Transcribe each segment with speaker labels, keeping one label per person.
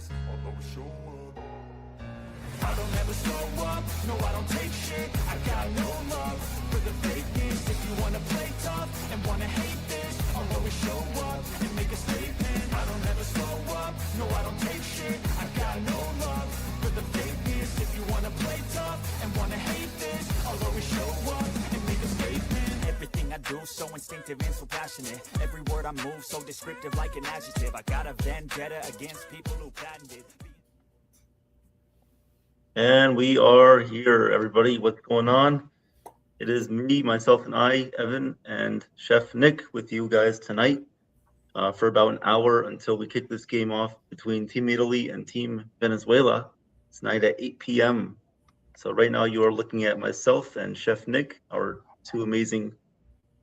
Speaker 1: I'll always show up. I don't ever slow up, no I don't take shit. I got no love for the fakeness. If you wanna play tough and wanna hate this, I'll always show up and make a statement. I don't ever slow up, no I don't take shit. I got no love for the fakeness. If you wanna play tough and wanna hate this, I'll always show up and make a statement. Everything I do so instinctive and so passionate. Every word I move so descriptive like an adjective. I got a vendetta against people who patented.
Speaker 2: And we are here, everybody. What's going on? It is me, myself, and I, Evan, and Chef Nick with you guys tonight for about an hour until we kick this game off between Team Italy and Team Venezuela. It's tonight at 8 p.m. So right now you are looking at myself and Chef Nick, our two amazing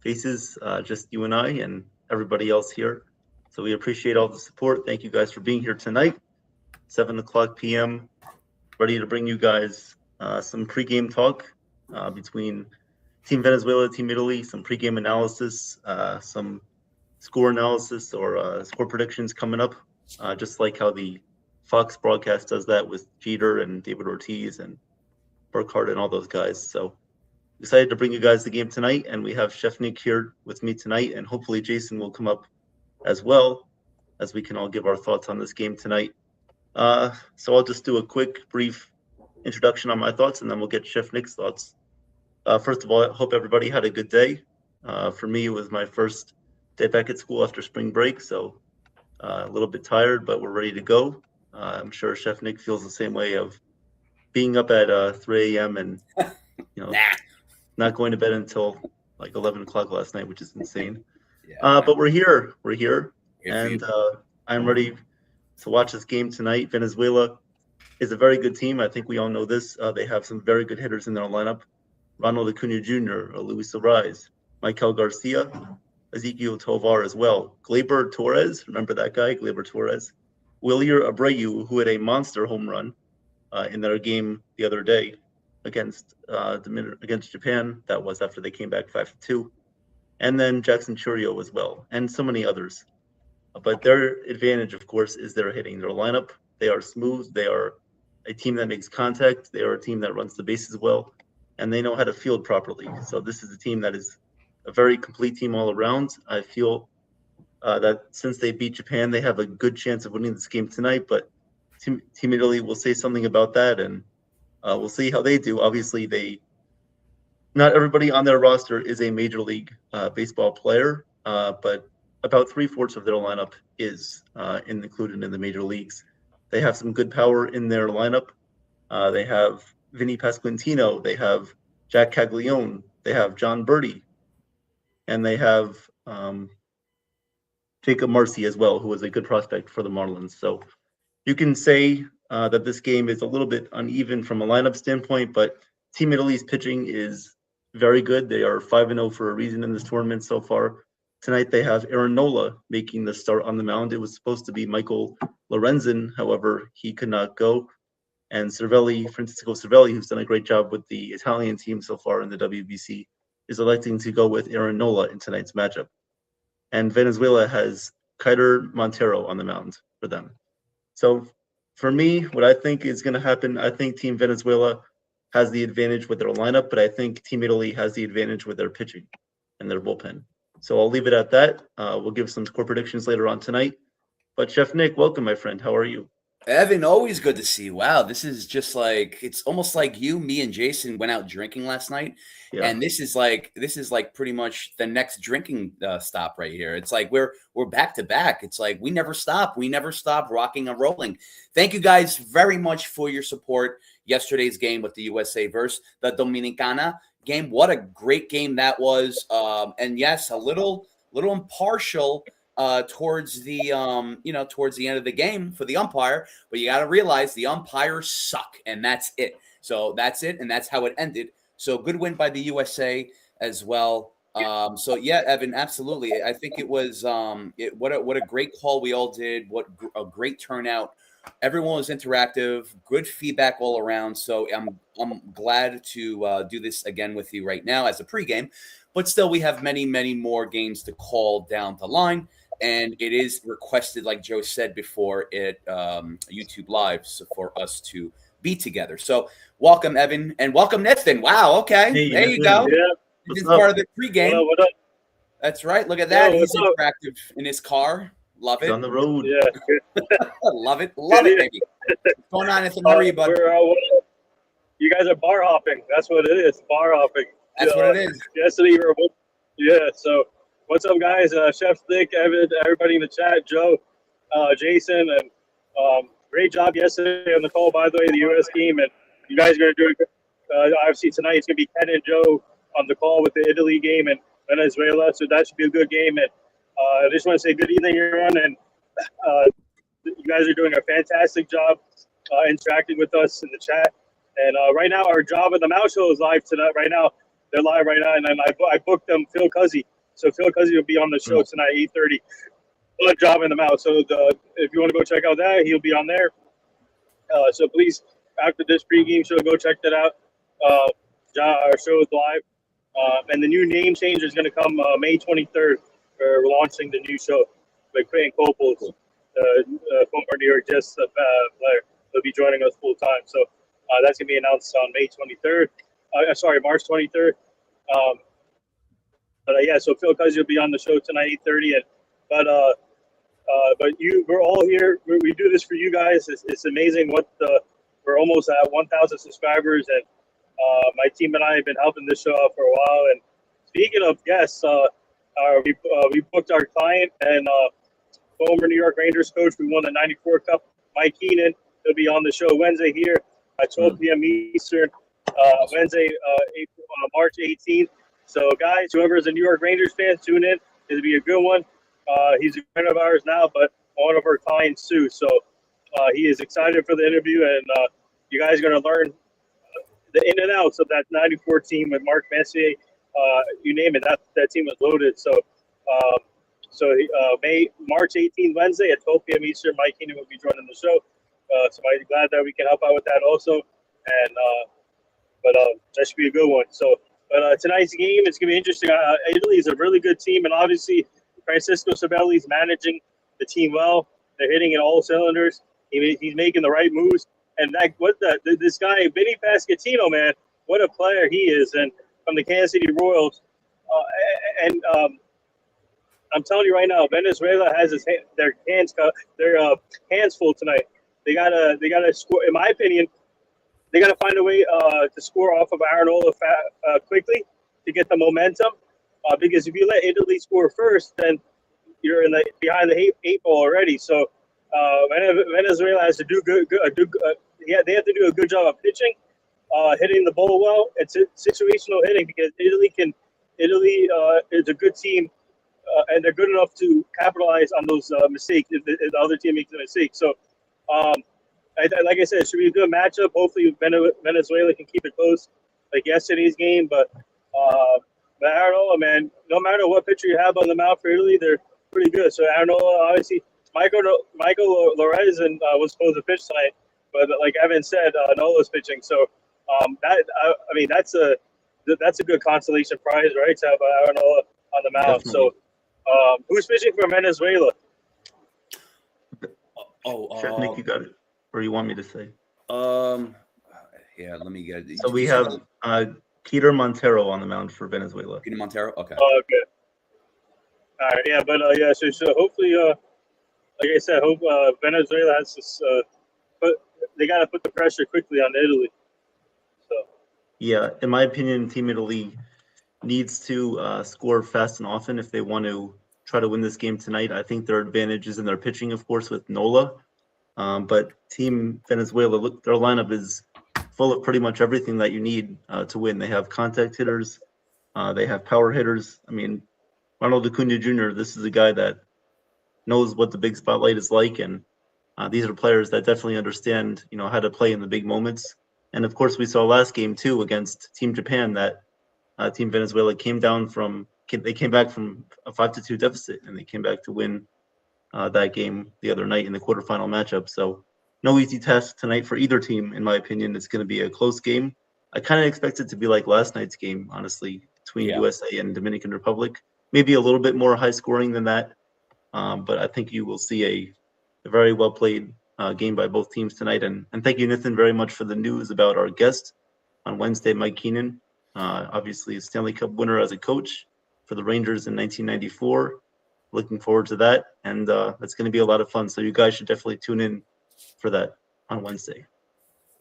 Speaker 2: faces, just you and I and everybody else here. So we appreciate all the support. Thank you guys for being here tonight, 7 o'clock p.m., ready to bring you guys some pregame talk between Team Venezuela, Team Italy, some pregame analysis, some score analysis or score predictions coming up, just like how the Fox broadcast does that with Jeter and David Ortiz and Burkhardt and all those guys. So excited to bring you guys the game tonight, and we have Chef Nick here with me tonight, and hopefully Jason will come up as well, as we can all give our thoughts on this game tonight. So I'll just do a quick, brief introduction on my thoughts, and then we'll get Chef Nick's thoughts. First of all, I hope everybody had a good day. For me, it was my first day back at school after spring break, so a little bit tired, but we're ready to go. I'm sure Chef Nick feels the same way of being up at 3 a.m. and not going to bed until like 11 o'clock last night, which is insane. But we're here, and I'm ready to watch this game tonight. Venezuela is a very good team. I think we all know this. They have some very good hitters in their lineup. Ronald Acuna Jr., Luis Suarez, Michael Garcia, Ezequiel Tovar as well. Gleyber Torres, remember that guy, Gleyber Torres. Willier Abreu, who had a monster home run in their game the other day against Japan. That was after they came back 5-2. And then Jackson Churio as well, and so many others. But their advantage, of course, is their hitting. Their lineup, they are smooth. They are a team that makes contact. They are a team that runs the bases well, and they know how to field properly. So this is a team that is a very complete team all around. I feel that since they beat Japan, they have a good chance of winning this game tonight. But Team Italy will say something about that, and we'll see how they do. Obviously, not everybody on their roster is a Major League Baseball player, but about 3/4 of their lineup is included in the major leagues. They have some good power in their lineup. They have Vinny Pasquantino. They have Jack Caglione. They have John Birdie. And they have Jacob Marcy as well, who is a good prospect for the Marlins. So you can say that this game is a little bit uneven from a lineup standpoint, but Team Italy's pitching is very good. They are 5-0 for a reason in this tournament so far. Tonight they have Aaron Nola making the start on the mound. It was supposed to be Michael Lorenzen, however, he could not go. And Francisco Cervelli, who's done a great job with the Italian team so far in the WBC, is electing to go with Aaron Nola in tonight's matchup. And Venezuela has Kiter Montero on the mound for them. So for me, what I think is going to happen, I think Team Venezuela has the advantage with their lineup, but I think Team Italy has the advantage with their pitching and their bullpen. So I'll leave it at that. We'll give some score predictions later on tonight. But Chef Nick, welcome, my friend. How are you?
Speaker 3: Evan, always good to see you. Wow, this is just like, it's almost like you, me, and Jason went out drinking last night, and this is like pretty much the next drinking stop right here. It's like we're back to back. It's like we never stop rocking and rolling. Thank you guys very much for your support. Yesterday's game with the USA versus the Dominicana game. What a great game that was. And yes, a little impartial towards the towards the end of the game for the umpire, but you got to realize the umpires suck, and that's it. So that's it, and that's how it ended. So good win by the USA as well. So yeah, Evan, absolutely. I think it was what a great call we all did. What a great turnout. Everyone was interactive, good feedback all around. So I'm glad to do this again with you right now as a pregame. But still, we have many more games to call down the line. and it is requested, like Joe said before, at YouTube Live, so for us to be together. So welcome, Evan, and welcome, Nathan. Wow, okay,
Speaker 2: Hey,
Speaker 3: there you
Speaker 2: Nathan.
Speaker 3: go.
Speaker 4: Yeah.
Speaker 3: This is
Speaker 2: What's up?
Speaker 3: part of the pregame.
Speaker 4: What up?
Speaker 3: That's right. Look at that.
Speaker 4: Yo,
Speaker 3: He's
Speaker 4: what's up?
Speaker 3: interactive in his car. Love
Speaker 2: He's
Speaker 3: it.
Speaker 2: on the road.
Speaker 4: Yeah.
Speaker 3: Love it. Love it, baby. What's going on, Nathan? How are you, bud?
Speaker 4: You guys are bar hopping. That's what it is. Bar hopping.
Speaker 3: That's what it is.
Speaker 4: Yesterday you were. Yeah. So what's up, guys? Chef Nick, Evan, everybody in the chat, Joe, Jason, and great job yesterday on the call. By the way, the U.S. team, and you guys are going to do it. Obviously tonight it's going to be Ken and Joe on the call with the Italy game and Venezuela. So that should be a good game. And I just want to say good evening, everyone, and you guys are doing a fantastic job interacting with us in the chat. And right now, our Job of the Mouse show is live tonight. Right now, they're live right now, and then I booked them Phil Cuzzy. So Phil Cuzzy will be on the show tonight, 8:30. Job in the Mouse. So if you want to go check out that, he'll be on there. So please, after this pregame show, go check that out. Our show is live, and the new name change is going to come May 23rd. We're launching the new show by Creighton Copels, former New York Jets player. He'll be joining us full time. So that's going to be announced on May 23rd. March 23rd. Yeah, so Phil Cuzzy will be on the show tonight, 8:30. But we're all here. We do this for you guys. It's amazing we're almost at 1,000 subscribers, and my team and I have been helping this show out for a while. And speaking of guests, we booked our client and former New York Rangers coach. We won the '94 Cup. Mike Keenan. He'll be on the show Wednesday here at 12 p.m. Eastern. Wednesday, March 18th. So, guys, whoever is a New York Rangers fan, tune in. It'll be a good one. He's a friend of ours now, but one of our clients too. So he is excited for the interview, and you guys are going to learn the in and outs of that '94 team with Mark Messier. You name it, that team was loaded. So, March 18th, Wednesday at 12 p.m. Eastern, Mike Keenan will be joining the show. So I'm glad that we can help out with that also. And but that should be a good one. So, but tonight's game, it's going to be interesting. Italy is a really good team, and obviously Francisco Sabelli is managing the team well. They're hitting in all cylinders. He's making the right moves. And this guy, Vinny Pasquantino, man, what a player he is. And from the Kansas City Royals. I'm telling you right now, Venezuela has their hands full tonight. They gotta score. In my opinion, they gotta find a way to score off of Aranola quickly to get the momentum. Because if you let Italy score first, then you're behind the eight ball already. So Venezuela has to do good. They have to do a good job of pitching, hitting the ball well. It's situational hitting because Italy is a good team, and they're good enough to capitalize on those mistakes if the other team makes a mistake. So, like I said, it should be a good matchup. Hopefully, Venezuela can keep it close, like yesterday's game. But Aranola, man, no matter what pitcher you have on the mound for Italy, they're pretty good. So Aranola, obviously, Michael Lorez was supposed to pitch tonight, but like Evan said, Nola's pitching. So that's a good consolation prize, right? To have Aranola on the mound.
Speaker 2: Definitely.
Speaker 4: So who's pitching for Venezuela?
Speaker 2: Chef Nick, you got it, or you want me to say?
Speaker 3: Yeah, let me get it.
Speaker 2: So we have Peter Montero on the mound for Venezuela.
Speaker 3: Peter Montero. Okay.
Speaker 4: Oh, okay. All right. Yeah, but So hopefully, like I said, hope Venezuela has this. But they got to put the pressure quickly on Italy. So.
Speaker 2: Yeah, in my opinion, Team Italy needs to score fast and often if they want to try to win this game tonight. I think their advantage is in their pitching, of course, with Nola. But Team Venezuela, look, their lineup is full of pretty much everything that you need to win. They have contact hitters. They have power hitters. I mean, Ronald Acuna Jr., this is a guy that knows what the big spotlight is like. And these are players that definitely understand, how to play in the big moments. And, of course, we saw last game, too, against Team Japan that Team Venezuela came back from a 5-2 deficit, and they came back to win that game the other night in the quarterfinal matchup. So no easy test tonight for either team, in my opinion. It's going to be a close game. I kind of expect it to be like last night's game, honestly, between USA and Dominican Republic. Maybe a little bit more high scoring than that. but I think you will see a very well played game by both teams tonight. And thank you, Nathan, very much for the news about our guest on Wednesday, Mike Keenan. Obviously, a Stanley Cup winner as a coach for the Rangers in 1994. Looking forward to that, and that's going to be a lot of fun. So you guys should definitely tune in for that on Wednesday.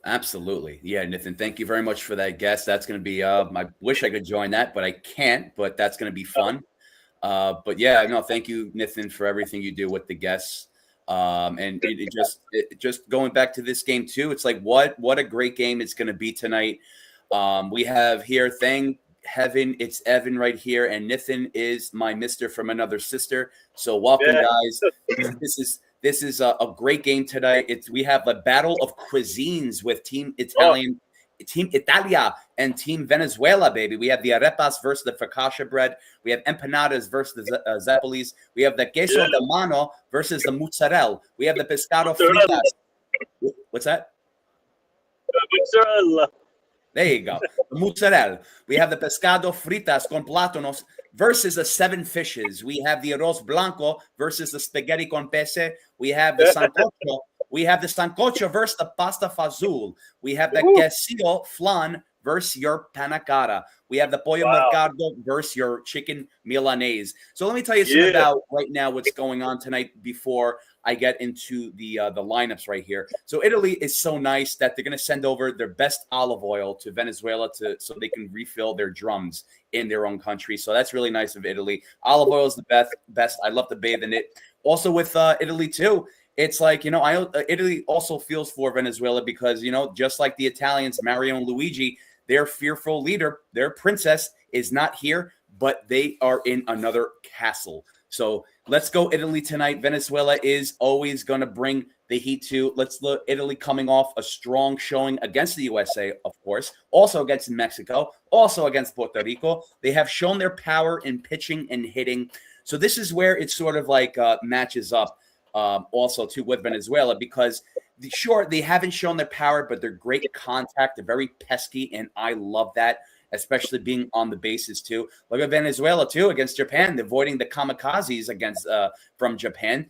Speaker 3: Absolutely. Yeah, Nathan, thank you very much for that guest. That's going to be, I wish I could join that, but I can't, but that's going to be fun. But yeah, no, thank you, Nathan, for everything you do with the guests. And it just going back to this game too, it's like, what a great game it's going to be tonight. We have here, thank heaven, it's Evan right here, and Nathan is my mister from another sister. So welcome, guys. This is a great game tonight. We have a battle of cuisines with Team Italian, Team Italia, and Team Venezuela, baby. We have the arepas versus the focaccia bread. We have empanadas versus the zeppolis. We have the queso de mano versus the mozzarella. We have the pescado fritas. What's that?
Speaker 4: Mozzarella.
Speaker 3: There you go. The mozzarella. We have the pescado fritas con plátanos versus the 7 fishes. We have the arroz blanco versus the spaghetti con pese. We have the sancocho. We have the sancocho versus the pasta fazool. We have the quesillo flan versus your panna cotta. We have the pollo mercado versus your chicken milanese. So let me tell you something about right now what's going on tonight before I get into the lineups right here. So Italy is so nice that they're going to send over their best olive oil to Venezuela so they can refill their drums in their own country. So that's really nice of Italy. Olive oil is the best. I love to bathe in it. Also with Italy too, it's like, Italy also feels for Venezuela because, just like the Italians, Mario and Luigi, their fearful leader, their princess, is not here, but they are in another castle. So let's go Italy tonight. Venezuela is always going to bring the heat too. Let's look Italy coming off a strong showing against the USA, of course, also against Mexico, also against Puerto Rico. They have shown their power in pitching and hitting. So this is where it sort of like matches up also too with Venezuela because sure, they haven't shown their power, but they're great contact. They're very pesky, and I love that, especially being on the bases too. Look at Venezuela too against Japan, avoiding the kamikazes against from Japan.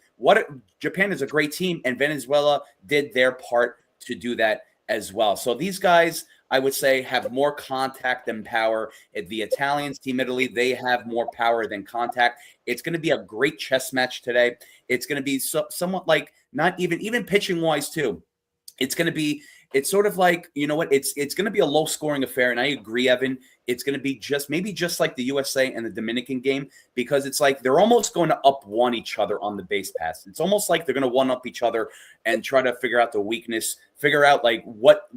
Speaker 3: Japan is a great team, and Venezuela did their part to do that as well. So these guys, I would say, have more contact than power. The Italians, Team Italy, they have more power than contact. It's going to be a great chess match today. It's going to be somewhat like not even pitching wise too. It's sort of like, it's going to be a low scoring affair. And I agree, Evan, it's going to be maybe just like the USA and the Dominican game, because it's like they're almost going to up one each other on the base pass. It's almost like they're going to one up each other and try to figure out the weakness, figure out like what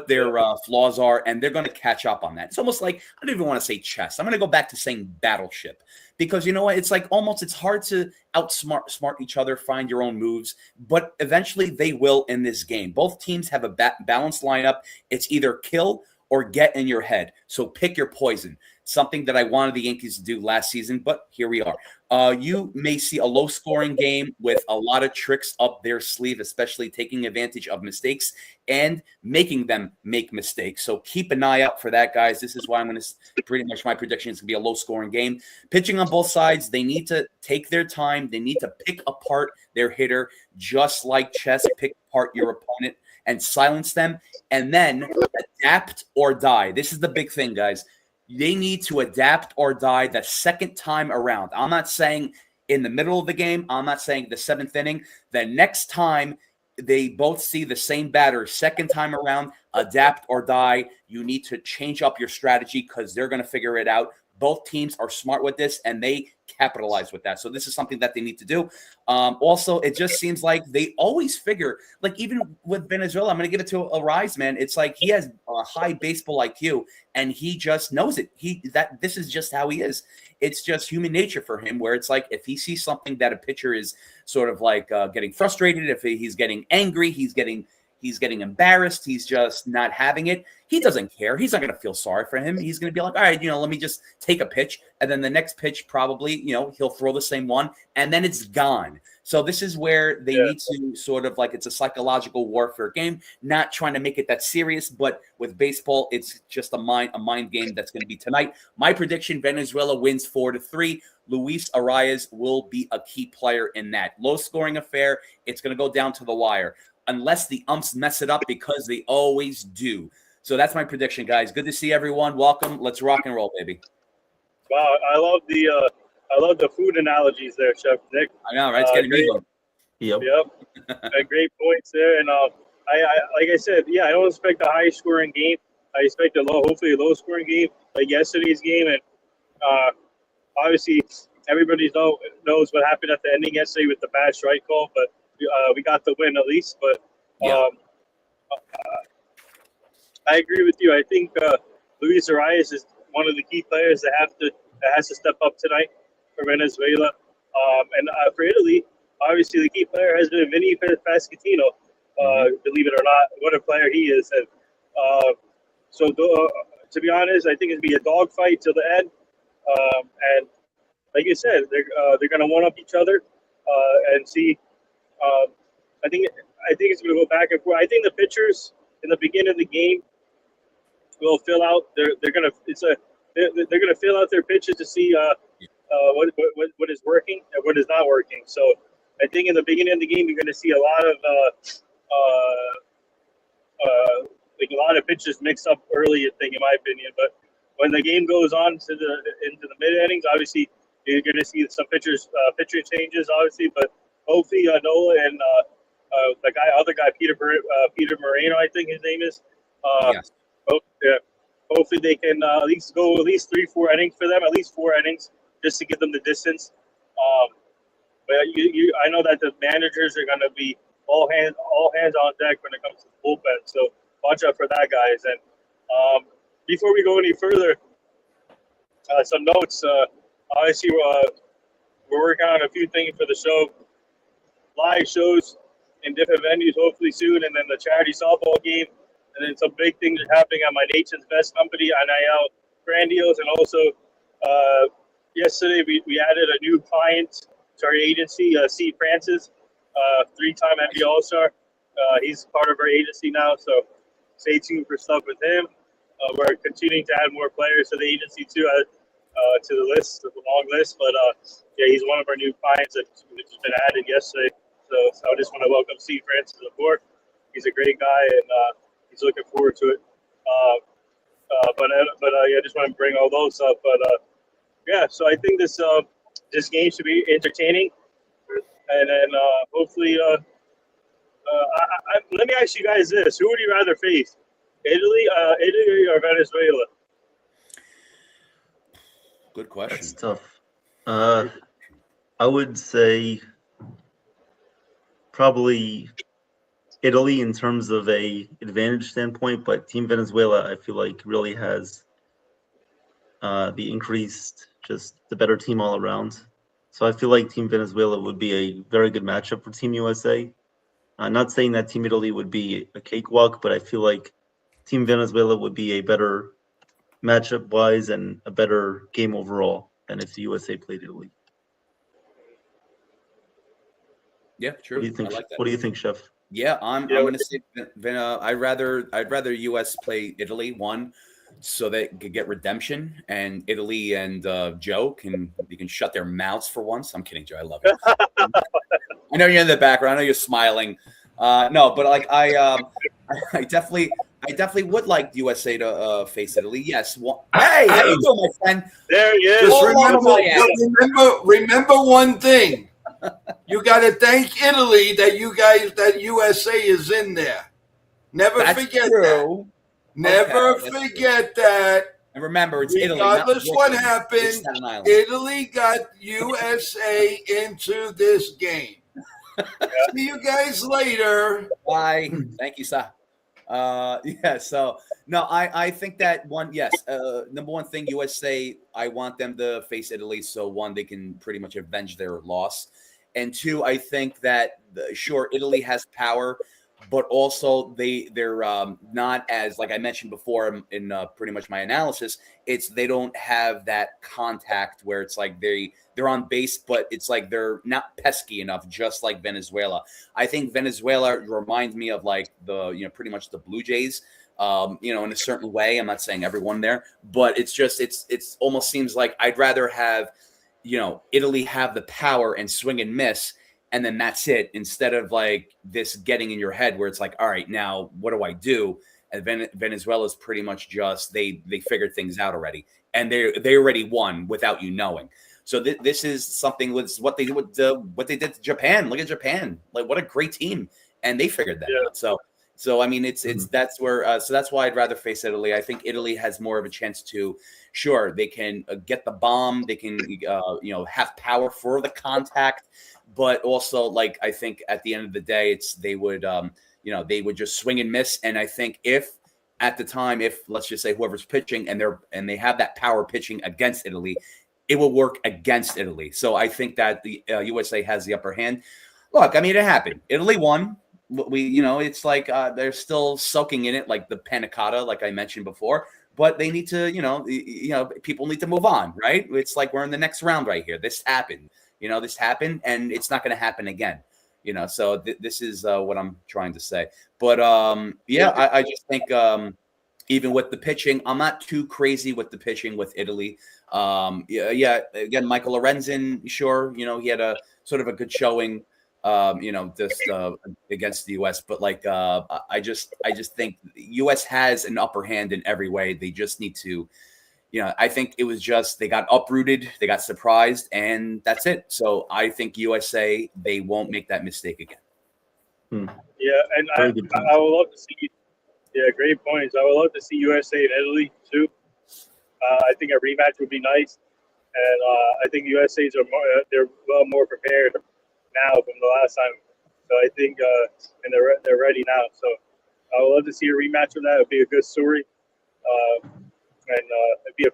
Speaker 3: their flaws are, and they're going to catch up on that. It's almost like, I don't even want to say chess. I'm going to go back to saying battleship, because you know what? It's like it's hard to smart each other, find your own moves, but eventually they will in this game. Both teams have a balanced lineup. It's either kill or get in your head. So pick your poison. Something that I wanted the Yankees to do last season, but here we are. You may see a low-scoring game with a lot of tricks up their sleeve, especially taking advantage of mistakes and making them make mistakes. So keep an eye out for that, guys. This is why I'm going to pretty much my prediction is going to be a low-scoring game. Pitching on both sides, they need to take their time. They need to pick apart their hitter, just like chess. Pick apart your opponent and silence them, and then adapt or die. This is the big thing, guys. They need to adapt or die the second time around. I'm not saying in the middle of the game. I'm not saying the 7th inning. The next time they both see the same batter, second time around, adapt or die. You need to change up your strategy because they're going to figure it out. Both teams are smart with this, and they capitalize with that. So this is something that they need to do. Also, it just seems like they always figure, like even with Venezuela, I'm going to give it to Arise, man. It's like he has a high baseball IQ, and he just knows it. This is just how he is. It's just human nature for him, where it's like if he sees something that a pitcher is sort of like getting frustrated, if he's getting angry, he's getting He's getting embarrassed. He's just not having it. He doesn't care. He's not going to feel sorry for him. He's going to be like, all right, let me just take a pitch. And then the next pitch, probably, he'll throw the same one and then it's gone. So this is where they need to sort of like, it's a psychological warfare game, not trying to make it that serious, but with baseball, it's just a mind game that's going to be tonight. My prediction, Venezuela wins 4-3. Luis Arias will be a key player in that low scoring affair. It's going to go down to the wire unless the umps mess it up, because they always do. So that's my prediction, guys. Good to see everyone. Welcome. Let's rock and roll, baby.
Speaker 4: Wow, I love the food analogies there, Chef Nick.
Speaker 3: I know, right? It's getting me.
Speaker 2: Yep.
Speaker 4: Great points there. And I like I said, I don't expect a high scoring game. I expect hopefully a low scoring game like yesterday's game. And obviously everybody knows what happened at the ending yesterday with the bad strike call, but we got the win at least. But I agree with you. I think Luis Arias is one of the key players that has to step up tonight for Venezuela. And for Italy, obviously the key player has been Vinny Pasquantino. Believe it or not, what a player he is. And to be honest, I think it'd be a dogfight till the end. And like you said, they're going to one up each other and see. I think it's going to go back and forth. I think the pitchers in the beginning of the game will fill out. They're going to fill out their pitches to see what is working and what is not working. So I think in the beginning of the game, you're going to see a lot of pitches mixed up early, I think, in my opinion. But when the game goes on into the mid innings, obviously you're going to see some pitching changes, obviously. But hopefully Nola and the other guy, Peter Moreno, I think his name is.
Speaker 3: Yes.
Speaker 4: Hopefully they can at least go 3-4 innings for them, at least 4 innings, just to give them the distance. But I know that the managers are going to be all hands on deck when it comes to the bullpen. So watch out for that, guys. And before we go any further, some notes. Obviously, we're working on a few things for the show. Live shows in different venues, hopefully soon, and then the charity softball game. And then some big things are happening at my Nation's Best company, NIL Grandiose. And also, yesterday we added a new client to our agency, C. Francis, 3-time NBA All-Star. He's part of our agency now, so stay tuned for stuff with him. We're continuing to add more players to the agency too, to the list, to the long list. But he's one of our new clients that's been added yesterday. So I just want to welcome C. Francis aboard. He's a great guy, and he's looking forward to it. I just want to bring all those up. But so I think this game should be entertaining, and then hopefully. Let me ask you guys this: who would you rather face, Italy or Venezuela?
Speaker 3: Good question.
Speaker 2: That's tough. I would say probably Italy in terms of a advantage standpoint, but Team Venezuela, I feel like, really has the increased, just the better team all around. So I feel like Team Venezuela would be a very good matchup for Team USA. Not saying that Team Italy would be a cakewalk, but I feel like Team Venezuela would be a better matchup-wise and a better game overall than if the USA played Italy.
Speaker 3: Yeah, true.
Speaker 2: What do you think?
Speaker 3: I like that.
Speaker 2: What do you think, Chef?
Speaker 3: Yeah, I'm going to say I'd rather US play Italy, one, so they could get redemption, and Italy and Joe can shut their mouths for once. I'm kidding, Joe. I love you. I know you're in the background. I know you're smiling. No, but like I definitely would like USA to face Italy. Yes. Hey, how you doing, my friend?
Speaker 4: There he is.
Speaker 5: Just remember one thing. You got to thank Italy that USA is in there. Never forget that. Never forget that.
Speaker 3: And remember, it's Italy.
Speaker 5: Regardless what happened, Italy got USA into this game. See you guys later.
Speaker 3: Bye. Thank you, sir. So no, I think that one, yes. Number one thing, USA, I want them to face Italy, so one, they can pretty much avenge their loss. And two, I think that sure, Italy has power, but also they're not as, like I mentioned before in pretty much my analysis, they don't have that contact where it's like they're on base, but it's like they're not pesky enough, just like Venezuela. I think Venezuela reminds me of like pretty much the Blue Jays. In a certain way. I'm not saying everyone there, but it's almost seems like I'd rather have, Italy have the power and swing and miss, and then that's it, instead of like this getting in your head where it's like, all right, now what do I do? And Venezuela's pretty much just they figured things out already, and they already won without you knowing. So this is something with what they did to Japan. Look at Japan, like what a great team, and they figured that out. So I mean, it's that's where so that's why I'd rather face Italy. I think Italy has more of a chance to, sure, they can get the bomb, they can have power for the contact, but also like I think at the end of the day, they would just swing and miss. And I think if at the time, if let's just say whoever's pitching and they have that power pitching against Italy, it will work against Italy. So I think that the USA has the upper hand. Look, I mean, it happened. Italy won. It's like they're still soaking in it, like the panna cotta, like I mentioned before. But they need to, people need to move on, right? It's like we're in the next round right here. This happened, and it's not going to happen again, So this is what I'm trying to say. But I just think even with the pitching, I'm not too crazy with the pitching with Italy. Again, Michael Lorenzen, sure, he had a sort of a good showing. Against the U.S. But like, I just think the U.S. has an upper hand in every way. They just need to, I think it was just they got uprooted, they got surprised, and that's it. So I think USA, they won't make that mistake again.
Speaker 4: Yeah, and I would love to see. Yeah, great points. I would love to see USA and Italy too. I think a rematch would be nice, and I think USA's they're well more prepared now from the last time, so I think and they're ready now. So I would love to see a rematch of that. It'd be a good story, and it'd be I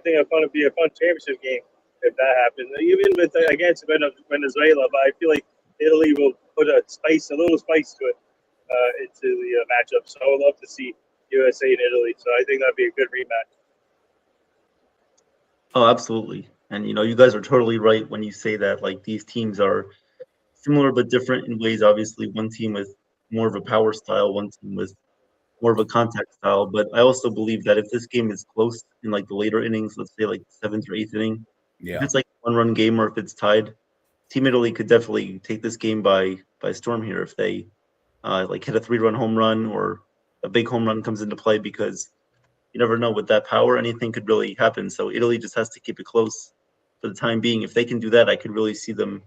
Speaker 4: think it'd be a fun championship game if that happens. Even with against Venezuela, but I feel like Italy will put a little spice to it into the matchup. So I would love to see USA and Italy. So I think that'd be a good rematch.
Speaker 2: Oh, absolutely. And, you guys are totally right when you say that, like, these teams are similar but different in ways. Obviously, one team with more of a power style, one team with more of a contact style. But I also believe that if this game is close in, like, the later innings, let's say, like, 7th or 8th inning, if it's, like, a one-run game or if it's tied, Team Italy could definitely take this game by storm here if they, hit a 3-run home run or a big home run comes into play, because you never know, with that power, anything could really happen. So Italy just has to keep it close for the time being. If they can do that, I could really see them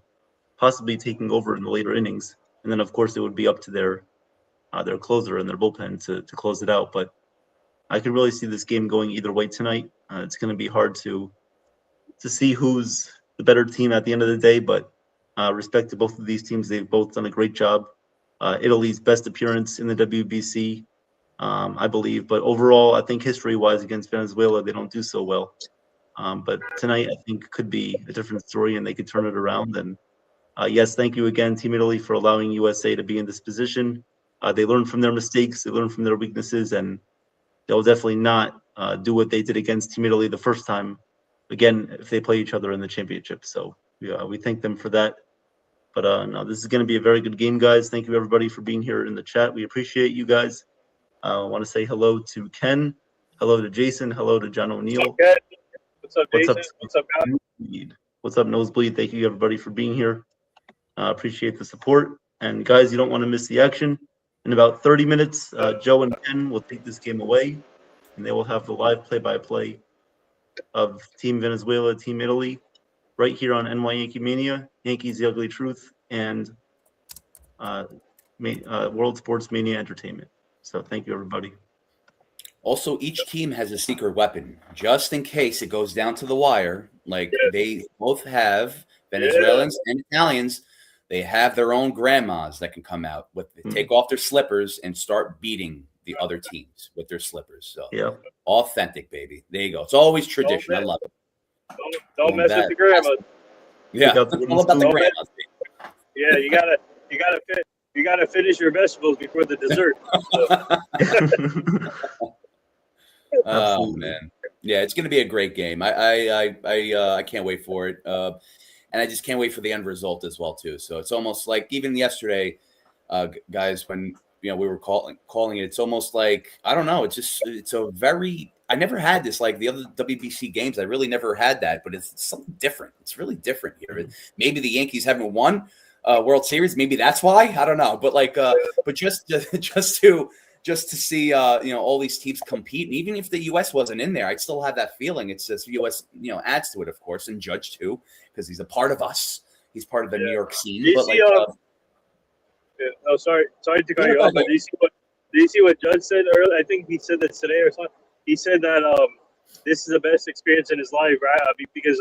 Speaker 2: possibly taking over in the later innings. And then, of course, it would be up to their closer and their bullpen to close it out. But I could really see this game going either way tonight. It's going to be hard to see who's the better team at the end of the day. But respect to both of these teams, they've both done a great job. Italy's best appearance in the WBC, I believe. But overall, I think history-wise against Venezuela, they don't do so well. But tonight, I think, could be a different story, and they could turn it around. And yes, thank you again, Team Italy, for allowing USA to be in this position. They learned from their mistakes, they learned from their weaknesses, and they'll definitely not do what they did against Team Italy the first time, again, if they play each other in the championship. So we thank them for that. But no, this is going to be a very good game, guys. Thank you, everybody, for being here in the chat. We appreciate you guys. I want to say hello to Ken, hello to Jason, hello to John O'Neill.
Speaker 4: What's up, Jason? What's up, guys?
Speaker 2: What's up, Nosebleed? Thank you, everybody, for being here. Appreciate the support. And guys, you don't want to miss the action. In about 30 minutes, Joe and Ken will take this game away, and they will have the live play-by-play of Team Venezuela, Team Italy, right here on NYYANKEE Mania, Yankees The Ugly Truth, and World Sports Mania Entertainment. So thank you, everybody.
Speaker 3: Also, each team has a secret weapon, just in case it goes down to the wire. Like, they both have, Venezuelans and Italians, they have their own grandmas that can come out, take off their slippers and start beating the other teams with their slippers. So authentic, baby. There you go. It's always tradition. I love it.
Speaker 4: Don't mess with the grandmas.
Speaker 3: Yeah, it's all about the grandmas.
Speaker 4: Yeah, you gotta you got to finish your vegetables before the dessert.
Speaker 3: Oh man, yeah, it's going to be a great game. I can't wait for it, and I just can't wait for the end result as well too. So it's almost like even yesterday, guys, when we were calling it, it's almost like I don't know. It's a very I never had this like the other WBC games. I really never had that, but it's something different. It's really different here. Maybe the Yankees haven't won World Series. Maybe that's why. I don't know. But like, but just to see all these teams compete, and even if the U.S. wasn't in there, I'd still have that feeling. It's just U.S. adds to it, of course, and Judge too, because he's a part of us. He's part of the New York scene. But like,
Speaker 4: oh, sorry to cut you off. But do you see what Judge said earlier? I think he said that today or something. He said that this is the best experience in his life, right? Because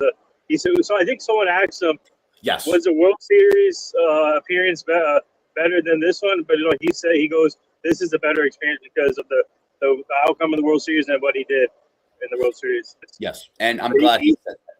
Speaker 4: he said so. I think someone asked him,
Speaker 3: "Yes,
Speaker 4: was the World Series appearance better than this one?" But he goes, "This is a better experience because of the outcome of the World Series and what he did in the World Series."
Speaker 3: Yes, and I'm glad he said that.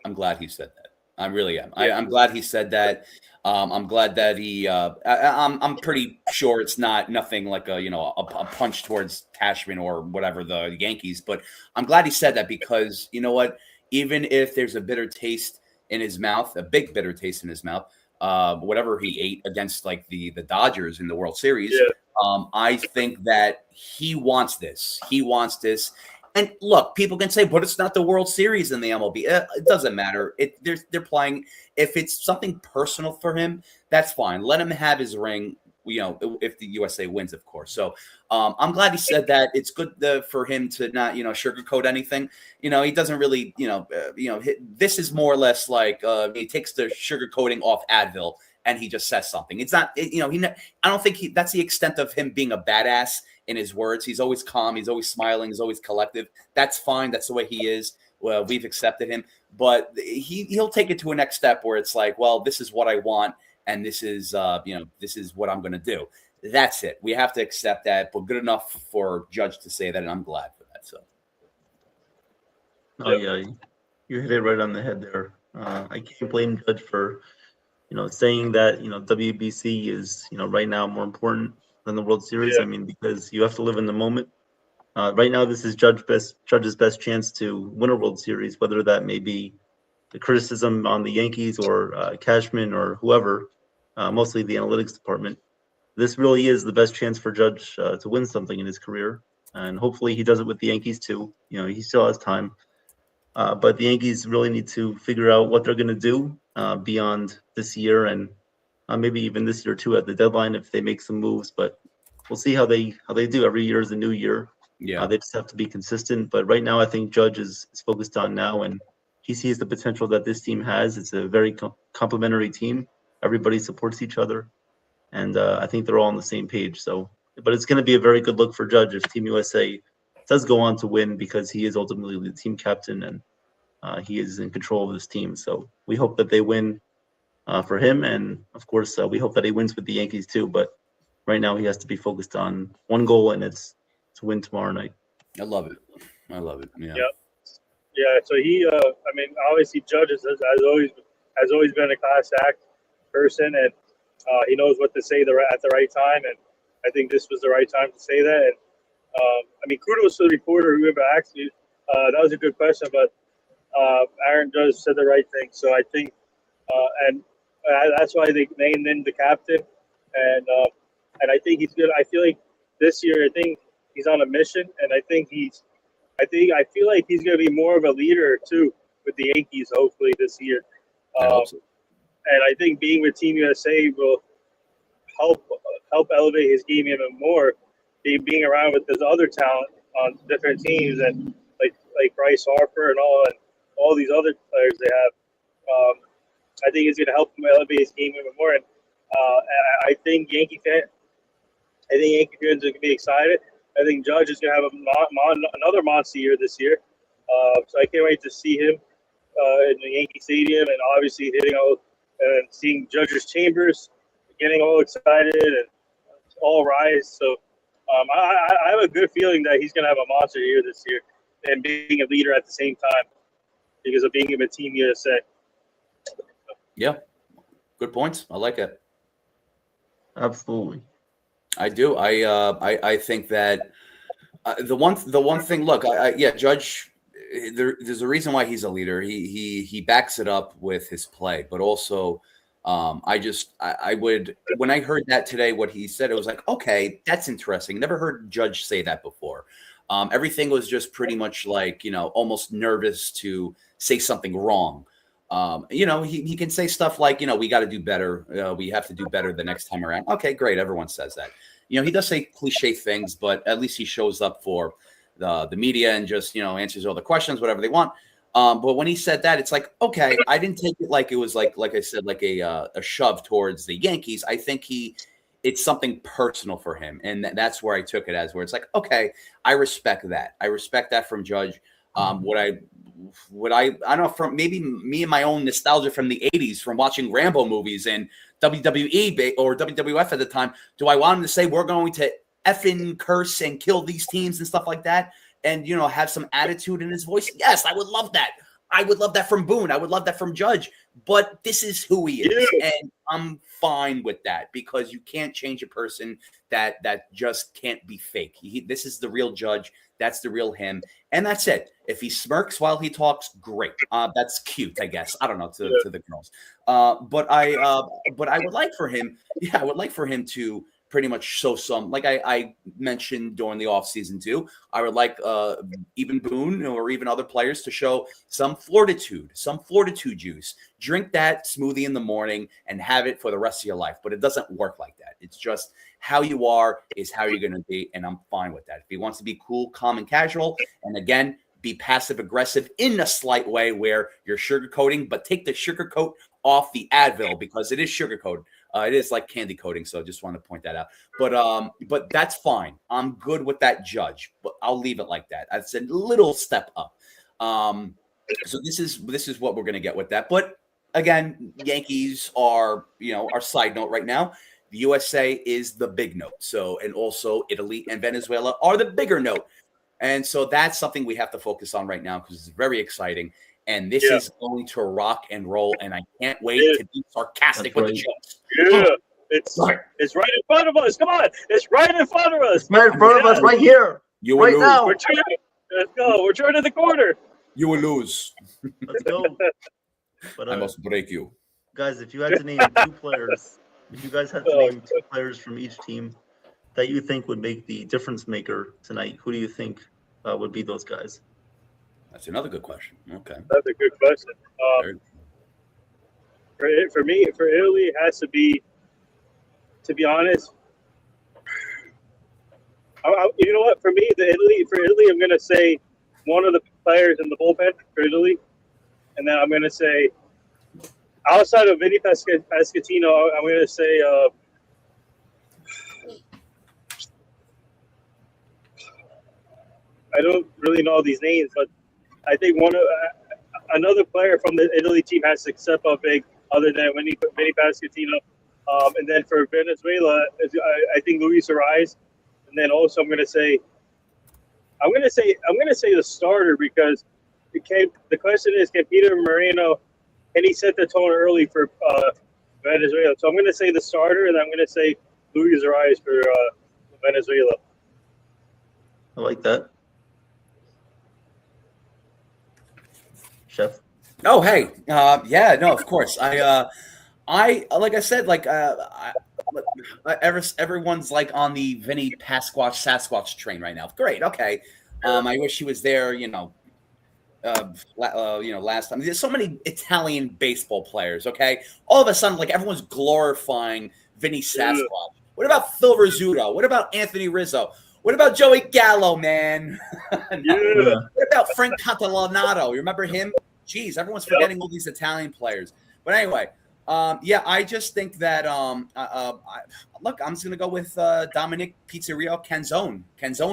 Speaker 3: I'm glad he said that. I really am. I'm glad he said that. I'm glad that he. I'm pretty sure it's nothing like a punch towards Cashman or whatever the Yankees, but I'm glad he said that because you know what? Even if there's a bitter taste in his mouth, a big bitter taste in his mouth, whatever he ate against like the Dodgers in the World Series, I think that he wants this. He wants this. And look, people can say, but it's not the World Series in the MLB. It doesn't matter. They're playing. If it's something personal for him, that's fine. Let him have his ring. If the USA wins, of course. So I'm glad he said that. It's good for him to not, sugarcoat anything. He doesn't really, this is more or less like he takes the sugarcoating off Advil and he just says something. It's not, I don't think that's the extent of him being a badass in his words. He's always calm. He's always smiling. He's always collective. That's fine. That's the way he is. Well, we've accepted him, but he'll take it to a next step where it's like, well, this is what I want. And this is, this is what I'm going to do. That's it. We have to accept that, but good enough for Judge to say that. And I'm glad for that. So.
Speaker 2: Oh yeah. You hit it right on the head there. I can't blame Judge for, saying that, WBC is, right now more important than the World Series. I mean, because you have to live in the moment. Right now, this is Judge's best chance to win a World Series, whether that may be the criticism on the Yankees or Cashman or whoever, mostly the analytics department. This really is the best chance for Judge to win something in his career. And hopefully he does it with the Yankees too. He still has time. But the Yankees really need to figure out what they're going to do beyond this year and maybe even this year too at the deadline if they make some moves. But we'll see how they do. Every year is a new year.
Speaker 3: Yeah,
Speaker 2: they just have to be consistent. But right now, I think Judge is focused on now, and he sees the potential that this team has. It's a very complementary team. Everybody supports each other, and I think they're all on the same page. So, but it's going to be a very good look for Judge if Team USA does go on to win because he is ultimately the team captain and he is in control of this team. So we hope that they win for him, and of course we hope that he wins with the Yankees too. But right now he has to be focused on one goal, and it's to win tomorrow night.
Speaker 3: I love it. Yeah.
Speaker 4: Yeah. So he, obviously Judge has always been a class act person, and he knows what to say at the right time, and I think this was the right time to say that. And kudos to the reporter whoever asked you. That was a good question, but Aaron Judge said the right thing. So I think, and that's why they named him the captain, and I think he's good. I feel like this year, I think he's on a mission, and I feel like he's going to be more of a leader too with the Yankees. Hopefully this year, and I think being with Team USA will help elevate his game even more. Being around with this other talent on different teams and like Bryce Harper and all these other players they have, I think it's going to help him elevate his game even more. And I think Yankee fans are going to be excited. I think Judge is going to have another monster year this year. So I can't wait to see him in the Yankee Stadium and obviously hitting all and seeing Judge's chambers, getting all excited and all rise. So I have a good feeling that he's going to have a monster year this year and being a leader at the same time because of being in Team USA.
Speaker 3: Yeah, good points. I like it.
Speaker 2: Absolutely.
Speaker 3: I do. I think that the one thing. Look, Judge. There's a reason why he's a leader. He backs it up with his play, but also, I would, when I heard that today, what he said, it was like, okay, that's interesting. Never heard Judge say that before. Everything was just pretty much like, almost nervous to say something wrong. He can say stuff like, we got to do better. We have to do better the next time around. Okay, great. Everyone says that. He does say cliche things, but at least he shows up for the media and just, answers all the questions, whatever they want. But when he said that, it's like, okay, I didn't take it like it was like I said, like a shove towards the Yankees. I think it's something personal for him. And that's where I took it as, where it's like, okay, I respect that. I respect that from Judge. I don't know, from maybe me and my own nostalgia from the 80s, from watching Rambo movies and WWE or WWF at the time. Do I want him to say we're going to effing curse and kill these teams and stuff like that? And, have some attitude in his voice? Yes, I would love that. I would love that from Boone. I would love that from Judge. But this is who he is. Yeah. And I'm fine with that, because you can't change a person that just can't be fake. This is the real Judge. That's the real him. And that's it. If he smirks while he talks, great. That's cute, I guess. I don't know, to the girls. But I would like for him, I would like for him to pretty much show some, like I mentioned during the offseason too, I would like even Boone or even other players to show some fortitude juice. Drink that smoothie in the morning and have it for the rest of your life. But it doesn't work like that. It's just how you are is how you're going to be, and I'm fine with that. If he wants to be cool, calm, and casual, and again, be passive-aggressive in a slight way where you're sugarcoating, but take the sugarcoat off the Advil, because it is sugarcoated. It is like candy coating, so I just want to point that out. But that's fine. I'm good with that, Judge. But I'll leave it like that. That's a little step up. So this is what we're going to get with that. But again, Yankees are, our side note right now. The USA is the big note. So, and also Italy and Venezuela are the bigger note. And so that's something we have to focus on right now, because it's very exciting. And this is going to rock and roll, and I can't wait to be sarcastic with the jokes.
Speaker 4: Yeah, it's right in front of us. Come on, it's right in front of us.
Speaker 2: It's right in front of us, right here.
Speaker 3: You will
Speaker 2: right
Speaker 3: lose.
Speaker 2: Now.
Speaker 4: Let's go. We're turning the corner.
Speaker 3: You will lose.
Speaker 2: Let's go. But,
Speaker 3: I must break you,
Speaker 2: guys. If you had to name two players, from each team that you think would make the difference maker tonight, who do you think would be those guys?
Speaker 3: That's another good question. Okay.
Speaker 4: That's a good question. For me, for Italy, it has to be honest, you know what? For Italy, I'm going to say one of the players in the bullpen for Italy. And then I'm going to say, outside of Vinny Pasquantino, I'm going to say I don't really know these names, but I think another player from the Italy team has to step up big, other than Vinny Pasquantino. And then for Venezuela, I think Luis Ariz. And then also I'm gonna say the starter, because the question is, can Peter Moreno, can he set the tone early for Venezuela? So I'm gonna say the starter, and I'm gonna say Luis Ariz for Venezuela.
Speaker 2: I like that. Chef.
Speaker 3: Oh, hey. Yeah, no, of course. I like I said, like everyone's like on the Vinny Sasquatch train right now. Great. Okay. I wish he was there, last time. There's so many Italian baseball players, okay? All of a sudden, like, everyone's glorifying Vinny Sasquatch. What about Phil Rizzuto? What about Anthony Rizzo? What about Joey Gallo, man? What about Frank Catalanato? You remember him? Jeez, everyone's forgetting all these Italian players. But anyway, I just think that look, I'm just gonna go with Dominic Pizzeria Canzone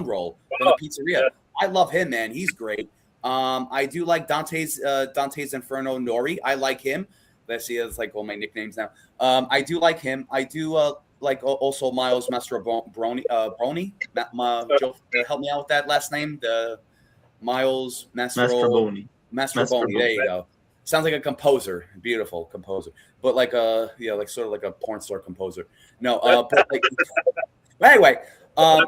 Speaker 3: role from the Pizzeria. I love him, man. He's great. I do like Dante's Inferno Nori. I like him. Let's see, it's like all my nicknames now. I do like him. I do like also Miles Mastrobroni. Joe, help me out with that last name. The Miles Mastrobroni. There you go. Sounds like a composer, beautiful composer, but like like sort of like a porn star composer. No, but like anyway,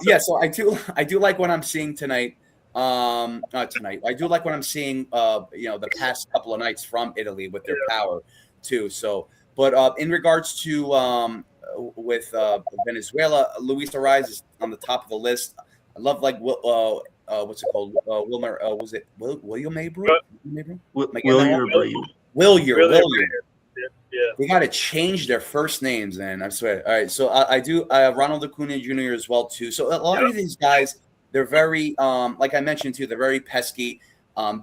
Speaker 3: yeah. So I do like what I'm seeing tonight. Not tonight. I do like what I'm seeing. The past couple of nights from Italy with their power too. So, but in regards to with Venezuela, Luis Ariz is on the top of the list. I love like what's it called? Wilmer, was it William Abreu? Willier.
Speaker 4: Yeah.
Speaker 3: They got to change their first names, man. I swear. All right, so I do Ronald Acuna Jr. as well too. So a lot of these guys, they're very like I mentioned too, they're very pesky.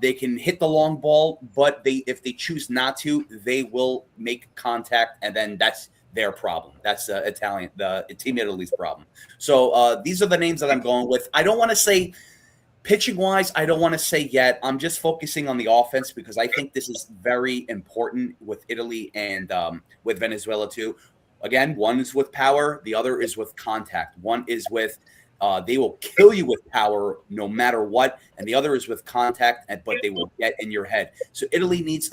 Speaker 3: They can hit the long ball, but if they choose not to, they will make contact, and then that's their problem. That's the Team Italy's problem. So these are the names that I'm going with. I don't want to say pitching wise, I don't want to say yet. I'm just focusing on the offense because I think this is very important with Italy and with Venezuela too. Again, one is with power, the other is with contact. One is with they will kill you with power no matter what, and the other is with contact, but they will get in your head. So Italy needs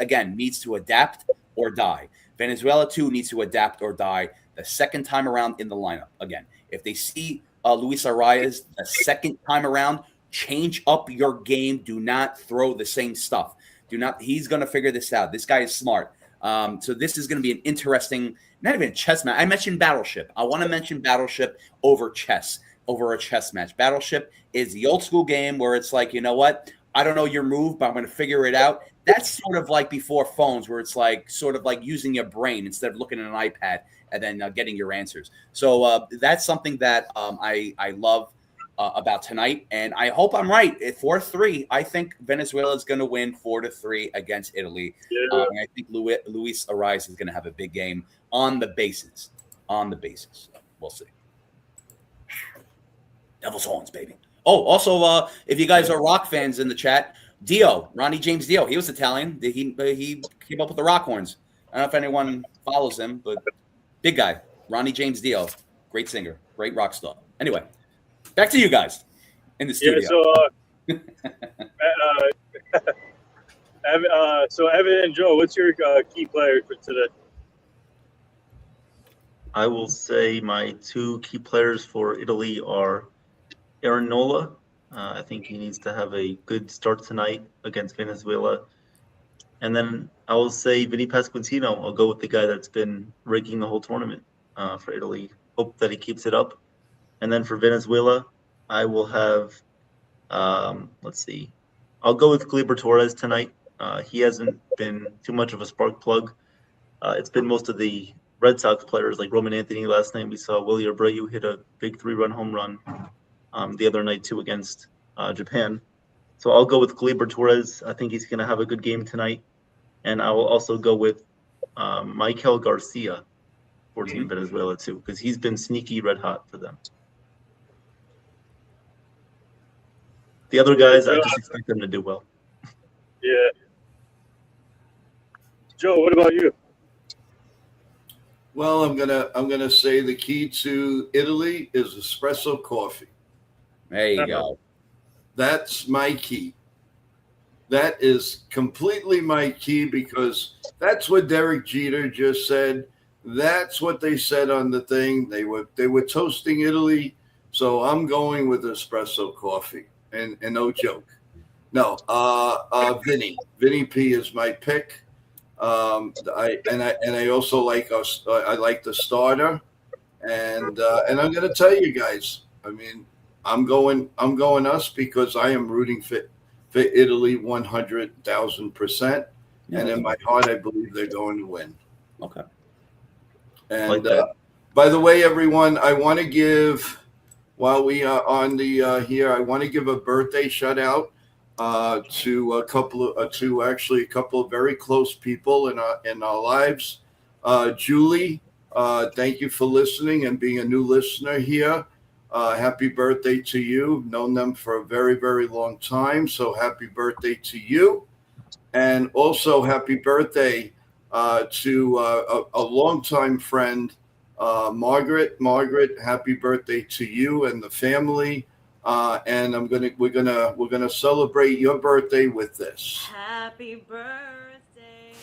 Speaker 3: to adapt or die. Venezuela too needs to adapt or die the second time around in the lineup. Again, if they see Luis Arias the second time around, change up your game. Do not throw the same stuff. He's going to figure this out. This guy is smart. So this is going to be an interesting, not even a chess match. I mentioned Battleship. I want to mention Battleship over a chess match. Battleship is the old school game where it's like, you know what? I don't know your move, but I'm going to figure it out. That's sort of like before phones where it's like sort of like using your brain instead of looking at an iPad and then getting your answers. So that's something that I love about tonight, and I hope I'm right. At 4-3, I think Venezuela is going to win 4-3 against Italy.
Speaker 4: Yeah.
Speaker 3: And I think Luis Ariz is going to have a big game on the bases. We'll see. Devil's horns, baby. Oh, also, if you guys are rock fans in the chat, Ronnie James Dio, he was Italian. He came up with the rock horns. I don't know if anyone follows him, but big guy, Ronnie James Dio, great singer, great rock star. Anyway, back to you guys in the studio.
Speaker 4: Yeah, so Evan and Joe, what's your key player for today?
Speaker 2: I will say my two key players for Italy are Aaron Nola. I think he needs to have a good start tonight against Venezuela. And then I will say Vinny Pasquantino. I'll go with the guy that's been raking the whole tournament for Italy. Hope that he keeps it up. And then for Venezuela, I will have, let's see, I'll go with Gleyber Torres tonight. He hasn't been too much of a spark plug. It's been most of the Red Sox players like Roman Anthony last night. We saw Willie Abreu hit a big 3-run home run the other night too against Japan. So I'll go with Gleyber Torres. I think he's going to have a good game tonight. And I will also go with Michael Garcia for Team Venezuela too, because he's been sneaky red hot for them. The other guys, I just expect them to do well.
Speaker 4: Yeah. Joe, what about you?
Speaker 5: Well, I'm gonna say the key to Italy is espresso coffee.
Speaker 3: There you go.
Speaker 5: That's my key. That is completely my key because that's what Derek Jeter just said. That's what they said on the thing. They were toasting Italy, so I'm going with espresso coffee. And no joke. No, Vinny P is my pick. I also like I like the starter, and I'm going to tell you guys. I mean, I'm going us because I am rooting for Italy 100,000%, and in my heart, I believe they're going to win.
Speaker 3: Okay.
Speaker 5: And by the way, everyone, I want to give. While we are on the here, I want to give a birthday shout out to a couple of very close people in our lives. Julie, thank you for listening and being a new listener here. Happy birthday to you. Known them for a very, very long time, so happy birthday to you. And also happy birthday to a longtime friend. Margaret, happy birthday to you and the family. And we're gonna celebrate your birthday with this.
Speaker 6: Happy birthday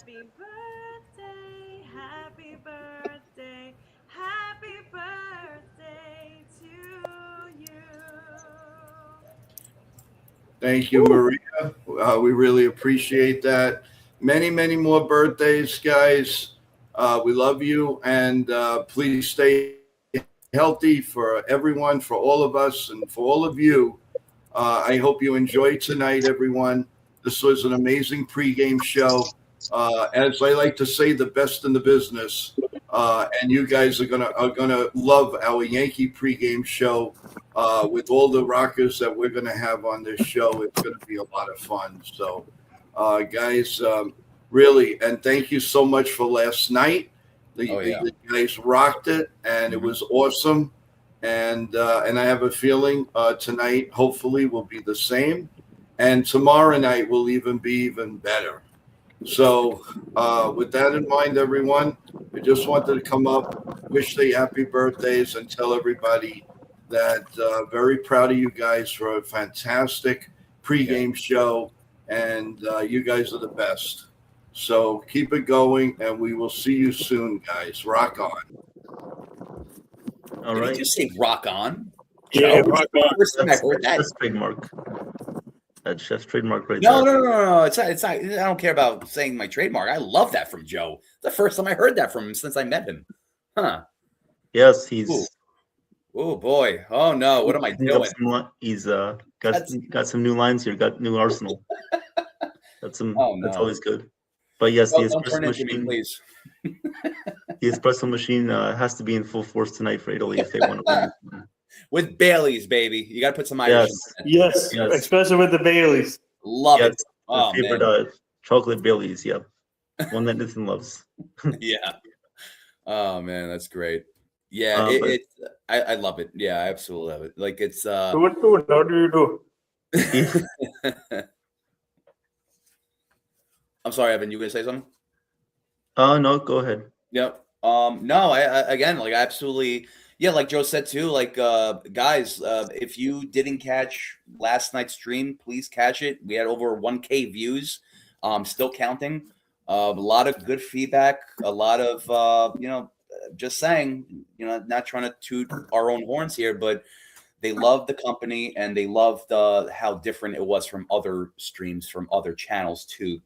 Speaker 6: Happy birthday, happy birthday, happy birthday to you.
Speaker 5: Thank you, Maria. We really appreciate that. Many, many more birthdays, guys. We love you, and please stay healthy for everyone, for all of us, and for all of you. I hope you enjoyed tonight, everyone. This was an amazing pregame show. As I like to say, the best in the business. And you guys are gonna love our Yankee pregame show with all the rockers that we're gonna have on this show. It's gonna be a lot of fun. So, guys, really, and thank you so much for last night. The guys rocked it, and it was awesome. And I have a feeling tonight, hopefully, will be the same, and tomorrow night will be even better. So, with that in mind, everyone, I just wanted to come up, wish they happy birthdays, and tell everybody that very proud of you guys for a fantastic pregame show, and you guys are the best. So keep it going, and we will see you soon, guys. Rock on.
Speaker 2: All
Speaker 3: Did
Speaker 2: right.
Speaker 3: he just say rock on?
Speaker 4: Yeah, rock on.
Speaker 3: First time I heard that.
Speaker 2: That's trademark. That's Chef's trademark right
Speaker 3: No,
Speaker 2: there.
Speaker 3: no. It's not. I don't care about saying my trademark. I love that from Joe. The first time I heard that from him since I met him. Huh.
Speaker 2: Yes, he's.
Speaker 3: Oh boy. Oh no. What am I doing?
Speaker 2: He's got some new lines here. Got new arsenal. That's some. Oh, no. That's always good. But yes, the espresso machine. Please. The espresso machine has to be in full force tonight for Italy if they want to win.
Speaker 3: With Bailey's, baby. You got to put some Irish
Speaker 4: in. Yes, especially with the Baileys.
Speaker 3: Love it.
Speaker 2: My favorite chocolate Baileys. Yep. One that Nathan loves.
Speaker 3: Yeah. Oh, man. That's great. Yeah. I love it. Yeah, I absolutely love it. Like it's.
Speaker 4: What do you do?
Speaker 3: I'm sorry, Evan. You gonna say something?
Speaker 2: No, go ahead.
Speaker 3: Yep. No, I again, like absolutely. Yeah, like Joe said too, like guys, if you didn't catch last night's stream, please catch it. We had over 1K views, still counting. A lot of good feedback, a lot of just saying, not trying to toot our own horns here, but they loved the company and they loved how different it was from other streams, from other channels too,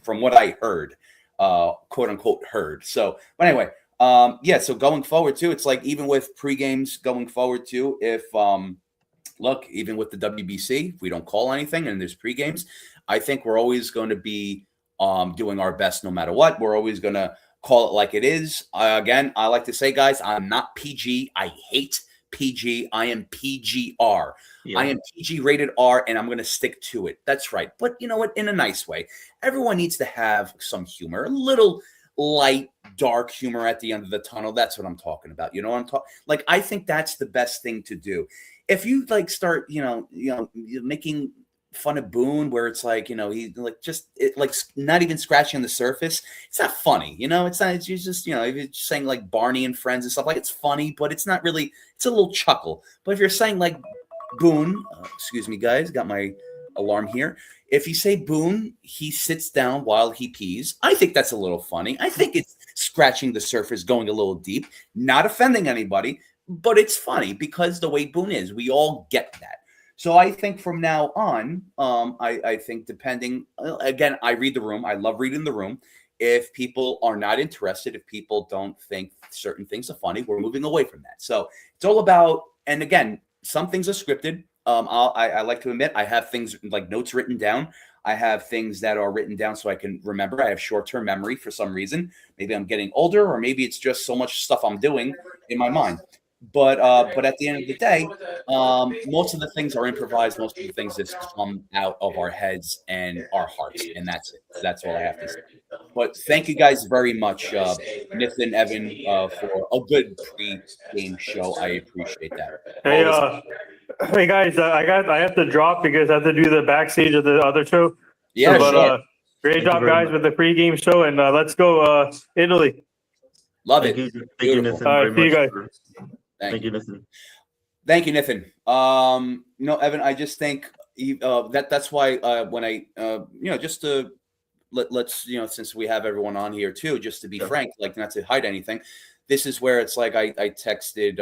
Speaker 3: from what I heard, quote unquote heard. So, but anyway. So going forward too, it's like even with pre-games going forward too, if look, even with the WBC, if we don't call anything and there's pre-games, I think we're always going to be doing our best no matter what. We're always going to call it like it is. Again, I like to say, guys, I'm not PG. I hate PG. I am PGR. Yeah. I am PG rated R, and I'm going to stick to it. That's right. But you know what? In a nice way. Everyone needs to have some humor, a little light, dark humor at the end of the tunnel. That's what I'm talking about. You know what I'm talking? Like, I think that's the best thing to do. If you like start, making fun of Boone, where it's like, he like just like not even scratching the surface. It's not funny, It's not. It's just, if you're saying like Barney and Friends and stuff, like it's funny, but it's not really. It's a little chuckle. But if you're saying like Boone, excuse me, guys, got my alarm here. If you say Boone, he sits down while he pees. I think that's a little funny. I think it's scratching the surface, going a little deep, not offending anybody, but it's funny because the way Boone is, we all get that. So I think from now on, I think depending, again, I read the room. I love reading the room. If people are not interested, if people don't think certain things are funny, we're moving away from that. So it's all about, and again, some things are scripted. I like to admit I have things like notes written down. I have things that are written down so I can remember. I have short-term memory for some reason. Maybe I'm getting older, or maybe it's just so much stuff I'm doing in my mind. But at the end of the day, most of the things are improvised. Most of the things just come out of our heads and our hearts, and that's it. That's all I have to say. But thank you guys very much, Nathan, Evan, for a good pre-game show. I appreciate that.
Speaker 4: Hey guys, I have to drop because I have to do the backstage of the other show.
Speaker 3: Yeah,
Speaker 4: sure. Great job, guys, with the pre-game show, and let's go Italy.
Speaker 3: Love it.
Speaker 2: Thank you, Nathan.
Speaker 4: All right, see you guys.
Speaker 2: Thank you, Nathan.
Speaker 3: Thank you, Nathan. Evan, I just think that's why when I just to let's since we have everyone on here too, just to be frank, like not to hide anything. This is where it's like I texted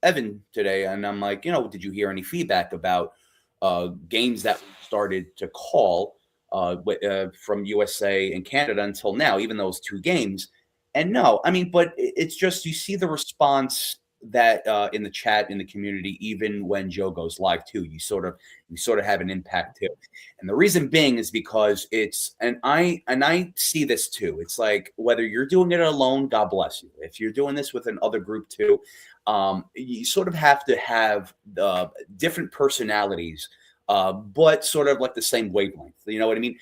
Speaker 3: Evan today, and I'm like, did you hear any feedback about games that we started to call from USA and Canada until now, even those 2 games? And no, I mean, but it's just you see the response that in the chat, in the community, even when Joe goes live too, you sort of have an impact too. And the reason being is because I see this too. It's like whether you're doing it alone, God bless you. If you're doing this with another group too, you sort of have to have different personalities, but sort of like the same wavelength. You know what I mean?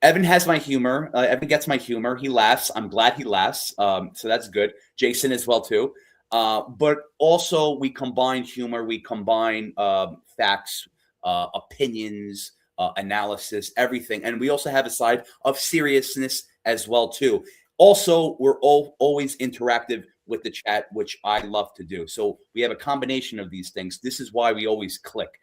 Speaker 3: Evan has my humor. Evan gets my humor. He laughs. I'm glad he laughs. So that's good. Jason as well too. But also we combine humor. We combine facts, opinions, analysis, everything. And we also have a side of seriousness as well too. Also, we're always interactive with the chat, which I love to do. So we have a combination of these things. This is why we always click.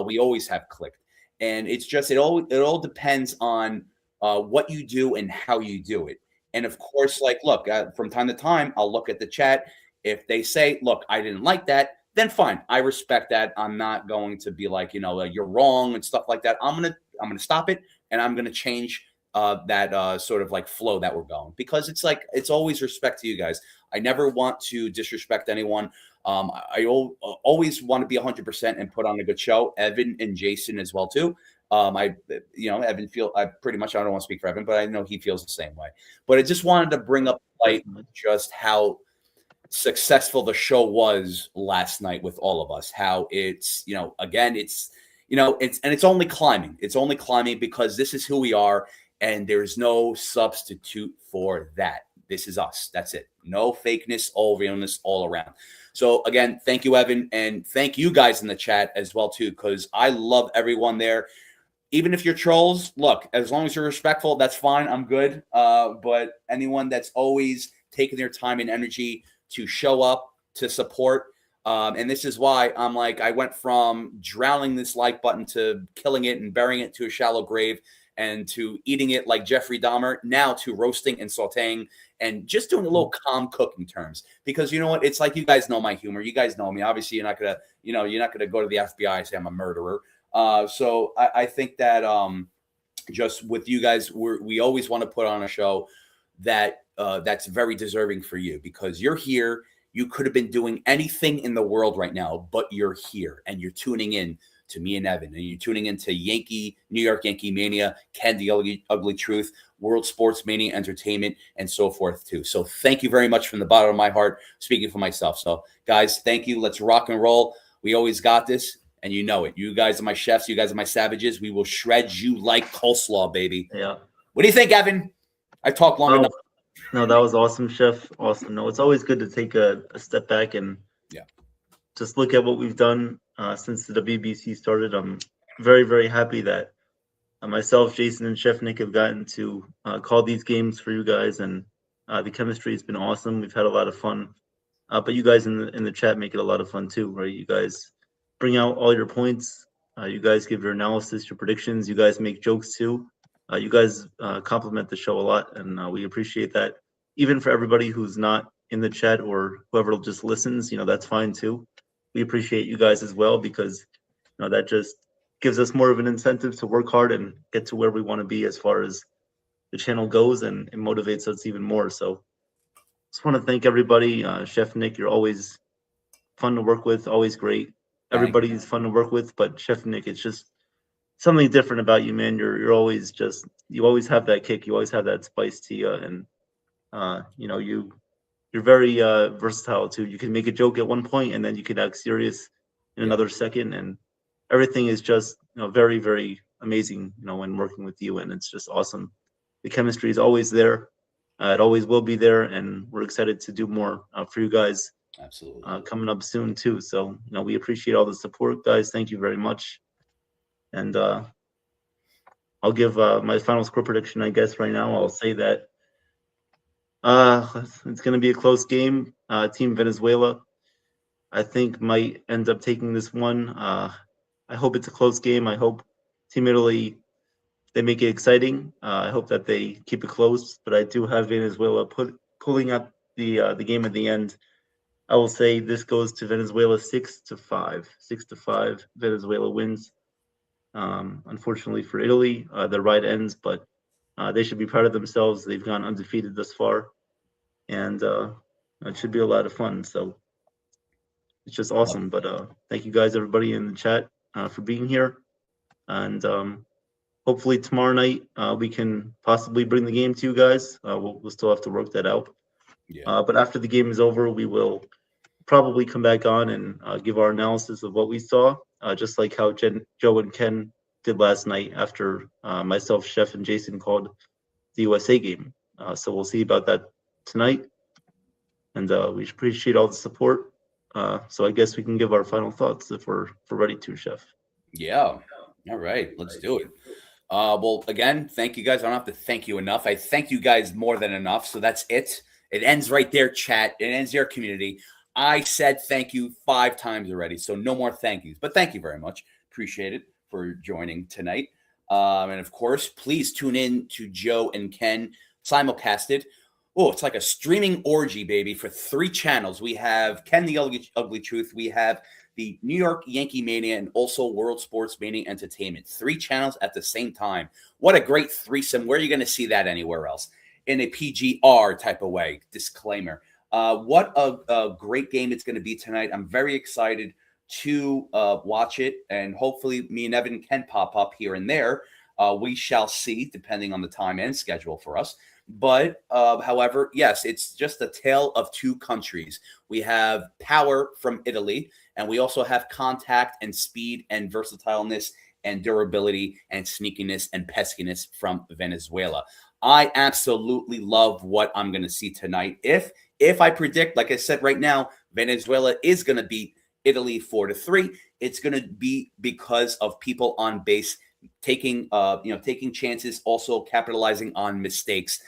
Speaker 3: We always have clicked. And it's just, it all depends on what you do and how you do it. And of course, like, look, from time to time, I'll look at the chat. If they say, look, I didn't like that, then fine. I respect that. I'm not going to be like, you're wrong and stuff like that. I'm going to stop it. And I'm going to change that sort of like flow that we're going, because it's like, it's always respect to you guys. I never want to disrespect anyone. I always want to be 100% and put on a good show. Evan and Jason as well too. Evan I don't want to speak for Evan, but I know he feels the same way. But I just wanted to bring up like just how successful the show was last night with all of us. How it's, again, it's only climbing. It's only climbing because this is who we are, and there's no substitute for that. This is us. That's it. No fakeness, all realness, all around. So again, thank you, Evan, and thank you guys in the chat as well too, because I love everyone there. Even if you're trolls, look, as long as you're respectful, that's fine. I'm good. But anyone that's always taking their time and energy to show up, to support, and this is why I'm like, I went from drowning this like button to killing it and burying it to a shallow grave, and to eating it like Jeffrey Dahmer, now to roasting and sauteing and just doing a little calm cooking terms. Because you know what? It's like, you guys know my humor. You guys know me. Obviously, you're not gonna go to the FBI and say I'm a murderer. So I think that just with you guys, we always want to put on a show that that's very deserving for you, because you're here. You could have been doing anything in the world right now, but you're here and you're tuning in to me and Evan, and you're tuning into New York Yankee Mania, Ken the Ugly Truth, World Sports Mania Entertainment, and so forth too. So thank you very much from the bottom of my heart, speaking for myself. So guys, thank you. Let's rock and roll. We always got this. And you know it. You guys are my chefs. You guys are my savages. We will shred you like coleslaw, baby.
Speaker 2: Yeah.
Speaker 3: What do you think, Evan? I talked long enough.
Speaker 2: No, that was awesome, Chef. Awesome. No, it's always good to take a step back and just look at what we've done since the WBC started. I'm very, very happy that myself, Jason, and Chef Nick have gotten to call these games for you guys, and the chemistry has been awesome. We've had a lot of fun, but you guys in the chat make it a lot of fun too, right? You guys bring out all your points. You guys give your analysis, your predictions. You guys make jokes too. You guys compliment the show a lot, and we appreciate that. Even for everybody who's not in the chat or whoever just listens, that's fine too. We appreciate you guys as well, because that just gives us more of an incentive to work hard and get to where we want to be as far as the channel goes, and it motivates us even more. So just want to thank everybody. Chef Nick, you're always fun to work with, always great. Everybody's fun to work with, but Chef Nick, it's just something different about you, man. You're always you always have that kick. You always have that spice to you, and you're very versatile too. You can make a joke at one point, and then you can act serious in another second, and everything is just very, very amazing. When working with you, and it's just awesome. The chemistry is always there. It always will be there, and we're excited to do more for you guys.
Speaker 3: Absolutely.
Speaker 2: Coming up soon too. So we appreciate all the support, guys. Thank you very much. And I'll give my final score prediction, I guess, right now. I'll say that it's going to be a close game. Team Venezuela, I think, might end up taking this one. I hope it's a close game. I hope Team Italy, they make it exciting. I hope that they keep it close, but I do have Venezuela pulling up the game at the end. I will say this goes to Venezuela 6-5. 6-5. Venezuela wins. Unfortunately for Italy, the ride ends, but they should be proud of themselves. They've gone undefeated thus far, and it should be a lot of fun. So it's just awesome. But thank you guys, everybody in the chat, for being here, and hopefully tomorrow night we can possibly bring the game to you guys. We'll still have to work that out.
Speaker 3: Yeah.
Speaker 2: But after the game is over, we will probably come back on and give our analysis of what we saw, just like how Joe and Ken did last night after myself, Chef, and Jason called the USA game. So we'll see about that tonight. And we appreciate all the support. So I guess we can give our final thoughts if we're ready to, Chef.
Speaker 3: Yeah. All right. Let's do it. Well, again, thank you guys. I don't have to thank you enough. I thank you guys more than enough. So that's it. It ends right there, chat. It ends there, community. I said thank you 5 times already, so no more thank yous. But thank you very much. Appreciate it for joining tonight. And of course, please tune in to Joe and Ken simulcasted. Oh, it's like a streaming orgy, baby, for 3 channels. We have Ken the Ugly Truth. We have the New York Yankee Mania and also World Sports Mania Entertainment. 3 channels at the same time. What a great threesome. Where are you going to see that anywhere else? In a PGR type of way. Disclaimer. What a great game it's going to be tonight. I'm very excited to watch it, and hopefully me and Evan can pop up here and there. We shall see, depending on the time and schedule for us. But however, yes, it's just a tale of 2 countries. We have power from Italy, and we also have contact and speed and versatileness and durability and sneakiness and peskiness from Venezuela. I absolutely love what I'm going to see tonight. If I predict, like I said right now, Venezuela is going to beat Italy 4-3, it's going to be because of people on base taking chances, also capitalizing on mistakes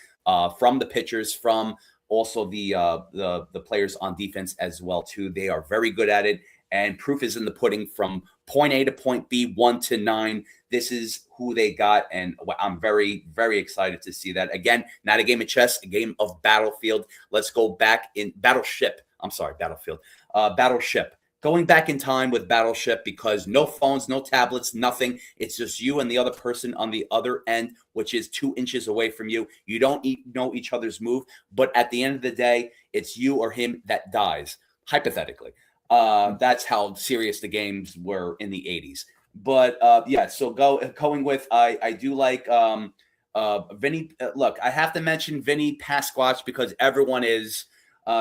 Speaker 3: from the pitchers, from also the players on defense as well too. They are very good at it, and proof is in the pudding. From point A to point B, 1 to 9. This is who they got, and I'm very, very excited to see that. Again, not a game of chess, a game of Battlefield. Let's go back in Battleship. I'm sorry, Battlefield. Battleship. Going back in time with Battleship, because no phones, no tablets, nothing. It's just you and the other person on the other end, which is 2 inches away from you. You don't know each other's move, but at the end of the day, it's you or him that dies, hypothetically. That's how serious the games were in the 80s. But yeah, so going with I do like Vinny. Look, I have to mention Vinny Pasquatch because everyone is.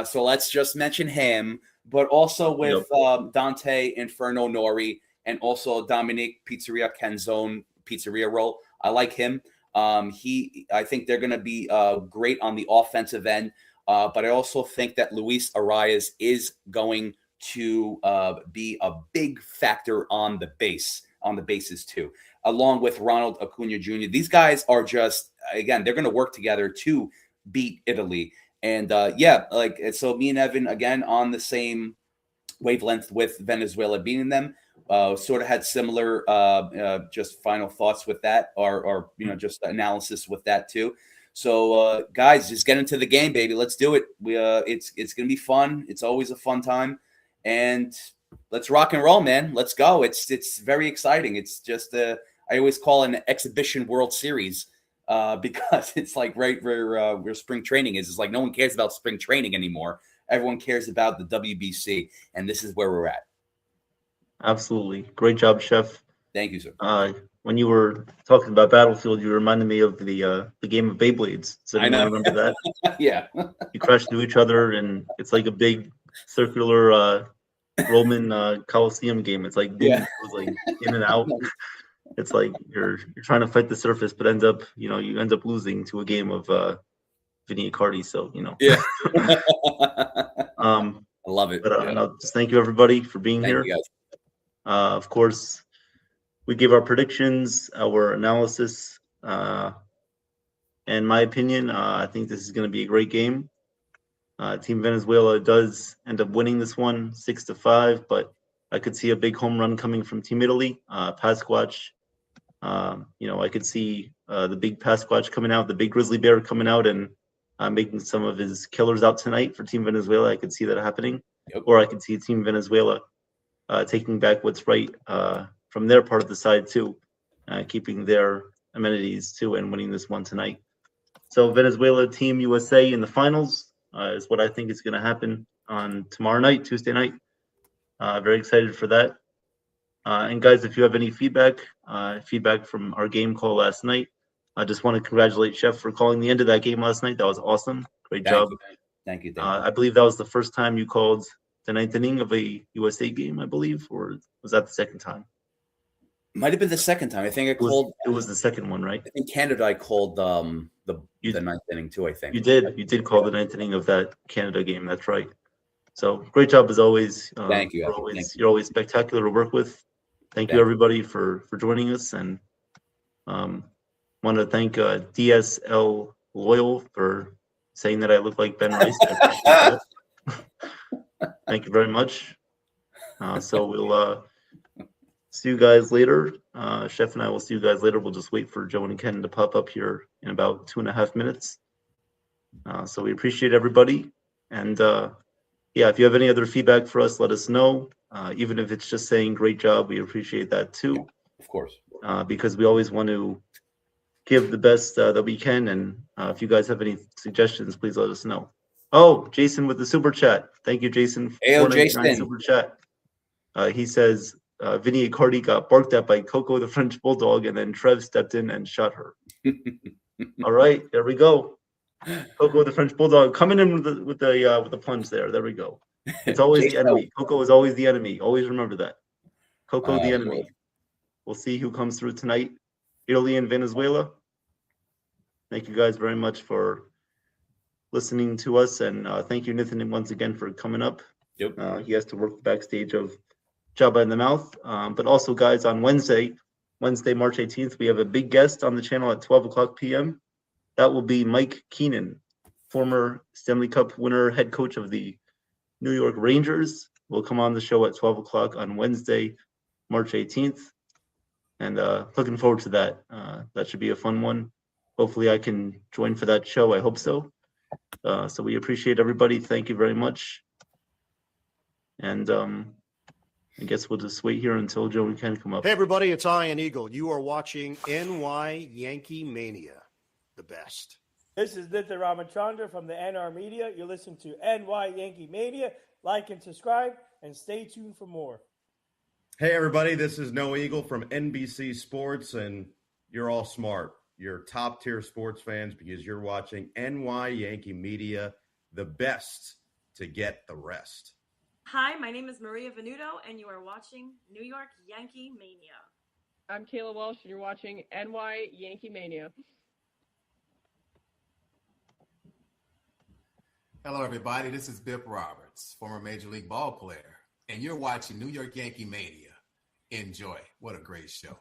Speaker 3: So let's just mention him. But also with Dante Inferno Nori and also Dominic Pizzeria Canzone Pizzeria Roll. I like him. I think they're going to be great on the offensive end. But I also think that Luis Arias is going to be a big factor on the bases too, along with Ronald Acuna Jr. These guys are just, again, they're going to work together to beat Italy. And so me and Evan, again, on the same wavelength with Venezuela beating them, sort of had similar just final thoughts with that, or just analysis with that too. So guys, just get into the game, baby. Let's do it. It's going to be fun. It's always a fun time. And let's rock and roll, man. Let's go. It's very exciting. It's just I always call it an exhibition World Series because it's like right where spring training is. It's like no one cares about spring training anymore. Everyone cares about the WBC, and this is where we're at.
Speaker 2: Absolutely. Great job, Chef.
Speaker 3: Thank you, sir.
Speaker 2: When you were talking about Battlefield, you reminded me of the game of Beyblades. So I remember that.
Speaker 3: Yeah.
Speaker 2: You crash into each other, and it's like a big circular Roman Coliseum game. It's like boom, it was like in and out. It's like you're trying to fight the surface, but you end up losing to a game of Vinny Accardi. So
Speaker 3: yeah.
Speaker 2: I
Speaker 3: love it.
Speaker 2: But just thank you everybody for being here.
Speaker 3: You guys.
Speaker 2: Of course, we gave our predictions, our analysis, and my opinion. I think this is going to be a great game. Team Venezuela does end up winning this one 6-5, but I could see a big home run coming from Team Italy. Pasquatch, I could see the big Pasquatch coming out, the big grizzly bear coming out and making some of his killers out tonight for Team Venezuela. I could see that happening.
Speaker 3: Yep.
Speaker 2: Or I could see Team Venezuela taking back what's right from their part of the side too, keeping their amenities too and winning this one tonight. So Venezuela Team USA in the finals is what I think is going to happen on tomorrow night, Tuesday night. Very excited for that. And guys, if you have any feedback from our game call last night, I just want to congratulate Chef for calling the end of that game last night. That was awesome. Great job.
Speaker 3: Thank you.
Speaker 2: I believe that was the first time you called the ninth inning of a USA game, I believe, or was that the second time?
Speaker 3: Might have been the second time. I think
Speaker 2: It was the second one, right?
Speaker 3: I think Canada, I called the ninth inning too, I think.
Speaker 2: You did call the ninth inning of that Canada game. That's right. So great job as always.
Speaker 3: Thank you.
Speaker 2: You're always spectacular to work with. Thank you everybody for joining us, and want to thank DSL Loyal for saying that I look like Ben Rice. I appreciate that. Thank you very much. So we'll see you guys later. Chef and I will see you guys later. We'll just wait for Joe and Ken to pop up here in about 2.5 minutes. So we appreciate everybody. And yeah, if you have any other feedback for us, let us know. Even if it's just saying great job, we appreciate that too.
Speaker 3: Of course.
Speaker 2: Because we always want to give the best that we can. And if you guys have any suggestions, please let us know. Oh, Jason with the super chat. Thank you, Jason.
Speaker 3: Hey, Jason.
Speaker 2: Super chat. He says, Vinny Accardi got barked at by Coco the French Bulldog, and then Trev stepped in and shot her. All right, there we go. Coco the French Bulldog coming in with the plunge there. There we go. It's always the enemy. Coco is always the enemy. Always remember that. Coco the enemy. Cool. We'll see who comes through tonight. Italy and Venezuela. Thank you guys very much for listening to us, and thank you, Nathan, once again for coming up.
Speaker 3: Yep.
Speaker 2: He has to work backstage of Jabba in the Mouth. But also, guys, on Wednesday, March 18th, we have a big guest on the channel at 12 o'clock p.m. That will be Mike Keenan, former Stanley Cup winner, head coach of the New York Rangers. Will come on the show at 12 o'clock on Wednesday, March 18th. And looking forward to that. That should be a fun one. Hopefully I can join for that show. I hope so. So we appreciate everybody. Thank you very much. And I guess we'll just wait here until Joe and Ken come up.
Speaker 7: Hey, everybody, it's Ian Eagle. You are watching NYYANKEE Mania, the best.
Speaker 8: This is Nitya Ramachandra from the NR Media. You're listening to NYYANKEE Mania. Like and subscribe, and stay tuned for more.
Speaker 9: Hey, everybody, this is Noah Eagle from NBC Sports, and you're all smart. You're top-tier sports fans because you're watching NYYANKEE Media, the best to get the rest.
Speaker 6: Hi, my name is Maria Venuto, and you are watching New York Yankee Mania.
Speaker 10: I'm Kayla Walsh, and you're watching NYYANKEE Mania.
Speaker 11: Hello, everybody. This is Bip Roberts, former Major League ball player, and you're watching New York Yankee Mania. Enjoy. What a great show.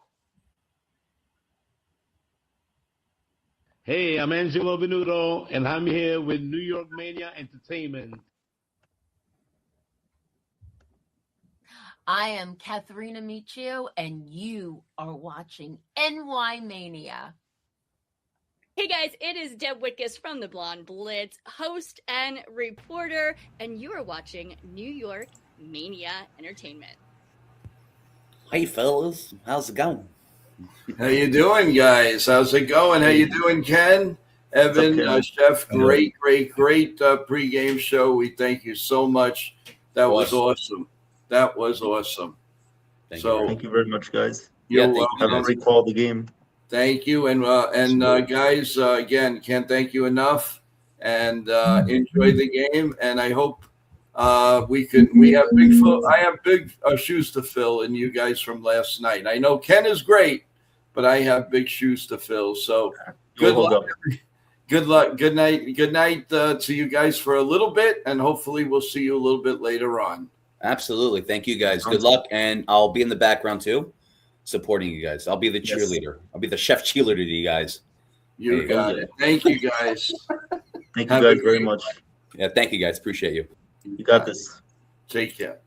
Speaker 12: Hey, I'm Angelo Venuto, and I'm here with New York Mania Entertainment.
Speaker 13: I am Katharina Michio, and you are watching NY Mania.
Speaker 14: Hey guys, it is Deb Witkus from the Blonde Blitz, host and reporter, and you are watching New York Mania Entertainment.
Speaker 3: Hey fellas, how's it going?
Speaker 5: How you doing, guys? How's it going? How you doing, Ken? Evan, Chef, great pregame show. We thank you so much. That was awesome. That was awesome.
Speaker 2: Thank you very much, guys.
Speaker 5: You're welcome.
Speaker 2: Have a great call of the game.
Speaker 5: Thank you, and guys, again, can't thank you enough. And enjoy the game. And I hope I have big shoes to fill in you guys from last night. I know Ken is great, but I have big shoes to fill. So good luck. Good luck. Good night. Good night to you guys for a little bit, and hopefully we'll see you a little bit later on.
Speaker 3: Absolutely. Thank you, guys. Good luck, and I'll be in the background too, supporting you guys. I'll be the cheerleader. I'll be the chef cheerleader to you guys.
Speaker 5: You got it. Thank you, guys.
Speaker 2: Thank you guys very much.
Speaker 3: Yeah, thank you, guys. Appreciate you.
Speaker 2: You got this.
Speaker 5: Take care.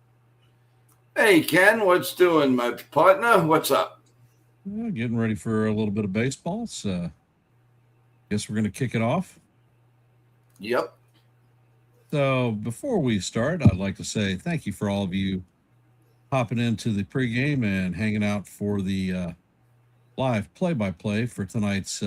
Speaker 5: Hey, Ken, what's doing, my partner? What's up?
Speaker 15: Getting ready for a little bit of baseball. So guess we're going to kick it off.
Speaker 5: Yep.
Speaker 15: So before we start, I'd like to say thank you for all of you hopping into the pregame and hanging out for the live play-by-play for tonight's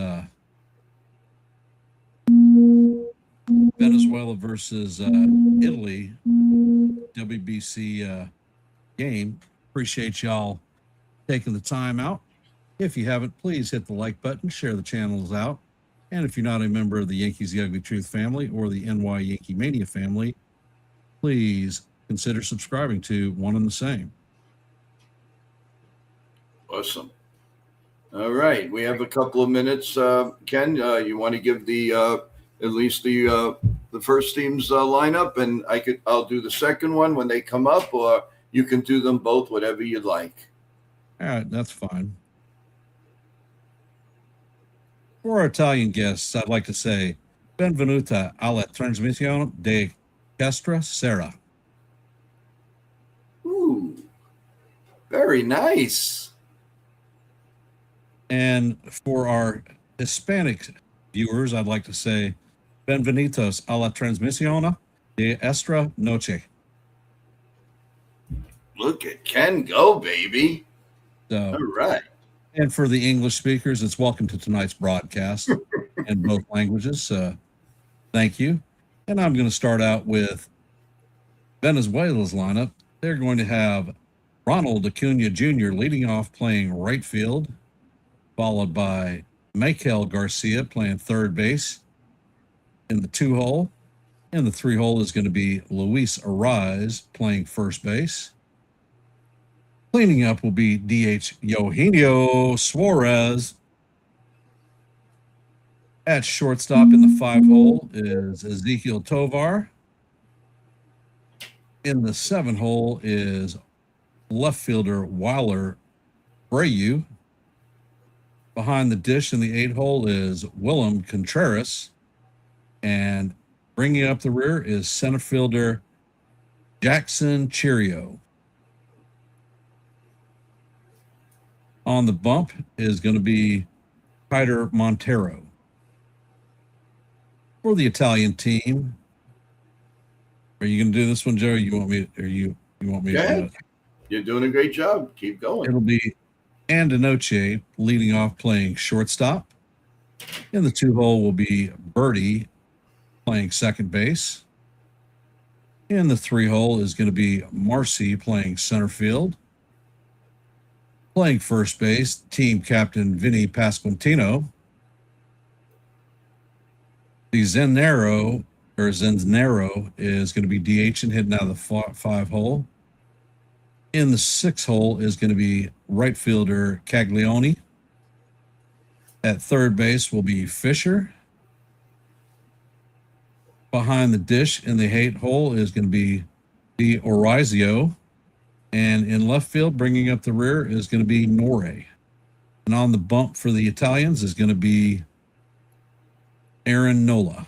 Speaker 15: Venezuela versus Italy WBC game. Appreciate y'all taking the time out. If you haven't, please hit the like button, share the channels out. And if you're not a member of the Yankees The Ugly Truth family or the NY Yankee Mania family, please consider subscribing to one and the same.
Speaker 5: Awesome. All right. We have a couple of minutes. Ken, you want to give the at least the first team's lineup, and I'll do the second one when they come up, or you can do them both, whatever you'd like.
Speaker 15: All right, that's fine. For our Italian guests, I'd like to say, benvenuta alla trasmissione de Castra Sera.
Speaker 5: Ooh, very nice.
Speaker 15: And for our Hispanic viewers, I'd like to say, benvenidos alla trasmissione de Esta Noche.
Speaker 5: Look at Ken go, baby.
Speaker 15: So,
Speaker 5: all right.
Speaker 15: And for the English speakers, it's welcome to tonight's broadcast in both languages. Thank you. And I'm going to start out with Venezuela's lineup. They're going to have Ronald Acuna Jr. leading off playing right field, followed by Michael Garcia playing third base in the 2-hole. In the 3-hole is going to be Luis Ariz playing first base. Cleaning up will be DH Eugenio Suarez. At shortstop in the 5-hole is Ezekiel Tovar. In the 7-hole is left fielder Weiler Brayu. Behind the dish in the 8-hole is Willem Contreras. And bringing up the rear is center fielder Jackson Cheerio. On the bump is going to be Kiter Montero. For the Italian team, are you going to do this one, Joe? You want me? Or you want me to do it?
Speaker 5: You're doing a great job. Keep going.
Speaker 15: It'll be Andanoche leading off playing shortstop. In the 2-hole will be Birdie playing second base. In the 3-hole is going to be Marcy playing center field. Playing first base, team captain Vinny Pasquantino. The Zennaro is going to be DH and hitting out of the 5-hole. In the 6-hole is going to be right fielder Caglioni. At third base will be Fisher. Behind the dish in the 8-hole is going to be the Orizio. And in left field, bringing up the rear, is going to be Norre. And on the bump for the Italians is going to be Aaron Nola.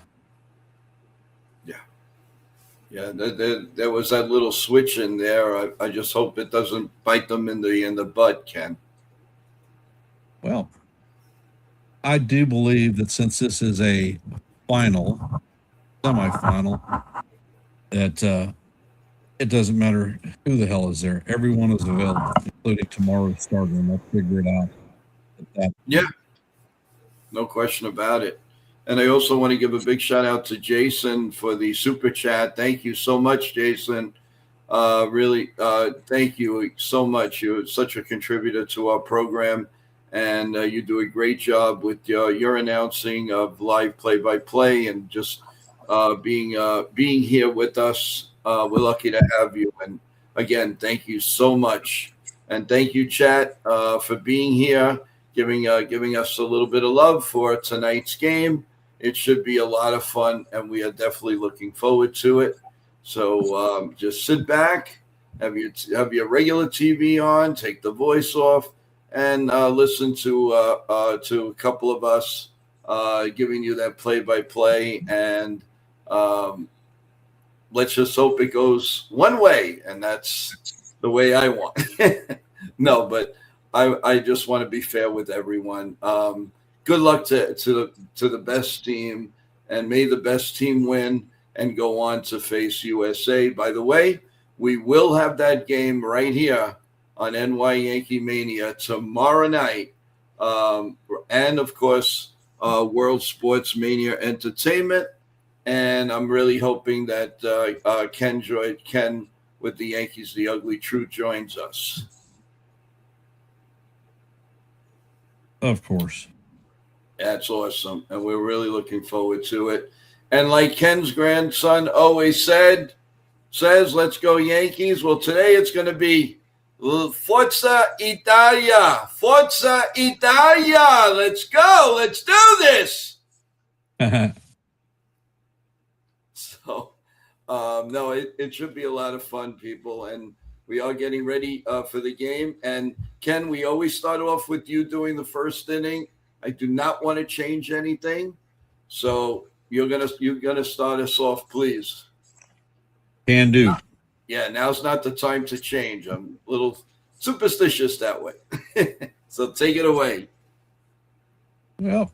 Speaker 5: Yeah, there was that little switch in there. I just hope it doesn't bite them in the butt, Ken.
Speaker 15: Well, I do believe that since this is a semifinal, that it doesn't matter who the hell is there. Everyone is available, including tomorrow's starter, and they'll figure it out.
Speaker 5: Yeah, no question about it. And I also want to give a big shout out to Jason for the super chat. Thank you so much, Jason. Really, thank you so much. You're such a contributor to our program, and you do a great job with your announcing of live play-by-play and just being here with us. We're lucky to have you. And again, thank you so much. And thank you, chat, for being here, giving us a little bit of love for tonight's game. It should be a lot of fun, and we are definitely looking forward to it. So just sit back, have your regular TV on, take the voice off, and listen to a couple of us giving you that play-by-play. And let's just hope it goes one way, and that's the way I want. No, but I just want to be fair with everyone. Good luck to the best team, and may the best team win and go on to face USA. By the way, we will have that game right here on NY Yankee Mania tomorrow night, and of course, World Sports Mania Entertainment. And I'm really hoping that Ken with the Yankees, the Ugly Truth, joins us.
Speaker 15: Of course.
Speaker 5: That's awesome. And we're really looking forward to it. And like Ken's grandson always says, let's go Yankees. Well, today it's going to be Forza Italia. Forza Italia. Let's go. Let's do this. So, no, it should be a lot of fun, people. And we are getting ready for the game. And Ken, we always start off with you doing the first inning. I do not want to change anything. So you're gonna start us off, please.
Speaker 15: Can do.
Speaker 5: Yeah, now's not the time to change. I'm a little superstitious that way. So take it away.
Speaker 15: Well,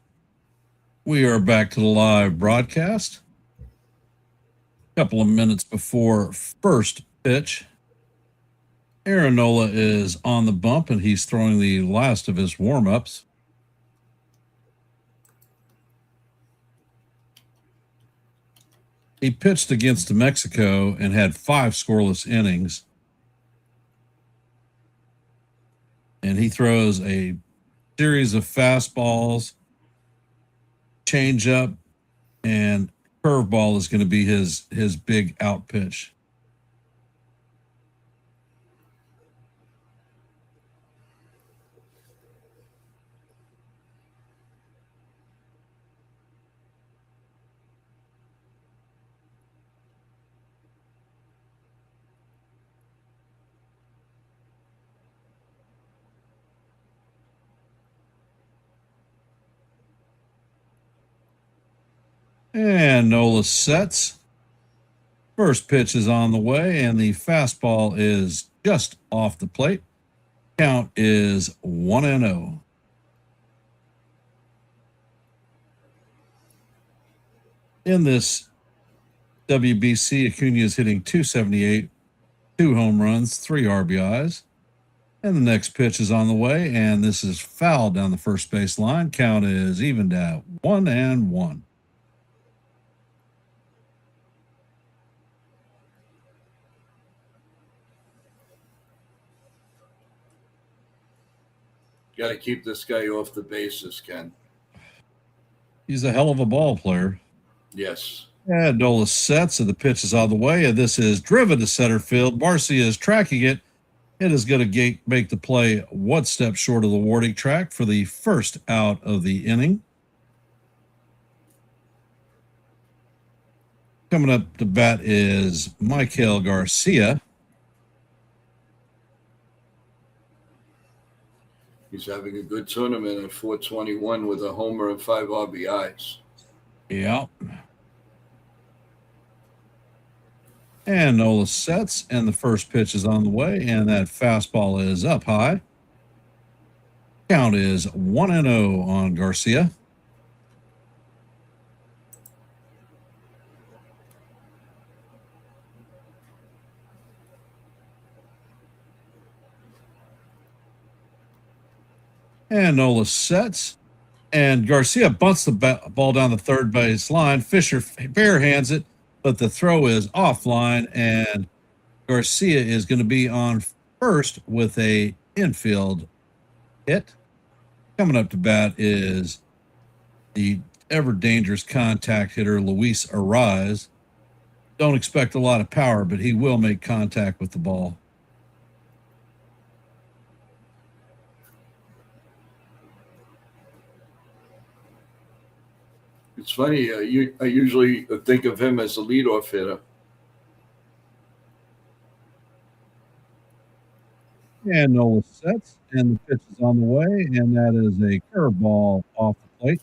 Speaker 15: we are back to the live broadcast. A couple of minutes before first pitch. Aaron Nola is on the bump, and he's throwing the last of his warm-ups. He pitched against Mexico and had 5 scoreless innings. And he throws a series of fastballs, changeup, and curveball is going to be his big out pitch. And Nola sets. First pitch is on the way, and the fastball is just off the plate. Count is 1-0. In this WBC, Acuna is hitting .278, 2 home runs, 3 RBIs. And the next pitch is on the way, and this is fouled down the first base line. Count is evened at 1-1.
Speaker 5: Got to keep this guy off the bases, Ken.
Speaker 15: He's a hell of a ball player.
Speaker 5: Yes.
Speaker 15: And Nola sets, and the pitch is on the way, and this is driven to center field. Marcia is tracking it. It is going to make the play one step short of the warning track for the first out of the inning. Coming up to bat is Michael Garcia.
Speaker 5: He's having a good tournament at 421 with a homer and 5 RBIs.
Speaker 15: Yeah. And Nola sets, and the first pitch is on the way, and that fastball is up high. Count is 1-0 on Garcia. And Nola sets, and Garcia bunts the ball down the third base line. Fisher barehands it, but the throw is offline, and Garcia is going to be on first with a infield hit. Coming up to bat is the ever dangerous contact hitter, Luis Arraez. Don't expect a lot of power, but he will make contact with the ball.
Speaker 5: It's funny. I usually think of him as a leadoff hitter.
Speaker 15: And Nola sets, and the pitch is on the way, and that is a curveball off the plate.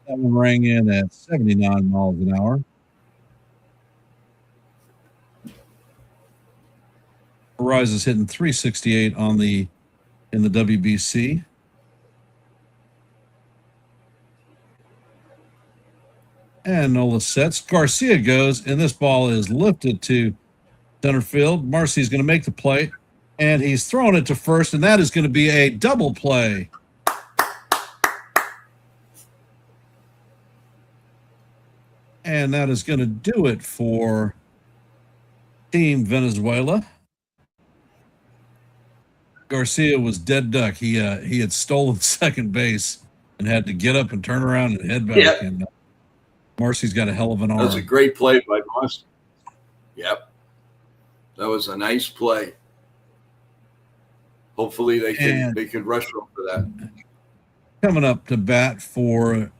Speaker 15: That one rang in at 79 miles an hour. Ariza is hitting 368 in the WBC. And Nola sets. Garcia goes, and this ball is lifted to center field. Marcy's going to make the play, and he's throwing it to first, and that is going to be a double play. And that is going to do it for Team Venezuela. Garcia was dead duck. He had stolen second base and had to get up and turn around and head back.
Speaker 5: Yep.
Speaker 15: And Marcy's got a hell of an arm.
Speaker 5: That was a great play by Marcy. Yep. That was a nice play. Hopefully they could rush over that.
Speaker 15: Coming up to bat for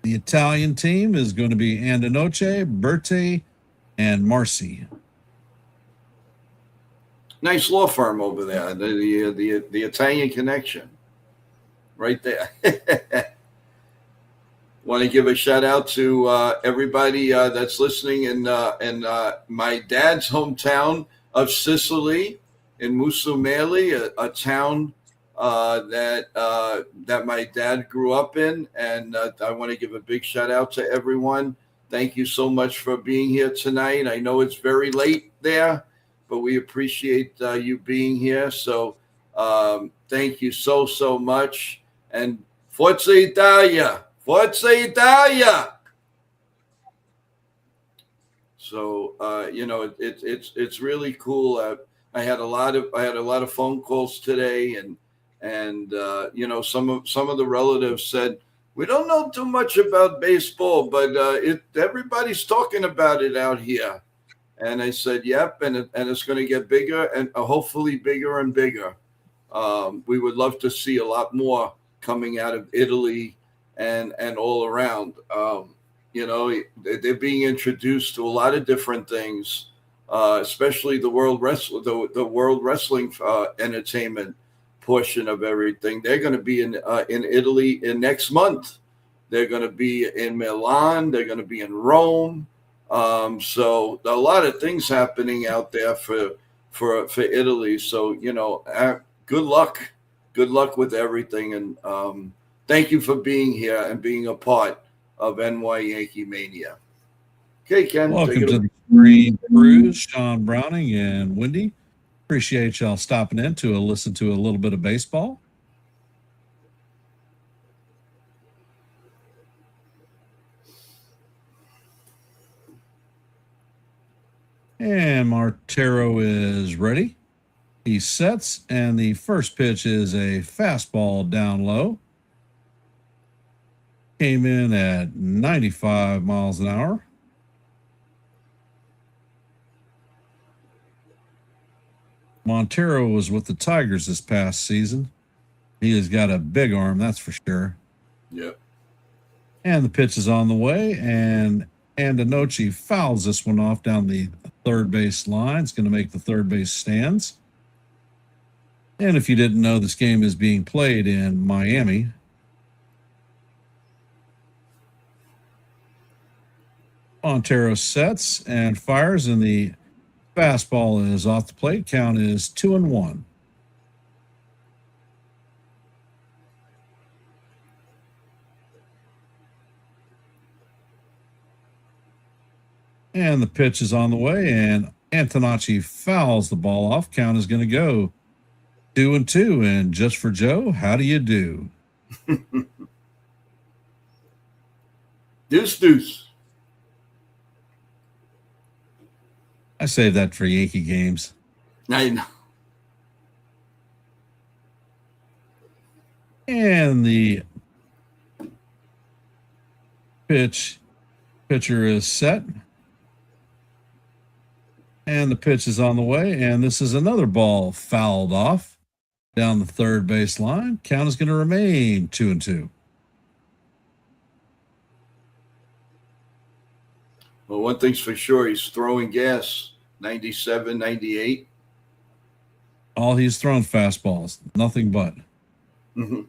Speaker 15: the Italian team is going to be Andanoche, Berti, and Marcy.
Speaker 5: Nice law firm over there. The Italian connection, right there. Want to give a shout out to everybody that's listening in my dad's hometown of Sicily, in Musumeli, a town that my dad grew up in, and I want to give a big shout out to everyone. Thank you so much for being here tonight. I know it's very late there, but we appreciate you being here. So thank you so much, and Forza Italia. Forza Italia! So it's really cool. I had a lot of phone calls today, and some of the relatives said, we don't know too much about baseball, but everybody's talking about it out here. And I said, yep, and it's going to get bigger, and hopefully bigger and bigger. We would love to see a lot more coming out of Italy and all around. They're being introduced to a lot of different things, especially the World Wrestling entertainment portion of everything. They're going to be in Italy in next month. They're going to be in Milan. They're going to be in Rome. So a lot of things happening out there for Italy. So good luck with everything, and thank you for being here and being a part of NY Yankee Mania. Okay, Ken.
Speaker 15: Welcome to the Green Cruise, Sean Browning and Wendy. Appreciate y'all stopping in to listen to a little bit of baseball. And Martero is ready. He sets, and the first pitch is a fastball down low. Came in at 95 miles an hour. Montero was with the Tigers this past season. He has got a big arm, that's for sure.
Speaker 5: Yep.
Speaker 15: And the pitch is on the way, and Andanoche fouls this one off down the third base line. It's going to make the third base stands. And if you didn't know, this game is being played in Miami. Montero sets and fires, and the fastball is off the plate. Count is 2-1. And the pitch is on the way, and Antonacci fouls the ball off. Count is going to go 2-2. And just for Joe, how do you do?
Speaker 5: Deuce.
Speaker 15: I save that for Yankee games.
Speaker 5: I know.
Speaker 15: And the pitcher is set. And the pitch is on the way. And this is another ball fouled off down the third base line. Count is going to remain 2-2.
Speaker 5: Well, one thing's for sure, he's throwing gas. 97, 98.
Speaker 15: All he's thrown fastballs, nothing but.
Speaker 5: Mm-hmm.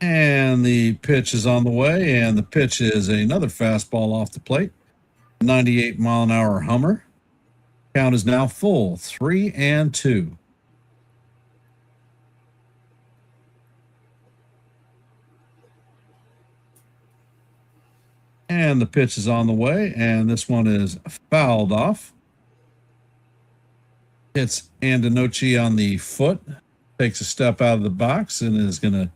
Speaker 15: And the pitch is on the way, and the pitch is another fastball off the plate. 98-mile-an-hour Hummer. Count is now full, 3-2. And the pitch is on the way, and this one is fouled off. Hits Andonucci on the foot, takes a step out of the box, and is going to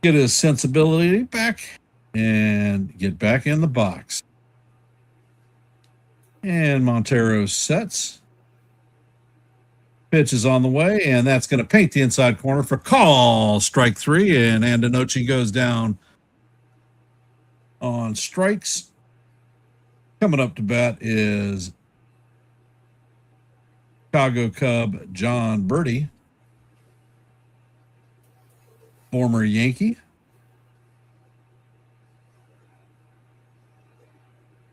Speaker 15: get his sensibility back and get back in the box. And Montero sets. Pitch is on the way, and that's going to paint the inside corner for call. Strike 3, and Andonucci goes down on strikes. Coming up to bat is Chicago Cub John Birdie, former Yankee.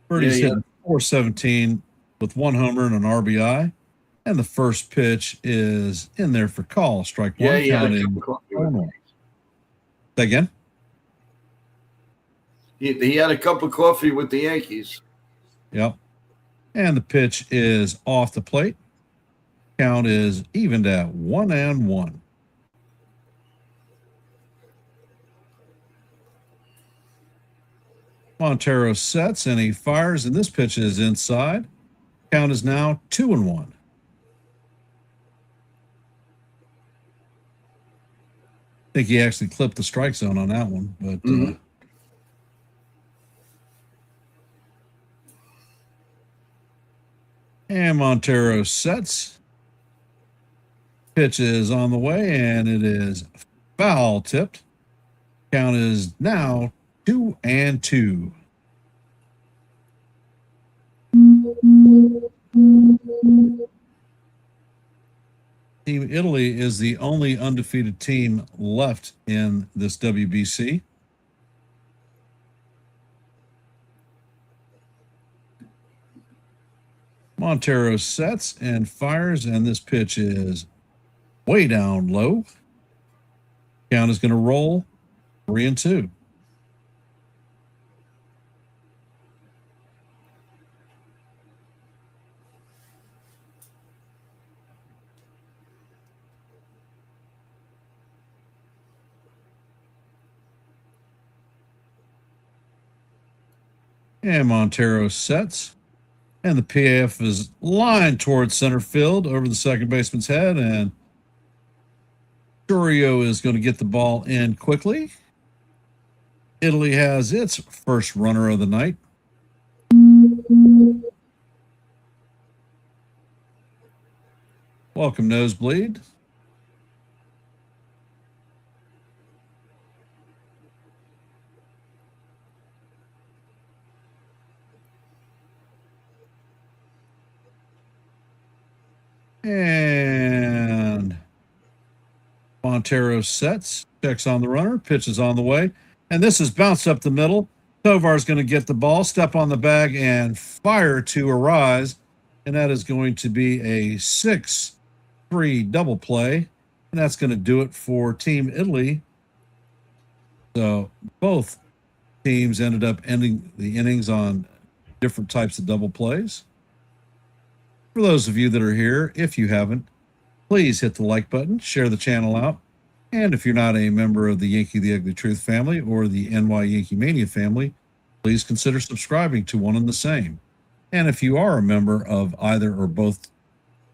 Speaker 15: Birdie's hitting .417 with 1 homer and an RBI. And the first pitch is in there for call. Strike 1. Counting. Say again?
Speaker 5: He had a cup of coffee with the Yankees.
Speaker 15: Yep. And the pitch is off the plate. Count is evened at 1-1. Montero sets and he fires, and this pitch is inside. Count is now 2-1. I think he actually clipped the strike zone on that one, but and Montero sets. Pitch is on the way, and it is foul tipped. Count is now 2-2. Team Italy is the only undefeated team left in this WBC. Montero sets and fires, and this pitch is way down low. Count is going to roll 3-2. And Montero sets. And the PAF is lined towards center field over the second baseman's head. And Churio is going to get the ball in quickly. Italy has its first runner of the night. Welcome, Nosebleed. And Montero sets, checks on the runner, pitches on the way. And this is bounced up the middle. Tovar's going to get the ball, step on the bag, and fire to Arise. And that is going to be a 6-3 double play. And that's going to do it for Team Italy. So both teams ended up ending the innings on different types of double plays. For those of you that are here, if you haven't, please hit the like button, share the channel out. And if you're not a member of the Yankee the Ugly Truth family or the NY Yankee Mania family, please consider subscribing to one and the same. And if you are a member of either or both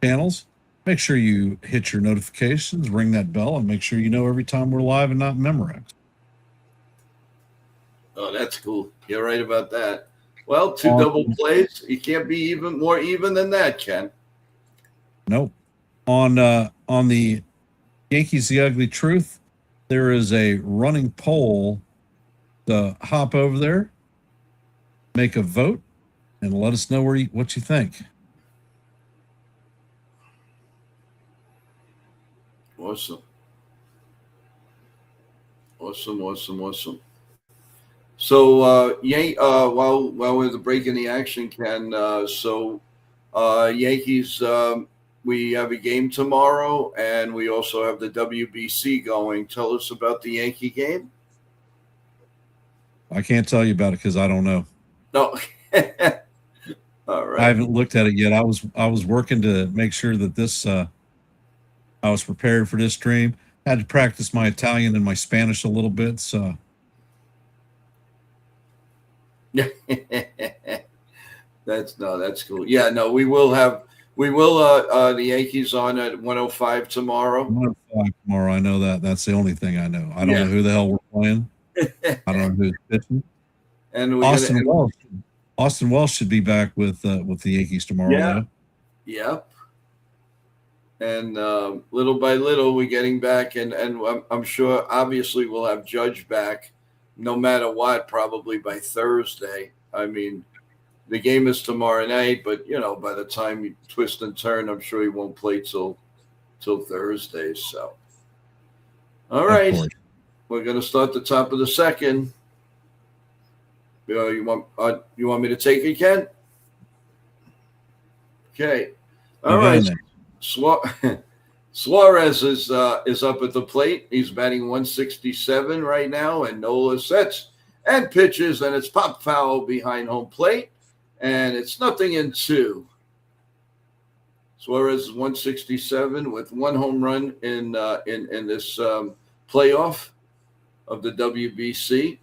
Speaker 15: channels, make sure you hit your notifications, ring that bell, and make sure you know every time we're live and not Memorex.
Speaker 5: Oh, that's cool. You're right about that. Well, 2 double plays. You can't be even more even than that, Ken.
Speaker 15: Nope. On the Yankees the Ugly Truth, there is a running poll to hop over there, make a vote, and let us know what you think.
Speaker 5: Awesome. So, while we're breaking the action, Ken, Yankees, we have a game tomorrow, and we also have the WBC going. Tell us about the Yankee game.
Speaker 15: I can't tell you about it because I don't know.
Speaker 5: No, All right.
Speaker 15: I haven't looked at it yet. I was working to make sure that this I was prepared for this stream. Had to practice my Italian and my Spanish a little bit. So
Speaker 5: that's cool. Yeah, no, we will the Yankees on at 105 tomorrow.
Speaker 15: 105 tomorrow. I know that. That's the only thing I know. I don't know who the hell we're playing. I don't know who's pitching.
Speaker 5: And
Speaker 15: Austin Welsh should be back with the Yankees tomorrow.
Speaker 5: Yeah.
Speaker 15: Though.
Speaker 5: Yep. And little by little, we're getting back, and I'm sure, obviously, we'll have Judge back, no matter what, probably by Thursday. I mean, the game is tomorrow night, but by the time you twist and turn, I'm sure he won't play till Thursday. So, all right, we're going to start the top of the second. You want me to take it, Ken? Okay. All right. Suarez is up at the plate. He's batting 167 right now, and Nola sets and pitches, and it's pop foul behind home plate, and it's 0-2. Suarez is 167 with one home run in this playoff of the WBC.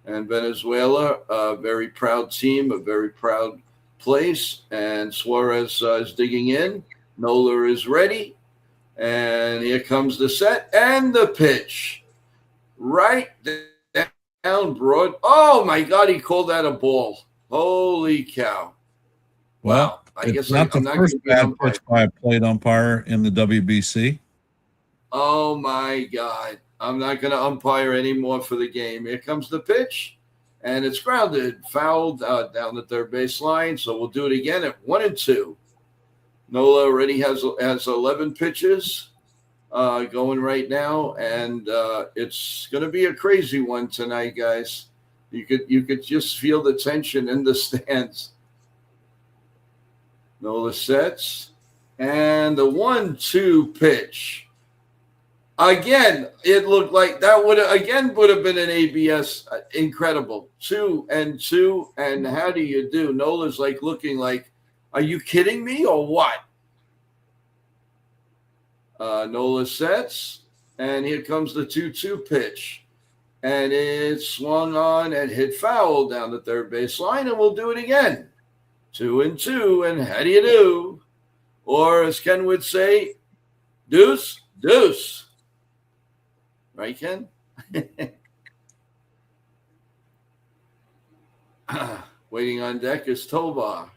Speaker 5: And Venezuela, a very proud team, a very proud place. And Suarez is digging in. Nola is ready. And here comes the set and the pitch. Right down broad. Oh, my God, he called that a ball. Holy cow.
Speaker 15: Well,
Speaker 5: I guess
Speaker 15: not the first bad pitch by a plate umpire in the WBC.
Speaker 5: Oh, my God. I'm not going to umpire anymore for the game. Here comes the pitch, and it's grounded, fouled down the third base line. So we'll do it again at 1-2. Nola already has 11 pitches going right now, and it's going to be a crazy one tonight, guys. You could just feel the tension in the stands. Nola sets, and the 1-2 pitch. Again, it looked like that would have been an ABS. Incredible. 2-2. And how do you do? Nola's like looking like, are you kidding me or what? Nola sets, and here comes the 2-2 pitch. And it's swung on and hit foul down the third base line, and we'll do it again. 2-2, and how do you do? Or as Ken would say, deuce, deuce. Right, Ken? Waiting on deck is Tovar.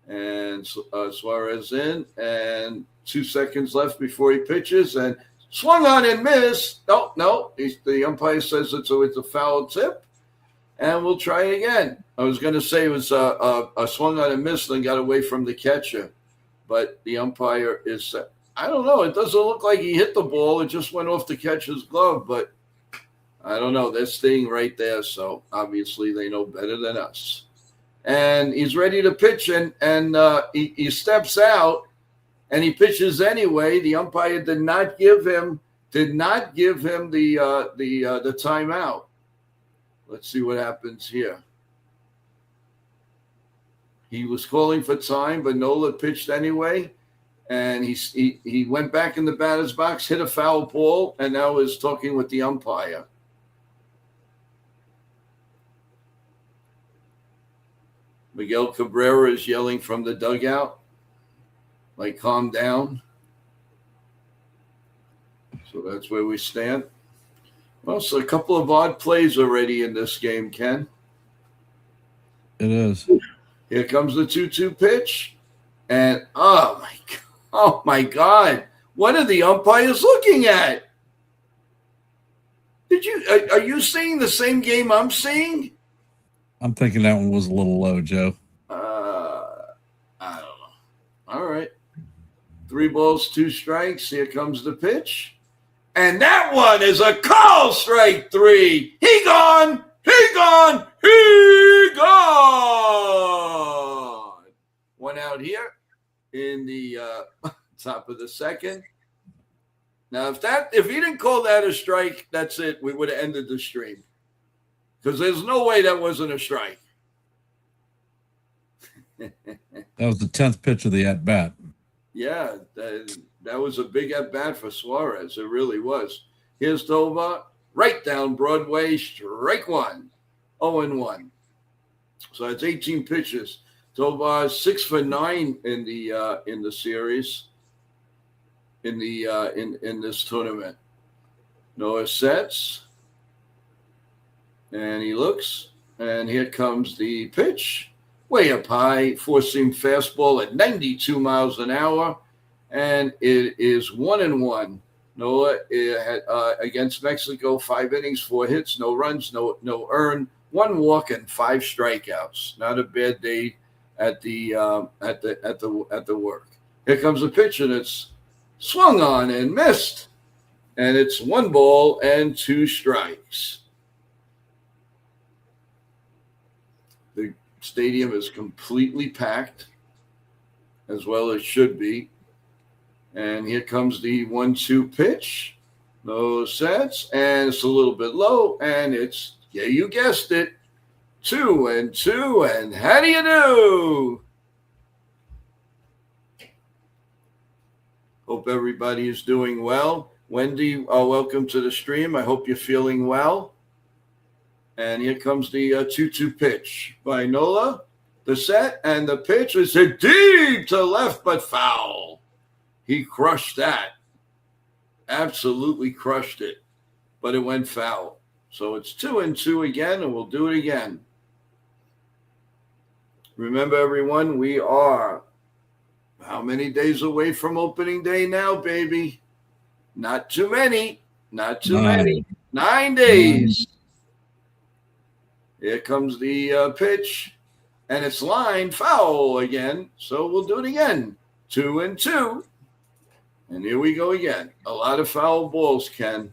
Speaker 5: And Suarez in, and 2 seconds left before he pitches, and swung on and missed. No. The umpire says it's a foul tip, and we'll try again. I was going to say it was a swung on and missed and got away from the catcher, but the umpire is I don't know. It doesn't look like he hit the ball. It just went off the catcher's glove, but I don't know. They're staying right there, so obviously they know better than us. And he's ready to pitch, and he steps out, and he pitches anyway. The umpire did not give him the timeout. Let's see what happens here. He was calling for time, but Nola pitched anyway. And he went back in the batter's box, hit a foul ball, and now is talking with the umpire. Miguel Cabrera is yelling from the dugout, like, calm down. So that's where we stand. Well, so a couple of odd plays already in this game, Ken.
Speaker 15: It is.
Speaker 5: Here comes the 2-2 pitch. And, oh, my God. What are the umpires looking at? Are you seeing the same game I'm seeing?
Speaker 15: I'm thinking that one was a little low, Joe.
Speaker 5: I don't know. All right. 3 balls, 2 strikes. Here comes the pitch. And that one is a call, strike 3. He gone. One out here in the top of the second. Now, if he didn't call that a strike, that's it. We would have ended the stream. Because there's no way that wasn't a strike.
Speaker 15: That was the 10th pitch of the at bat.
Speaker 5: Yeah, that was a big at bat for Suarez. It really was. Here's Tovar, right down Broadway, strike one, 0-1. So it's 18 pitches. Tovar 6 for 9 in the series, in this tournament. Noah sets, and he looks, and here comes the pitch. Way up high, four-seam fastball at 92 miles an hour, and it is 1-1. Noah had, against Mexico, 5 innings, 4 hits, no runs, no earned, 1 walk and 5 strikeouts. Not a bad day at the work. Here comes the pitch, and it's swung on and missed, and it's 1 ball and 2 strikes. The stadium is completely packed, as well as should be. And here comes the 1-2 pitch. No sets, and it's a little bit low, and it's, yeah, you guessed it, 2-2, and how do you do? Hope everybody is doing well. Wendy, welcome to the stream. I hope you're feeling well. And here comes the 2-2 pitch by Nola. The set and the pitch is hit deep to left, but foul. He crushed that. Absolutely crushed it. But it went foul. So it's 2-2 again, and we'll do it again. Remember, everyone, we are how many days away from opening day now, baby? Not too many. Not too many. 9 days. Here comes the pitch, and it's lined foul again. So we'll do it again. 2-2. And here we go again. A lot of foul balls, Ken.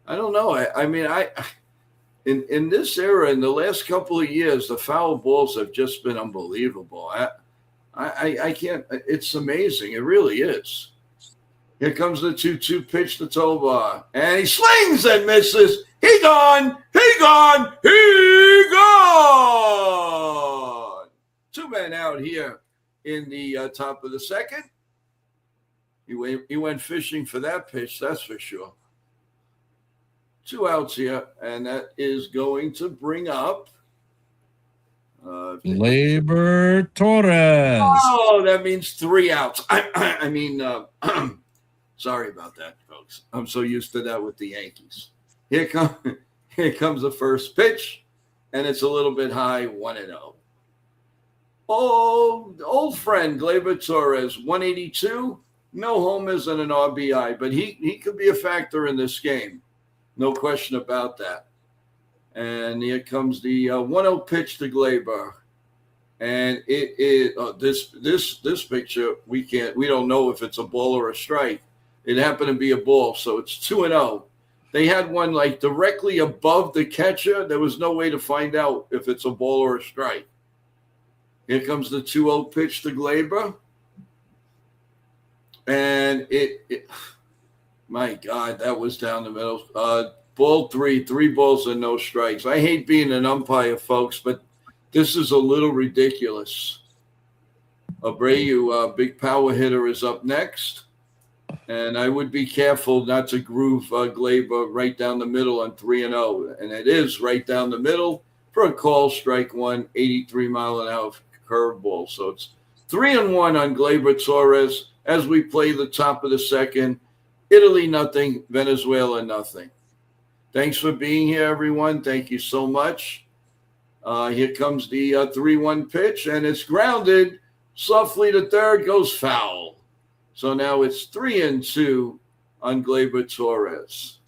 Speaker 5: I don't know. I mean, in this era, in the last couple of years, the foul balls have just been unbelievable. I can't. It's amazing. It really is. Here comes the 2-2 pitch to Tovar, and he slings and misses. He gone. He gone. He gone. 2 men out here in the top of the second. He went fishing for that pitch, that's for sure. 2 outs here, and that is going to bring up
Speaker 15: Gleyber Torres.
Speaker 5: Oh, that means 3 outs. I mean, sorry about that, folks. I'm so used to that with the Yankees. Here comes the first pitch, and it's a little bit high, 1-0. Oh, old friend Gleyber Torres, 182. No homers and an RBI, but he could be a factor in this game. No question about that. And here comes the 1-0 pitch to Gleyber. And this picture, we don't know if it's a ball or a strike. It happened to be a ball, so it's 2-0. They had one like directly above the catcher. There was no way to find out if it's a ball or a strike. Here comes the 2-0 pitch to Gleyber. And my God, that was down the middle. Ball 3 balls and no strikes. I hate being an umpire, folks, but this is a little ridiculous. Abreu, big power hitter, is up next. And I would be careful not to groove Gleyber right down the middle on 3-0. And it is right down the middle for a call, strike 1, 83 mile an hour curveball. So it's 3-1 on Gleyber Torres as we play the top of the second. Italy, nothing. Venezuela, nothing. Thanks for being here, everyone. Thank you so much. Here comes the 3-1 pitch, and it's grounded. Softly to third, goes foul. So now it's 3-2 on Gleyber Torres.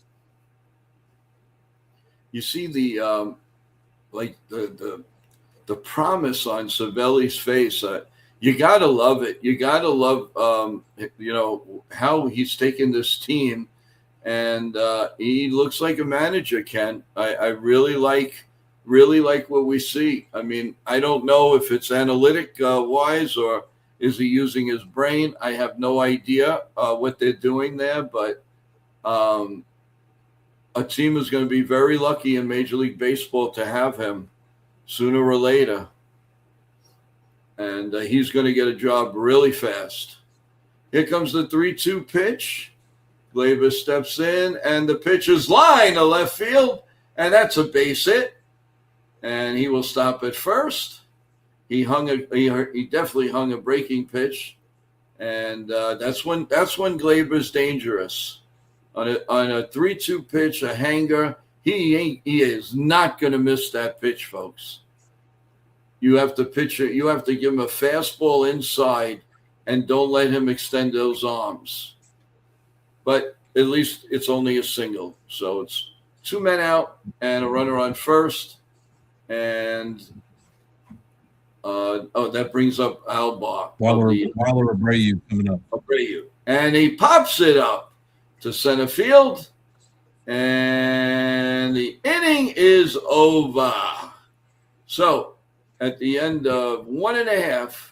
Speaker 5: You see the promise on Cervelli's face. You got to love it. You got to love, how he's taken this team. And he looks like a manager, Ken. I really like what we see. I mean, I don't know if it's analytic wise or is he using his brain. I have no idea what they're doing there. But a team is going to be very lucky in Major League Baseball to have him sooner or later. and he's going to get a job really fast. Here comes the 3-2 pitch. Gleyber steps in, and the pitch is line to left field, and that's a base hit. And he will stop at first. He definitely hung a breaking pitch, and that's when Gleyber's dangerous. On a 3-2 pitch, a hanger, he is not going to miss that pitch, folks. You have to pitch it. You have to give him a fastball inside, and don't let him extend those arms. But at least it's only a single, so it's 2 men out and a runner on first, and that brings up Alba.
Speaker 15: Weiler Abreu coming up.
Speaker 5: Abreu, and he pops it up to center field, and the inning is over. So at the end of 1.5,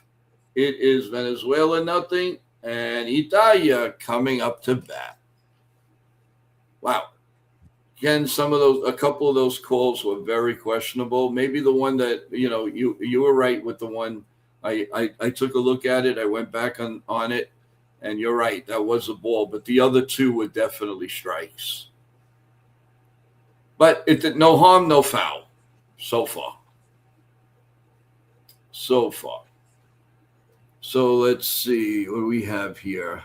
Speaker 5: it is Venezuela nothing, and Italia coming up to bat. Wow. Again, a couple of those calls were very questionable. Maybe the one that, you were right with the one. I took a look at it. I went back on it, and you're right. That was a ball. But the other 2 were definitely strikes. But it did no harm, no foul so far. So let's see what we have here.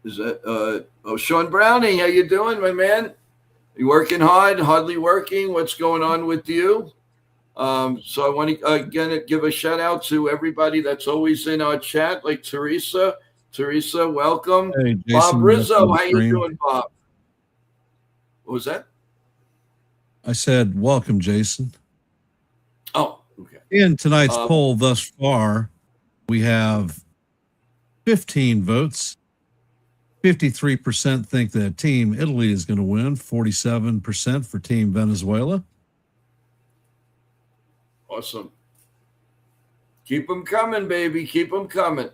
Speaker 5: Is that Sean Browning? How you doing, my man? You working hard? Hardly working? What's going on with you? So I want to again give a shout out to everybody that's always in our chat, like Teresa. Teresa, welcome.
Speaker 15: Hey, Jason,
Speaker 5: Bob Rizzo, how you doing, Bob? What was that?
Speaker 15: I said, welcome, Jason.
Speaker 5: Oh, okay.
Speaker 15: In tonight's poll thus far, we have 15 votes. 53% think that Team Italy is going to win. 47% for Team Venezuela.
Speaker 5: Awesome. Keep them coming, baby. Keep them coming.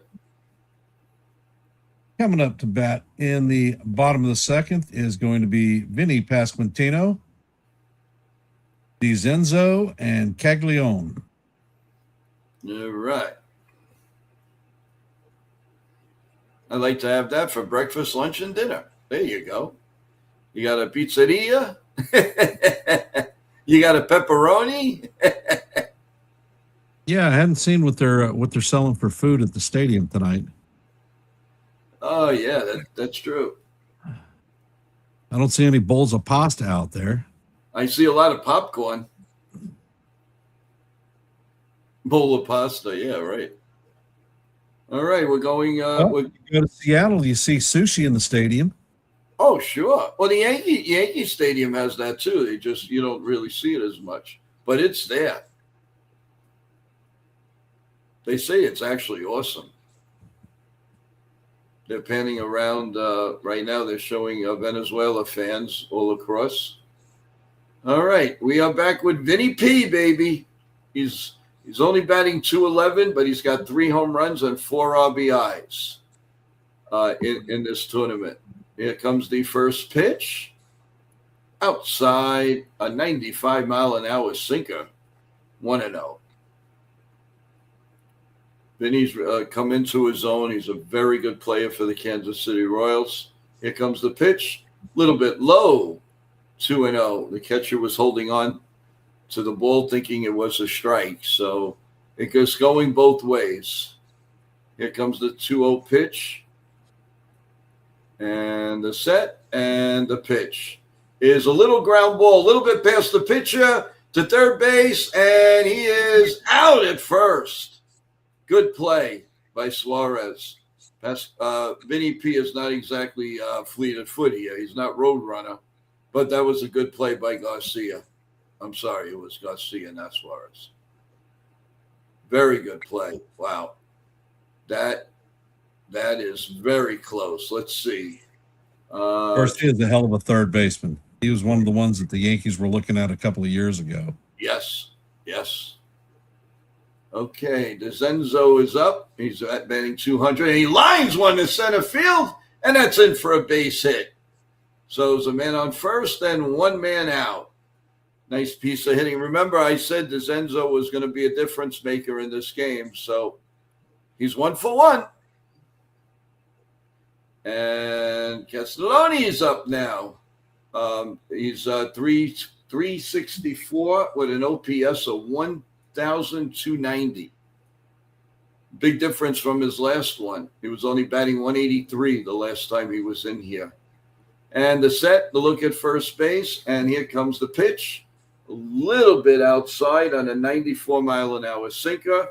Speaker 15: Coming up to bat in the bottom of the second is going to be Vinny Pasquantino, DiZenzo, and Caglione.
Speaker 5: All right. I like to have that for breakfast, lunch, and dinner. There you go. You got a pizzeria? You got a pepperoni?
Speaker 15: Yeah, I hadn't seen what they're selling for food at the stadium tonight.
Speaker 5: Oh, yeah, that's true.
Speaker 15: I don't see any bowls of pasta out there.
Speaker 5: I see a lot of popcorn. Bowl of pasta, yeah, right. All right, we're going.
Speaker 15: You go to Seattle, you see sushi in the stadium.
Speaker 5: Oh, sure. Well, the Yankee Stadium has that too. You don't really see it as much, but it's there. They say it's actually awesome. They're panning around right now. They're showing Venezuela fans all across. All right, we are back with Vinny P, baby. He's only batting .211, but he's got 3 home runs and 4 RBIs in this tournament. Here comes the first pitch. Outside, a 95-mile-an-hour sinker, 1-0. Vinny's come into his own. He's a very good player for the Kansas City Royals. Here comes the pitch. A little bit low, 2-0. The catcher was holding on to the ball thinking it was a strike. So it goes going both ways. Here comes the 2-0 pitch. And the set and the pitch is a little ground ball, a little bit past the pitcher to third base, and he is out at first. Good play by Suarez. Vinny P is not exactly fleet of foot here. He's not road runner, but that was a good play by Garcia. I'm sorry, it was Garcia, not Suarez. Very good play. Wow. That is very close. Let's see.
Speaker 15: Garcia is a hell of a third baseman. He was one of the ones that the Yankees were looking at a couple of years ago.
Speaker 5: Yes. Okay, DiZenzo is up. He's at batting 200. And he lines one to center field, and that's in for a base hit. So there's a man on first and 1 man out. Nice piece of hitting. Remember, I said DeZenzo was going to be a difference maker in this game, so he's 1 for 1. And Castelloni is up now. He's 364 with an OPS of 1,290. Big difference from his last one. He was only batting 183 the last time he was in here. And the look at first base, and here comes the pitch. A little bit outside on a 94-mile-an-hour sinker,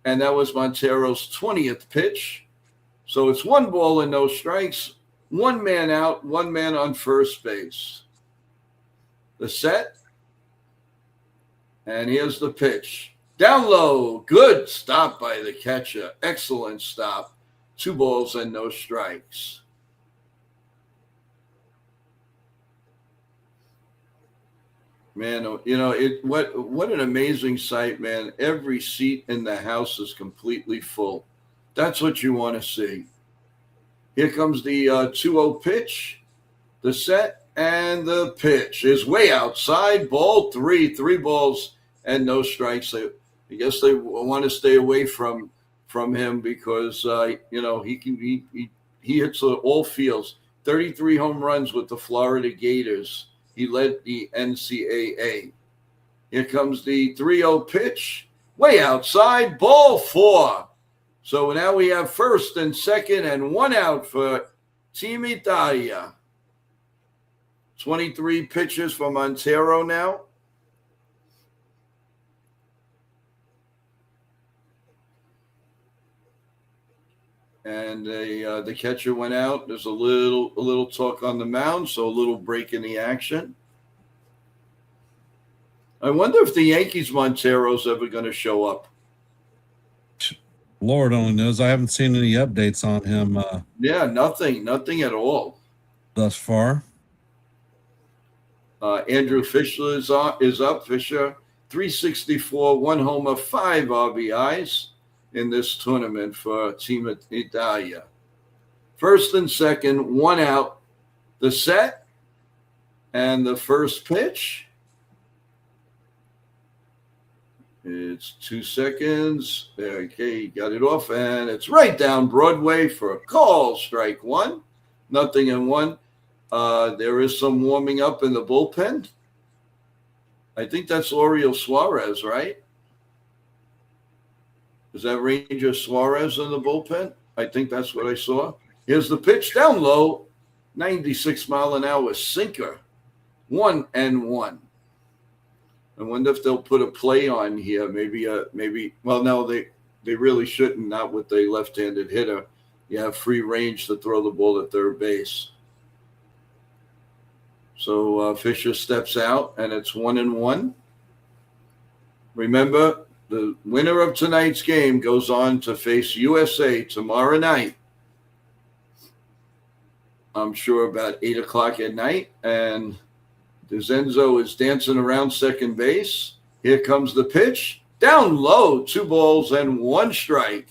Speaker 5: and that was Montero's 20th pitch. So it's 1 ball and no strikes, 1 man out, 1 man on first base. The set, and here's the pitch. Down low, good stop by the catcher. Excellent stop. 2 balls and no strikes. Man, what an amazing sight, man. Every seat in the house is completely full. That's what you want to see. Here comes the 2-0 pitch, the set, and the pitch is way outside. Ball 3, 3 balls and no strikes. I guess they want to stay away from him because he hits all fields. 33 home runs with the Florida Gators. He led the NCAA. Here comes the 3-0 pitch, way outside, ball 4. So now we have first and second and 1 out for Team Italia. 23 pitches for Montero now. And the catcher went out. There's a little talk on the mound, so a little break in the action. I wonder if the Yankees Montero's ever going to show up.
Speaker 15: Lord only knows. I haven't seen any updates on him.
Speaker 5: Yeah, nothing at all
Speaker 15: thus far.
Speaker 5: Andrew Fisher is up. Fisher, 364, 1 homer, 5 RBIs in this tournament for Team Italia. First and second, 1 out. The set and the first pitch. It's 2 seconds. Okay, got it off, and it's right down Broadway for a call. Strike 1. 0-1. There is some warming up in the bullpen. I think that's Oriel Suarez, right? Is that Ranger Suarez in the bullpen? I think that's what I saw. Here's the pitch down low. 96-mile-an-hour sinker. 1-1. I wonder if they'll put a play on here. Maybe. Well, no, they really shouldn't. Not with the left-handed hitter. You have free range to throw the ball at third base. So Fisher steps out, and it's 1-1. Remember, the winner of tonight's game goes on to face USA tomorrow night. I'm sure about 8 o'clock at night, and DeZenzo is dancing around second base. Here comes the pitch. Down low, 2 balls and 1 strike.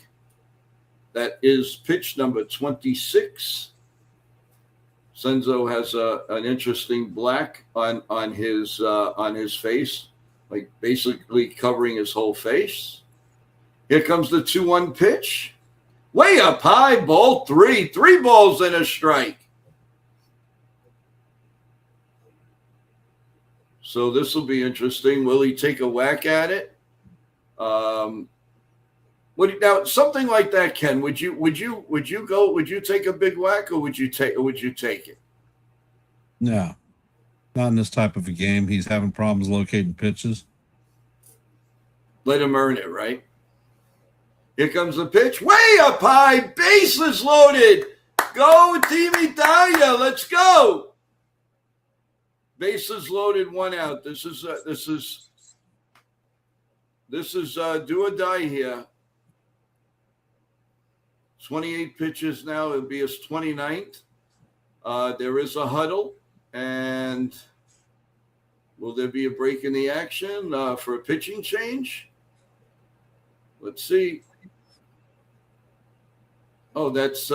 Speaker 5: That is pitch number 26. Senzo has an interesting black on his face, like basically covering his whole face. Here comes the 2-1 pitch. Way up high, ball 3. 3 balls and a strike. So this will be interesting. Will he take a whack at it? Now something like that, Ken? Would you take a big whack, or would you take it?
Speaker 15: No, not in this type of a game. He's having problems locating pitches.
Speaker 5: Let him earn it, right? Here comes the pitch, way up high, bases loaded. Go Team Italia, let's go. Bases loaded, 1 out. This is do or die here. 28 pitches now. It'll be his 29th. There is a huddle, and will there be a break in the action for a pitching change? Let's see. Oh, that's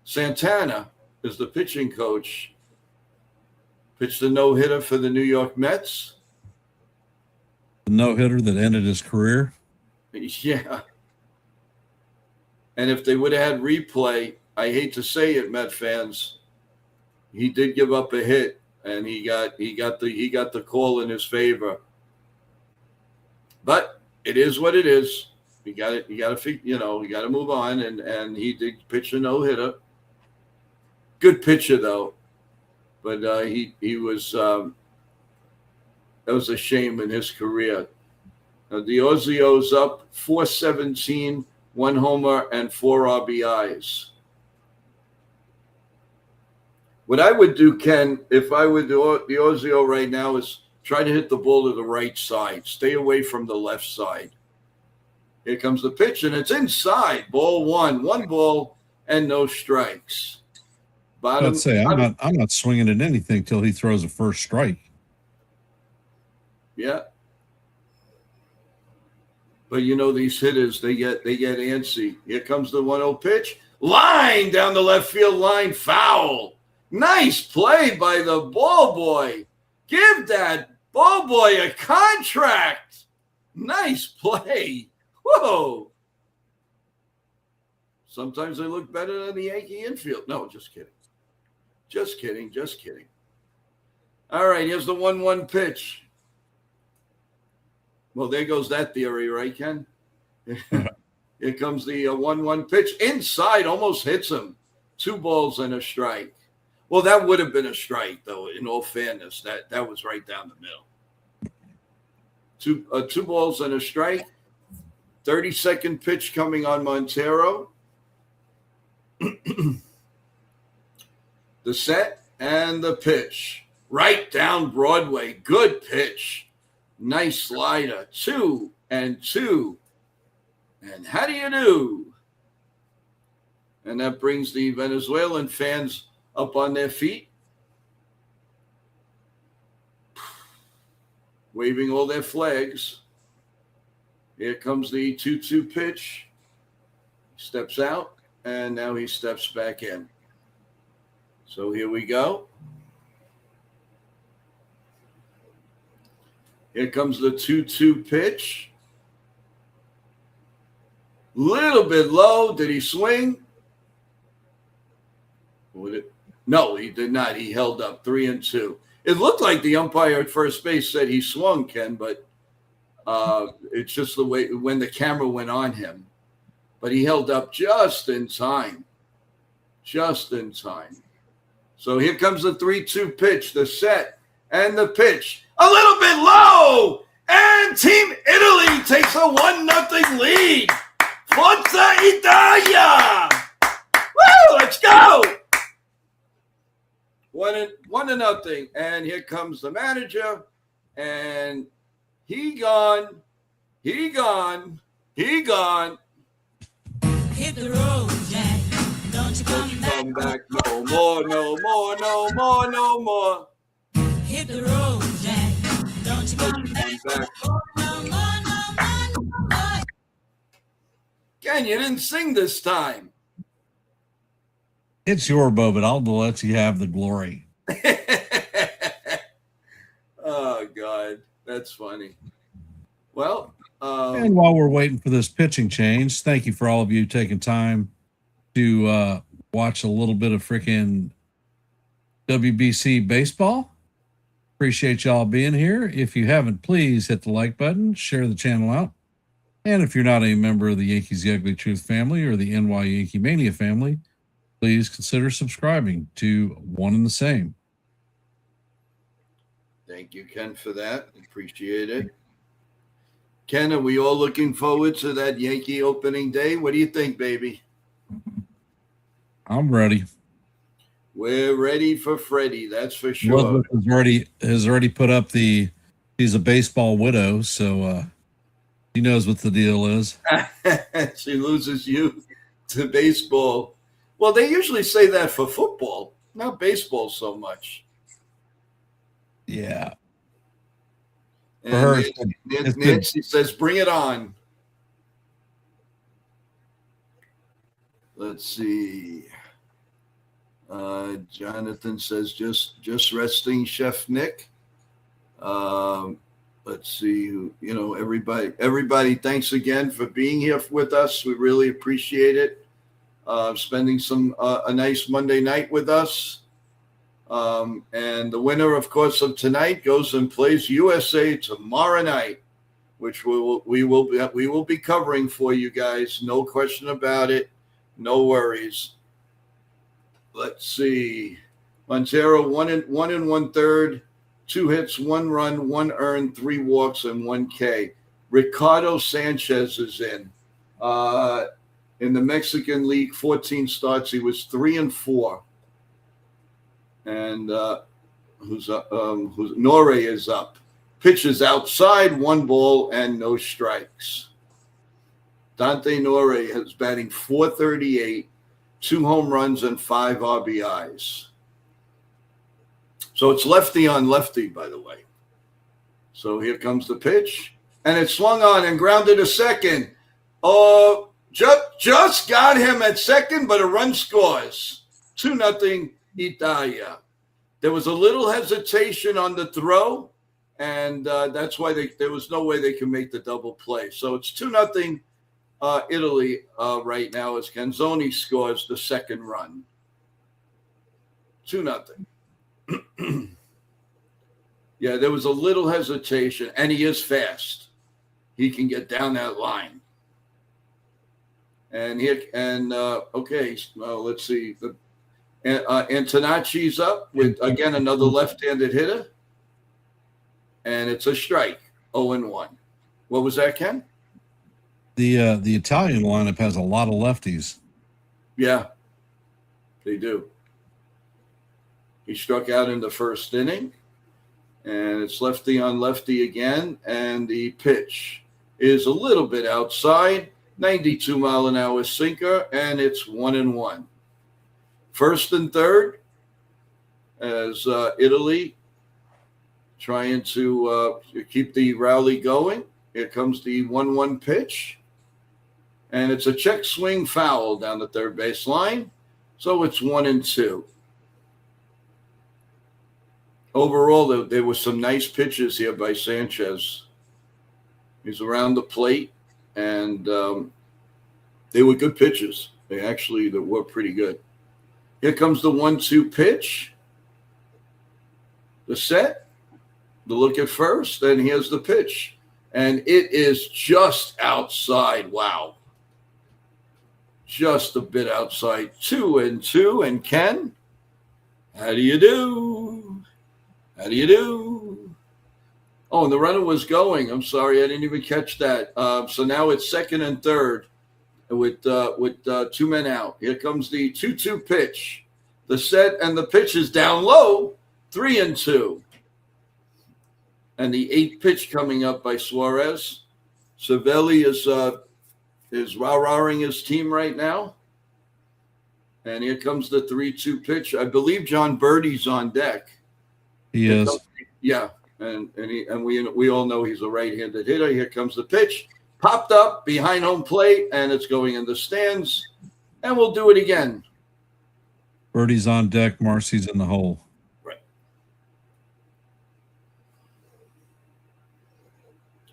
Speaker 5: Santana is the pitching coach. Pitched a no-hitter for the New York Mets.
Speaker 15: The no-hitter that ended his career.
Speaker 5: Yeah. And if they would have had replay, I hate to say it, Met fans, he did give up a hit, and he got the call in his favor. But it is what it is. You got to move on, and he did pitch a no-hitter. Good pitcher though, but he was that was a shame in his career. Diozio's up 417, 1 homer and 4 RBIs. What I would do, Ken, if I were Diozio right now, is try to hit the ball to the right side. Stay away from the left side. Here comes the pitch, and it's inside. Ball 1, 1 ball and no strikes.
Speaker 15: I'd say I'm not swinging at anything till he throws a first strike.
Speaker 5: Yeah. But these hitters, they get antsy. Here comes the 1-0 pitch. Line down the left field line, foul. Nice play by the ball boy. Give that ball boy a contract. Nice play. Whoa. Sometimes they look better than the Yankee infield. No, just kidding. Just kidding. All right, here's the 1-1 pitch. Well, there goes that theory, right, Ken? Here comes the 1-1 pitch. Inside, almost hits him. 2 balls and a strike. Well, that would have been a strike, though, in all fairness. That was right down the middle. 2 balls and a strike. 30-second pitch coming on Montero. The set and the pitch. Right down Broadway. Good pitch. Nice slider. 2-2. And how do you do? And that brings the Venezuelan fans up on their feet, waving all their flags. Here comes the 2-2 pitch. Steps out, and now he steps back in. So here we go. Here comes the 2-2 pitch. Little bit low. Did he swing? No, he did not. He held up 3-2. It looked like the umpire at first base said he swung, Ken, but it's just the way when the camera went on him. But he held up just in time. Just in time. So here comes the 3-2 pitch, the set and the pitch. A little bit low, and Team Italy takes a 1-0 lead. Forza Italia! Woo! Let's go! 1-0, and here comes the manager, and he gone. Hit the road, Jack. Don't you come back no more. Hit the road, Jack. Don't you come back no more. Ken, you didn't sing this time.
Speaker 15: It's your bow, but I'll let you have the glory.
Speaker 5: Oh, God. That's funny. Well,
Speaker 15: and while we're waiting for this pitching change, thank you for all of you taking time to watch a little bit of freaking WBC baseball. Appreciate y'all being here. If you haven't, please hit the like button, share the channel out. And if you're not a member of the Yankees The Ugly Truth family or the NY Yankee Mania family, please consider subscribing to one and the same.
Speaker 5: Thank you, Ken, for that. Appreciate it. Ken, are we all looking forward to that Yankee opening day? What do you think, baby?
Speaker 15: I'm ready.
Speaker 5: We're ready for Freddie, that's for sure.
Speaker 15: Has already put up he's a baseball widow, so he knows what the deal is.
Speaker 5: She loses you to baseball. Well, they usually say that for football, not baseball so much.
Speaker 15: Yeah.
Speaker 5: And for her, Nancy says, bring it on. Let's see. Jonathan says just resting, Chef Nick. Let's see, everybody, thanks again for being here with us. We really appreciate it. Spending a nice Monday night with us. And the winner, of course, of tonight goes and plays USA tomorrow night, which we will be covering for you guys. No question about it. No worries. Let's see. Montero, 1 1/3, 2 hits, 1 run, 1 earned, 3 walks, and 1 K. Ricardo Sanchez is in. In the Mexican League, 14 starts. He was 3-4. And Nore is up. Pitches outside, 1 ball and no strikes. Dante Nore is batting .438, 2 home runs and 5 RBIs. So it's lefty on lefty, by the way. So here comes the pitch. And it's swung on and grounded to second. Just got him at second, but a run scores. 2-0 Italia. There was a little hesitation on the throw, and that's why there was no way they could make the double play. So it's 2-0 Italy right now as Canzoni scores the second run. 2-0. Yeah, there was a little hesitation, and he is fast. He can get down that line. And okay, well, let's see. Antonacci's up with, again, another left-handed hitter. And it's a strike, 0-1. What was that, Ken?
Speaker 15: The Italian lineup has a lot of lefties.
Speaker 5: Yeah, they do. He struck out in the first inning. And it's lefty on lefty again. And the pitch is a little bit outside. 92-mile-an-hour sinker. And it's 1-1. First and third as Italy trying to keep the rally going. Here comes the 1-1 pitch. And it's a check swing foul down the third base line. So it's 1-2. Overall, there were some nice pitches here by Sanchez. He's around the plate, and they were good pitches. They were pretty good. Here comes the 1-2 pitch. The set, the look at first, and here's the pitch. And it is just outside. Wow. Just a bit outside. 2-2. And Ken, how do you do? How do you do? Oh, and the runner was going. I'm sorry, I didn't even catch that. So now it's second and third with 2 men out. Here comes the 2-2 pitch. The set and the pitch is down low, 3-2. And the 8th pitch coming up by Suarez. Cervelli is rah-rahing his team right now. And here comes the 3-2 pitch. I believe John Birdie's on deck.
Speaker 15: He is.
Speaker 5: Yeah, and we all know he's a right-handed hitter. Here comes the pitch. Popped up behind home plate, and it's going in the stands. And we'll do it again.
Speaker 15: Birdie's on deck. Marcy's in the hole.
Speaker 5: Right.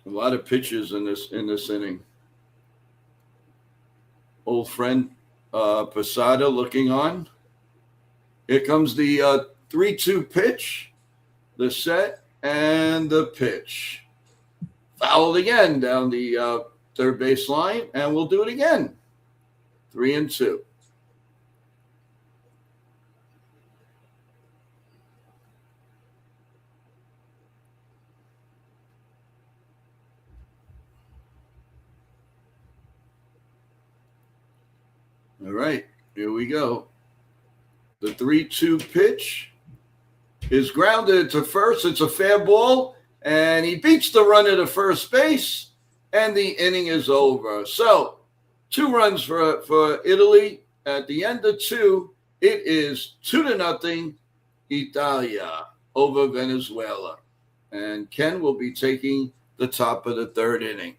Speaker 5: A lot of pitches in this inning. Old friend Posada looking on. Here comes the 3-2 pitch, the set, and the pitch. Fouled again down the third base line, and we'll do it again. 3-2. All right, here we go. The 3-2 pitch is grounded to first. It's a fair ball, and he beats the runner to first base, and the inning is over. So 2 runs for Italy. At the end of 2, it is 2-0 Italia over Venezuela. And Ken will be taking the top of the 3rd inning.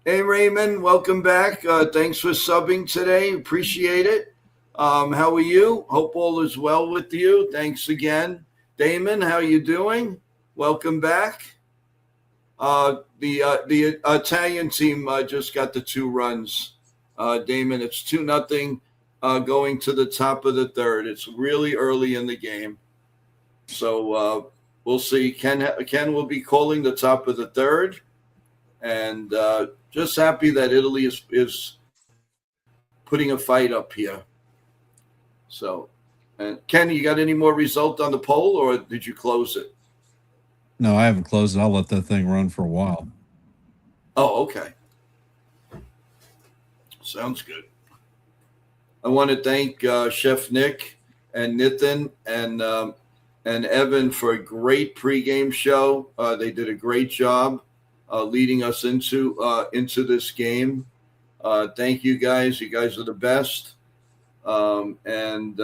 Speaker 5: Hey, Raymond, welcome back. Thanks for subbing today. Appreciate it. How are you? Hope all is well with you. Thanks again. Damon, how you doing? Welcome back. The Italian team just got the 2 runs. Damon, it's 2-0 going to the top of the third. It's really early in the game. So we'll see. Ken will be calling the top of the third. And just happy that Italy is putting a fight up here. So, Ken, you got any more result on the poll, or did you close it?
Speaker 15: No, I haven't closed it. I'll let that thing run for a while.
Speaker 5: Oh, okay. Sounds good. I want to thank Chef Nick and Nitin and Evan for a great pregame show. They did a great job leading us into this game. Thank you guys. You guys are the best. And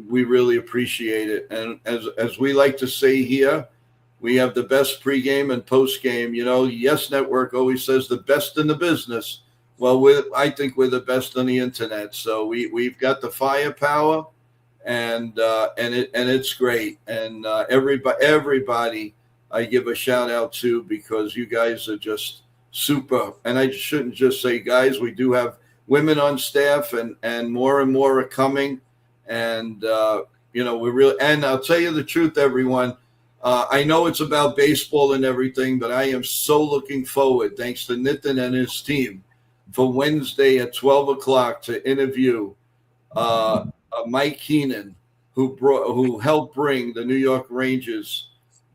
Speaker 5: we really appreciate it. And as we like to say here, we have the best pregame and postgame. You know, Yes Network always says the best in the business. Well, I think we're the best on the internet. So we've got the firepower, and it's great. And everybody I give a shout out to, because you guys are just super. And I shouldn't just say guys. We do have women on staff, and more are coming. And we're really. And I'll tell you the truth, everyone. I know it's about baseball and everything, but I am so looking forward, thanks to Nitin and his team, for Wednesday at 12 o'clock to interview Mike Keenan, who helped bring the New York Rangers'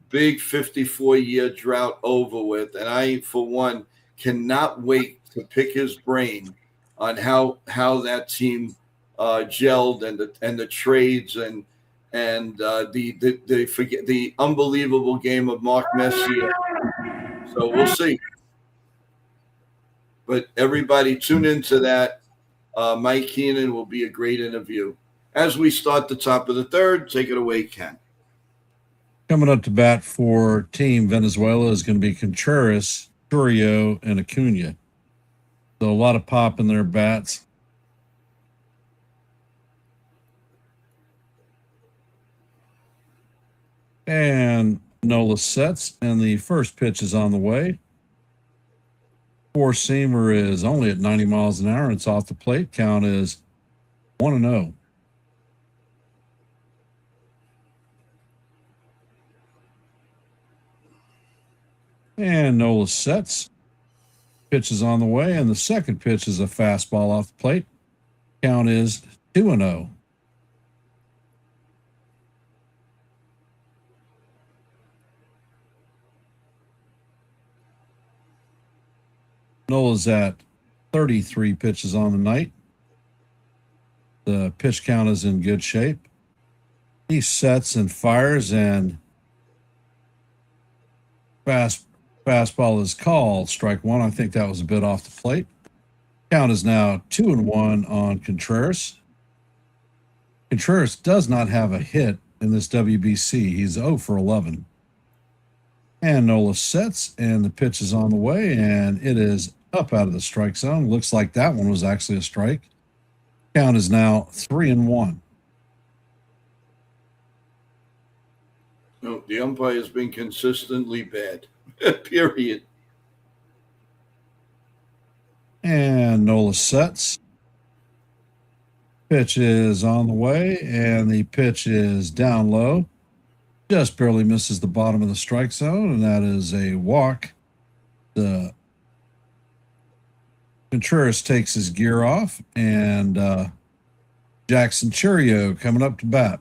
Speaker 5: big 54-year drought over with. And I, for one, cannot wait to pick his brain on how that team gelled, and the trades and the unbelievable game of Mark Messier. So we'll see. But everybody tune into that. Mike Keenan will be a great interview. As we start the top of the third, take it away, Ken.
Speaker 15: Coming up to bat for Team Venezuela is going to be Contreras, Churio, and Acuna. So a lot of pop in their bats. And Nola sets, and the first pitch is on the way. Four-seamer is only at 90 miles an hour. It's off the plate. Count is 1-0. And Nola sets. Pitch is on the way, and the second pitch is a fastball off the plate. Count is 2-0. Nola's at 33 pitches on the night. The pitch count is in good shape. He sets and fires, and fastball is called. Strike one. I think that was a bit off the plate. Count is now 2-1 on Contreras. Contreras does not have a hit in this WBC. He's 0 for 11. And Nola sets, and the pitch is on the way, and it is up out of the strike zone. Looks like that one was actually a strike. Count is now 3-1.
Speaker 5: No, the umpire has been consistently bad. Period.
Speaker 15: And Nola sets. Pitch is on the way, and the pitch is down low. Just barely misses the bottom of the strike zone, and that is a walk. The Contreras takes his gear off, and Jackson Churio coming up to bat.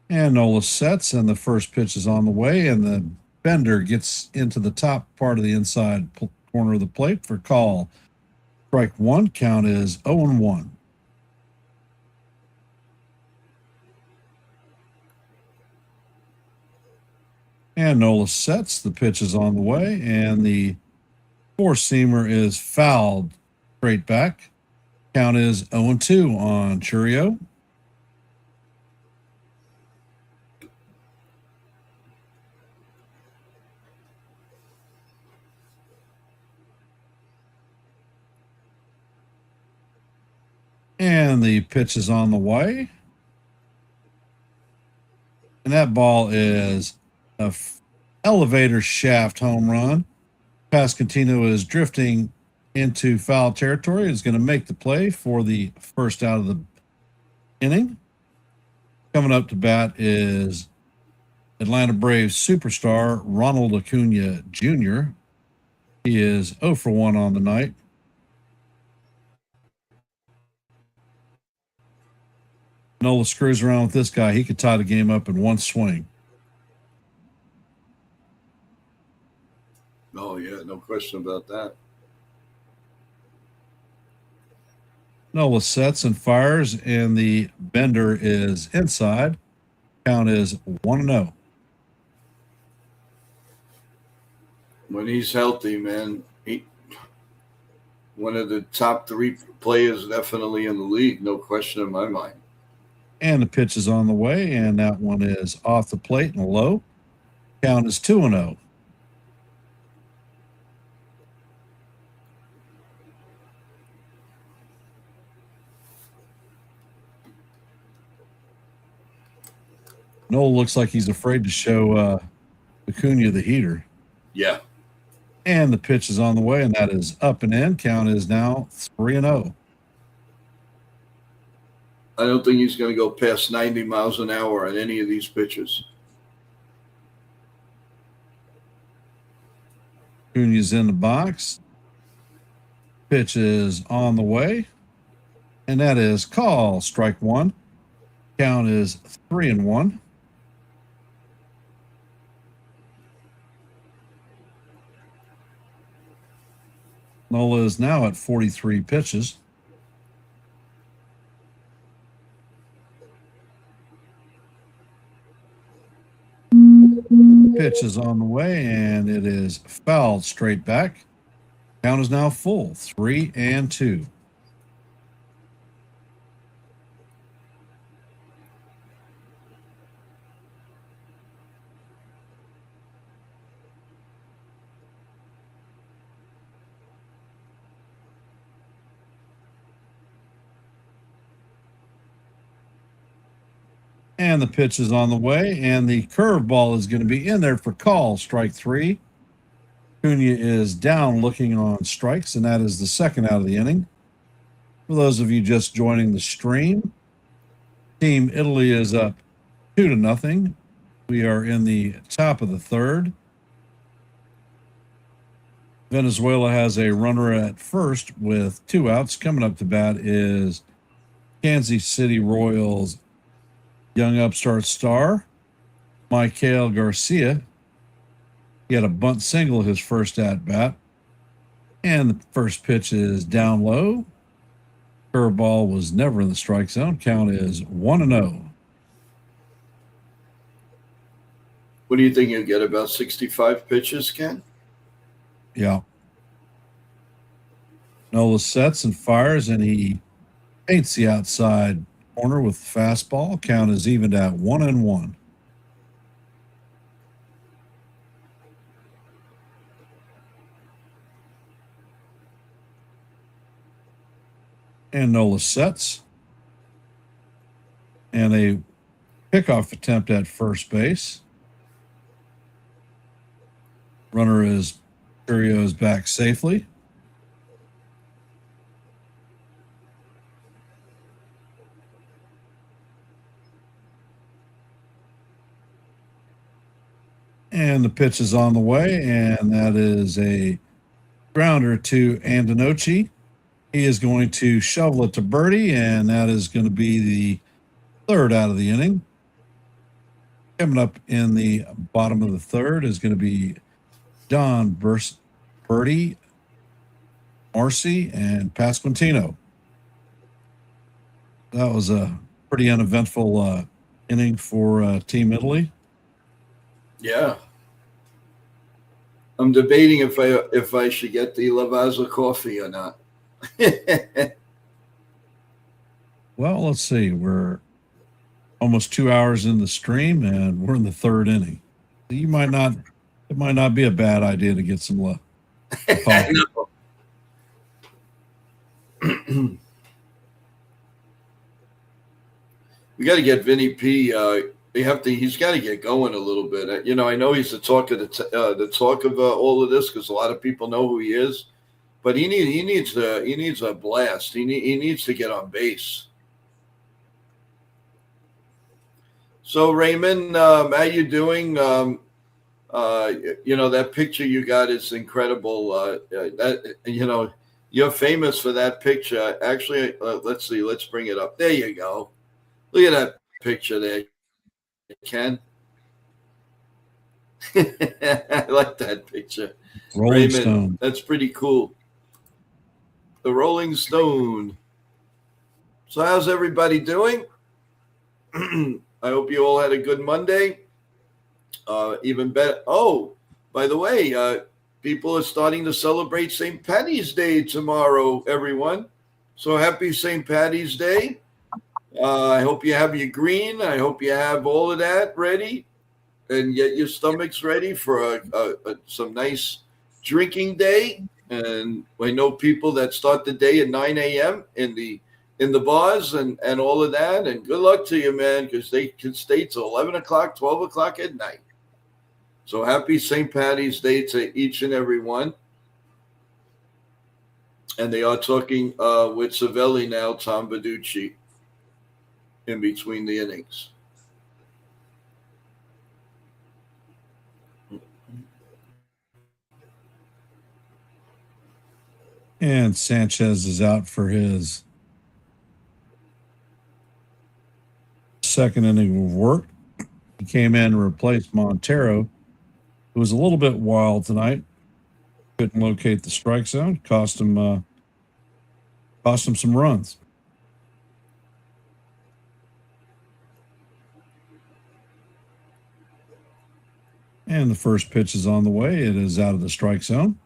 Speaker 15: And Nola sets, and the first pitch is on the way, and the bender gets into the top part of the inside corner of the plate for call. Strike one. Count is 0-1. And Nola sets. The pitch is on the way, and the four-seamer is fouled straight back. Count is 0-2 on Churio. And the pitch is on the way. And that ball is a elevator shaft home run. Pasquantino is drifting into foul territory. Is going to make the play for the first out of the inning. Coming up to bat is Atlanta Braves superstar Ronald Acuna Jr. He is 0 for 1 on the night. Nola screws around with this guy. He could tie the game up in one swing.
Speaker 5: Oh, yeah, no question about that.
Speaker 15: Nola sets and fires, and the bender is inside. Count is 1-0.
Speaker 5: When he's healthy, man, one of the top 3 players definitely in the league, no question in my mind.
Speaker 15: And the pitch is on the way, and that one is off the plate and low. Count is 2-0. Noel looks like he's afraid to show Acuna the heater.
Speaker 5: Yeah.
Speaker 15: And the pitch is on the way, and that is up and in. Count is now 3-0.
Speaker 5: I don't think he's going to go past 90 miles an hour on any of these pitches.
Speaker 15: Acuna's in the box. Pitch is on the way, and that is call. Strike one. Count is 3-1. Nola is now at 43 pitches. Pitch is on the way, and it is fouled straight back. Count is now full, 3-2. And the pitch is on the way, and the curveball is going to be in there for call, strike 3. Acuna is down looking on strikes, and that is the second out of the inning. For those of you just joining the stream, Team Italy is up 2-0. We are in the top of the third. Venezuela has a runner at first with 2 outs. Coming up to bat is Kansas City Royals young upstart star, Michael Garcia. He had a bunt single his first at-bat. And the first pitch is down low. Curveball was never in the strike zone. Count is 1-0.
Speaker 5: What do you think you'll get, about 65 pitches, Ken?
Speaker 15: Yeah. Nola sets and fires, and he paints the outside corner with the fastball. Count is evened at 1-1. And Nola sets. And a pickoff attempt at first base. Runner is Curio's back safely. And the pitch is on the way, and that is a grounder to Antonocci. He is going to shovel it to Birdie, and that is going to be the third out of the inning. Coming up in the bottom of the third is going to be Don Birdie, Marcy, and Pasquantino. That was a pretty uneventful inning for Team Italy.
Speaker 5: Yeah. I'm debating if I should get the Lavazza coffee or not.
Speaker 15: Well, let's see. We're almost 2 hours in the stream, and we're in the third inning. It might not be a bad idea to get some coffee.
Speaker 5: We got to get Vinny P. He's got to get going a little bit. I know he's the talk of all of this because a lot of people know who he is, but he needs a blast. He needs to get on base. So Raymond, how you doing? That picture you got is incredible. You're famous for that picture. Actually, let's see. Let's bring it up. There you go. Look at that picture there, Ken. I like that picture.
Speaker 15: Rolling
Speaker 5: Raymond,
Speaker 15: Stone.
Speaker 5: that's pretty cool. The Rolling Stone. So how's everybody doing? I hope you all had a good Monday. Even better. Oh, by the way, people are starting to celebrate St. Paddy's Day tomorrow, everyone. So happy St. Paddy's Day. I hope you have your green. I hope you have all of that ready and get your stomachs ready for some nice drinking day. And I know people that start the day at 9 a.m. in the bars and all of that. And good luck to you, man, because they can stay till 11 o'clock, 12 o'clock at night. So happy St. Paddy's Day to each and every one. And they are talking with Savelli now, Tom Verducci, in between the innings.
Speaker 15: And Sanchez is out for his second inning of work. He came in to replace Montero, who was a little bit wild tonight. Couldn't locate the strike zone. Cost him some runs. And the first pitch is on the way. It is out of the strike zone.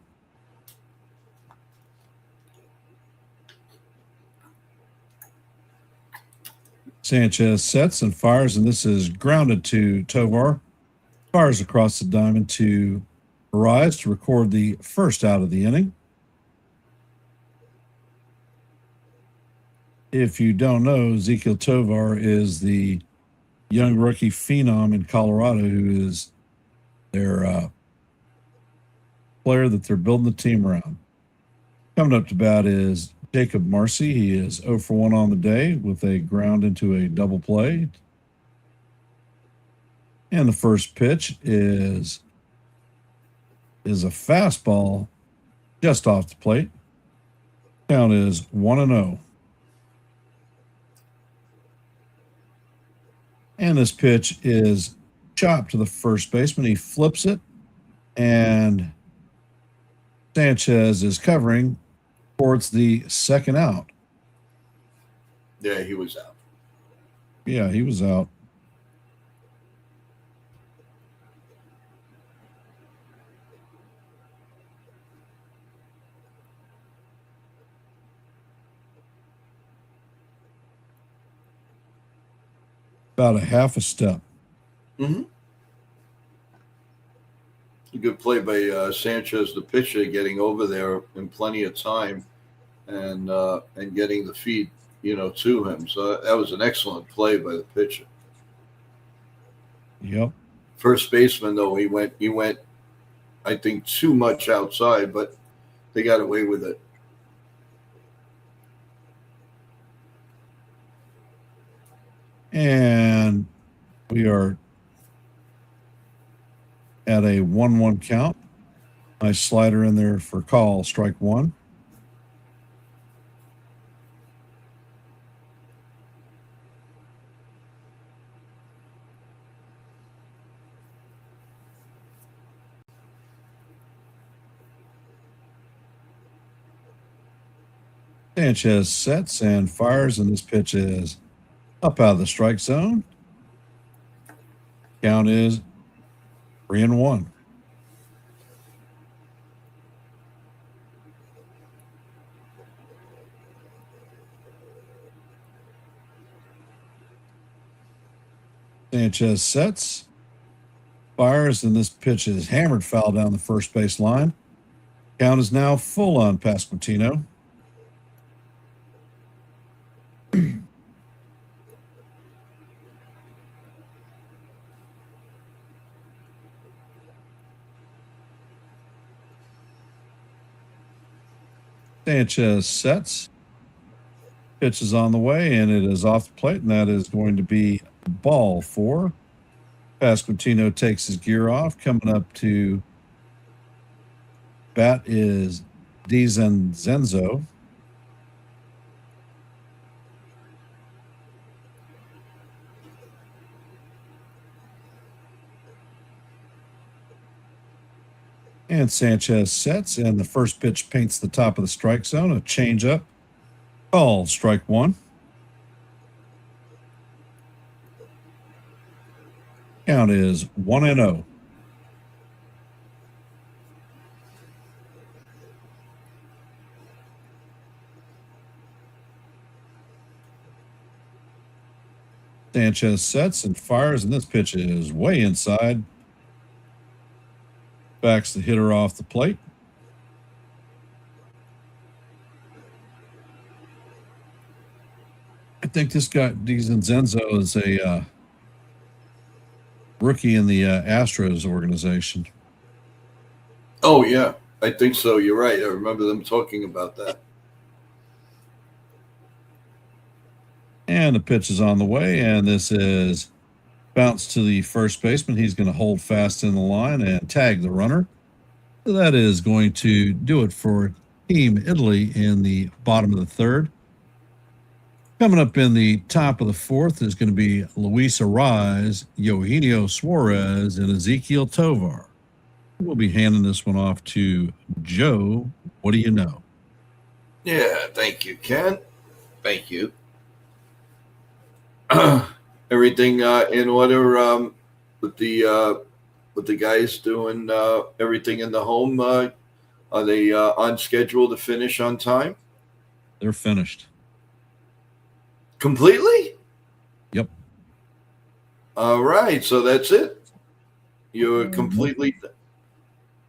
Speaker 15: Sanchez sets and fires, and this is grounded to Tovar. Fires across the diamond to Arise to record the first out of the inning. If you don't know, Ezekiel Tovar is the young rookie phenom in Colorado who is their player that they're building the team around. Coming up to bat is Jacob Marcy. He is 0 for 1 on the day with a ground into a double play. And the first pitch is a fastball just off the plate. Count is 1-0. And this pitch is chopped to the first baseman. He flips it, and Sanchez is covering towards the second out.
Speaker 5: Yeah, he was out.
Speaker 15: Yeah, he was out. About a half a step.
Speaker 5: Mm-hmm. A good play by Sanchez, the pitcher, getting over there in plenty of time and getting the feed, to him. So that was an excellent play by the pitcher.
Speaker 15: Yep.
Speaker 5: First baseman, though, he went, I think, too much outside, but they got away with it.
Speaker 15: And we are at a 1-1 count. Nice slider in there for call, strike one. Sanchez sets and fires, and this pitch is up out of the strike zone. Count is 3-1. Sanchez sets, fires, and this pitch is hammered foul down the first base line. Count is now full on Pasquantino. Sanchez sets. Pitch is on the way, and it is off the plate, and that is going to be ball 4. Pasquantino takes his gear off. Coming up to bat is DiZenzo. And Sanchez sets, and the first pitch paints the top of the strike zone. A changeup. Called strike 1. Count is 1-0. Sanchez sets and fires, and this pitch is way inside. Backs the hitter off the plate. I think this guy, DiZenzo, is a rookie in the Astros organization.
Speaker 5: Oh, yeah. I think so. You're right. I remember them talking about that.
Speaker 15: And the pitch is on the way, and this is bounce to the first baseman. He's going to hold fast in the line and tag the runner. So that is going to do it for Team Italy in the bottom of the 3rd. Coming up in the top of the 4th is going to be Luis Arraez, Eugenio Suarez, and Ezequiel Tovar. We'll be handing this one off to Joe. What do you know?
Speaker 5: Yeah, thank you, Ken. Thank you. Everything in order with the guys doing everything in the home. Are they on schedule to finish on time?
Speaker 15: They're finished.
Speaker 5: Completely?
Speaker 15: Yep.
Speaker 5: All right, so that's it. You're completely.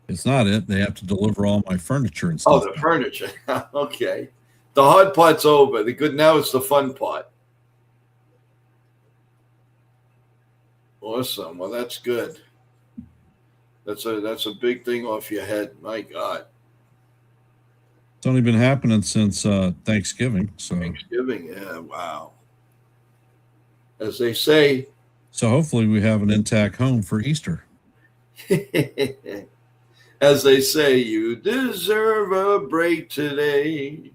Speaker 15: It's not it. They have to deliver all my furniture and stuff.
Speaker 5: Oh, the furniture. Okay. The hard part's over. The good now is the fun part. Awesome. Well, that's good. That's a big thing off your head. My God.
Speaker 15: It's only been happening since Thanksgiving. So
Speaker 5: Thanksgiving, yeah, wow. As they say.
Speaker 15: So hopefully we have an intact home for Easter.
Speaker 5: As they say, you deserve a break today.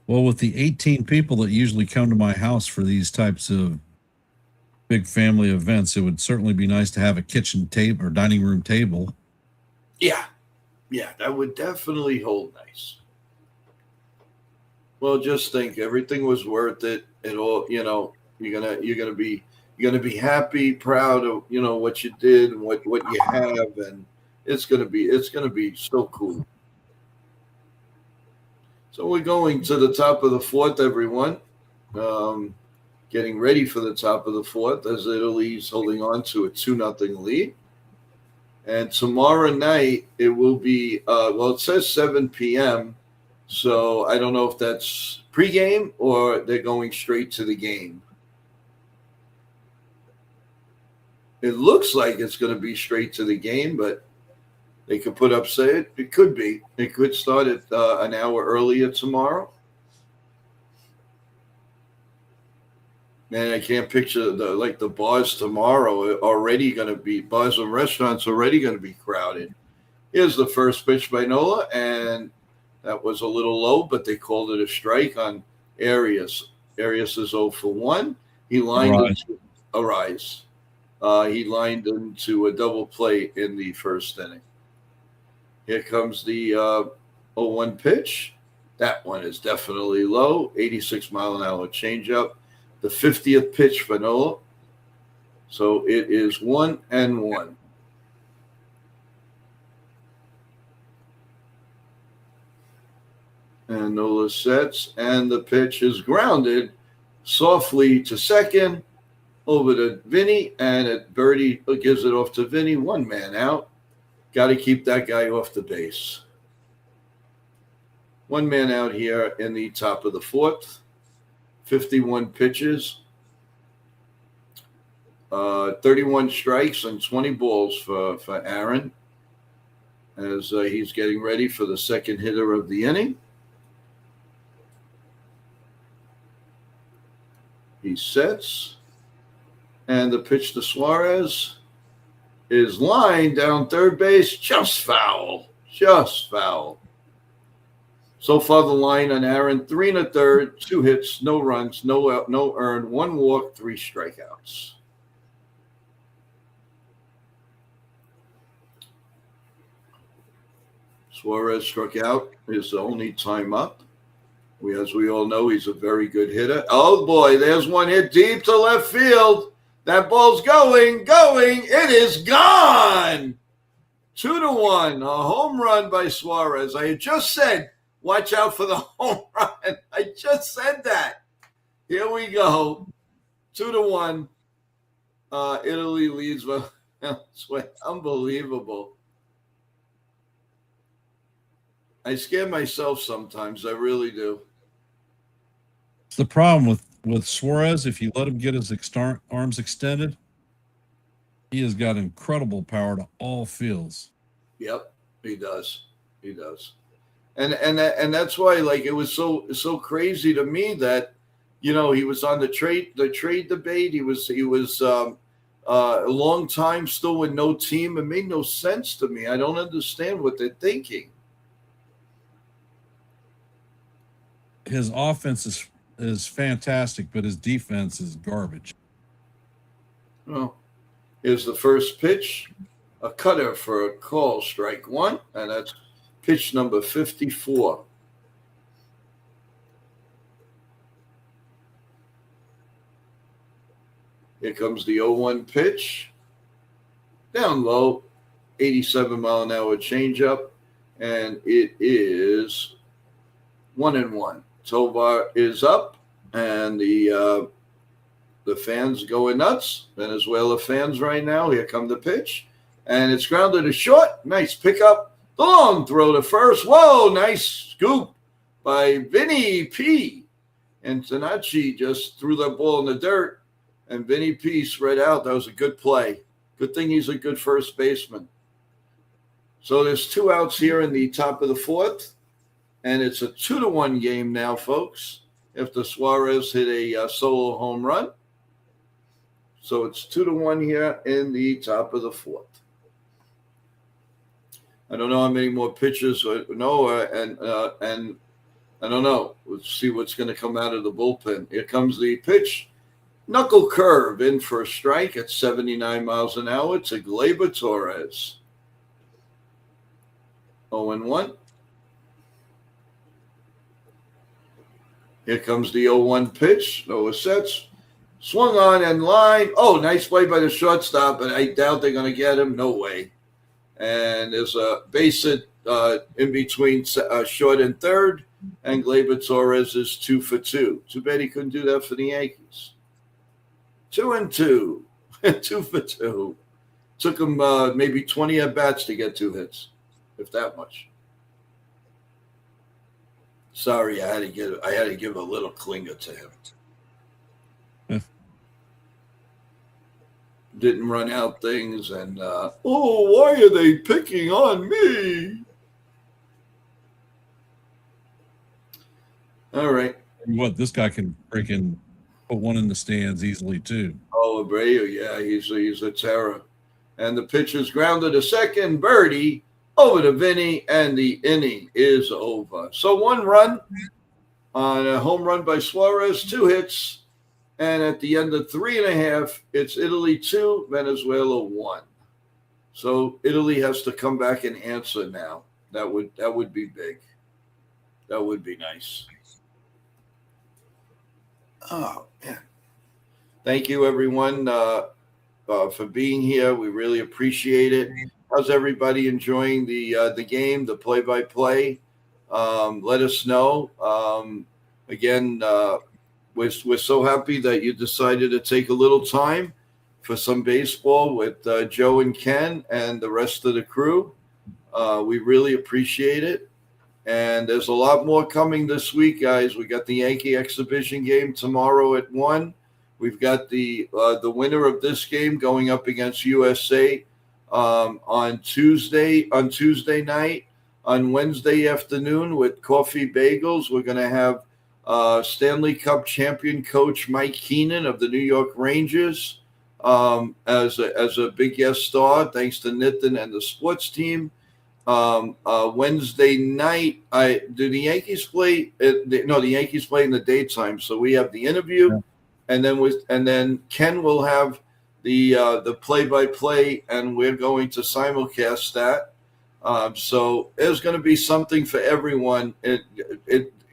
Speaker 15: Well, with the 18 people that usually come to my house for these types of big family events, it would certainly be nice to have a kitchen table or dining room table.
Speaker 5: Yeah. Yeah, that would definitely hold nice. Well, just think everything was worth it. It all, you're gonna be happy, proud of what you did and what you have, and it's gonna be so cool. So we're going to the top of the 4th, everyone. Getting ready for the top of the 4th as Italy's holding on to a 2-0 lead. And tomorrow night, it will be, it says 7 p.m., so I don't know if that's pregame or they're going straight to the game. It looks like it's going to be straight to the game, but they could put up, it could be. It could start at an hour earlier tomorrow. Man, I can't picture the bars tomorrow already going to be, bars and restaurants already going to be crowded. Here's the first pitch by Nola, and that was a little low, but they called it a strike on Arias. Arias is 0 for 1. He lined into Arraez. He lined into a double play in the first inning. Here comes the 0-1 pitch. That one is definitely low, 86-mile-an-hour changeup. The 50th pitch for Nola. So it is 1-1. And Nola sets, and the pitch is grounded softly to second, over to Vinny, and Birdie gives it off to Vinny. 1 man out. Got to keep that guy off the base. 1 man out here in the top of the 4th. 51 pitches, 31 strikes, and 20 balls for Aaron. as he's getting ready for the second hitter of the inning. He sets, and the pitch to Suarez is lined down third base, just foul. So far, the line on Aaron, 3 1/3, 2 hits, no runs, no earned, 1 walk, 3 strikeouts. Suarez struck out his only time up. As we all know, he's a very good hitter. Oh, boy, there's one hit deep to left field. That ball's going. It is gone. 2-1, a home run by Suarez. I had just said, watch out for the home run. I just said that. Here we go. 2-1. Italy leads. Unbelievable. I scare myself sometimes. I really do.
Speaker 15: It's the problem with Suarez. If you let him get his arms extended, he has got incredible power to all fields.
Speaker 5: Yep, he does. And that's why, like, it was so crazy to me that, he was on the trade debate. He was a long time still with no team. It made no sense to me. I don't understand what they're thinking.
Speaker 15: His offense is fantastic, but his defense is garbage.
Speaker 5: Well, here's the first pitch, a cutter for a call, strike 1, and that's pitch number 54. Here comes the 0-1 pitch, down low, 87-mile-an-hour changeup, and it is 1-1. Tovar is up, and the fans going nuts. Venezuela fans right now. Here come the pitch, and it's grounded to short. Nice pickup. The long throw to first. Whoa, nice scoop by Vinny P. And Tanachi just threw that ball in the dirt, and Vinny P spread out. That was a good play. Good thing he's a good first baseman. So there's 2 outs here in the top of the 4th. And it's a 2-1 game now, folks, after Suarez hit a solo home run. So it's 2-1 here in the top of the 4th. I don't know how many more pitches. And I don't know. Let's see what's going to come out of the bullpen. Here comes the pitch. Knuckle curve in for a strike at 79 miles an hour to Gleyber Torres. 0-1. Here comes the 0-1 pitch. Noah sets. Swung on and line. Oh, nice play by the shortstop, but I doubt they're going to get him. No way. And there's a base hit in between short and third, and Gleyber Torres is 2 for 2. Too bad he couldn't do that for the Yankees. 2-2. 2 for 2. Took him maybe 20 at-bats to get 2 hits, if that much. Sorry, I had to give a little clinger to him. Didn't run out things, and why are they picking on me? All right.
Speaker 15: What, this guy can freaking put one in the stands easily too.
Speaker 5: Oh, Abreu, yeah, he's a terror. And the pitch is grounded to second, birdie over to Vinny, and the inning is over. So 1 run on a home run by Suarez, 2 hits, and at the end of 3.5, it's Italy 2, Venezuela 1. So Italy has to come back and answer now. That would be big. That would be nice. Oh, man. Thank you, everyone, for being here. We really appreciate it. How's everybody enjoying the game, the play-by-play? Let us know. Again, we're so happy that you decided to take a little time for some baseball with Joe and Ken and the rest of the crew. We really appreciate it. And there's a lot more coming this week, guys. We got the Yankee exhibition game tomorrow at 1. We've got the winner of this game going up against USA on Tuesday night. On Wednesday afternoon with Coffee Bagels, we're going to have Stanley Cup champion coach Mike Keenan of the New York Rangers as a big guest star, thanks to Nitin and the sports team. Wednesday night, do the Yankees play? No, the Yankees play in the daytime, so we have the interview, and then Ken will have the play-by-play, and we're going to simulcast that. So there's going to be something for everyone.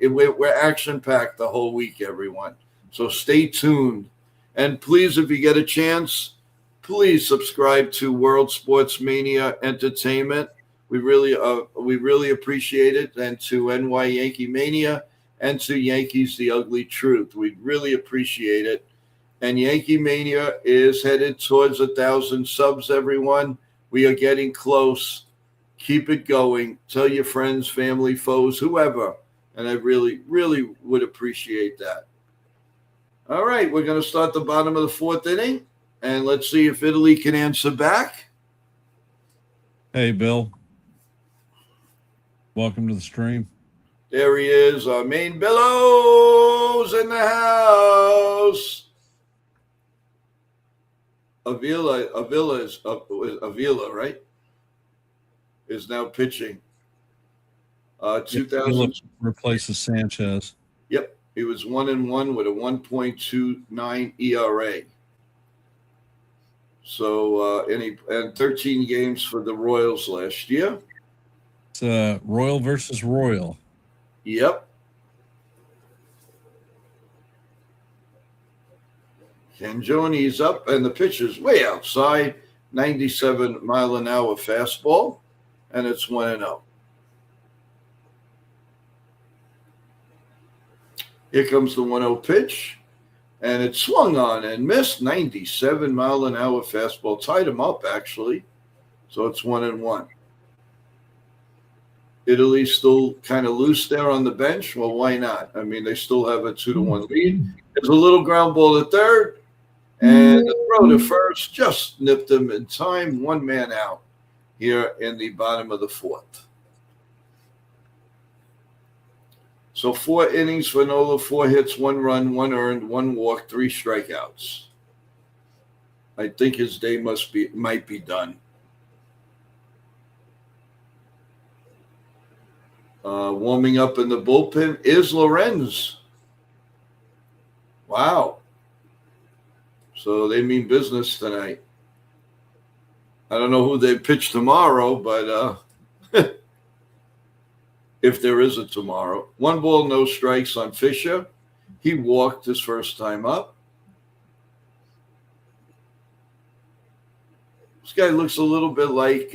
Speaker 5: We're action-packed the whole week, everyone. So stay tuned. And please, if you get a chance, please subscribe to World Sports Mania Entertainment. We really appreciate it. And to NY Yankee Mania and to Yankees The Ugly Truth. We really appreciate it. And Yankee Mania is headed towards 1,000 subs, everyone. We are getting close. Keep it going. Tell your friends, family, foes, whoever. And I really, really would appreciate that. All right, we're going to start the bottom of the fourth inning. And let's see if Italy can answer back.
Speaker 15: Hey, Bill. Welcome to the stream.
Speaker 5: There he is, our main Billows in the house. Avila, right? Is now pitching. 2000
Speaker 15: replaces Sanchez.
Speaker 5: Yep, he was 1-1 with a 1.29 ERA. So and 13 games for the Royals last year.
Speaker 15: It's Royal versus Royal.
Speaker 5: Yep. Cangioni's up, and the pitch is way outside. 97-mile-an-hour fastball, and it's 1-0. Here comes the 1-0 pitch, and it swung on and missed. 97-mile-an-hour fastball. Tied him up, actually. So it's 1-1. Italy's still kind of loose there on the bench. Well, why not? I mean, they still have a 2-1 lead. There's a little ground ball to third, and the throw to first just nipped him in time. One man out here in the bottom of the fourth. So 4 innings for Nola, 4 hits, 1 run, 1 earned, 1 walk, 3 strikeouts. I think his day might be done. Warming up in the bullpen is Lorenz. Wow. So they mean business tonight. I don't know who they pitch tomorrow, but if there is a tomorrow. 1 ball, no strikes on Fisher. He walked his first time up. This guy looks a little bit like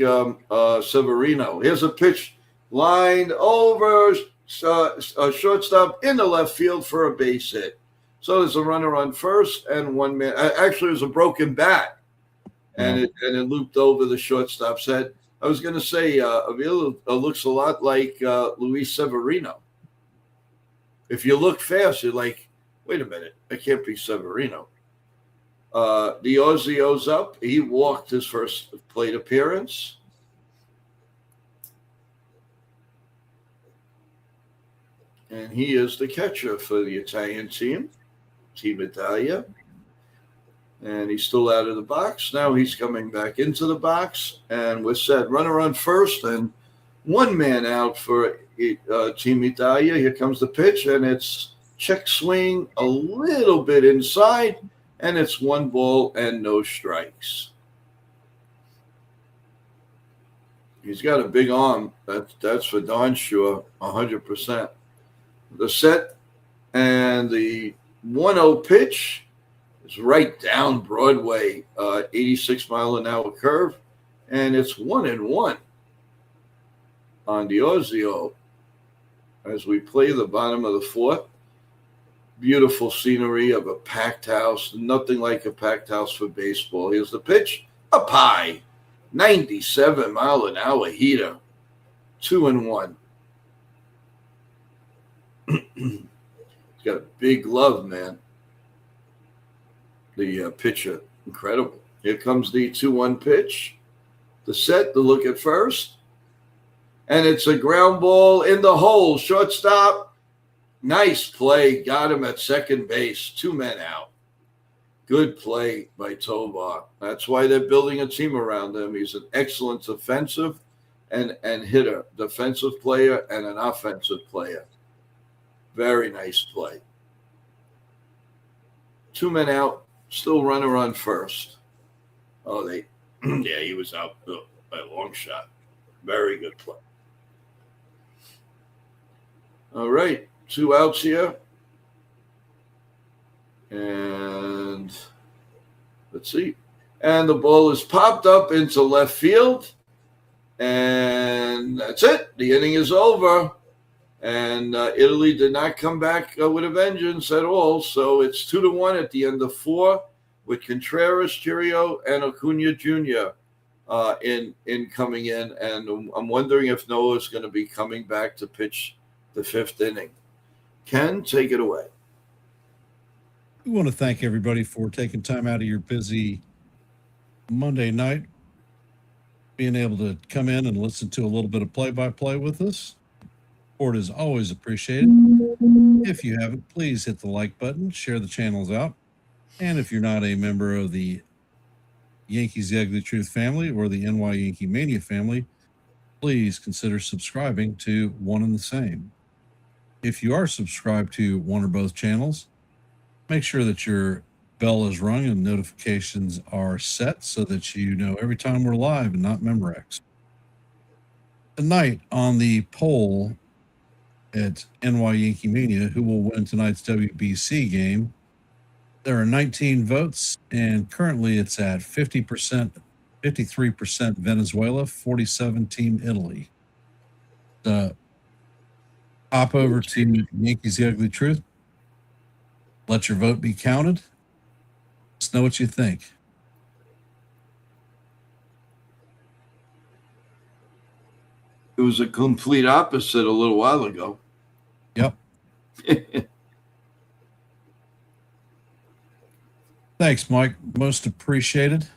Speaker 5: Severino. Here's a pitch lined over a shortstop in the left field for a base hit. So there's a runner on first and 1 man. Actually, it was a broken bat, and it looped over the shortstop's head. I was going to say Avila looks a lot like Luis Severino. If you look fast, you're like, wait a minute, that can't be Severino. Diozio's up. He walked his first plate appearance. And he is the catcher for the Italian team, Team Italia. And he's still out of the box. Now he's coming back into the box. And we're set. Runner on first and 1 man out for Team Italia. Here comes the pitch, and it's check swing a little bit inside, and it's 1 ball and no strikes. He's got a big arm. That's for darn sure, 100%. The set and the 1-0 pitch is right down Broadway, 86-mile-an-hour curve, and it's 1-1 on Diozio as we play the bottom of the fourth. Beautiful scenery of a packed house. Nothing like a packed house for baseball. Here's the pitch. Up high. 97-mile-an-hour heater. 2-1. He's got a big glove, man. The pitcher, incredible. Here comes the 2-1 pitch. The set to look at first. And it's a ground ball in the hole. Shortstop. Nice play. Got him at second base. 2 men out. Good play by Tovar. That's why they're building a team around him. He's an excellent defensive and hitter. Defensive player and an offensive player. Very nice play. 2 men out. Still runner on first. Oh, yeah, he was out by a long shot. Very good play. All right, 2 outs here. And let's see. And the ball is popped up into left field. And that's it. The inning is over. And Italy did not come back with a vengeance at all. So it's 2-1 at the end of 4 with Contreras, Chirio, and Acuna Jr. in coming in. And I'm wondering if Noah's going to be coming back to pitch the 5th inning. Ken, take it away.
Speaker 15: We want to thank everybody for taking time out of your busy Monday night, being able to come in and listen to a little bit of play-by-play with us. Support is always appreciated. If you haven't, please hit the like button, share the channels out. And if you're not a member of the Yankees The Ugly Truth family or the NY Yankee Mania family, please consider subscribing to one and the same. If you are subscribed to one or both channels, make sure that your bell is rung and notifications are set so that you know every time we're live and not Memorex. Tonight on the poll at NY Yankee Mania, who will win tonight's WBC game, there are 19 votes, and currently it's at 50%, 53% Venezuela, 47% Team Italy. Hop over to Yankees The Ugly Truth. Let your vote be counted. Just know what you think.
Speaker 5: It was a complete opposite a little while ago.
Speaker 15: Yep. Thanks, Mike. Most appreciated.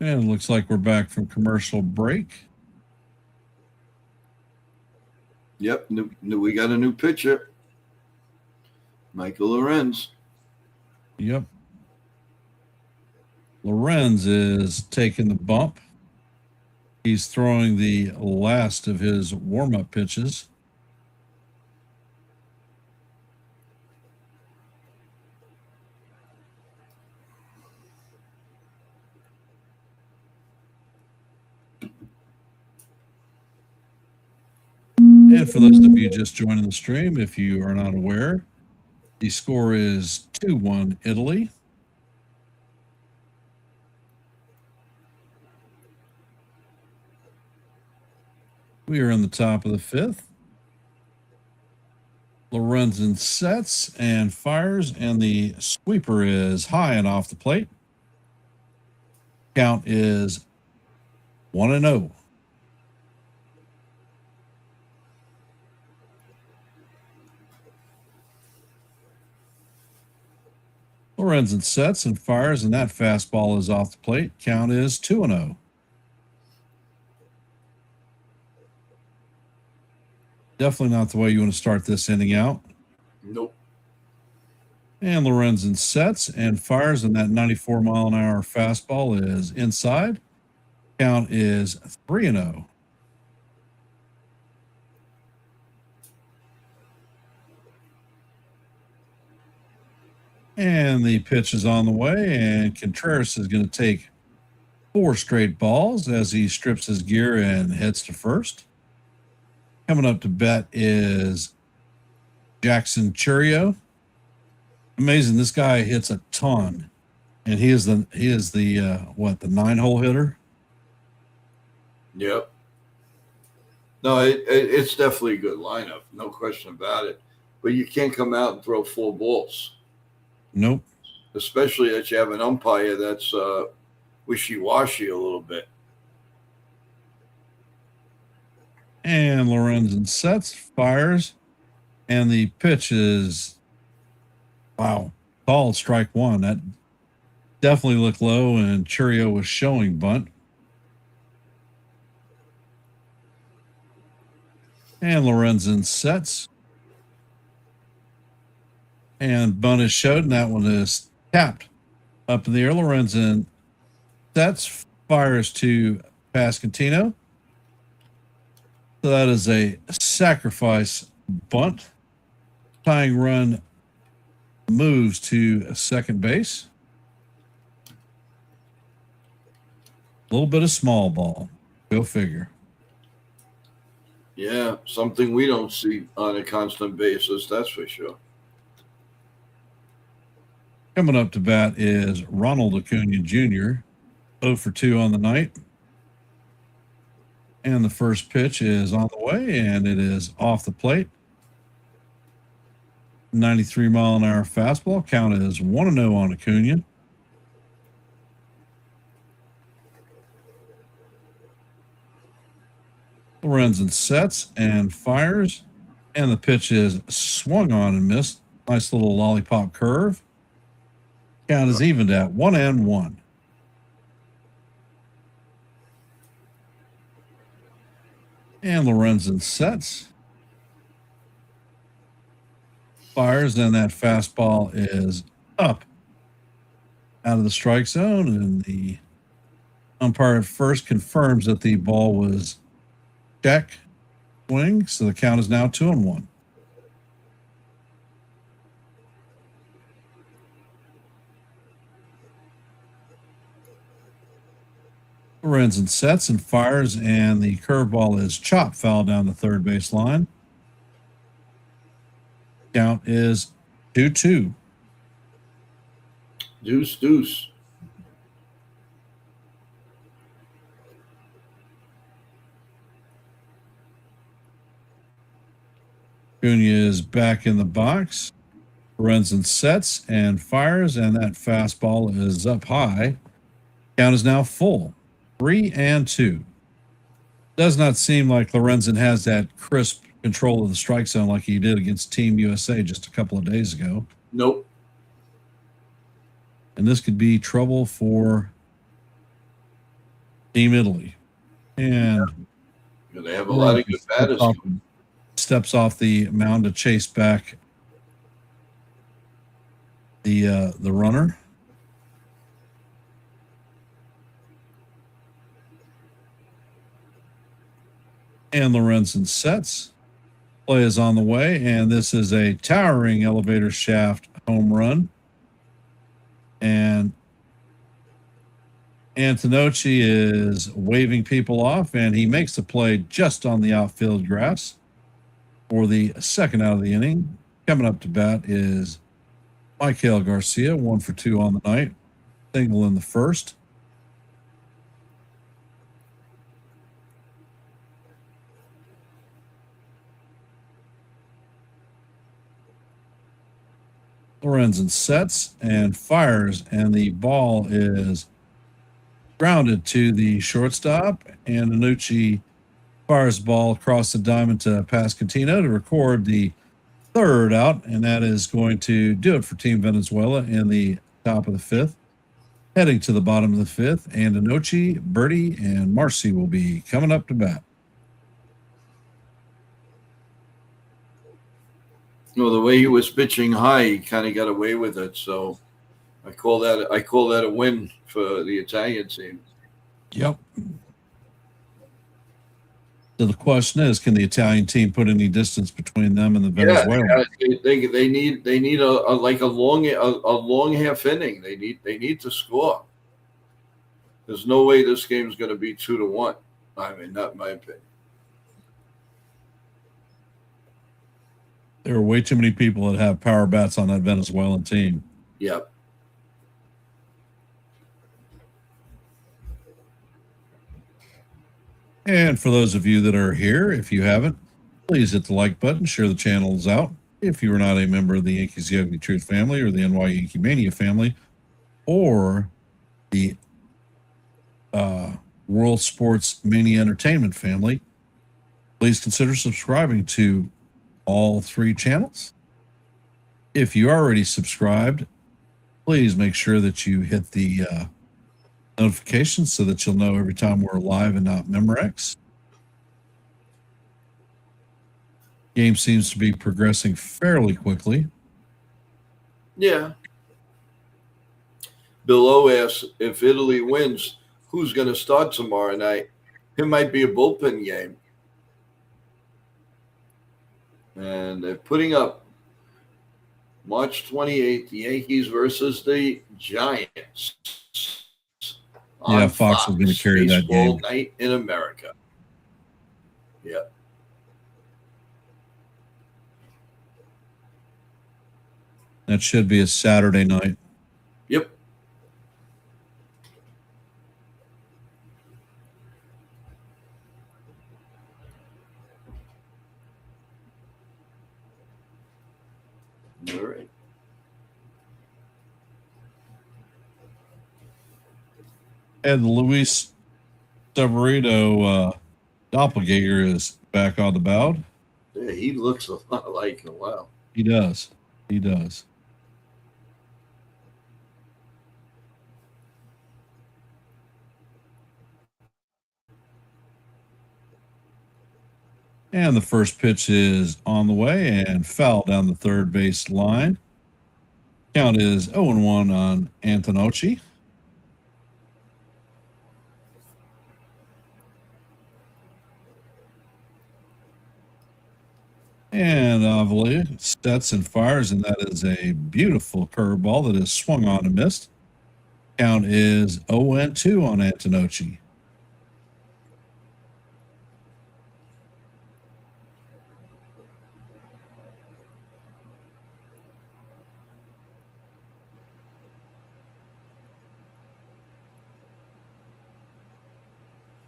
Speaker 15: And it looks like we're back from commercial break.
Speaker 5: Yep, we got a new pitcher. Michael Lorenz.
Speaker 15: Yep. Lorenz is taking the bump. He's throwing the last of his warm-up pitches. And for those of you just joining the stream, if you are not aware, the score is 2-1 Italy. We are in the top of the 5th. Lorenzen sets and fires, and the sweeper is high and off the plate. Count is 1-0. Lorenzen sets and fires, and that fastball is off the plate. Count is 2-0. Definitely not the way you want to start this inning out.
Speaker 5: Nope.
Speaker 15: And Lorenzen sets and fires, and that 94-mile-an-hour fastball is inside. Count is 3-0. And the pitch is on the way, and Contreras is going to take 4 straight balls as he strips his gear and heads to first. Coming up to bat is Jackson Chirio. Amazing, this guy hits a ton, and he is the 9-hole hitter.
Speaker 5: Yep. No, it's definitely a good lineup, no question about it. But you can't come out and throw 4 balls.
Speaker 15: Nope.
Speaker 5: Especially that you have an umpire that's wishy-washy a little bit.
Speaker 15: And Lorenzen sets, fires, and the pitch is, wow, called strike one. That definitely looked low, and Churio was showing bunt. And Lorenzen sets. And bunt is showed, and that one is tapped up in the air. Lorenzen sets, fires to Pasquantino. So that is a sacrifice bunt. Tying run moves to second base. A little bit of small ball. Go figure.
Speaker 5: Yeah, something we don't see on a constant basis, that's for sure.
Speaker 15: Coming up to bat is Ronald Acuna Jr., 0 for 2 on the night. And the first pitch is on the way, and it is off the plate. 93-mile-an-hour fastball. Count is 1-0 on Acuna. Lorenzen sets and fires, and the pitch is swung on and missed. Nice little lollipop curve. Count is evened at 1-1. And Lorenzen sets, fires, and that fastball is up out of the strike zone, and the umpire at first confirms that the ball was check swing, so the count is now 2-1. Lorenzen sets and fires, and the curveball is chopped foul down the third base line. Count is 2-2.
Speaker 5: Deuce.
Speaker 15: Acuna is back in the box. Lorenzen sets and fires, and that fastball is up high. Count is now full. 3-2. Does not seem like Lorenzen has that crisp control of the strike zone like he did against Team USA just a couple of days ago.
Speaker 5: Nope.
Speaker 15: And this could be trouble for Team Italy. And
Speaker 5: they have a lot of good batters.
Speaker 15: Steps off the mound to chase back the runner. And Lorenzen sets. Play is on the way, and this is a towering elevator shaft home run. And Antonocci is waving people off, and he makes the play just on the outfield grass for the second out of the inning. Coming up to bat is Michael Garcia, 1 for 2 on the night. Single in the first. Lorenzen sets and fires, and the ball is grounded to the shortstop. And Antonocci fires the ball across the diamond to Pasquantino to record the third out, and that is going to do it for Team Venezuela in the top of the fifth. Heading to the bottom of the fifth, and Antonocci, Birdie, and Marcy will be coming up to bat.
Speaker 5: No, the way he was pitching high, he kind of got away with it. So I call that a win for the Italian team.
Speaker 15: Yep. So the question is, can the Italian team put any distance between them and the Venezuelan?
Speaker 5: Yeah, they need a long half inning. They need to score. There's no way this game is going to be 2-1. I mean, not in my opinion.
Speaker 15: There are way too many people that have power bats on that Venezuelan team.
Speaker 5: Yep.
Speaker 15: And for those of you that are here, if you haven't, please hit the like button, share the channels out. If you are not a member of the Yankees The Ugly Truth family or the NY Yankee Mania family or the World Sports Mania Entertainment family, please consider subscribing to all 3 channels. If you already subscribed, please make sure that you hit the notifications so that you'll know every time we're live and not Memorex. Game seems to be progressing fairly quickly.
Speaker 5: Yeah. Bill O asks, if Italy wins, who's going to start tomorrow night? It might be a bullpen game. And they're putting up March 28th, the Yankees versus the Giants.
Speaker 15: Yeah, Fox is going to carry that game.
Speaker 5: Baseball night in America. Yeah.
Speaker 15: That should be a Saturday night.
Speaker 5: Yep. All right.
Speaker 15: And Luis Severino doppelganger is back on the mound.
Speaker 5: Yeah, he looks a lot like him. Wow.
Speaker 15: He does. He does. And the first pitch is on the way and foul down the third base line. Count is 0-1 on Antonocci. And Avila sets and fires, and that is a beautiful curveball that is swung on and missed. Count is 0-2 on Antonocci.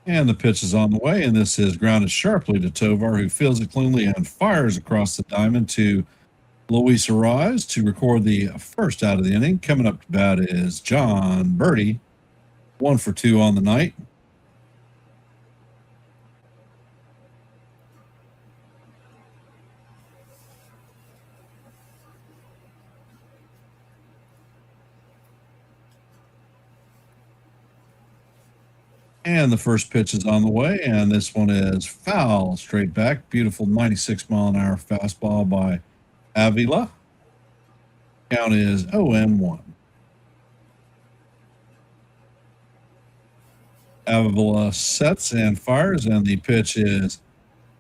Speaker 15: And the pitch is on the way, and this is grounded sharply to Tovar, who fields it cleanly and fires across the diamond to Luis Arise to record the first out of the inning. Coming up to bat is John Birdie, 1 for 2 on the night. And the first pitch is on the way, and this one is foul straight back. Beautiful 96-mile-an-hour fastball by Avila. Count is 0-1. Avila sets and fires, and the pitch is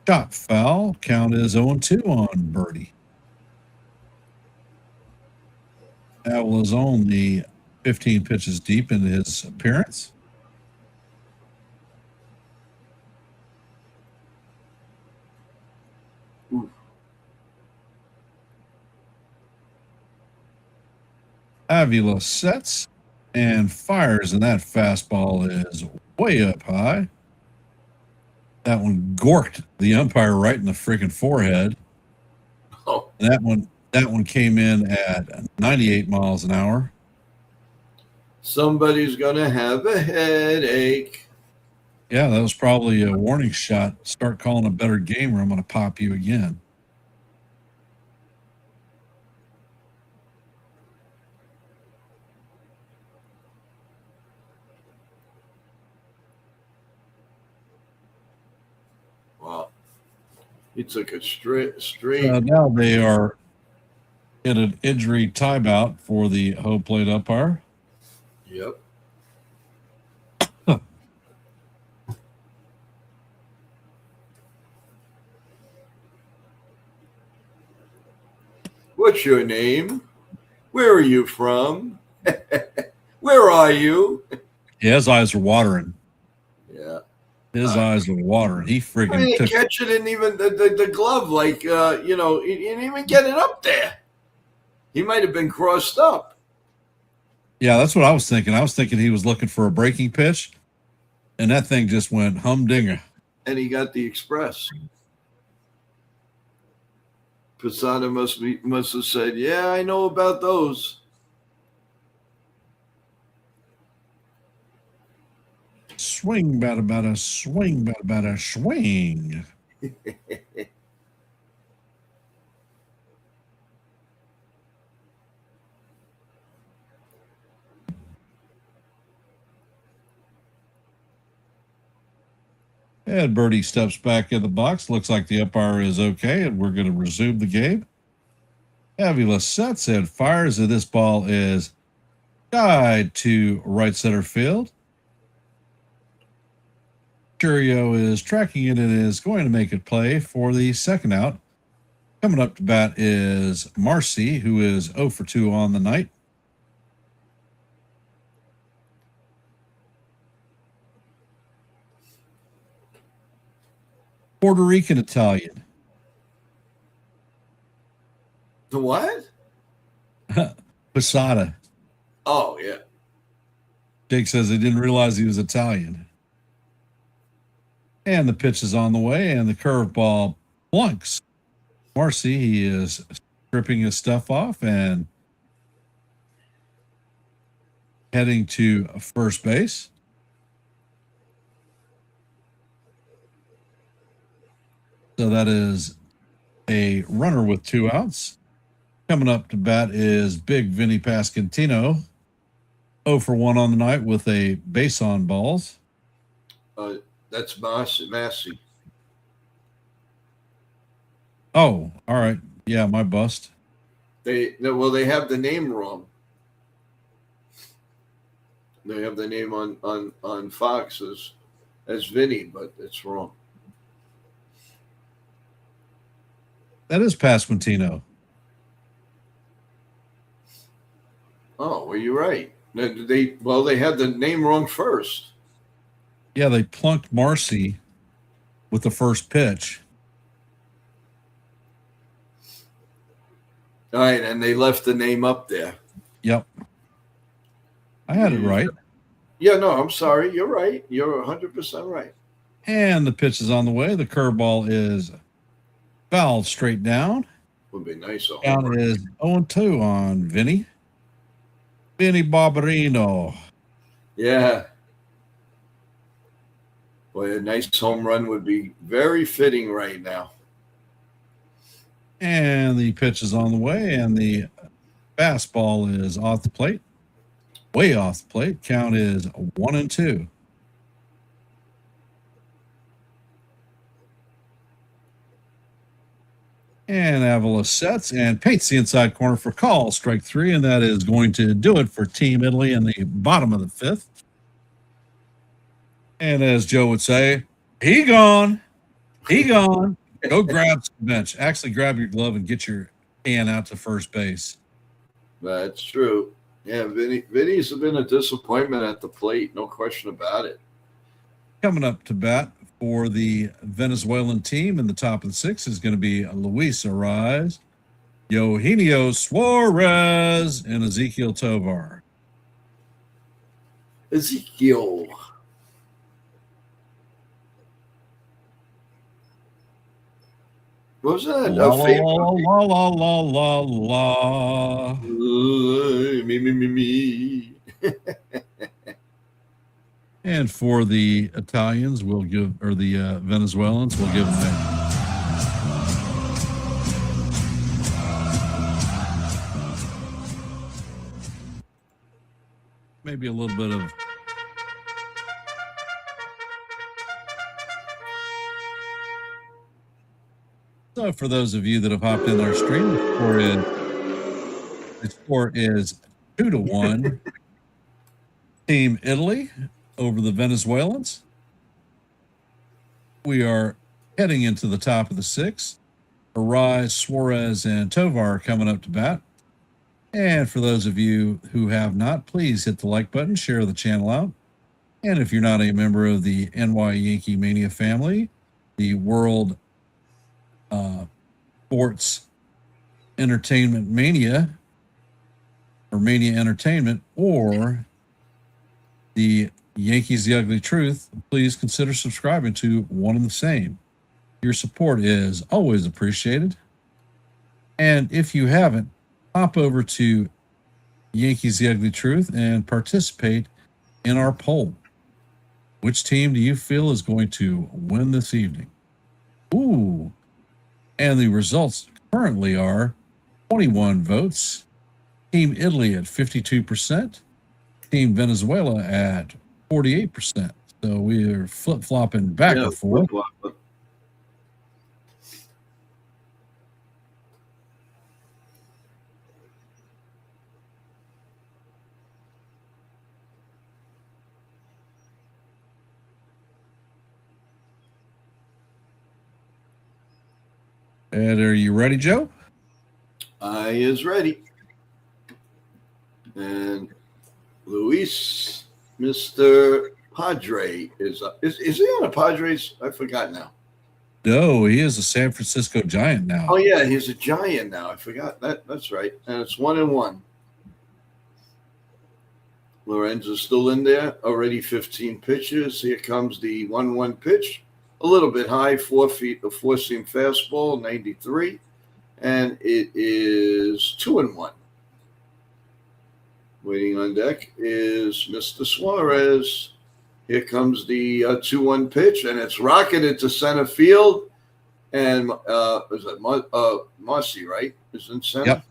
Speaker 15: shot foul. Count is 0-2 on Birdie. Avila's only 15 pitches deep into his appearance. Avila sets and fires, and that fastball is way up high. That one gorked the umpire right in the freaking forehead.
Speaker 5: Oh.
Speaker 15: And that one came in at 98 miles an hour.
Speaker 5: Somebody's going to have a headache.
Speaker 15: Yeah, that was probably a warning shot. Start calling a better game or I'm going to pop you again.
Speaker 5: Wow. He took a straight.
Speaker 15: Now they are in an injury timeout for the home plate umpire.
Speaker 5: Yep. What's your name? Where are you from? Where are you?
Speaker 15: Yeah, his eyes are watering.
Speaker 5: Yeah.
Speaker 15: His eyes are watering. He freaking
Speaker 5: I didn't
Speaker 15: took
Speaker 5: catch it in even the glove. Like, he didn't even get it up there. He might have been crossed up.
Speaker 15: Yeah, that's what I was thinking. I was thinking he was looking for a breaking pitch, and that thing just went humdinger.
Speaker 5: And he got the express. Posada must have said, yeah, I know about those.
Speaker 15: Swing, bada, swing, bada, swing. And Birdie steps back in the box. Looks like the umpire is okay, and we're going to resume the game. Avila sets and fires, and this ball is guide to right center field. Curio is tracking it and is going to make it play for the second out. Coming up to bat is Marcy, who is 0 for 2 on the night. Puerto Rican Italian.
Speaker 5: The what?
Speaker 15: Posada.
Speaker 5: Oh, yeah.
Speaker 15: Jake says he didn't realize he was Italian. And the pitch is on the way, and the curveball plunks. Marcy, he is stripping his stuff off and heading to first base. So that is a runner with 2 outs. Coming up to bat is Big Vinny Pasquantino, 0 for 1 on the night with a base on balls.
Speaker 5: That's Massey.
Speaker 15: Oh, all right. Yeah, my bust.
Speaker 5: They have the name wrong. They have the name on Fox as Vinny, but it's wrong.
Speaker 15: That is Pasquantino.
Speaker 5: Oh, well, you're right. They had the name wrong first.
Speaker 15: Yeah, they plunked Marcy with the first pitch.
Speaker 5: All right, and they left the name up there.
Speaker 15: Yep. I had it right.
Speaker 5: Yeah, no, I'm sorry. You're right. You're 100% right.
Speaker 15: And the pitch is on the way. The curveball is fouled straight down.
Speaker 5: Would be nice.
Speaker 15: Count is 0-2 on Vinny. Vinny Barbarino.
Speaker 5: Yeah. Boy, a nice home run would be very fitting right now.
Speaker 15: And the pitch is on the way, and the fastball is off the plate. Way off the plate. Count is 1-2. And Avila sets and paints the inside corner for call, strike 3, and that is going to do it for Team Italy in the bottom of the 5th. And as Joe would say, he gone. He gone. Go grab some bench. Actually, grab your glove and get your hand out to first base.
Speaker 5: That's true. Yeah, Vinny's been a disappointment at the plate. No question about it.
Speaker 15: Coming up to bat for the Venezuelan team in the top of the 6th is going to be Luis Ariz, Eugenio Suarez, and Ezequiel Tovar.
Speaker 5: Ezequiel. What was that?
Speaker 15: La, la, la, la, la.
Speaker 5: Me.
Speaker 15: And for the Italians, we'll give, or the Venezuelans, we'll give them that. Maybe a little bit of So for those of you that have hopped in our stream, the score is 2-1 Team Italy over the Venezuelans. We are heading into the top of the 6th. Ariz, Suarez, and Tovar coming up to bat. And for those of you who have not, please hit the like button, share the channel out. And if you're not a member of the NY Yankee Mania family, the World Sports Entertainment Mania, or Mania Entertainment, or the Yankees The Ugly Truth, please consider subscribing to one and the same. Your support is always appreciated. And if you haven't, hop over to Yankees The Ugly Truth and participate in our poll. Which team do you feel is going to win this evening? Ooh. And the results currently are 21 votes. Team Italy at 52%. Team Venezuela at 48%. So we are flip-flopping back and forth. And are you ready, Joe?
Speaker 5: I is ready. And Luis, Mr. Padre is up. Is he on the Padres? I forgot now.
Speaker 15: No, he is a San Francisco Giant now.
Speaker 5: Oh yeah, he's a Giant now. I forgot that. That's right. And it's 1-1. Lorenzo's still in there. Already 15 pitches. Here comes the 1-1 pitch. A little bit high, 4 feet, a four-seam fastball, 93. And it is 2-1. Waiting on deck is Mr. Suarez. Here comes the 2-1 pitch, and it's rocketed to center field. And is it Marcy, right? Is in center?
Speaker 15: Yep.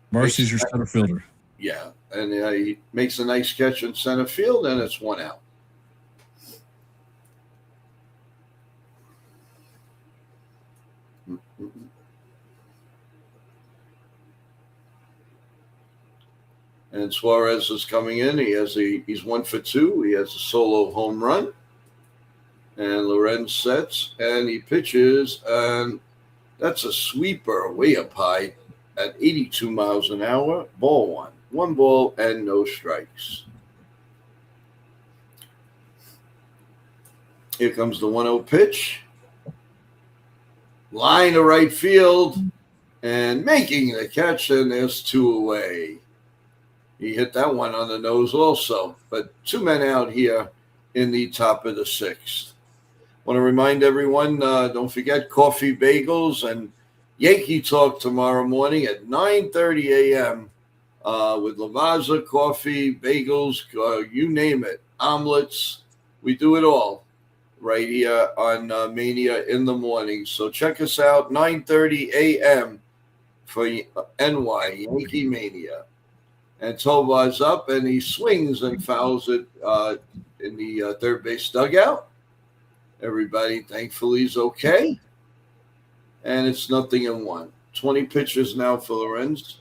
Speaker 15: Marcy's your center fielder.
Speaker 5: Yeah. And he makes a nice catch in center field, and it's 1 out. And Suarez is coming in. He's 1 for 2. He has a solo home run. And Lorenz sets and he pitches, and that's a sweeper way up high at 82 miles an hour. Ball 1. 1 ball and no strikes. Here comes the 1-0 pitch. Line to right field and making the catch, and there's 2 away. He hit that one on the nose also, but 2 men out here in the top of the 6th. Want to remind everyone, don't forget coffee, bagels, and Yankee Talk tomorrow morning at 9:30 a.m. With Lavazza, coffee, bagels, you name it, omelets. We do it all right here on Mania in the morning. So check us out, 9:30 a.m. for NY Yankee Mania. And Tovar's up, and he swings and fouls it in the third base dugout. Everybody, thankfully, is okay. And it's 0-1. 20 pitches now for Lorenz.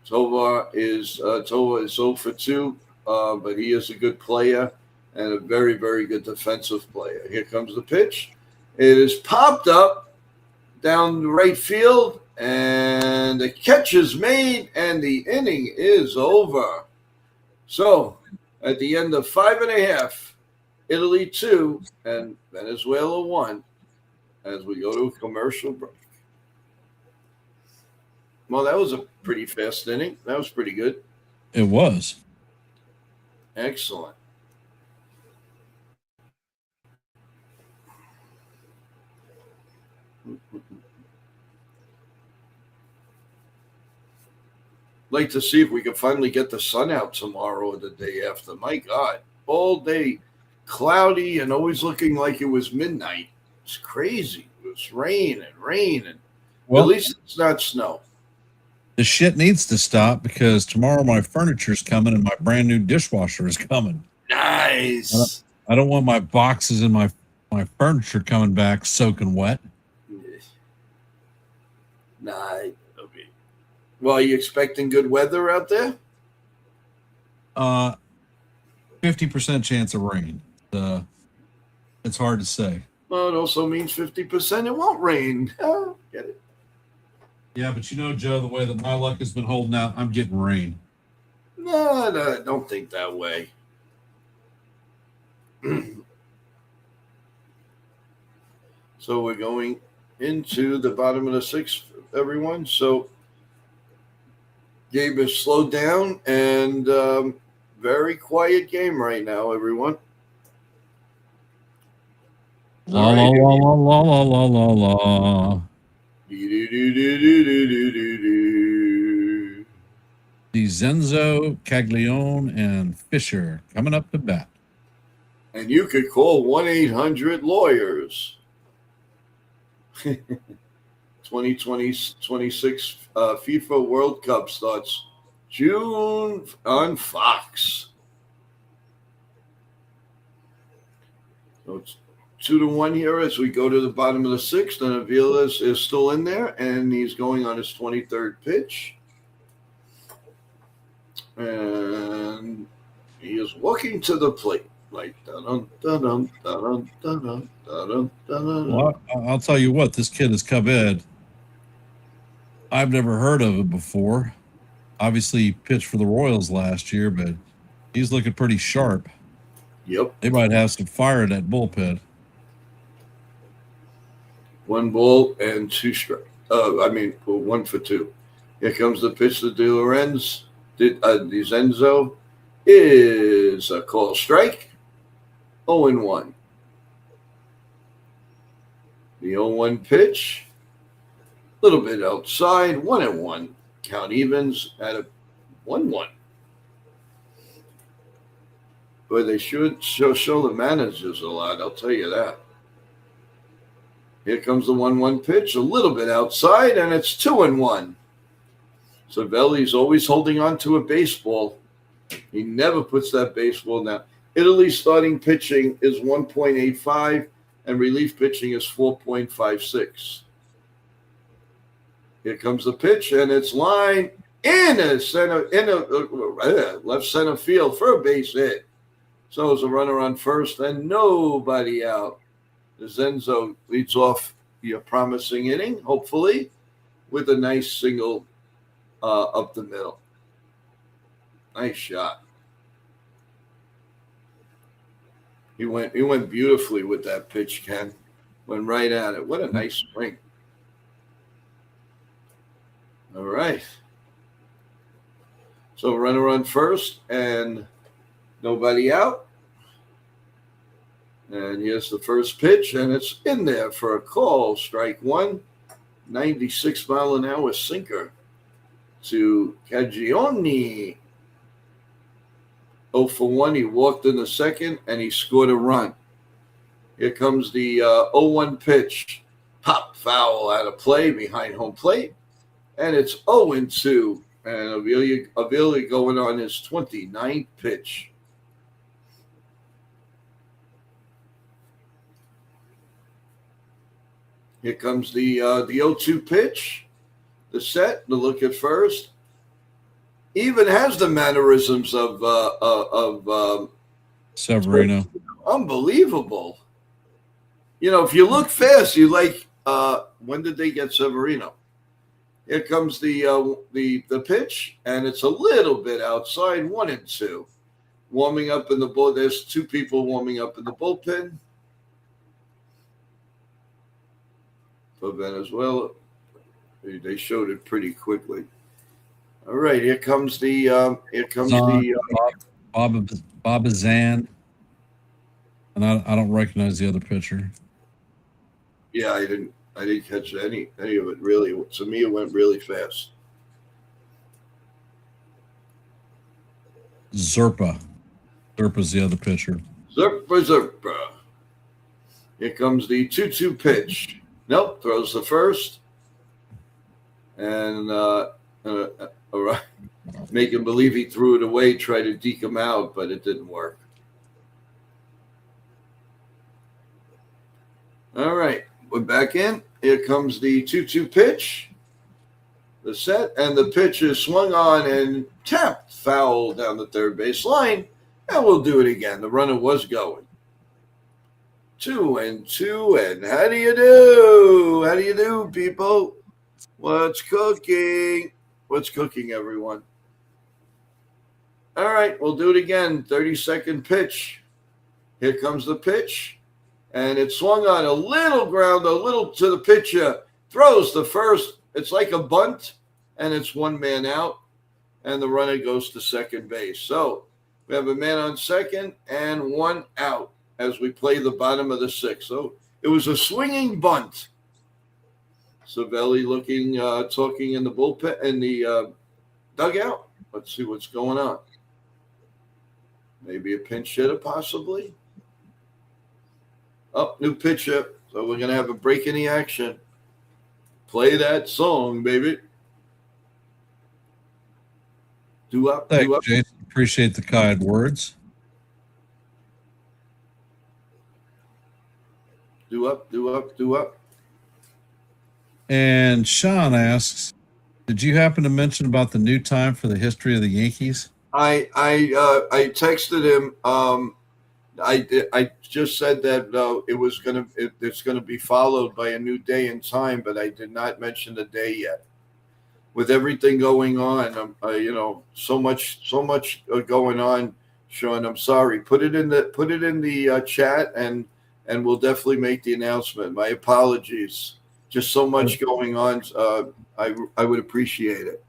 Speaker 5: Tovar is 0 for 2, but he is a good player and a very, very good defensive player. Here comes the pitch. It is popped up down the right field, and the catch is made, and the inning is over. So, at the end of 5.5, Italy 2 and Venezuela 1, as we go to a commercial break. Well, that was a pretty fast inning. That was pretty good.
Speaker 15: It was.
Speaker 5: Excellent. Like to see if we can finally get the sun out tomorrow or the day after. My God, all day cloudy and always looking like it was midnight. It's crazy. It was rain. And
Speaker 15: well,
Speaker 5: at least it's not snow.
Speaker 15: The shit needs to stop because tomorrow my furniture's coming and my brand new dishwasher is coming.
Speaker 5: Nice.
Speaker 15: I don't want my boxes and my furniture coming back soaking wet.
Speaker 5: Nah. Okay. Well, are you expecting good weather out there?
Speaker 15: 50% chance of rain. It's hard to say.
Speaker 5: Well, it also means 50% it won't rain. Oh, get it.
Speaker 15: Yeah, but you know, Joe, the way that my luck has been holding out, I'm getting rain.
Speaker 5: No, don't think that way. So we're going into the bottom of the 6th, everyone. So game is slowed down and very quiet game right now, everyone.
Speaker 15: La la la la la la la la la. DiZenzo, Caglione, and Fisher coming up to bat.
Speaker 5: And you could call 1-800-LAWYERS. 2026 FIFA World Cup starts June on Fox. So it's 2-1 here as we go to the bottom of the sixth, and Avila is still in there, and he's going on his 23rd pitch. And he is walking to the plate. Like, dun dun dun dun dun dun dun.
Speaker 15: Well, I'll tell you what, this kid is Cub-Ed. I've never heard of him before. Obviously, he pitched for the Royals last year, but he's looking pretty sharp.
Speaker 5: Yep.
Speaker 15: They might have some fire in that bullpen.
Speaker 5: 1 ball and 2 strikes. 1 for 2. Here comes the pitch to De Lorenz. DiZenzo is a call strike. 0-1. The 0-1 pitch. A little bit outside. 1-1. Count evens at a 1-1. But they should show the managers a lot, I'll tell you that. Here comes the 1-1 pitch, a little bit outside, and it's 2-1. Savelli's always holding on to a baseball. He never puts that baseball down. Italy's starting pitching is 1.85, and relief pitching is 4.56. Here comes the pitch, and it's lined in a left center field for a base hit. So it's a runner on first and nobody out. Zenzo leads off the promising inning, hopefully, with a nice single up the middle. Nice shot. He went beautifully with that pitch, Ken. Went right at it. What a nice swing. All right. So runner on first and nobody out. And here's the first pitch, and it's in there for a call. Strike 1. 96-mile-an-hour sinker to Caggione. 0 for 1. He walked in the second, and he scored a run. Here comes the 0-1 pitch. Pop foul out of play behind home plate. And it's 0-2. And Avila going on his 29th pitch. Here comes the 0-2 pitch. The set, the look at first. Even has the mannerisms of
Speaker 15: Severino.
Speaker 5: Unbelievable. You know, if you look fast, you like, when did they get Severino? Here comes the pitch, and it's a little bit outside, 1-2. Warming up in the bull. There's 2 people warming up in the bullpen for Venezuela. They showed it pretty quickly. All right, here comes
Speaker 15: Bob Zan, and I don't recognize the other pitcher.
Speaker 5: Yeah, I didn't catch any of it really. To me, it went really fast.
Speaker 15: Zerpa's the other pitcher.
Speaker 5: Zerpa. Here comes the 2-2 pitch. Nope, throws the first. And all right, make him believe he threw it away, try to deke him out, but it didn't work. All right, we're back in. Here comes the 2-2 pitch. The set, and the pitch is swung on and tapped foul down the third base line, and we'll do it again. The runner was going. 2-2, and how do you do? How do you do, people? What's cooking? What's cooking, everyone? All right, we'll do it again. 30-second pitch. Here comes the pitch. And it's swung on a little ground, a little to the pitcher. Throws the first. It's like a bunt, and it's 1 man out. And the runner goes to second base. So we have a man on second and 1 out as we play the bottom of the 6th. So it was a swinging bunt. Savelli looking, talking in the bullpen, in the dugout. Let's see what's going on. Maybe a pinch hitter, possibly. Oh, new pitcher. So we're going to have a break in the action. Play that song, baby. Do up,
Speaker 15: Thanks,
Speaker 5: do up.
Speaker 15: Jason. Appreciate the kind words.
Speaker 5: Do up, do up, do up.
Speaker 15: And Sean asks, did you happen to mention about the new time for the history of the Yankees?
Speaker 5: I texted him. I just said that it's gonna be followed by a new day and time, but I did not mention the day yet. With everything going on, so much going on, Sean. I'm sorry. Put it in the chat, and we'll definitely make the announcement. My apologies. Just so much going on. I would appreciate it.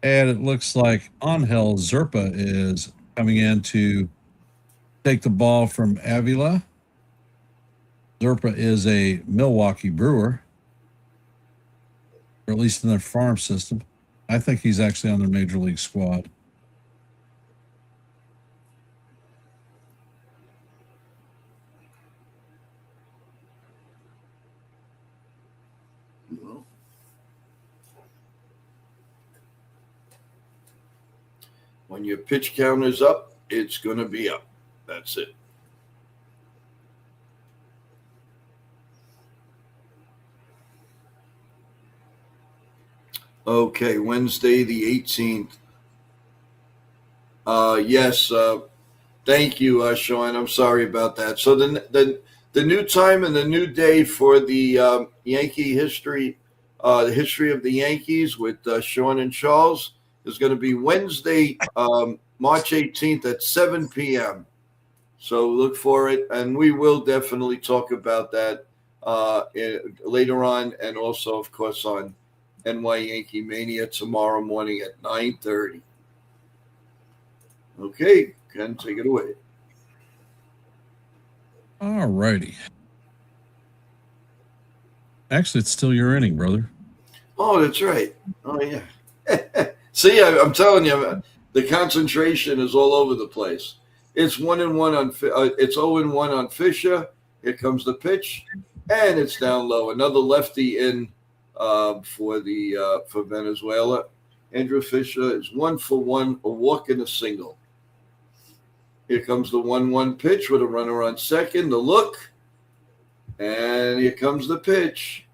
Speaker 15: And it looks like Angel Zerpa is coming in to take the ball from Avila. Zerpa is a Milwaukee Brewer, or at least in their farm system. I think he's actually on their major league squad.
Speaker 5: When your pitch count is up, it's going to be up. That's it. Okay, Wednesday the 18th. Yes, thank you, Sean. I'm sorry about that. So the new time and the new day for the Yankee history, the history of the Yankees with Sean and Charles is going to be Wednesday, March 18th at 7 p.m. So look for it, and we will definitely talk about that later on, and also, of course, on NY Yankee Mania tomorrow morning at 9:30. Okay, Ken, take it away.
Speaker 15: All righty. Actually, it's still your inning, brother.
Speaker 5: Oh, that's right. Oh, yeah. See, I'm telling you, the concentration is all over the place. It's 1-1 on it's 0-1 on Fisher. Here comes the pitch, and it's down low. Another lefty in for Venezuela. Andrew Fisher is 1 for 1, a walk and a single. Here comes the 1-1 pitch with a runner on second. The look, and here comes the pitch.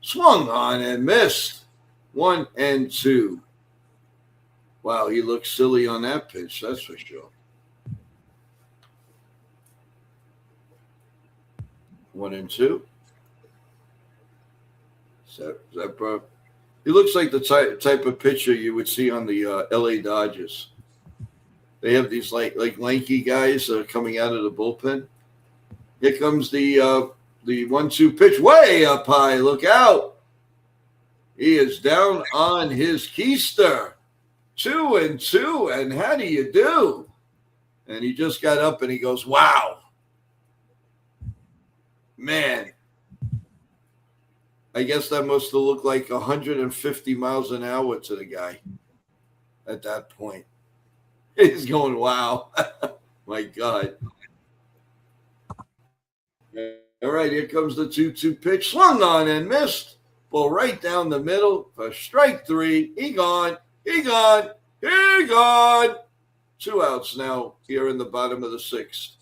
Speaker 5: Swung on and missed. 1-2. Wow, he looked silly on that pitch, that's for sure. 1-2. Zepra. He looks like the type of pitcher you would see on the LA Dodgers. They have these like lanky guys coming out of the bullpen. Here comes the 1-2 pitch, way up high. Look out! He is down on his keister. 2-2, and how do you do? And he just got up and he goes, wow. Man, I guess that must have looked like 150 miles an hour to the guy at that point. He's going, wow. My God. All right, here comes the 2-2 pitch. Swung on and missed. Ball right down the middle for strike 3. He gone. He gone. He gone. 2 outs now here in the bottom of the 6th.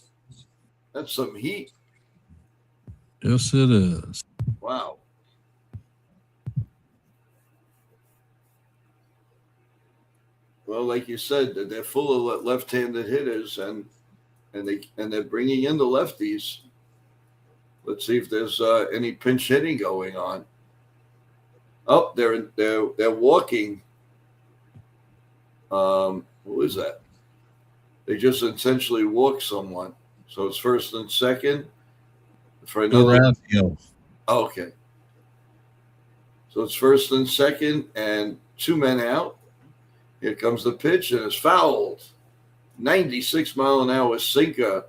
Speaker 5: That's some heat.
Speaker 15: Yes, it is.
Speaker 5: Wow. Well, like you said, they're full of left-handed hitters, and they're bringing in the lefties. Let's see if there's any pinch hitting going on. Oh, they're walking. Who is that? They just intentionally walk someone. So it's first and second for another.
Speaker 15: Oh,
Speaker 5: okay. So it's first and second and 2 men out. Here comes the pitch, and it's fouled. 96-mile-an-hour sinker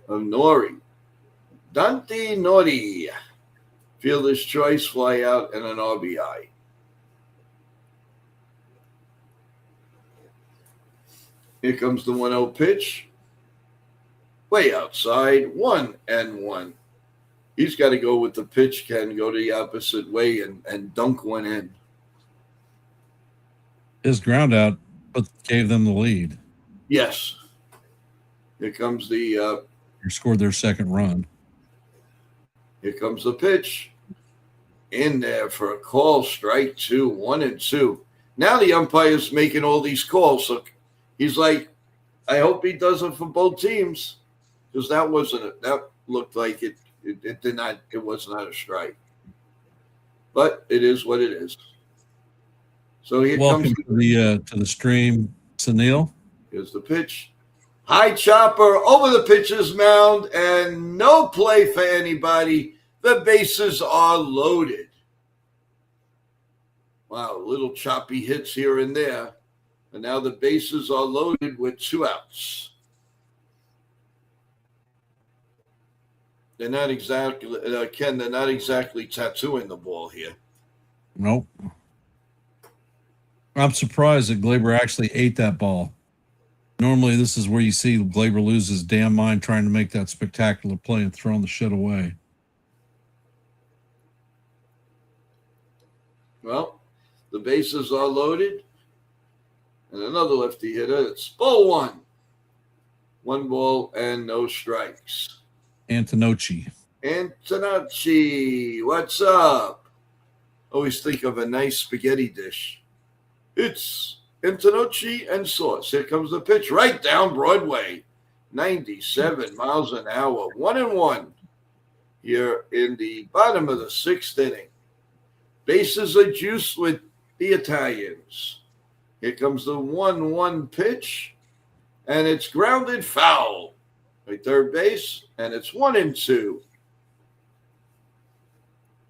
Speaker 5: of Nori. Dante Nori. Fielder's choice, fly out, and an RBI. Here comes the 1-0 pitch. way outside, 1-1. He's got to go with the pitch, Ken, go the opposite way and dunk one in.
Speaker 15: His ground out gave them the lead.
Speaker 5: Yes. Here comes the
Speaker 15: scored their second run.
Speaker 5: Here comes the pitch. In there for a call, strike 2, 1-2. Now the umpire's making all these calls. So he's like, I hope he does it for both teams. Because that looked like it was not a strike. But it is what it is. So here
Speaker 15: Welcome
Speaker 5: comes
Speaker 15: to the stream, Sunil.
Speaker 5: Here's the pitch. High chopper over the pitcher's mound, and no play for anybody. The bases are loaded. Wow, little choppy hits here and there. And now the bases are loaded with 2 outs. They're not exactly, Ken, they're not exactly tattooing the ball here.
Speaker 15: Nope. I'm surprised that Glaber actually ate that ball. Normally, this is where you see Glaber lose his damn mind trying to make that spectacular play and throwing the shit away.
Speaker 5: Well, the bases are loaded. And another lefty hitter. It's ball 1. 1 ball and no strikes.
Speaker 15: Antonocci,
Speaker 5: what's up? Always think of a nice spaghetti dish. It's Antonocci and sauce. Here comes the pitch right down Broadway. 97 miles an hour. 1-1 here in the bottom of the 6th inning. Bases are juiced with the Italians. Here comes the 1-1 pitch, and it's grounded foul by third base, and it's 1-2.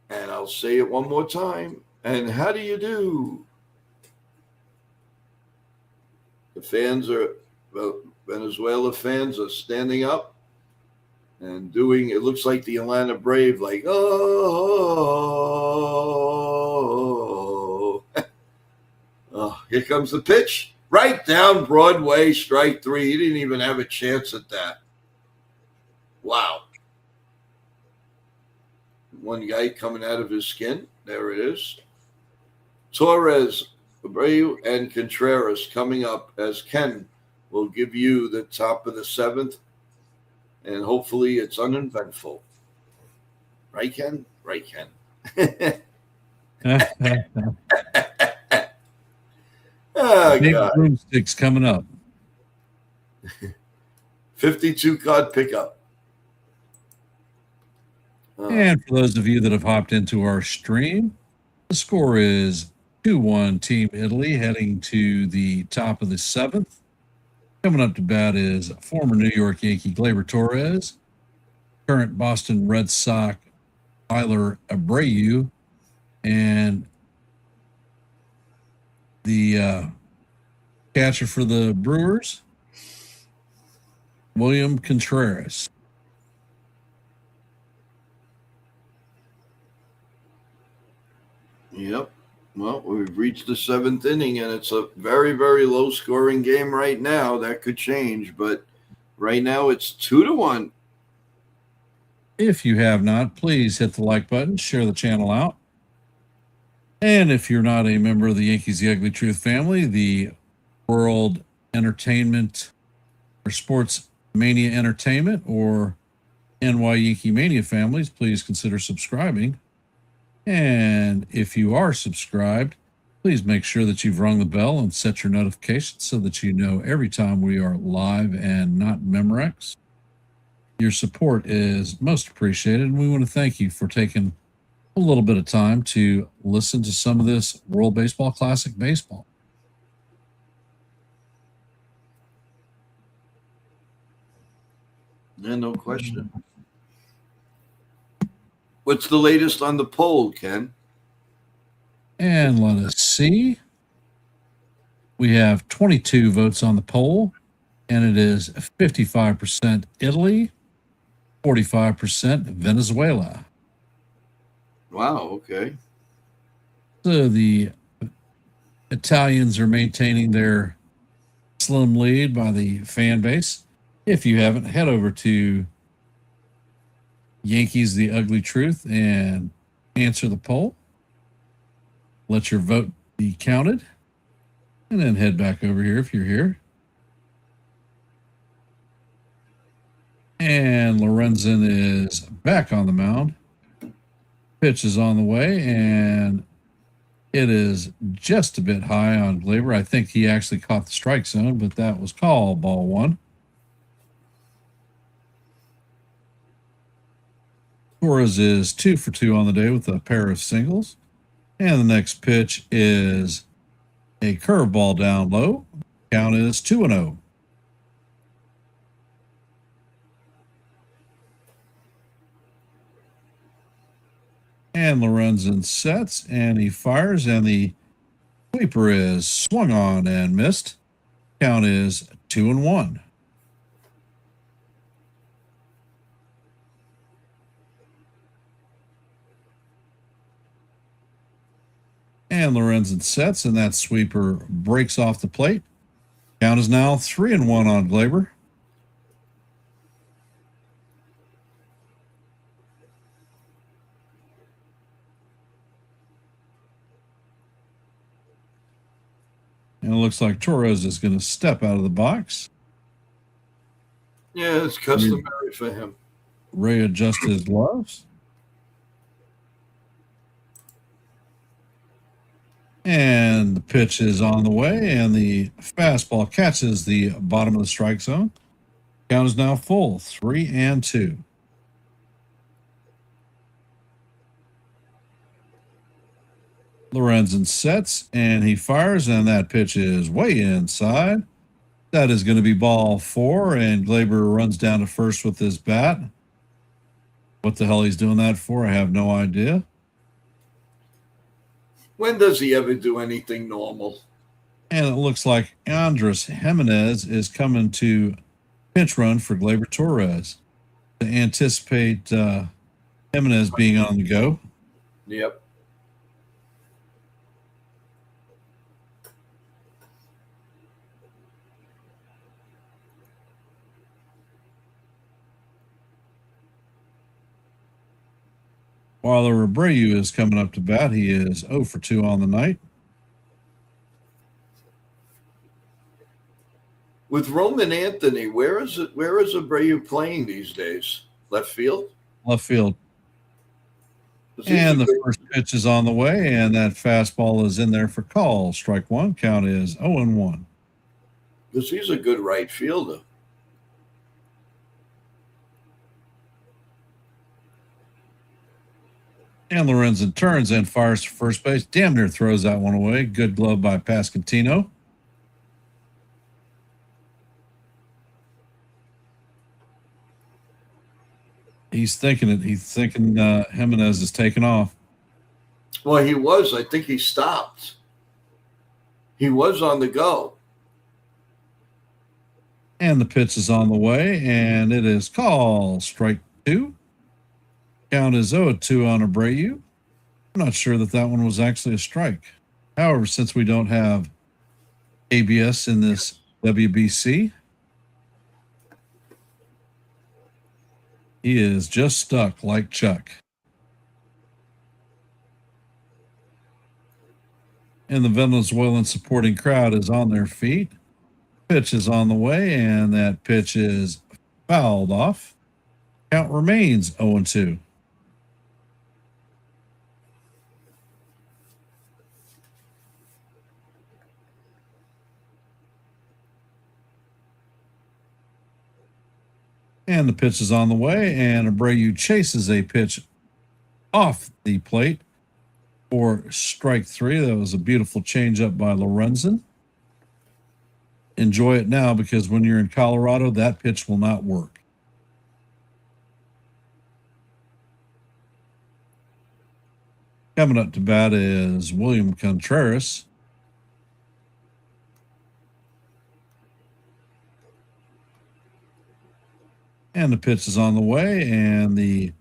Speaker 5: And I'll say it one more time. And how do you do? The fans Venezuela fans are standing up and doing, it looks like the Atlanta Brave, like, oh. Oh, here comes the pitch. Right down Broadway, strike 3. He didn't even have a chance at that. Wow. One guy coming out of his skin. There it is. Torres, Abreu, and Contreras coming up as Ken will give you the top of the 7th. And hopefully it's uneventful. Right, Ken? Right, Ken. Oh, God.
Speaker 15: Broomsticks coming up.
Speaker 5: 52 card pickup.
Speaker 15: And for those of you that have hopped into our stream, the score is 2-1 Team Italy heading to the top of the 7th. Coming up to bat is former New York Yankee Gleyber Torres, current Boston Red Sox Tyler Abreu, and the catcher for the Brewers, William Contreras.
Speaker 5: Yep. Well, we've reached the 7th inning, and it's a very, very low-scoring game right now. That could change, but right now it's 2-1.
Speaker 15: If you have not, please hit the like button, share the channel out. And if you're not a member of the Yankees The Ugly Truth family, the World Entertainment or Sports Mania Entertainment or NY Yankee Mania families, please consider subscribing. And if you are subscribed, please make sure that you've rung the bell and set your notifications so that you know every time we are live and not Memorex. Your support is most appreciated, and we want to thank you for taking a little bit of time to listen to some of this World Baseball Classic baseball.
Speaker 5: Yeah, no question. What's the latest on the poll, Ken?
Speaker 15: And let us see. We have 22 votes on the poll, and it is 55% Italy, 45% Venezuela.
Speaker 5: Wow, okay.
Speaker 15: So the Italians are maintaining their slim lead by the fan base. If you haven't, head over to Yankees The Ugly Truth and answer the poll. Let your vote be counted. And then head back over here if you're here. And Lorenzen is back on the mound. Pitch is on the way, and it is just a bit high on Glaber. I think he actually caught the strike zone, but that was called ball one. Torres is 2 for 2 on the day with a pair of singles. And the next pitch is a curveball down low. Count is 2-0. And Lorenzen sets, and he fires, and the sweeper is swung on and missed. Count is 2-1. And Lorenzen sets, and that sweeper breaks off the plate. Count is now 3-1 on Glaber. And it looks like Torres is going to step out of the box.
Speaker 5: Yeah, it's customary for him.
Speaker 15: Ray adjusts his gloves. And the pitch is on the way, and the fastball catches the bottom of the strike zone. Count is now full, 3-2. Lorenzen sets, and he fires, and that pitch is way inside. That is going to be ball 4, and Glaber runs down to first with his bat. What the hell he's doing that for, I have no idea.
Speaker 5: When does he ever do anything normal?
Speaker 15: And it looks like Andres Jimenez is coming to pinch run for Glaber Torres to anticipate Jimenez being on the go.
Speaker 5: Yep.
Speaker 15: While Abreu is coming up to bat, he is 0 for 2 on the night.
Speaker 5: With Roman Anthony, where is Abreu playing these days? Left field?
Speaker 15: Left field. And the first pitch is on the way, and that fastball is in there for call. Strike one. Count is 0-1.
Speaker 5: Because he's a good right fielder.
Speaker 15: And Lorenzen turns and fires to first base. Damn near throws that one away. Good glove by Pasquantino. He's thinking it. He's thinking Jimenez is taking off.
Speaker 5: Well, he was. I think he stopped. He was on the go.
Speaker 15: And the pitch is on the way, and it is called strike two. Count is 0-2 on Abreu. I'm not sure that one was actually a strike. However, since we don't have ABS in this WBC, he is just stuck like Chuck. And the Venezuelan supporting crowd is on their feet. Pitch is on the way, and that pitch is fouled off. Count remains 0-2. And the pitch is on the way, and Abreu chases a pitch off the plate for strike three. That was a beautiful changeup by Lorenzen. Enjoy it now, because when you're in Colorado, that pitch will not work. Coming up to bat is William Contreras. And the pitch is on the way, and the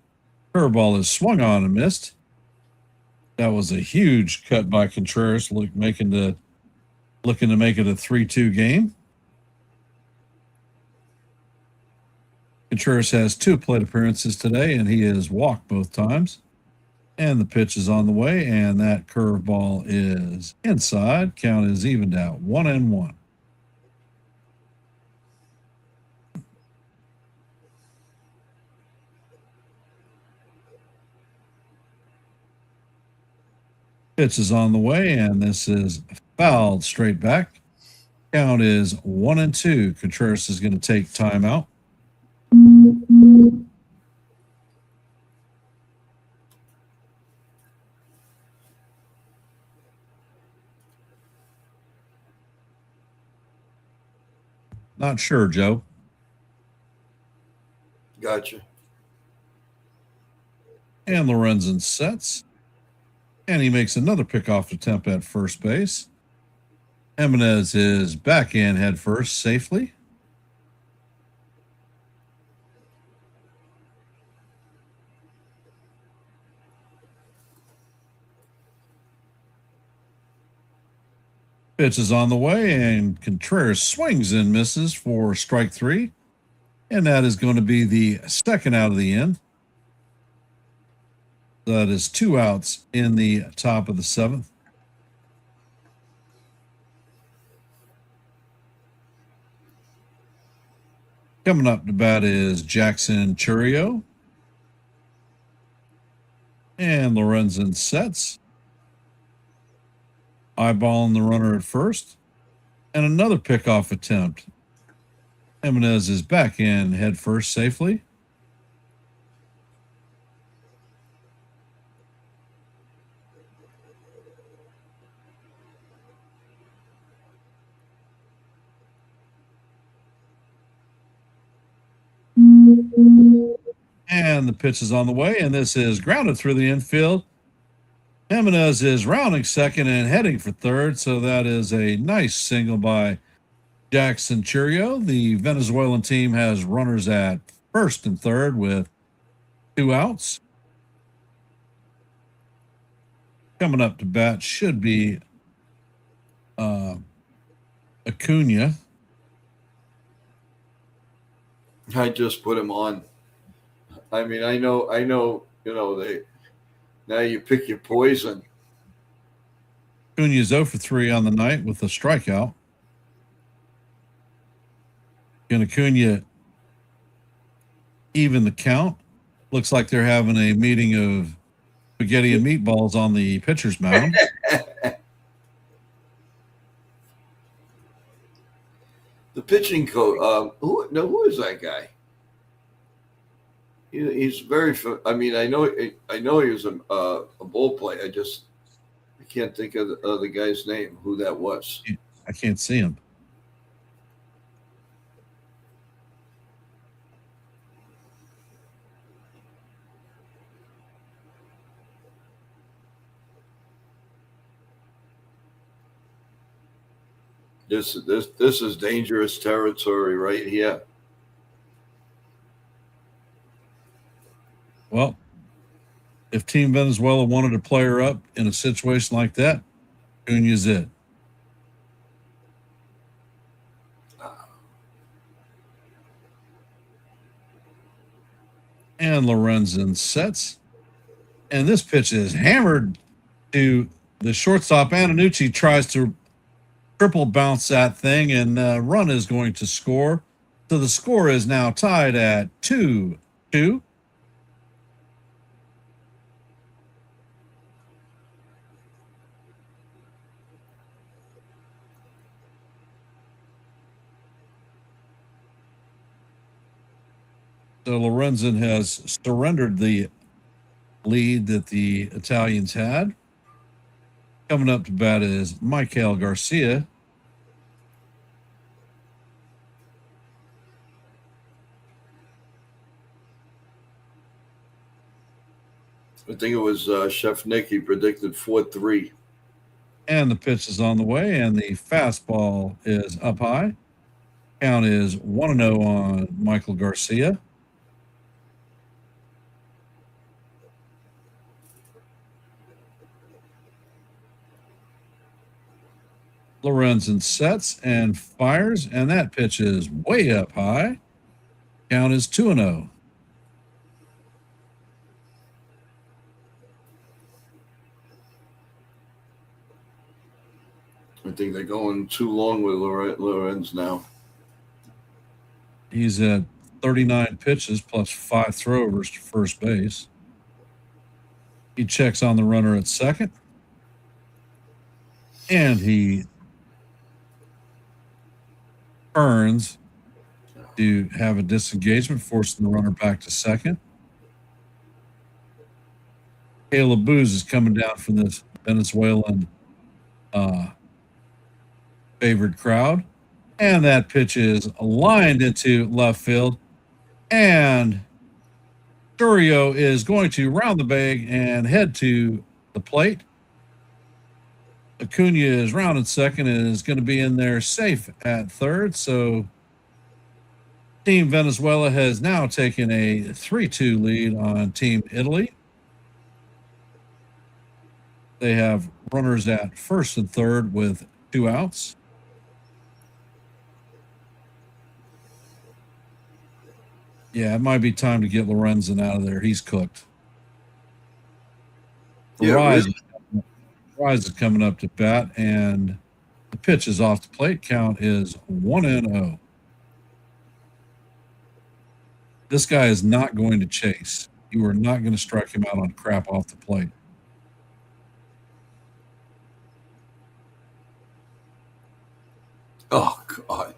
Speaker 15: curveball is swung on and missed. That was a huge cut by Contreras, looking to make it a 3-2 game. Contreras has 2 plate appearances today, and he has walked both times. And the pitch is on the way, and that curveball is inside. Count is evened out, 1-1. Pitch is on the way, and this is fouled straight back. Count is 1-2. Contreras is going to take timeout. Not sure, Joe.
Speaker 5: Gotcha.
Speaker 15: And Lorenzen sets. And he makes another pickoff attempt at first base. Jimenez is back in head first safely. Pitch is on the way, and Contreras swings and misses for strike 3. And that is going to be the second out of the inning. That is 2 outs in the top of the 7th. Coming up to bat is Jackson Chourio. And Lorenzen sets. Eyeballing the runner at first. And another pickoff attempt. Jimenez is back in head first safely. And the pitch is on the way, and this is grounded through the infield. Jimenez is rounding second and heading for third, so that is a nice single by Jackson Chourio. The Venezuelan team has runners at first and third with 2 outs. Coming up to bat should be Acuna.
Speaker 5: I just put him on. I mean, I know, now you pick your poison.
Speaker 15: Acuna's 0 for 3 on the night with a strikeout. Can Acuna even the count? Looks like they're having a meeting of spaghetti and meatballs on the pitcher's mound.
Speaker 5: The pitching coach. Who is that guy? He's very. I mean, I know he was a ball player. I can't think of the guy's name. Who that was?
Speaker 15: I can't see him.
Speaker 5: This is dangerous territory right here.
Speaker 15: Well, if Team Venezuela wanted to play her up in a situation like that, Acuna's it. And Lorenzen sets. And this pitch is hammered to the shortstop. Antonucci tries to triple bounce that thing, and the run is going to score. So the score is now tied at 2-2. So Lorenzen has surrendered the lead that the Italians had. Coming up to bat is Michael Garcia.
Speaker 5: I think it was Chef Nick. He predicted 4-3.
Speaker 15: And the pitch is on the way, and the fastball is up high. Count is 1-0 on Michael Garcia. Lorenzen sets and fires, and that pitch is way up high. Count is 2-0.
Speaker 5: I think they're going too long with Lorenz now.
Speaker 15: He's at 39 pitches plus 5 throwovers to first base. He checks on the runner at second. And he turns to have a disengagement, forcing the runner back to second. Caleb Booz is coming down from this Venezuelan favored crowd. And that pitch is lined into left field. And Sturio is going to round the bag and head to the plate. Acuna is rounded second and is going to be in there safe at third. So Team Venezuela has now taken a 3-2 lead on Team Italy. They have runners at first and third with 2 outs. Yeah, it might be time to get Lorenzen out of there. He's cooked. Rise is coming up to bat, and the pitch is off the plate. Count is 1-0. This guy is not going to chase. You are not going to strike him out on crap off the plate.
Speaker 5: Oh, God.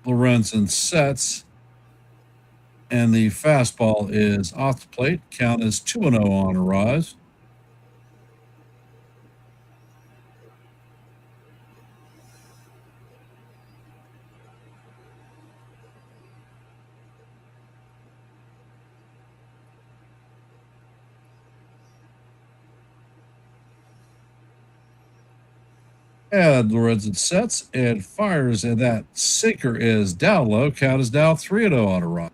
Speaker 15: Lorenzen sets, and the fastball is off the plate. Count is 2-0 on a rise. And Lorenzen sets and fires, and that sinker is down low. Count is now 3-0 on a run.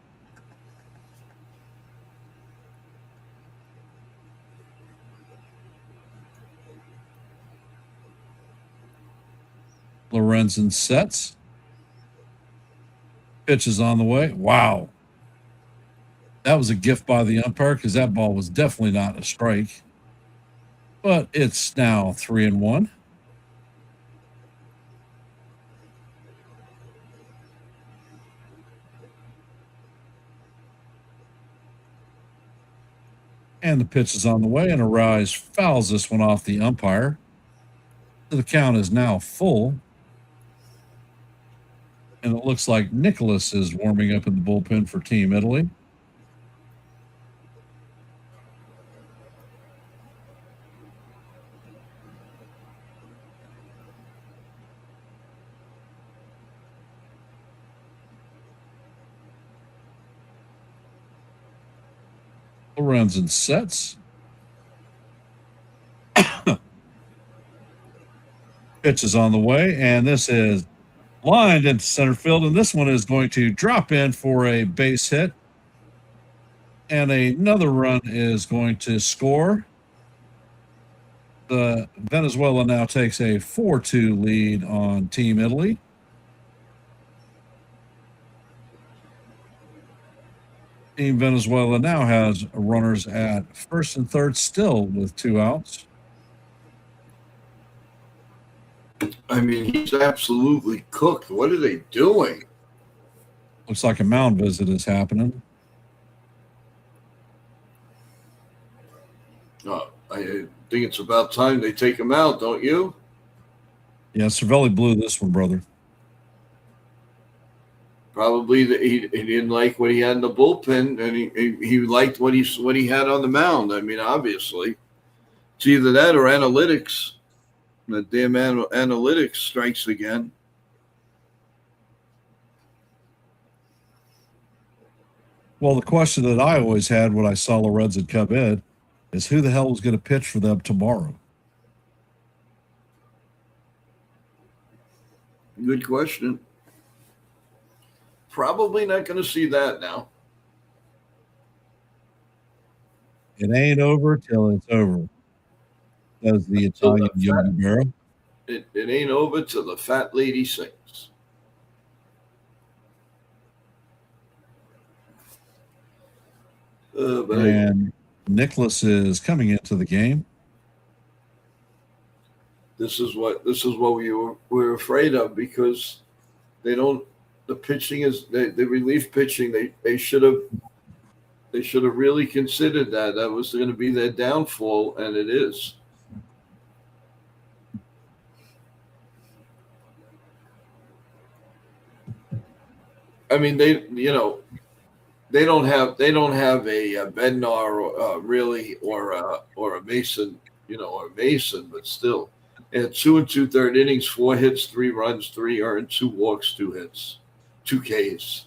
Speaker 15: Lorenzen sets. Pitch is on the way. Wow. That was a gift by the umpire because that ball was definitely not a strike. But it's now 3-1. And the pitch is on the way, and Arise fouls this one off the umpire. The count is now full. And it looks like Nicholas is warming up in the bullpen for Team Italy. Lorenzen sets. Pitch is on the way, and this is lined into center field, and this one is going to drop in for a base hit. And another run is going to score. The Venezuela now takes a 4-2 lead on Team Italy. Team Venezuela now has runners at first and third still with 2 outs.
Speaker 5: I mean, he's absolutely cooked. What are they doing?
Speaker 15: Looks like a mound visit is happening.
Speaker 5: I think it's about time they take him out, don't you?
Speaker 15: Yeah, Cervelli blew this one, brother.
Speaker 5: Probably he didn't like what he had in the bullpen, and he liked what he had on the mound. I mean, obviously, it's either that or analytics. The damn analytics strikes again.
Speaker 15: Well, the question that I always had when I saw Lorenzen come in is who the hell was going to pitch for them tomorrow?
Speaker 5: Good question. Probably not going to see that now.
Speaker 15: It ain't over till it's over. Does the Italian Yogi Berra.
Speaker 5: It ain't over till the fat lady sings.
Speaker 15: And Nicholas is coming into the game.
Speaker 5: This is what we were afraid of, because the pitching is the relief pitching. They should have really considered that. That was going to be their downfall, and it is. I mean, they don't have a Bednar really or a Mason, or Mason, but still, they had 2 2/3 innings, 4 hits, 3 runs, 3 earned, 2 walks, 2 hits, 2 Ks.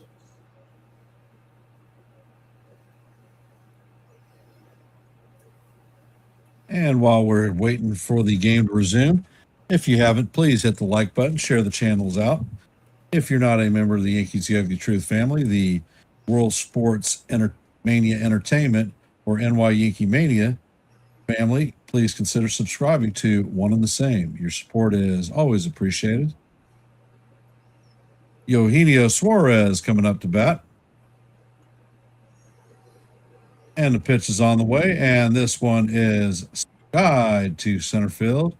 Speaker 15: And while we're waiting for the game to resume, if you haven't, please hit the like button, share the channels out. If you're not a member of the Yankees Ugly Truth family, the World Sports Mania Entertainment, or NY Yankee Mania family, please consider subscribing to one and the same. Your support is always appreciated. Eugenio Suarez coming up to bat. And the pitch is on the way, and this one is skied to center field.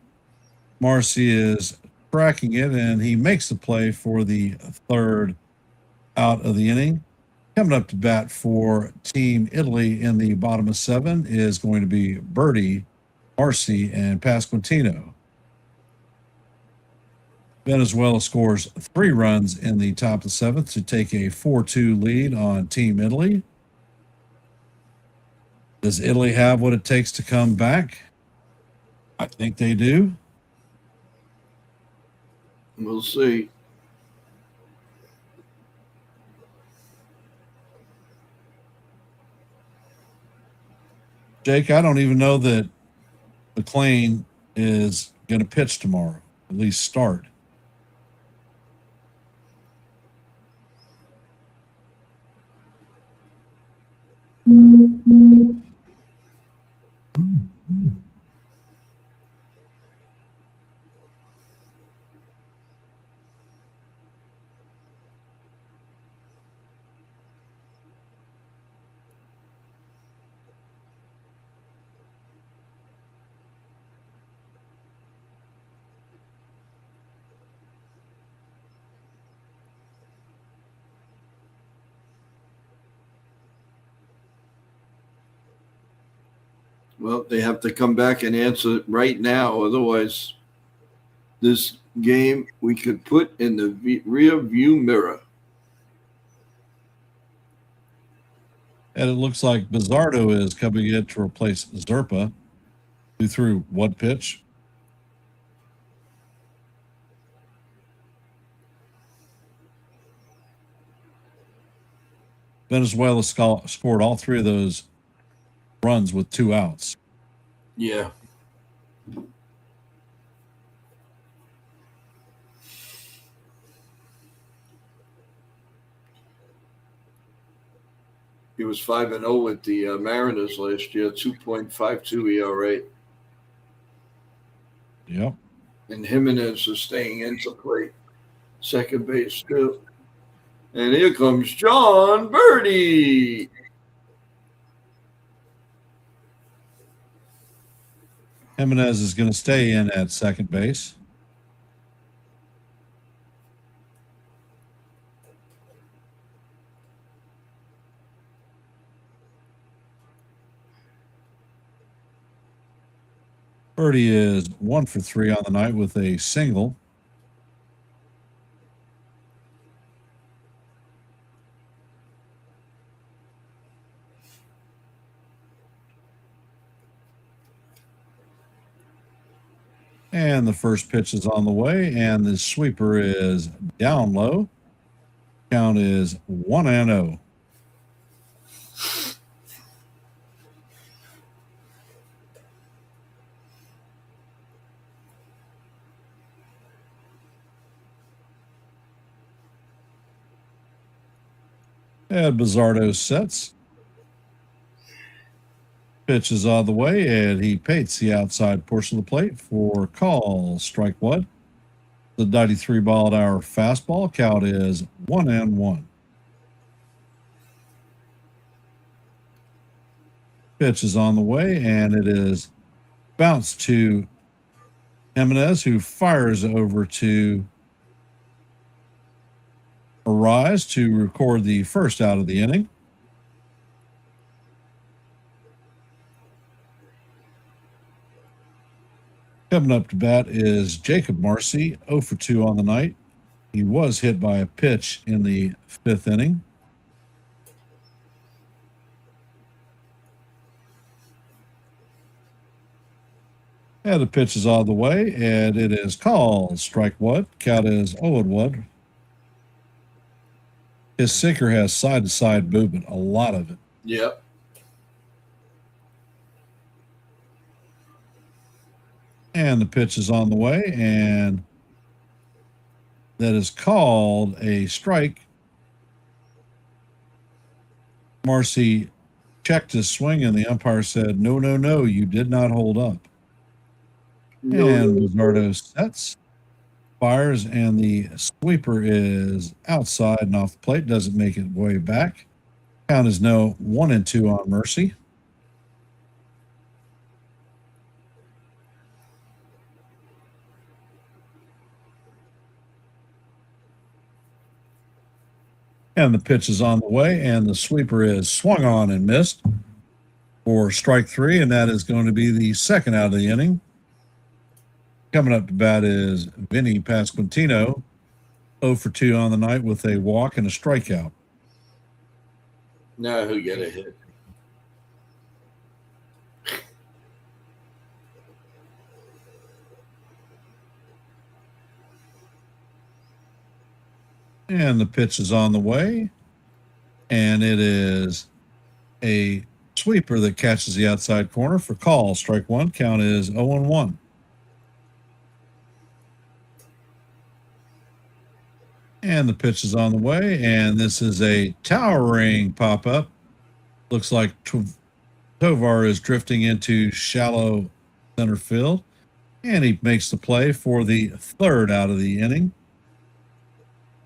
Speaker 15: Marcy is tracking it, and he makes the play for the 3rd out of the inning. Coming up to bat for Team Italy in the bottom of 7 is going to be Birdie, Marcy, and Pasquantino. Venezuela scores 3 runs in the top of the 7th to take a 4-2 lead on Team Italy. Does Italy have what it takes to come back? I think they do.
Speaker 5: We'll see.
Speaker 15: Jake, I don't even know that McLean is going to pitch tomorrow, at least start.
Speaker 5: Well, they have to come back and answer right now. Otherwise, this game we could put in the rear view mirror.
Speaker 15: And it looks like Bizzardo is coming in to replace Zerpa, who threw 1 pitch. Venezuela scored all 3 of those runs with 2 outs.
Speaker 5: Yeah. He was 5-0 with the Mariners last year, 2.52 ERA.
Speaker 15: Yep.
Speaker 5: And Jimenez is staying into play, second base too. And here comes John Birdie.
Speaker 15: Jimenez is going to stay in at second base. Birdie is 1 for 3 on the night with a single. And the first pitch is on the way, and the sweeper is down low. Count is 1-0. And Bizzardo sets. Pitch is on the way, and he paints the outside portion of the plate for call. Strike 1. The 93 mile an hour fastball. Count is 1-1. Pitch is on the way, and it is bounced to Jimenez, who fires over to Arise to record the first out of the inning. Coming up to bat is Jacob Marcy, 0 for 2 on the night. He was hit by a pitch in the 5th inning. And the pitch is on the way, and it is called strike one. Count is 0-1. His sinker has side-to-side movement, a lot of it.
Speaker 5: Yep.
Speaker 15: And the pitch is on the way, and that is called a strike. Marcy checked his swing, and the umpire said, no, no, no, you did not hold up.
Speaker 5: No,
Speaker 15: and
Speaker 5: no,
Speaker 15: Luzardo sets, fires, and the sweeper is outside and off the plate. Doesn't make it way back. Count is no 1-2 on Mercy. And the pitch is on the way, and the sweeper is swung on and missed for strike 3, and that is going to be the second out of the inning. Coming up to bat is Vinny Pasquantino, 0 for 2 on the night with a walk and a strikeout.
Speaker 5: Now he'll get a hit.
Speaker 15: And the pitch is on the way, and it is a sweeper that catches the outside corner for call. Strike one. Count is 0-1. And the pitch is on the way, and this is a towering pop-up. Looks like Tovar is drifting into shallow center field, and he makes the play for the third out of the inning.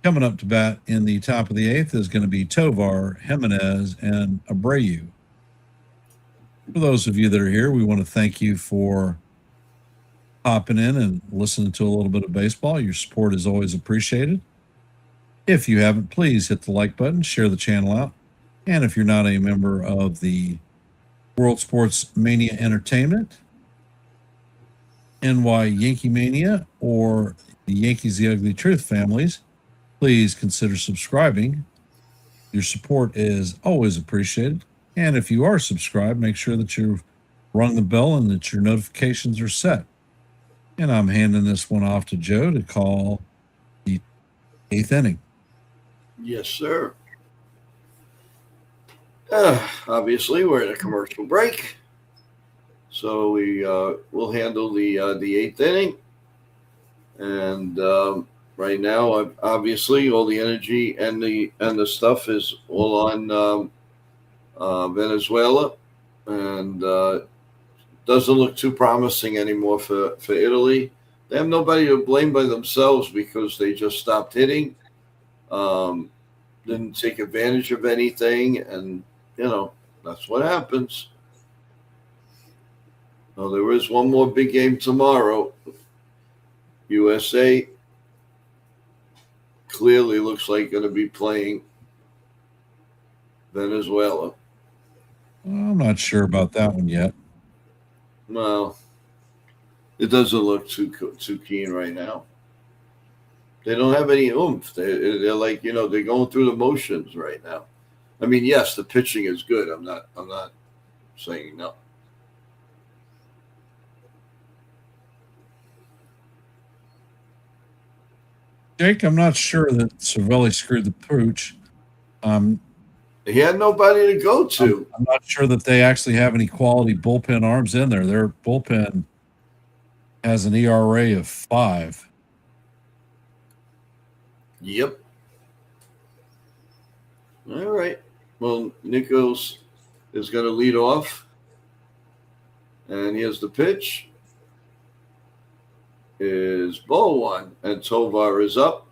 Speaker 15: Coming up to bat in the top of the 8th is going to be Tovar, Jimenez, and Abreu. For those of you that are here, we want to thank you for hopping in and listening to a little bit of baseball. Your support is always appreciated. If you haven't, please hit the like button, share the channel out. And if you're not a member of the World Sports Mania Entertainment, NY Yankee Mania, or the Yankees The Ugly Truth families, please consider subscribing. Your support is always appreciated. And if you are subscribed, make sure that you've rung the bell and that your notifications are set. And I'm handing this one off to Joe to call the 8th inning.
Speaker 5: Yes, sir. Obviously, we're in a commercial break, so we will handle the 8th inning. And right now, obviously, all the energy and the stuff is all on Venezuela, and doesn't look too promising anymore for Italy. They have nobody to blame by themselves because they just stopped hitting. Didn't take advantage of anything, and that's what happens. Well, there is one more big game tomorrow. USA clearly looks like going to be playing Venezuela.
Speaker 15: I'm not sure about that one yet.
Speaker 5: Well, it doesn't look too keen right now. They don't have any oomph. They're like, they're going through the motions right now. I mean, yes, the pitching is good. I'm not saying no.
Speaker 15: Jake, I'm not sure that Cervelli screwed the pooch.
Speaker 5: He had nobody to go to.
Speaker 15: I'm not sure that they actually have any quality bullpen arms in there. Their bullpen has an ERA of 5.
Speaker 5: Yep. All right. Well, Nichols is going to lead off. And here's the pitch. Is ball one. And Tovar is up.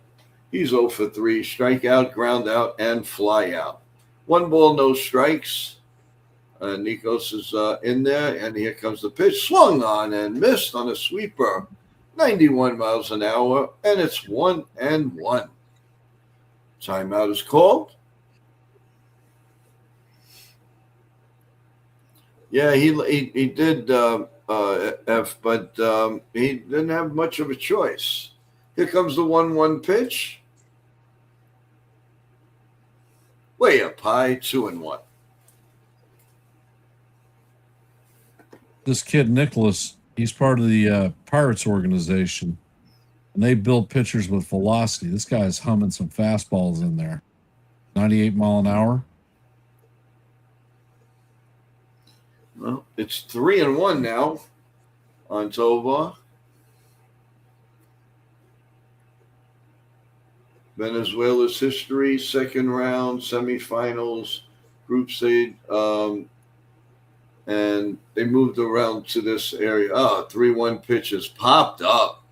Speaker 5: He's 0 for 3. Strikeout, ground out, and fly out. 1 ball, no strikes. Nikos is in there, and here comes the pitch. Swung on and missed on a sweeper. 91 miles an hour, and it's 1-1. Timeout is called. Yeah, he did F, but he didn't have much of a choice. Here comes the 1-1 pitch. Way up high, 2-1.
Speaker 15: This kid Nicholas, he's part of the Pirates organization, and they build pitchers with velocity. This guy's humming some fastballs in there. 98 mile an hour.
Speaker 5: Well, it's 3-1 now on Tovar. Venezuela's history, second round, semifinals, group stage, and they moved around to this area. 3-1 pitches popped up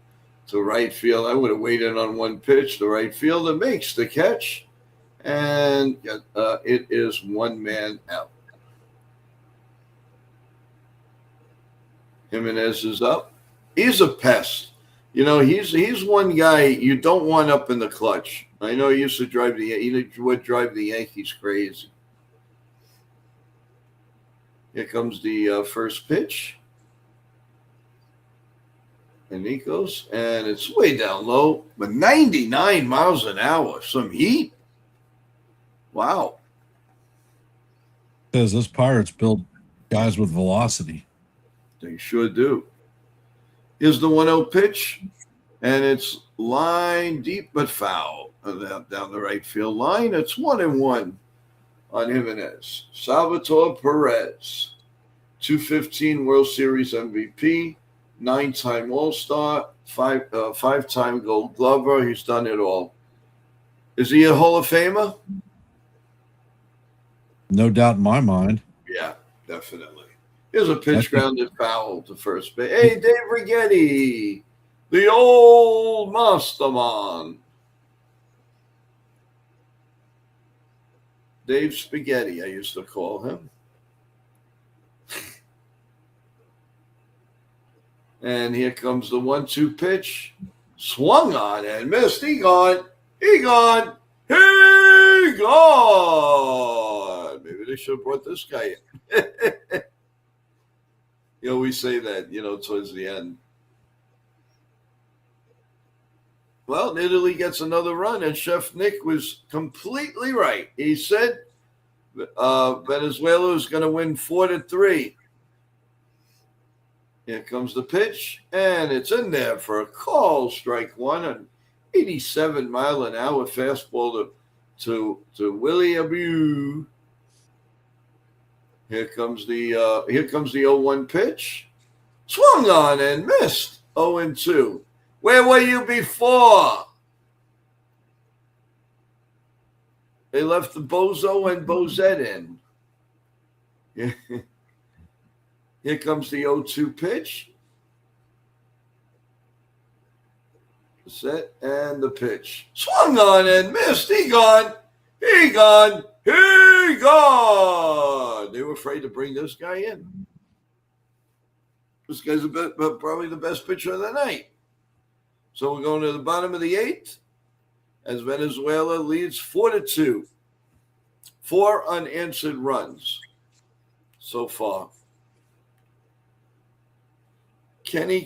Speaker 5: to right field. I would have waited on one pitch. The right fielder makes the catch, and it is one man out. Jimenez is up. He's a pest. You know, he's one guy you don't want up in the clutch. I know he used to drive the Yankees crazy. Here comes the first pitch. And Nikos, and it's way down low, but 99 miles an hour. Some heat. Wow.
Speaker 15: Because those Pirates build guys with velocity.
Speaker 5: They sure do. Here's the 1-0 pitch, and it's line deep but foul down the right field line. It's 1-1 on Jimenez. Salvatore Perez, 215 World Series MVP, 9-time All-Star, five-time Gold Glover. He's done it all. Is he a Hall of Famer?
Speaker 15: No doubt in my mind.
Speaker 5: Yeah, definitely. Here's a pitch grounded foul to first base. Hey, Dave Righetti, the old mastermind. Dave Spaghetti, I used to call him. And here comes the 1-2 pitch. Swung on and missed. He gone. He gone. He gone. Maybe they should have brought this guy in. You know, we say that, towards the end. Well, Italy gets another run, and Chef Nick was completely right. He said Venezuela is going to win 4-3. Here comes the pitch, and it's in there for a call. Strike one, an 87 mile an hour fastball to Willie Abreu. Here comes the 0-1 pitch. Swung on and missed. 0-2. Where were you before? They left the Bozo and Bozette in. Here comes the 0-2 pitch. Set and the pitch. Swung on and missed. He gone. He gone. He gone. They were afraid to bring this guy in. This guy's probably the best pitcher of the night. So we're going to the bottom of the 8th as Venezuela leads 4-2. 4 unanswered runs so far. Kenny.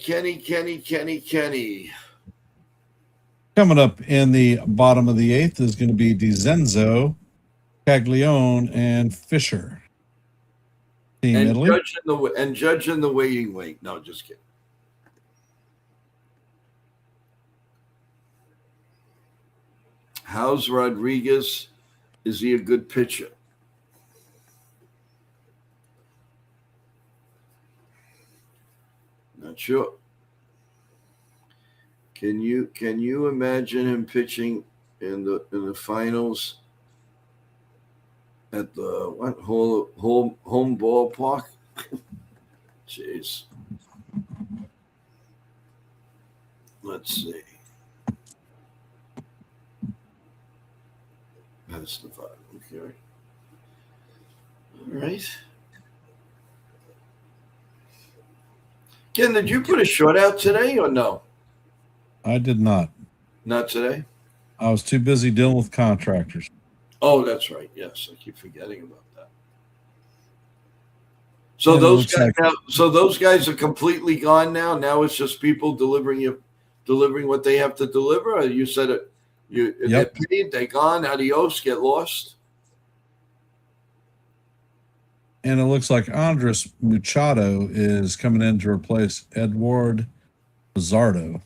Speaker 15: Coming up in the bottom of the 8th is going to be DiZenzo, Caglione, and Fisher. Team Italy.
Speaker 5: Judging the waiting wait. No, just kidding. How's Rodriguez? Is he a good pitcher? Not sure. Can you imagine him pitching in the finals at the home ballpark? Jeez. Let's see. That's the vibe. Okay. All right. Ken, did you put a short out today or no?
Speaker 15: I did not.
Speaker 5: Not today?
Speaker 15: I was too busy dealing with contractors.
Speaker 5: Oh, that's right. Yes, I keep forgetting about that. So those guys are completely gone now. Now it's just people delivering what they have to deliver. Or you said it. They're paid. They're gone. Adios. Get lost.
Speaker 15: And it looks like Andres Machado is coming in to replace Edward Pizzardo.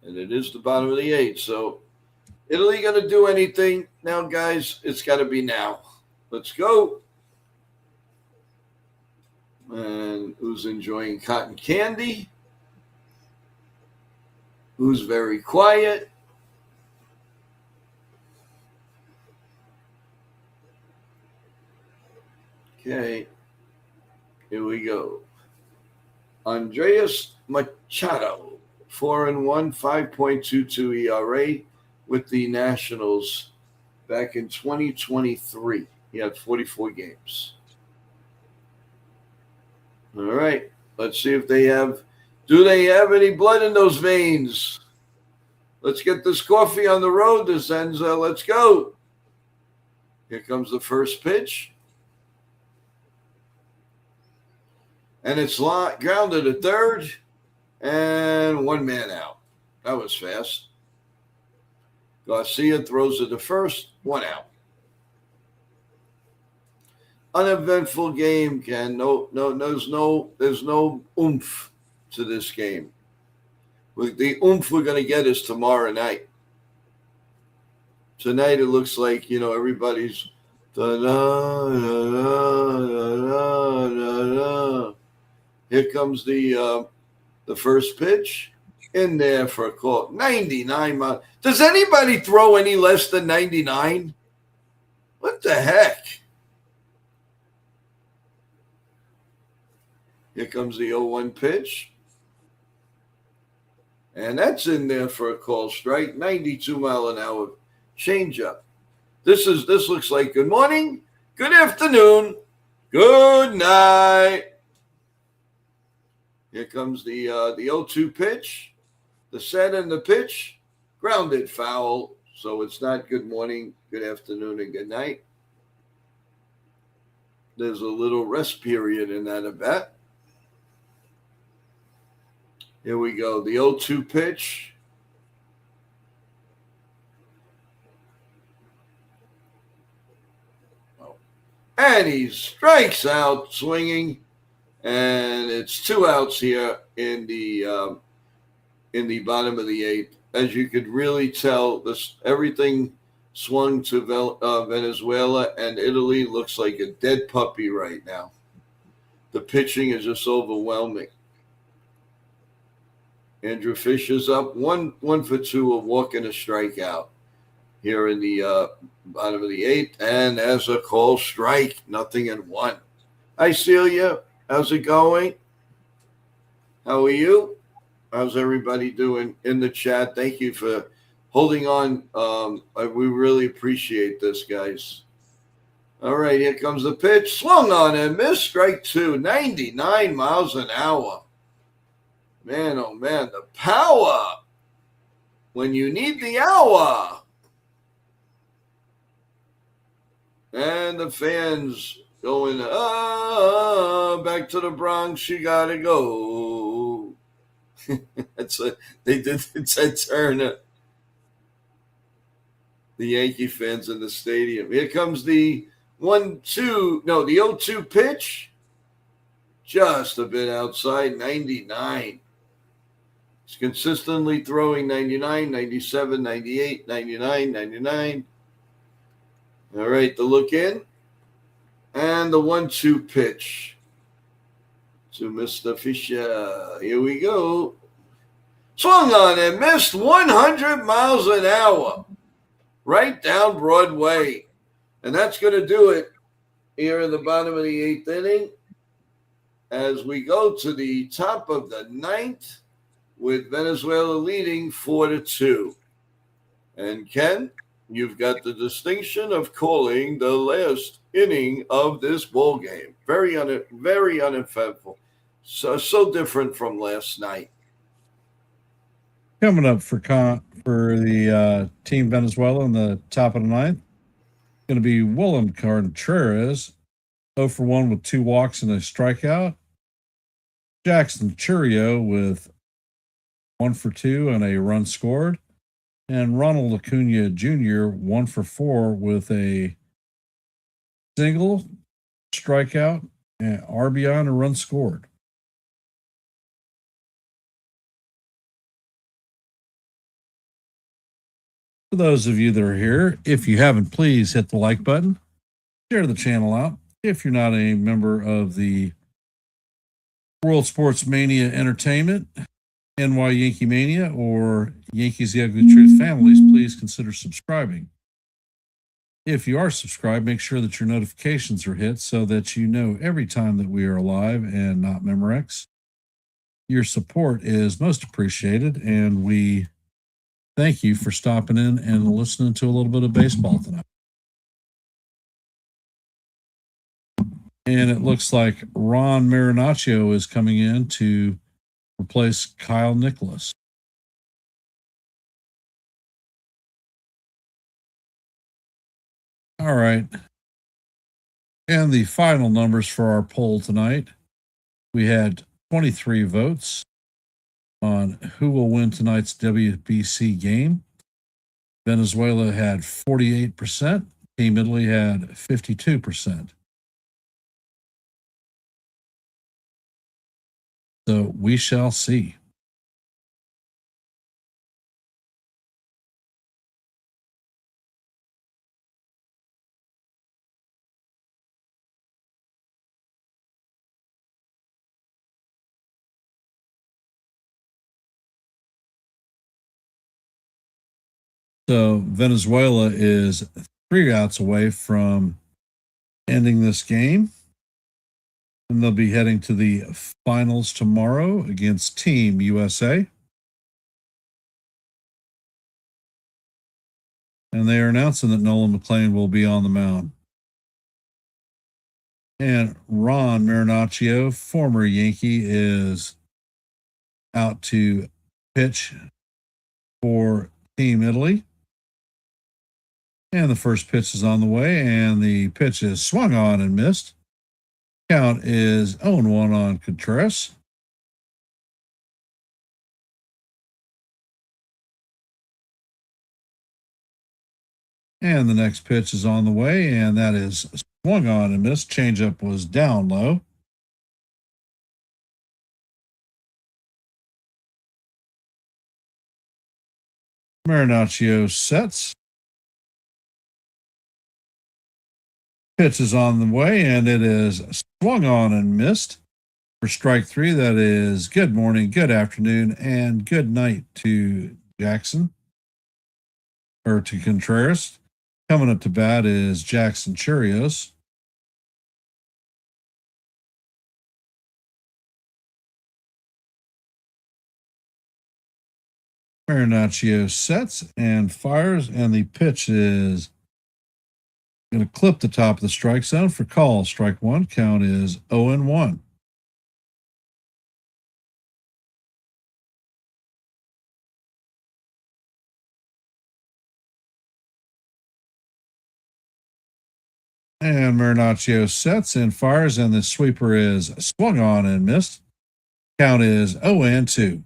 Speaker 5: And it is the bottom of the 8th. So Italy going to do anything now, guys? It's got to be now. Let's go. And who's enjoying cotton candy? Who's very quiet? Okay. Here we go. Andres Machado, 4-1, 5.22 ERA with the Nationals back in 2023. He had 44 games. All right. Let's see if they have. Do they have any blood in those veins? Let's get this coffee on the road, Desenza. Let's go. Here comes the first pitch. And it's grounded at third. And one man out. That was fast. Garcia throws it to first. One out. Uneventful game, Ken. There's no oomph to this game. The oomph we're going to get is tomorrow night. Tonight it looks like, everybody's da-da-da-da-da-da-da. Here comes the first pitch. In there for a call. 99 miles. Does anybody throw any less than 99? What the heck? Here comes the 0-1 pitch. And that's in there for a call strike. 92-mile-an-hour changeup. This looks like good morning, good afternoon, good night. Here comes the 0-2 pitch. The set and the pitch, grounded foul. So it's not good morning, good afternoon, and good night. There's a little rest period in that at bat. Here we go. The 0-2 pitch. And he strikes out swinging. And it's 2 outs here in the bottom of the 8th. As you could really tell, everything swung to Venezuela, and Italy looks like a dead puppy right now. The pitching is just overwhelming. Andrew Fisher's up 1 for 2, a walk and a strikeout here in the bottom of the 8th. And as a call strike, 0-1. Hi, Celia. How's it going? How are you? How's everybody doing in the chat? Thank you for holding on. We really appreciate this, guys. All right, here comes the pitch. Swung on and missed. Strike 2, 99 miles an hour. Man, oh man, the power when you need the hour. And the fans going, back to the Bronx, you gotta go. It's a turn. The Yankee fans in the stadium. Here comes the 0-2 pitch. Just a bit outside, 99. He's consistently throwing 99, 97, 98, 99, 99. All right, the look in. And the 1-2 pitch to Mr. Fisher. Here we go. Swung on and missed 100 miles an hour. Right down Broadway. And that's going to do it here in the bottom of the 8th inning. As we go to the top of the 9th with Venezuela leading 4-2. And Ken, you've got the distinction of calling the last inning of this ball game. Very uneventful. So different from last night.
Speaker 15: Coming up for the Team Venezuela in the top of the ninth, going to be Willem Contreras, 0 for 1 with 2 walks and a strikeout. Jackson Churio with 1 for 2 and a run scored. And Ronald Acuna Jr., 1 for 4 with a single, strikeout, and RBI and a run scored. For those of you that are here, if you haven't, please hit the like button, share the channel out. If you're not a member of the World Sports Mania Entertainment, NY Yankee Mania, or Yankees The Ugly Truth families, please consider subscribing. If you are subscribed, make sure that your notifications are hit so that you know every time that we are live and not Memorex. Your support is most appreciated, and we thank you for stopping in and listening to a little bit of baseball tonight. And it looks like Ron Marinaccio is coming in to replace Kyle Nicholas. All right. And the final numbers for our poll tonight. We had 23 votes on who will win tonight's WBC game. Venezuela had 48%. Team Italy had 52%. So we shall see. So Venezuela is 3 outs away from ending this game. And they'll be heading to the finals tomorrow against Team USA. And they are announcing that Nolan McLean will be on the mound. And Ron Marinaccio, former Yankee, is out to pitch for Team Italy. And the first pitch is on the way, and the pitch is swung on and missed. Count is 0-1 on Contreras. And the next pitch is on the way, and that is swung on and missed. Changeup was down low. Marinaccio sets. Pitch is on the way, and it is swung on and missed. For strike 3, that is good morning, good afternoon, and good night to Jackson, or to Contreras. Coming up to bat is Jackson Churios. Marinaccio sets and fires, and the pitch is going to clip the top of the strike zone for call. Strike 1. Count is 0-1. And Marinaccio sets and fires, and the sweeper is swung on and missed. Count is 0-2.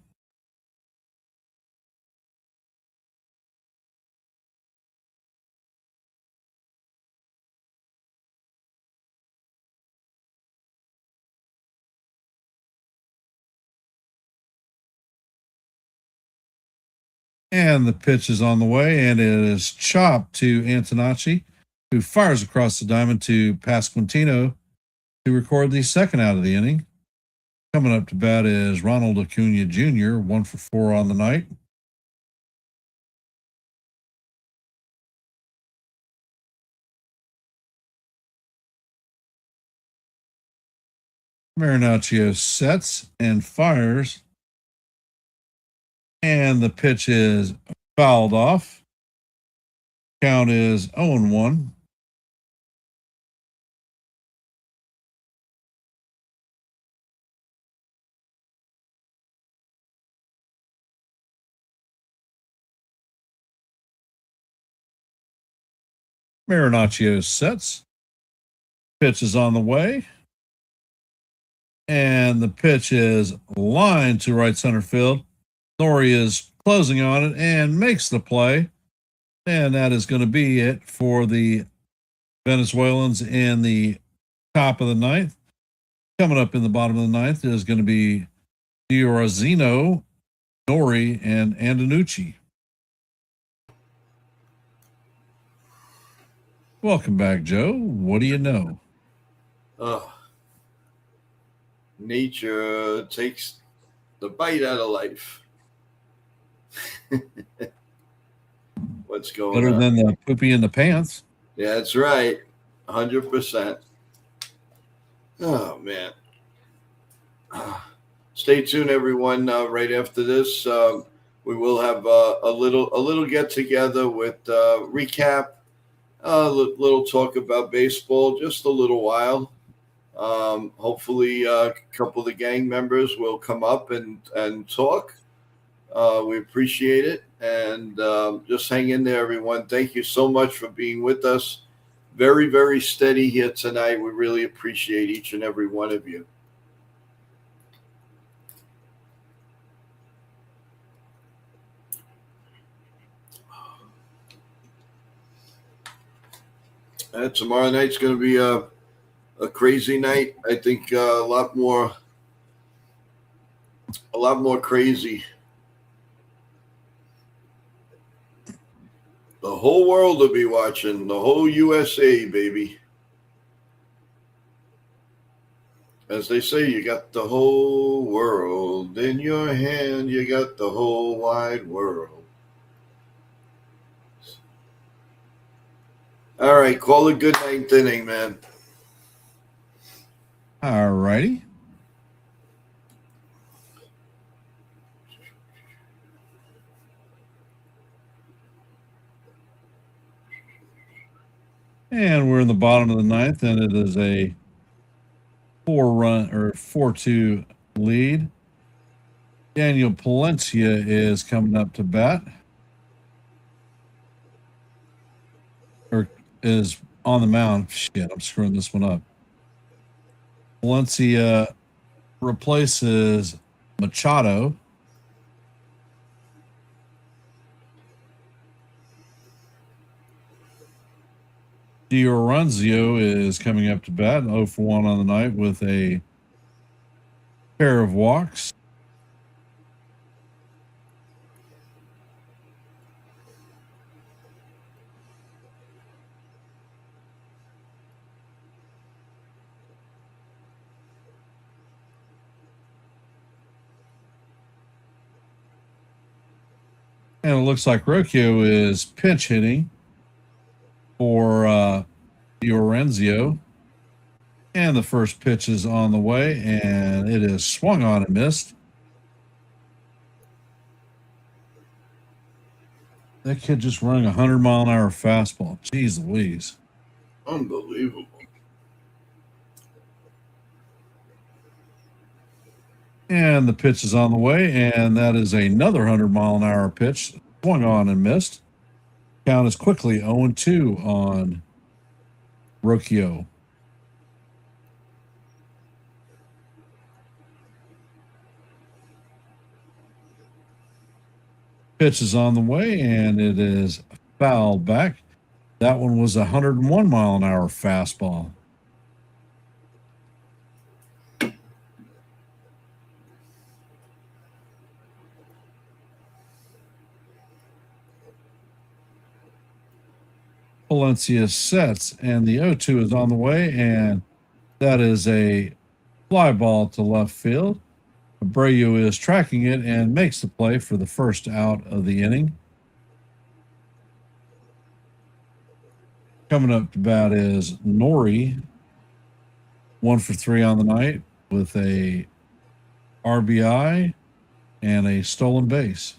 Speaker 15: And the pitch is on the way, and it is chopped to Antonacci, who fires across the diamond to Pasquantino to record the second out of the inning. Coming up to bat is Ronald Acuna Jr., 1 for 4 on the night. Marinaccio sets and fires, and the pitch is fouled off. Count is 0-1. Marinaccio sets. Pitch is on the way. And the pitch is lined to right center field. Nori is closing on it and makes the play. And that is going to be it for the Venezuelans in the top of the ninth. Coming up in the bottom of the ninth is going to be Diorazino, Nori, and Andanucci. Welcome back, Joe. What do you know?
Speaker 5: Nature takes the bite out of life. What's going
Speaker 15: Better
Speaker 5: on?
Speaker 15: than the poopy in the pants.
Speaker 5: Yeah, that's right. 100%. Oh, man. Stay tuned, everyone. Right after this, we will have a little get together with recap, a little talk about baseball, just a little while. Hopefully, a couple of the gang members will come up and talk. We appreciate it, and just hang in there, everyone. Thank you so much for being with us. Very, very steady here tonight. We really appreciate each and every one of you. Tomorrow night's going to be a crazy night. I think a lot more crazy. The whole world will be watching. The whole USA, baby. As they say, you got the whole world in your hand. You got the whole wide world. All right, call it good ninth inning, man.
Speaker 15: All righty. And we're in the bottom of the ninth, and it is a 4-2 lead. Daniel Palencia is coming up to bat. Or is on the mound. Shit, I'm screwing this one up. Palencia replaces Machado. Dioranzio is coming up to bat, 0-for-1 on the night with a pair of walks. And it looks like Rocchio is pinch hitting for Dioranzio. And the first pitch is on the way, and it is swung on and missed. That kid just running 100-mile-an-hour fastball. Jeez Louise.
Speaker 5: Unbelievable.
Speaker 15: And the pitch is on the way, and that is another 100-mile-an-hour pitch. Swung on and missed. Count is quickly 0-2 on Rocchio. Pitch is on the way, and it is fouled back. That one was a 101-mile-an-hour fastball. Palencia sets, and the 0-2 is on the way, and that is a fly ball to left field. Abreu is tracking it and makes the play for the first out of the inning. Coming up to bat is Nori, 1-for-3 on the night with a RBI and a stolen base.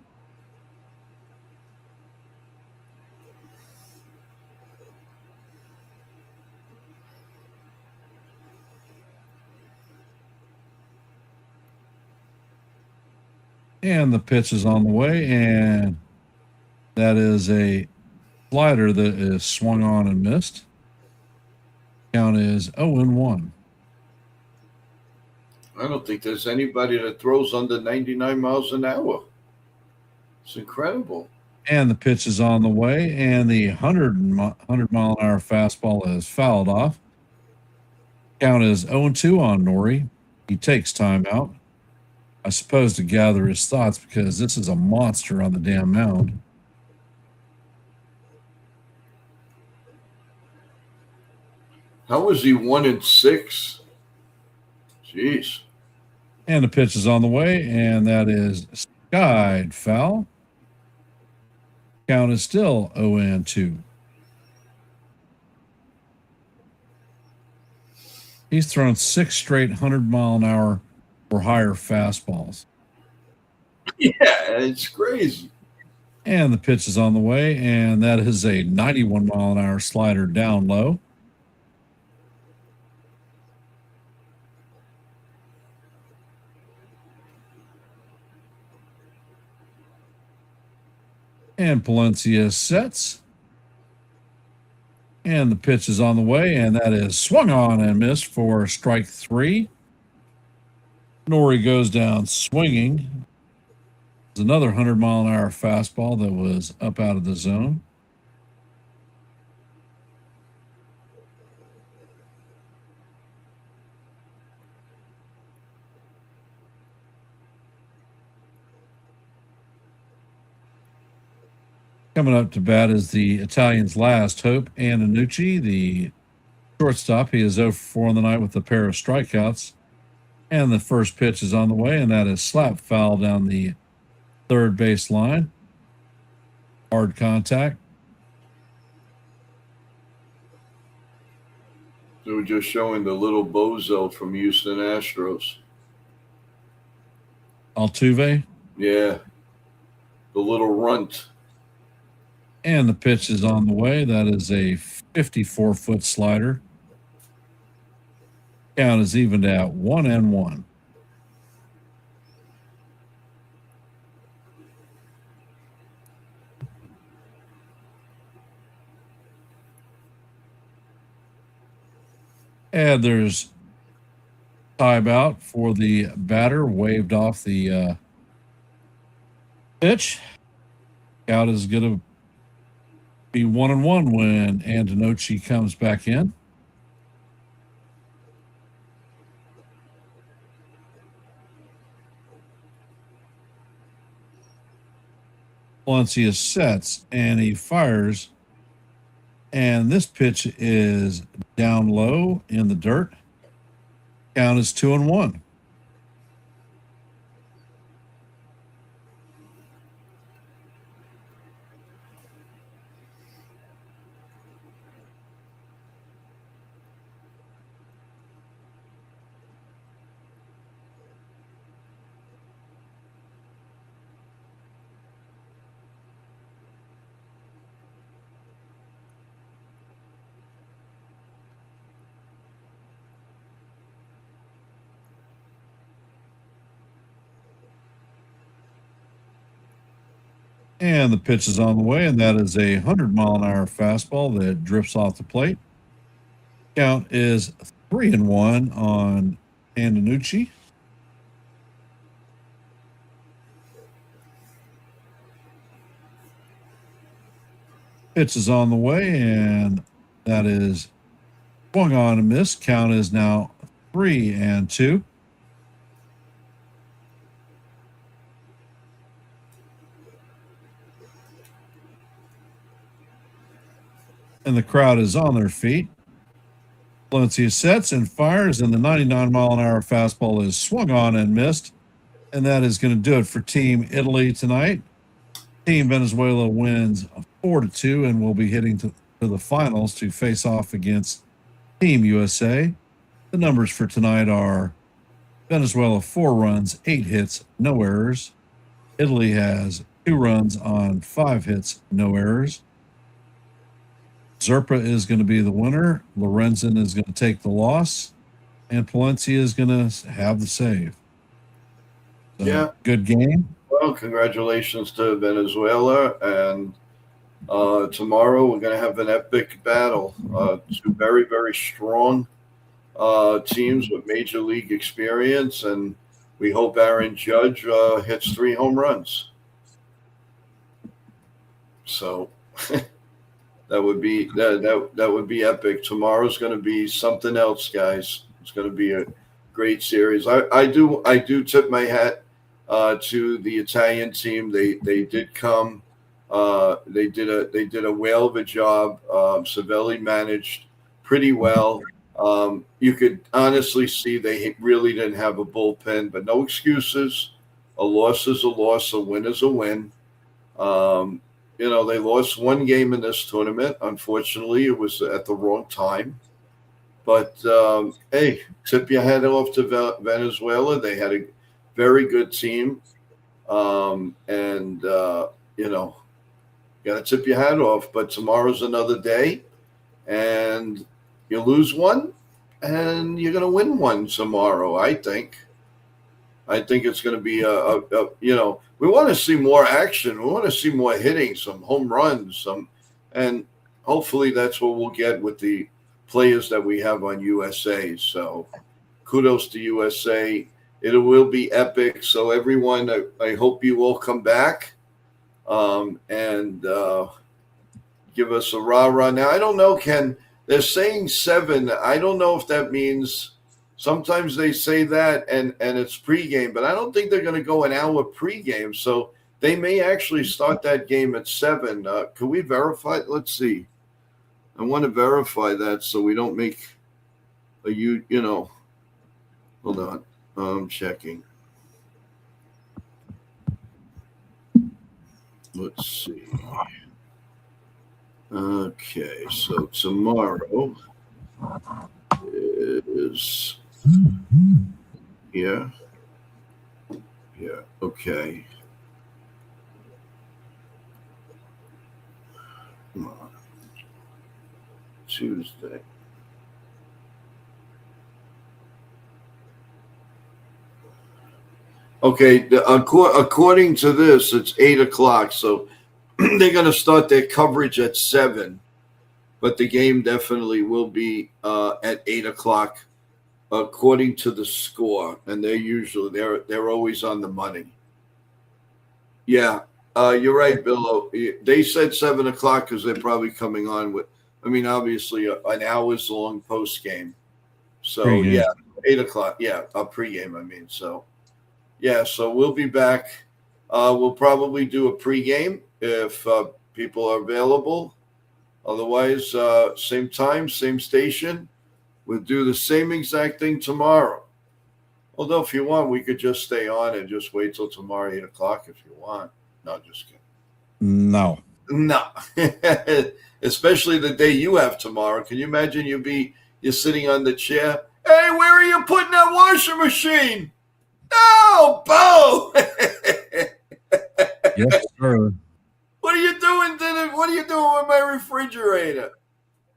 Speaker 15: And the pitch is on the way, and that is a slider that is swung on and missed. Count is 0-1.
Speaker 5: I don't think there's anybody that throws under 99 miles an hour. It's incredible.
Speaker 15: And the pitch is on the way, and the 100 mile an hour fastball is fouled off. Count is 0-2 on Nori. He takes time out, I suppose, to gather his thoughts, because this is a monster on the damn mound.
Speaker 5: How was he 1-6? Jeez.
Speaker 15: And the pitch is on the way, and that is skied foul. Count is still 0-2. He's thrown 6 straight 100 mile an hour or higher fastballs.
Speaker 5: Yeah, it's crazy.
Speaker 15: And the pitch is on the way, and that is a 91 mile an hour slider down low. And Palencia sets. And the pitch is on the way, and that is swung on and missed for strike 3. Nori goes down swinging. There's another 100 mile an hour fastball that was up out of the zone. Coming up to bat is the Italians' last hope, Antonucci, the shortstop. He is 0-4 on the night with a pair of strikeouts. And the first pitch is on the way, and that is slap foul down the third base line. Hard contact.
Speaker 5: They were just showing the little bozo from Houston Astros.
Speaker 15: Altuve.
Speaker 5: Yeah. The little runt.
Speaker 15: And the pitch is on the way. That is a 54-foot slider. Count is evened out 1-1. And there's timeout for the batter, waved off the pitch. Count is going to be 1-1 when Antonucci comes back in. Palencia sets and he fires, and this pitch is down low in the dirt. Count is 2-1. And the pitch is on the way, and that is a 100 mile an hour fastball that drifts off the plate. Count is 3-1 on Antonucci. Pitch is on the way, and that is swung on and missed. Count is now 3-2. And the crowd is on their feet. Palencia sets and fires, and the 99 mile an hour fastball is swung on and missed. And that is going to do it for Team Italy tonight. Team Venezuela wins 4-2 and will be heading to the finals to face off against Team USA. The numbers for tonight are Venezuela 4 runs, 8 hits, no errors. Italy has 2 runs on 5 hits, no errors. Zerpa is going to be the winner. Lorenzen is going to take the loss. And Palencia is going to have the save. So,
Speaker 5: yeah.
Speaker 15: Good game.
Speaker 5: Well, Well, congratulations to Venezuela. And tomorrow we're going to have an epic battle. Two very, very strong teams with major league experience. And we hope Aaron Judge hits 3 home runs. So that would be that would be epic. Tomorrow's going to be something else, guys. It's going to be a great series. I do tip my hat to the Italian team. They did come. They did a whale of a job. Savelli managed pretty well. You could honestly see they really didn't have a bullpen, but no excuses. A loss is a loss. A win is a win. They lost 1 game in this tournament. Unfortunately, it was at the wrong time. But, hey, tip your hat off to Venezuela. They had a very good team. You got to tip your hat off. But tomorrow's another day. And you lose one, and you're going to win one tomorrow, I think. I think it's going to be we want to see more action. We want to see more hitting, some home runs, and hopefully that's what we'll get with the players that we have on USA. So kudos to USA. It will be epic. So everyone, I hope you all come back and give us a rah-rah. Now, I don't know, Ken, they're saying 7. I don't know if that means sometimes they say that and it's pregame, but I don't think they're going to go an hour pregame. So they may actually start that game at 7. Can we verify? Let's see. I want to verify that so we don't make hold on. I'm checking. Let's see. Okay, so tomorrow is yeah, okay. Come on. Tuesday. Okay, according to this, it's 8 o'clock, so they're going to start their coverage at 7, but the game definitely will be at 8 o'clock, according to the score, and they're always on the money. Yeah, you're right, Bill. They said 7 o'clock because they're probably coming on with, obviously an hour's long post game. So
Speaker 15: Pre-game.
Speaker 5: Yeah, 8 o'clock. Yeah, a pregame. So. Yeah, so we'll be back. We'll probably do a pregame if people are available. Otherwise, same time, same station. We'll do the same exact thing tomorrow. Although, if you want, we could just stay on and just wait till tomorrow, 8 o'clock, if you want. No, just kidding.
Speaker 15: No.
Speaker 5: Especially the day you have tomorrow. Can you imagine you're sitting on the chair? Hey, where are you putting that washing machine? Oh, Bo!
Speaker 15: Yes, sir.
Speaker 5: What are you doing? What are you doing with my refrigerator?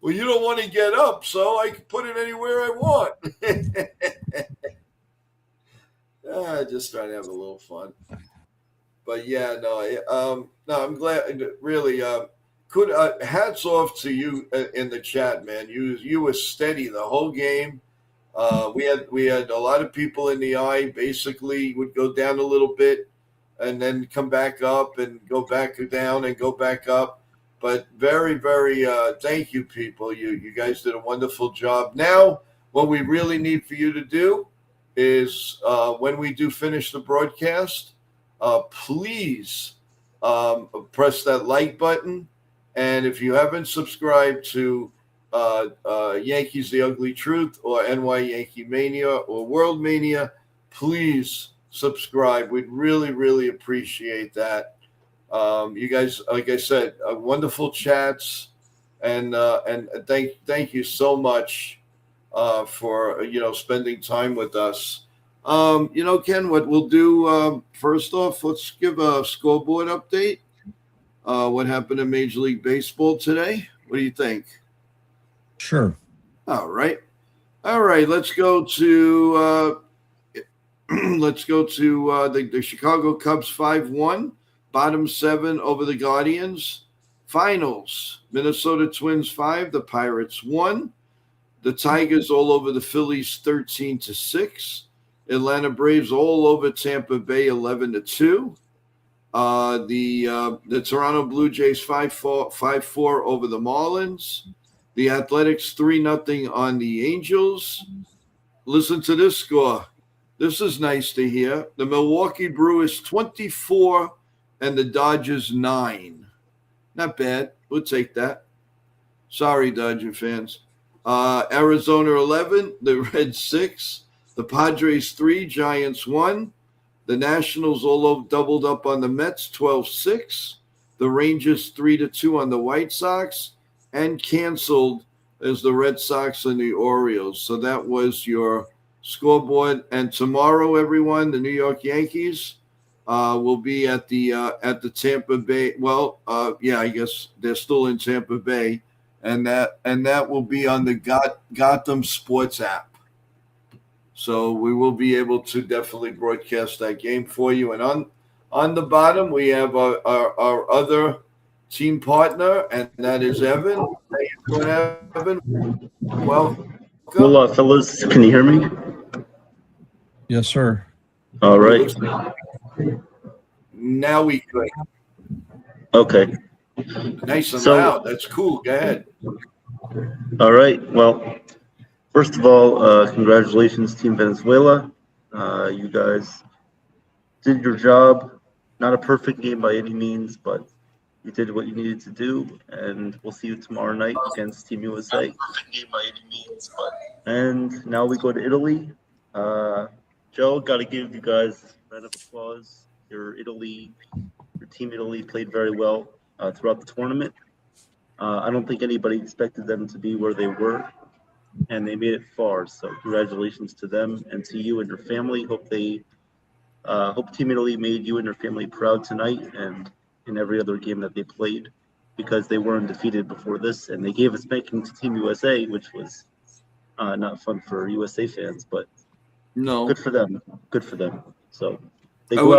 Speaker 5: Well, you don't want to get up, so I can put it anywhere I want. Just trying to have a little fun. But yeah, no, I'm glad. Really, hats off to you in the chat, man. You were steady the whole game. We had a lot of people in the eye. Basically, would go down a little bit and then come back up and go back down and go back up. But very, very thank you, people. You guys did a wonderful job. Now, what we really need for you to do is when we do finish the broadcast, please press that like button. And if you haven't subscribed to Yankees The Ugly Truth or NY Yankee Mania or World Mania, please subscribe. We'd really, really appreciate that. You guys, like I said, wonderful chats, and thank you so much for spending time with us. Ken, what we'll do first off, let's give a scoreboard update. What happened in Major League Baseball today? What do you think?
Speaker 15: Sure.
Speaker 5: All right. Let's go to let's go to the Chicago Cubs 5-1, bottom 7 over the Guardians. Finals, Minnesota Twins 5, the Pirates 1. The Tigers all over the Phillies 13-6. Atlanta Braves all over Tampa Bay 11-2. The Toronto Blue Jays 5-4 over the Marlins. The Athletics 3-0 on the Angels. Listen to this score. This is nice to hear. The Milwaukee Brewers 24 and the Dodgers 9. Not bad. We'll take that. Sorry, Dodger fans. Arizona 11, the Reds 6, the Padres 3, Giants 1. The Nationals all doubled up on the Mets 12-6. The Rangers 3-2 on the White Sox, and canceled as the Red Sox and the Orioles. So that was your scoreboard. And tomorrow, everyone, the New York Yankees will be at the Tampa Bay. Well, I guess they're still in Tampa Bay, and that will be on the Gotham Sports app. So we will be able to definitely broadcast that game for you. And on the bottom, we have our other team partner, and that is Evan. How you doing, Evan? Welcome.
Speaker 2: Well, fellas, can you hear me?
Speaker 15: Yes, sir.
Speaker 2: All right.
Speaker 5: Now we could.
Speaker 2: Okay.
Speaker 5: Nice and loud. That's cool. Go ahead.
Speaker 2: All right. Well, first of all, congratulations, Team Venezuela. You guys did your job. Not a perfect game by any means, but you did what you needed to do, and we'll see you tomorrow night against Team USA. Not a perfect game by any means, but. And now we go to Italy. Joe, got to give you guys a round of applause. Your Team Italy played very well throughout the tournament. I don't think anybody expected them to be where they were, and they made it far. So congratulations to them and to you and your family. Hope Team Italy made you and your family proud tonight and in every other game that they played, because they weren't defeated before this, and they gave a spanking to Team USA, which was not fun for USA fans, but
Speaker 5: no,
Speaker 2: good for them. Good for them. So
Speaker 5: I would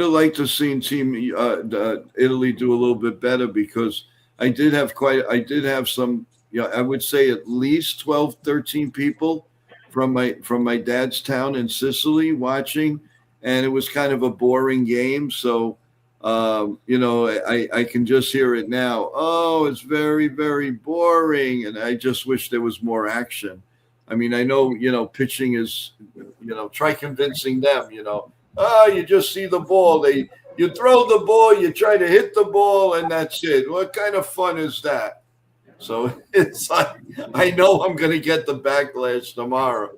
Speaker 5: have liked to seen Team Italy do a little bit better, because I did have some, I would say at least 12, 13 people from my dad's town in Sicily watching, and it was kind of a boring game. So, I can just hear it now. Oh, it's very, very boring. And I just wish there was more action. I mean, I know, pitching is, try convincing them, you just see the ball. You throw the ball, you try to hit the ball, and that's it. What kind of fun is that? So it's like, I know I'm going to get the backlash tomorrow,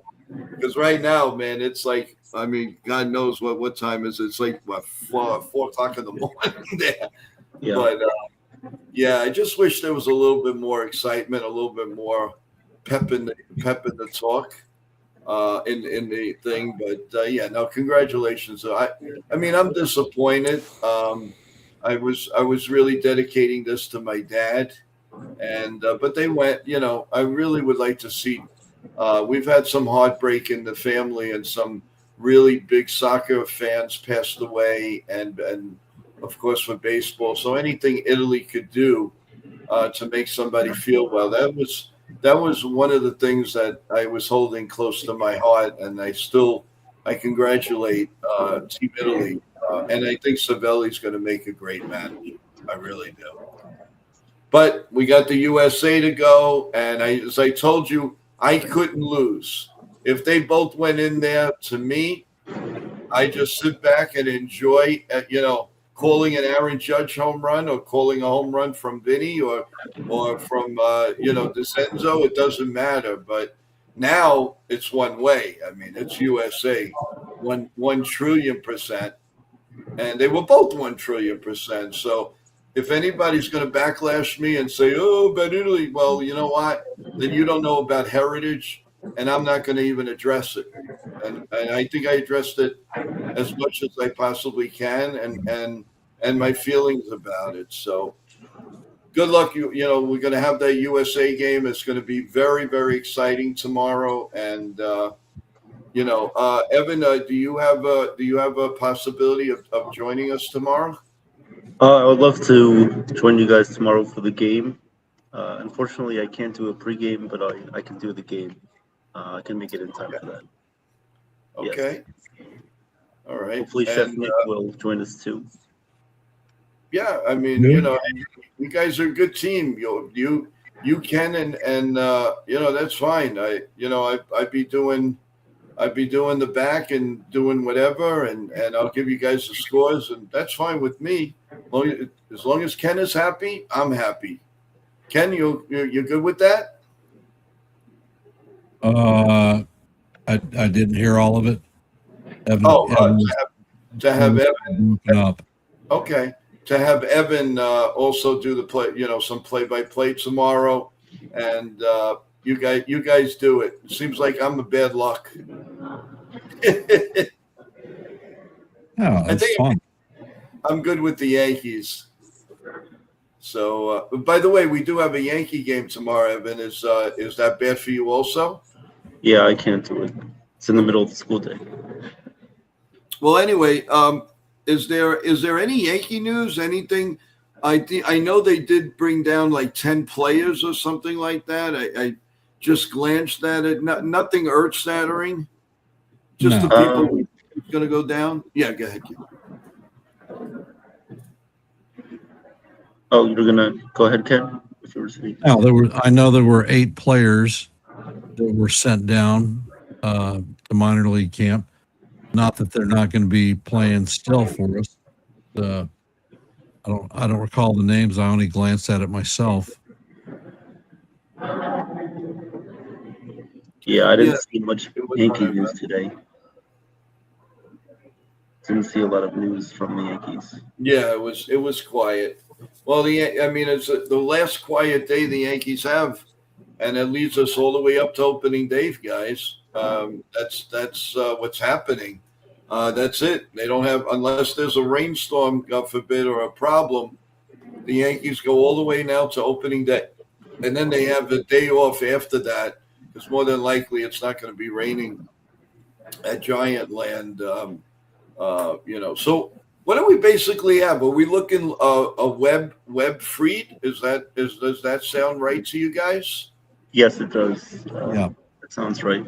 Speaker 5: because right now, man, it's like, I mean, God knows what time is it? It's like, what, 4 o'clock in the morning there. Yeah. But, I just wish there was a little bit more excitement, a little bit more pep in the talk. In the thing, but congratulations. I mean, I'm disappointed. I was really dedicating this to my dad, and but they went. I really would like to see. We've had some heartbreak in the family, and some really big soccer fans passed away, and of course for baseball. So anything Italy could do to make somebody feel well, that was one of the things that I was holding close to my heart, and I congratulate Team Italy, and I think Savelli's going to make a great match. I really do. But we got the USA to go, and as I told you, I couldn't lose. If they both went in there, to me, I just sit back and enjoy, calling an Aaron Judge home run, or calling a home run from Vinny, or from DeCenzo. It doesn't matter. But now it's one way. I mean, it's USA, 1 trillion%, and they were both 1 trillion%. So if anybody's going to backlash me and say, "Oh, but Italy," well, you know what? Then you don't know about heritage, and I'm not going to even address it. And I think I addressed it as much as I possibly can, and my feelings about it. So good luck. We're going to have that USA game. It's going to be very, very exciting tomorrow. And Evan, do you have a possibility of joining us tomorrow?
Speaker 2: I would love to join you guys tomorrow for the game. Unfortunately, I can't do a pregame, but I can do the game. I can make it in time for that.
Speaker 5: Okay. Yes. All right.
Speaker 2: Hopefully, Chef Nick will join us too.
Speaker 5: Yeah, I mean, you guys are a good team. You can and that's fine. I'd be doing the back and doing whatever, and I'll give you guys the scores, and that's fine with me. As long as Ken is happy, I'm happy. Ken, you're good with that?
Speaker 15: I didn't hear all of it. Evan,
Speaker 5: to have Evan
Speaker 15: up.
Speaker 5: Okay, to have Evan also do the some play-by-play tomorrow, and you guys do it. It seems like I'm a bad luck.
Speaker 15: I think fun.
Speaker 5: I'm good with the Yankees. So, by the way, we do have a Yankee game tomorrow. Evan, is that bad for you also?
Speaker 2: Yeah, I can't do it. It's in the middle of the school day.
Speaker 5: Well, anyway, is there any Yankee news? Anything? I know they did bring down like 10 players or something like that. I just glanced at it. Nothing earth-shattering. Just the people who's going to go down. Yeah, go ahead.
Speaker 2: Oh, you're gonna go ahead, Ken. If you were speaking.
Speaker 15: No, I know there were 8 players that were sent down to minor league camp. Not that they're not going to be playing still for us. I don't recall the names. I only glanced at it myself.
Speaker 2: Yeah, I didn't see much Yankee news today. Didn't see a lot of news from the Yankees.
Speaker 5: Yeah, it was quiet. Well, it's the last quiet day the Yankees have, and it leads us all the way up to opening day, guys. That's what's happening. That's it. They don't have, unless there's a rainstorm, God forbid, or a problem, the Yankees go all the way now to opening day. And then they have the day off after that, because more than likely it's not going to be raining at Giant Land. So what do we basically have? Are we looking a Webb Freed? Does that sound right to you guys?
Speaker 2: Yes, it does.
Speaker 15: Yeah,
Speaker 2: that sounds right.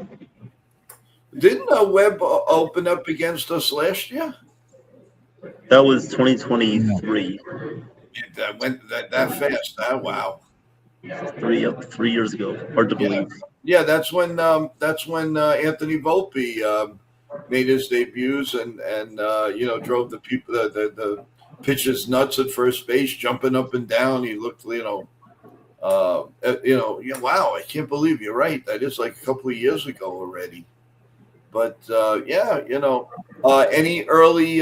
Speaker 5: Didn't Webb open up against us last year?
Speaker 2: That was 2023.
Speaker 5: That went that fast. Wow.
Speaker 2: 3 years ago. Hard to believe.
Speaker 5: Yeah, that's when Anthony Volpe made his debuts and drove the people the pitchers nuts at first base, jumping up and down. He looked wow, I can't believe you're right. That is like a couple of years ago already. But any early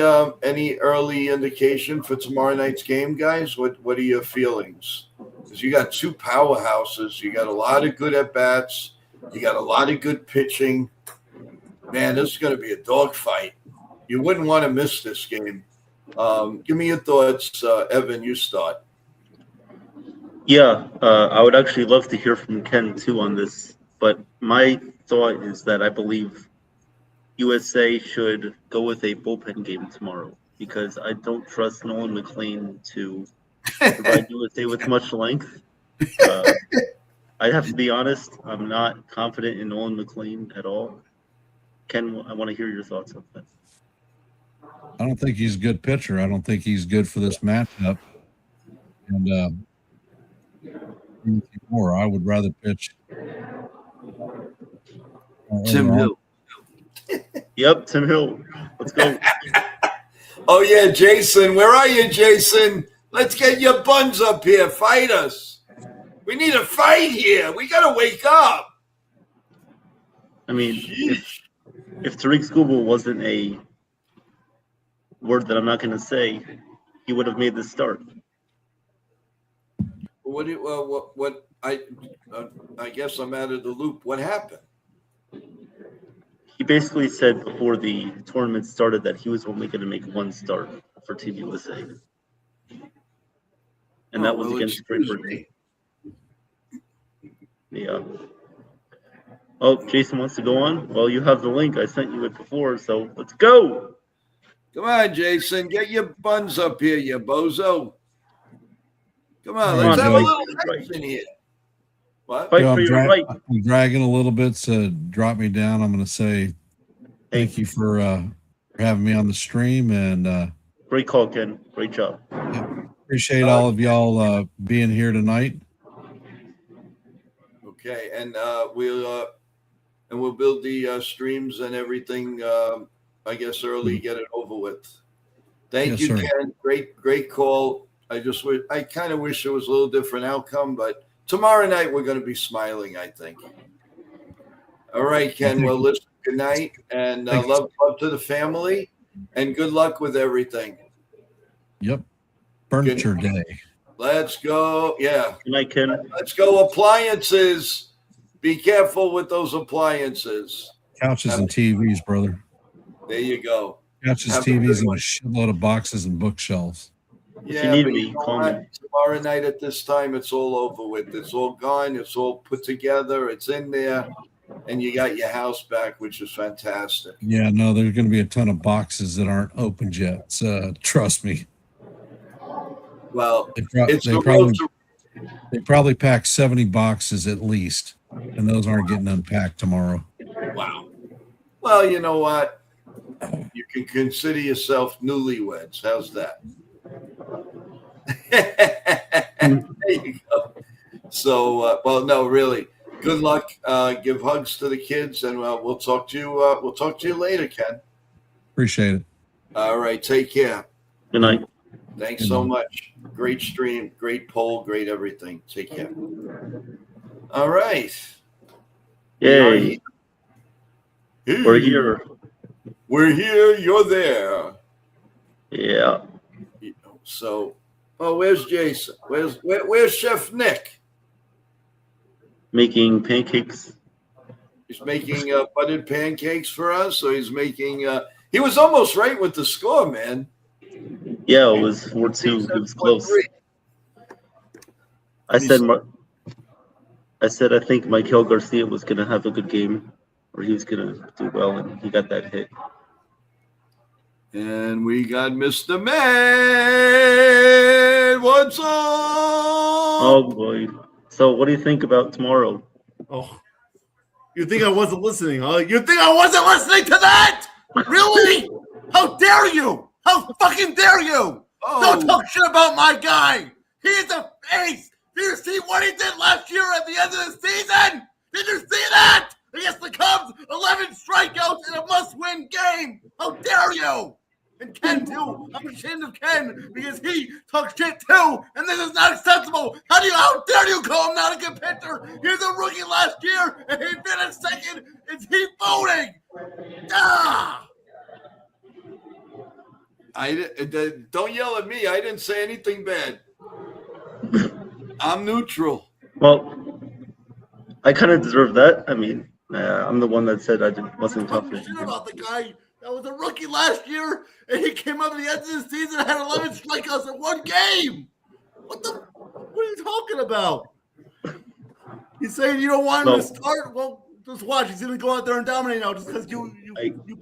Speaker 5: indication for tomorrow night's game, guys? What are your feelings? Because you got 2 powerhouses, you got a lot of good at bats, you got a lot of good pitching. Man, this is going to be a dogfight. You wouldn't want to miss this game. Give me your thoughts, Evan. You start.
Speaker 2: Yeah, I would actually love to hear from Ken too on this. But my thought is that I believe USA should go with a bullpen game tomorrow because I don't trust Nolan McLean to provide USA with much length. I have to be honest, I'm not confident in Nolan McLean at all. Ken, I want to hear your thoughts on that.
Speaker 15: I don't think he's a good pitcher. I don't think he's good for this matchup. And more, I would rather pitch
Speaker 5: Tim Hill.
Speaker 2: Yep, Tim Hill. Let's go.
Speaker 5: Oh, yeah, Jason. Where are you, Jason? Let's get your buns up here. Fight us. We need a fight here. We got to wake up.
Speaker 2: I mean, if Tariq Skubal wasn't a word that I'm not going to say, he would have made this start.
Speaker 5: I guess I'm out of the loop. What happened?
Speaker 2: He basically said before the tournament started that he was only going to make 1 start for Team USA. And that was against Great Britain. Yeah. Oh, Jason wants to go on? Well, you have the link. I sent you it before, so let's go.
Speaker 5: Come on, Jason. Get your buns up here, you bozo. Come on,
Speaker 15: All
Speaker 5: let's
Speaker 15: right,
Speaker 5: have a
Speaker 15: Jay.
Speaker 5: little action here. What?
Speaker 2: Fight
Speaker 15: Yeah,
Speaker 2: for your right.
Speaker 15: I'm dragging a little bit, so drop me down. I'm going to say thank you for having me on the stream, and
Speaker 2: great call, Ken. Great job.
Speaker 15: Yeah, appreciate all of y'all being here tonight.
Speaker 5: Okay, and we'll build the streams and everything. I guess early, get it over with. Thank
Speaker 15: Yes,
Speaker 5: you,
Speaker 15: sir.
Speaker 5: Ken. Great call. I kind of wish it was a little different outcome, but tomorrow night we're going to be smiling, I think. All right, Ken. Well, listen, good night, and love to the family, and good luck with everything.
Speaker 15: Yep. Furniture day.
Speaker 5: Let's go. Yeah.
Speaker 2: Good night, Ken.
Speaker 5: Let's go. Appliances. Be careful with those appliances.
Speaker 15: Couches and TVs, brother.
Speaker 5: There you go.
Speaker 15: Couches,
Speaker 5: Have a
Speaker 15: TVs,
Speaker 5: good
Speaker 15: and
Speaker 5: one.
Speaker 15: a shitload of boxes and bookshelves.
Speaker 5: Yeah, but you know what? Tomorrow night at this time, it's all over with. It's all gone. It's all put together. It's in there, and you got your house back, which is fantastic.
Speaker 15: Yeah, no, there's going to be a ton of boxes that aren't opened yet. So, trust me.
Speaker 5: Well,
Speaker 15: they probably packed 70 boxes at least, and those aren't getting unpacked tomorrow.
Speaker 5: Wow. Well, you know what? You can consider yourself newlyweds. How's that? There you go. So, well, no, really. Good luck. Give hugs to the kids, and we'll talk to you. We'll talk to you later, Ken.
Speaker 15: Appreciate it.
Speaker 5: All right. Take care.
Speaker 2: Good night.
Speaker 5: Thanks so much. Great stream, great poll, great everything. Take care. All right.
Speaker 2: Yay. We're here.
Speaker 5: We're here. You're there.
Speaker 2: Yeah.
Speaker 5: So, where's Jason? Where's Chef Nick?
Speaker 2: Making pancakes.
Speaker 5: He's making buttered pancakes for us. So he's making. He was almost right with the score, man.
Speaker 2: Yeah, it was 4-2. It was close. I said I think Michael Garcia was going to have a good game, or he was going to do well, and he got that hit.
Speaker 5: And we got Mr. Man. What's up?
Speaker 2: Oh boy. So, what do you think about tomorrow?
Speaker 16: Oh, you think I wasn't listening, huh? You think I wasn't listening to that? Really? How dare you? How fucking dare you?
Speaker 5: Oh.
Speaker 16: Don't talk shit about my guy. He's an ace. Did you see what he did last year at the end of the season? Did you see that? Against the Cubs, 11 strikeouts in a must-win game. How dare you? And Ken, too. I'm ashamed of Ken because he talks shit, too. And this is not acceptable. How dare you call him not a good pitcher? He was a rookie last year, and he finished second. Is he voting? Ah!
Speaker 5: Don't yell at me. I didn't say anything bad. I'm neutral.
Speaker 2: Well, I kind of deserve that. I mean, I'm the one that said wasn't confident.
Speaker 16: Shit about the guy that was a rookie last year, and he came up at the end of the season and had 11 strikeouts in one game. What are you talking about? He's saying you don't want him to start? Well, just watch. He's going to go out there and dominate now just because you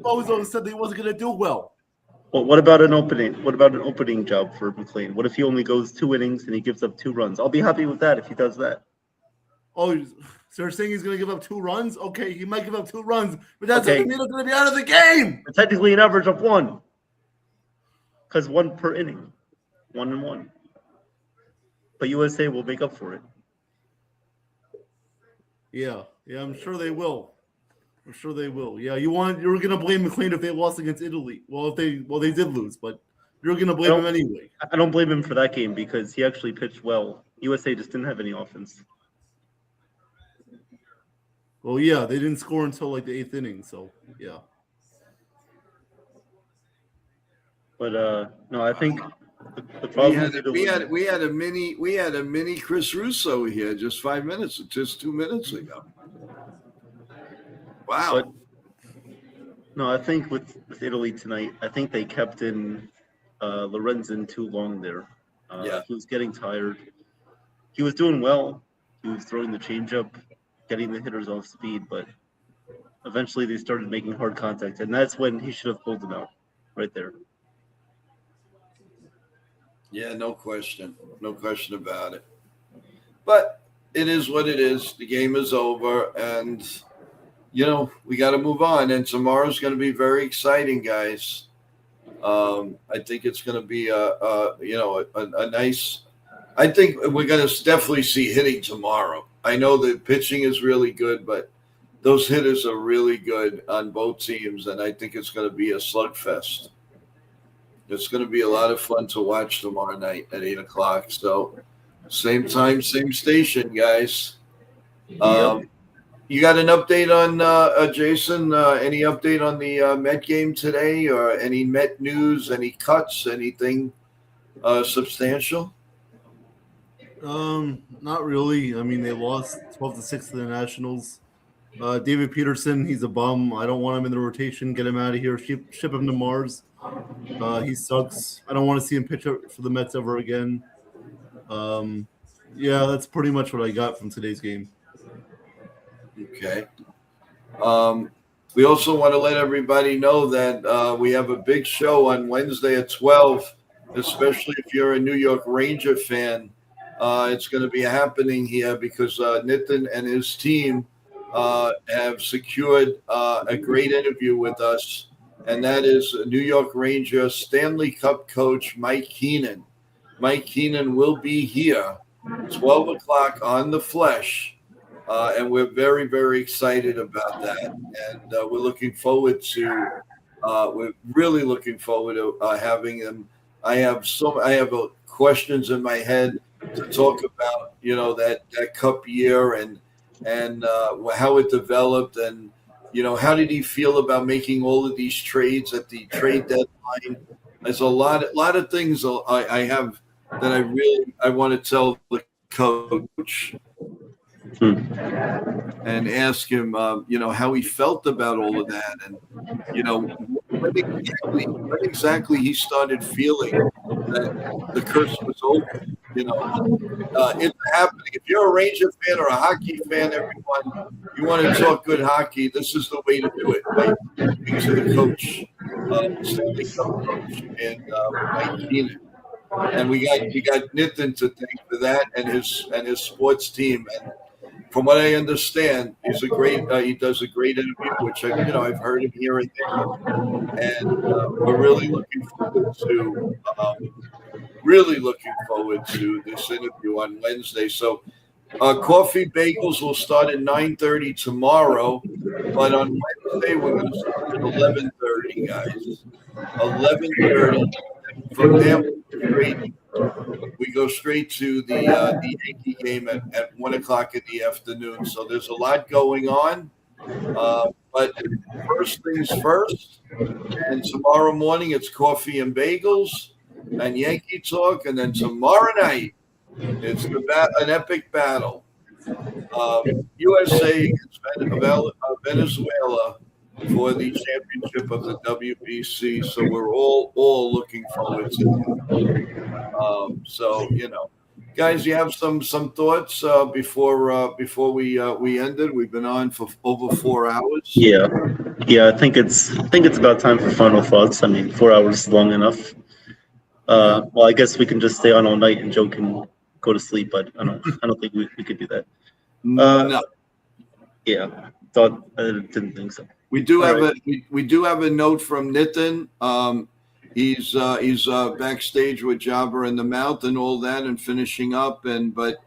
Speaker 16: bozo said that he wasn't going to do well.
Speaker 2: Well, what about an opening? What about an opening job for McLean? What if he only goes 2 innings and he gives up 2 runs? I'll be happy with that if he does that.
Speaker 16: Oh, so you're saying he's going to give up 2 runs? Okay, he might give up 2 runs, but that's doesn't mean he's going to be out of the game.
Speaker 2: But technically, an average of 1, because 1 per inning, 1 and 1. But USA will make up for it.
Speaker 16: Yeah, I'm sure they will. Yeah, you're gonna blame McLean if they lost against Italy. Well, they did lose, but you're gonna blame him anyway.
Speaker 2: I don't blame him for that game because he actually pitched well. USA just didn't have any offense.
Speaker 16: Well, yeah, they didn't score until like the 8th inning, so yeah.
Speaker 2: But no, I think the problem
Speaker 5: we had a mini Chris Russo here just 2 minutes ago. Wow.
Speaker 2: But, no, I think with Italy tonight, I think they kept in Lorenzen too long there. He was getting tired. He was doing well. He was throwing the changeup, getting the hitters off speed, but eventually they started making hard contact, and that's when he should have pulled them out, right there.
Speaker 5: Yeah, no question about it. But it is what it is. The game is over, and we got to move on. And tomorrow's going to be very exciting, guys. I think it's going to be a nice. I think we're going to definitely see hitting tomorrow. I know the pitching is really good, but those hitters are really good on both teams, and I think it's going to be a slugfest. It's going to be a lot of fun to watch tomorrow night at 8:00. So, same time, same station, guys. You got an update on Jason? Any update on the Met game today, or any Met news? Any cuts? Anything substantial?
Speaker 17: Not really. I mean, they lost 12-6 to the Nationals. David Peterson, he's a bum. I don't want him in the rotation. Get him out of here. Ship him to Mars. He sucks. I don't want to see him pitch for the Mets ever again. Yeah, that's pretty much what I got from today's game.
Speaker 5: Okay. We also want to let everybody know that we have a big show on Wednesday at 12, especially if you're a New York Ranger fan. It's going to be happening here because Nitin and his team have secured a great interview with us, and that is New York Ranger Stanley Cup coach Mike Keenan. Mike Keenan will be here 12 o'clock on The Flesh, and we're very, very excited about that. And we're looking forward to we're really looking forward to having him. I have questions in my head to talk about, that Cup year and how it developed, and how did he feel about making all of these trades at the trade deadline. There's a lot of things I have that I want to tell the coach and ask him, how he felt about all of that, and when exactly he started feeling that the curse was over. It's happening. If you're a Ranger fan or a hockey fan, everyone, you want to talk good hockey, this is the way to do it. Right? Speak to the coach, Stanley Cup coach, and Mike Keenan. And we got Nitin to thank for that, and his sports team. And from what I understand, he does a great interview, which I've heard him here and there, and we're really looking forward to this interview on Wednesday. So coffee bagels will start at 9:30 tomorrow, but on Wednesday we're going to start at 11:30, guys. 11:30. From there we go straight to the Yankee game at 1 o'clock in the afternoon. So there's a lot going on. But first things first, and tomorrow morning it's coffee and bagels and Yankee talk, and then tomorrow night it's an epic battle. USA against Venezuela for the championship of the WBC. So we're all looking forward to that. So guys, you have some thoughts before we ended? We've been on for over 4 hours.
Speaker 2: Yeah. I think it's about time for final thoughts. I mean, 4 hours is long enough. Well, I guess we can just stay on all night and Joe can go to sleep, but I don't think we could do that.
Speaker 5: No.
Speaker 2: Yeah, I didn't think so.
Speaker 5: We do have a note from Nitin. He's backstage with Jabber in the Mouth and all that, and finishing up. But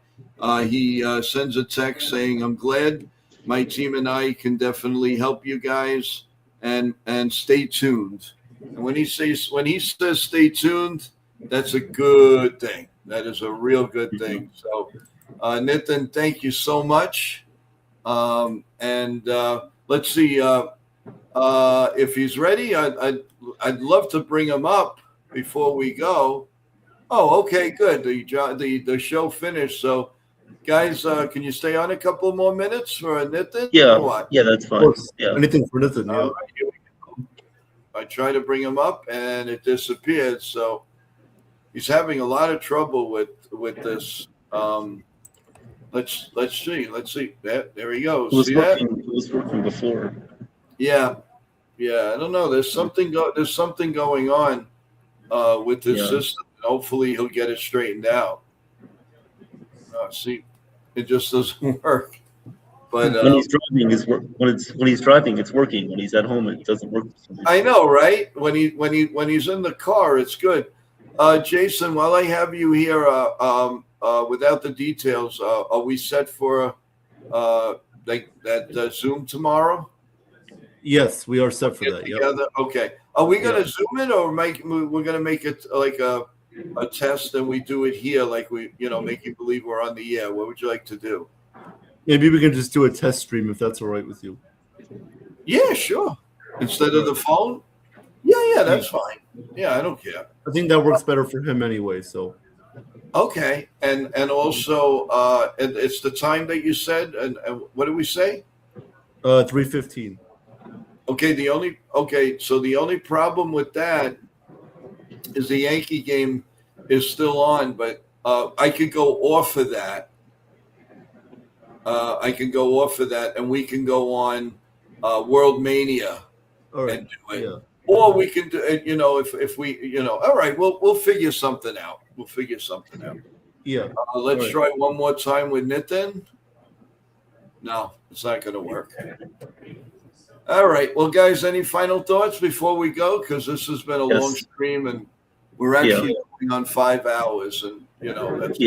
Speaker 5: he sends a text saying, "I'm glad my team and I can definitely help you guys, and stay tuned." And when he says stay tuned, that's a good thing. That is a real good thing. So, Nitin, thank you so much. And let's see if he's ready. I'd love to bring him up before we go. Oh, okay, good. The show finished. So, guys, can you stay on a couple more minutes for Nitin?
Speaker 2: Yeah, that's fine. Yeah.
Speaker 17: Anything for Nitin? Yeah.
Speaker 5: I tried to bring him up and it disappeared. So he's having a lot of trouble with this. Let's see. There he goes.
Speaker 2: It was working before.
Speaker 5: Yeah. I don't know. There's something going on with this system. Hopefully, he'll get it straightened out. See, it just doesn't work. But
Speaker 2: when he's driving, when he's driving, it's working. When he's at home, it doesn't work.
Speaker 5: I know, right? When he's in the car, it's good. Jason, while I have you here, without the details, are we set for that Zoom tomorrow?
Speaker 17: Yes, we are set for that.
Speaker 5: Together? Yep. Okay. Are we going to Zoom it, or we're going to make it like a test and we do it here, like we make you believe we're on the air? What would you like to do?
Speaker 17: Maybe we can just do a test stream if that's all right with you.
Speaker 5: Yeah, sure. Instead of the phone? Yeah, that's fine. Yeah, I don't care.
Speaker 17: I think that works better for him anyway, so.
Speaker 5: Okay. And also it's the time that you said, and what did we say?
Speaker 17: 3:15.
Speaker 5: Okay, so the only problem with that is the Yankee game is still on, but I could go off of that. And we can go on World Mania and do it. Yeah. Or we can do it, if we, all right, we'll figure something out.
Speaker 17: Yeah.
Speaker 5: Let's try one more time with Nitin. No, it's not going to work. All right. Well, guys, any final thoughts before we go? Because this has been a long stream, and we're actually going on 5 hours, and that's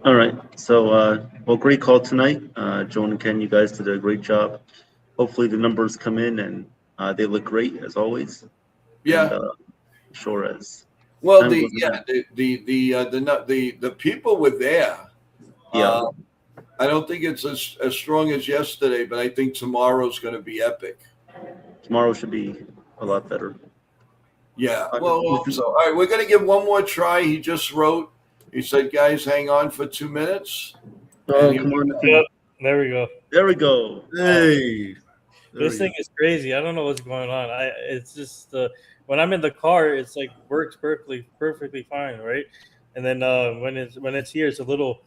Speaker 2: All right. So, great call tonight, Joan and Ken. You guys did a great job. Hopefully, the numbers come in and they look great as always.
Speaker 5: Yeah.
Speaker 2: And, sure as.
Speaker 5: Well, the people were there.
Speaker 2: Yeah.
Speaker 5: I don't think it's as strong as yesterday, but I think tomorrow's going to be epic.
Speaker 2: Tomorrow should be a lot better.
Speaker 5: Yeah. Well, also, all right, we're going to give one more try. He just wrote. He said, "Guys, hang on for 2 minutes."
Speaker 2: Oh, come on.
Speaker 8: Yep. There we go.
Speaker 2: There we go.
Speaker 17: Hey.
Speaker 8: This thing is crazy. I don't know what's going on. It's just when I'm in the car, it's like works perfectly fine, right? And then when it's here, it's a little.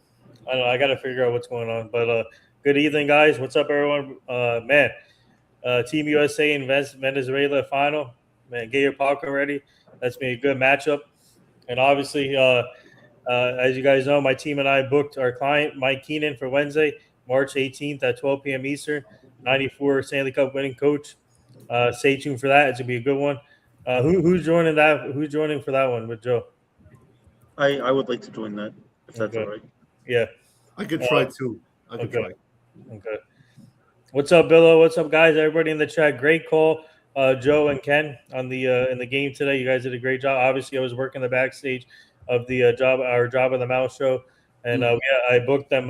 Speaker 8: I don't know. I got to figure out what's going on. But good evening, guys. What's up, everyone? Man, Team USA and Venezuela final. Man, get your popcorn ready. That's been a good matchup. And obviously, as you guys know, my team and I booked our client, Mike Keenan, for Wednesday, March 18th at 12 p.m. Eastern. 94 Stanley Cup winning coach. Stay tuned for that. It's gonna be a good one. Who's joining that? Who's joining for that one with Joe?
Speaker 2: I would like to join that if that's all right.
Speaker 8: Yeah,
Speaker 17: I could try too. I could try.
Speaker 8: Okay. What's up, Billo? What's up, guys? Everybody in the chat. Great call, Joe and Ken on the in the game today. You guys did a great job. Obviously, I was working the backstage of the our Job of the Mouse show, and I booked them.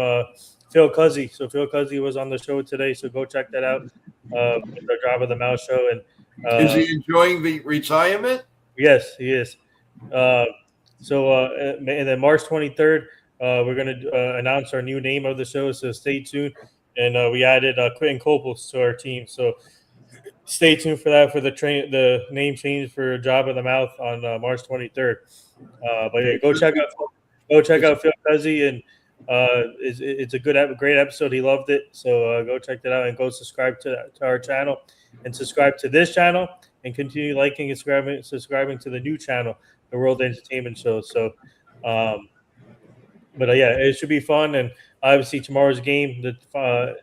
Speaker 8: Phil Cuzzy. So Phil Cuzzy was on the show today. So go check that out. The Job of the Mouse show. And
Speaker 5: is he enjoying the retirement?
Speaker 8: Yes, he is. And then March 23rd, we're going to announce our new name of the show. So stay tuned. And we added Quentin Copels to our team. So stay tuned for that for the name change for Job of the Mouth on March 23rd. But yeah, go check out Phil Cuzzy, and it's a great episode. He loved it. So go check that out and go subscribe to our channel and subscribe to this channel and continue liking and subscribing to the new channel, the World Entertainment Show. So, it should be fun. And obviously tomorrow's game, the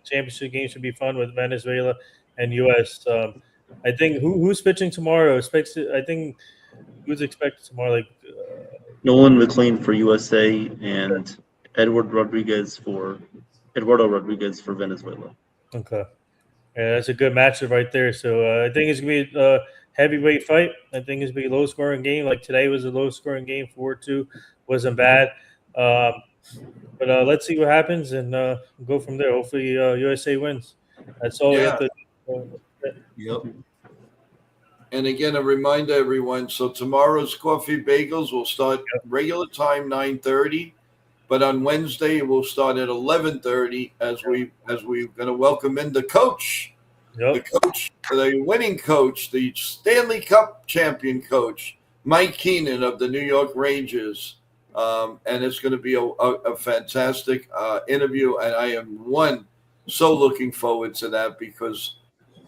Speaker 8: championship game, should be fun with Venezuela and US. I think who's pitching tomorrow? I think who's expected tomorrow?
Speaker 2: Nolan McLean for USA and Eduardo Rodriguez for Venezuela.
Speaker 8: Okay. Yeah, that's a good matchup right there. So I think it's going to be a heavyweight fight. I think it's going to be a low-scoring game. Like today was a low-scoring game, 4-2. Wasn't bad. But let's see what happens and go from there. Hopefully USA wins. That's all we have to do.
Speaker 5: Yep. And again, a reminder, everyone. So tomorrow's Coffee Bagels will start regular time, 9:30. But on Wednesday, it will start at 11:30 as we're going to welcome in the coach, the winning coach, the Stanley Cup champion coach, Mike Keenan of the New York Rangers. And it's going to be a fantastic interview. And I am so looking forward to that because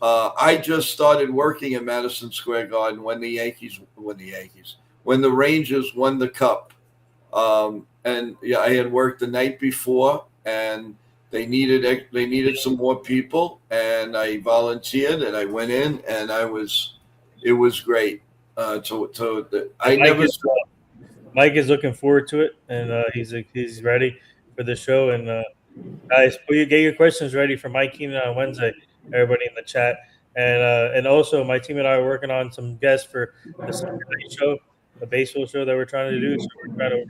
Speaker 5: I just started working in Madison Square Garden when the Rangers won the Cup. And yeah, I had worked the night before, and they needed some more people, and I volunteered, and I went in, and it was great.
Speaker 8: Mike is looking forward to it, and he's ready for the show. And guys, please get your questions ready for Mike Keenan on Wednesday. Everybody in the chat, and also my team and I are working on some guests for the Sunday night show, the baseball show that we're trying to do. So we're trying to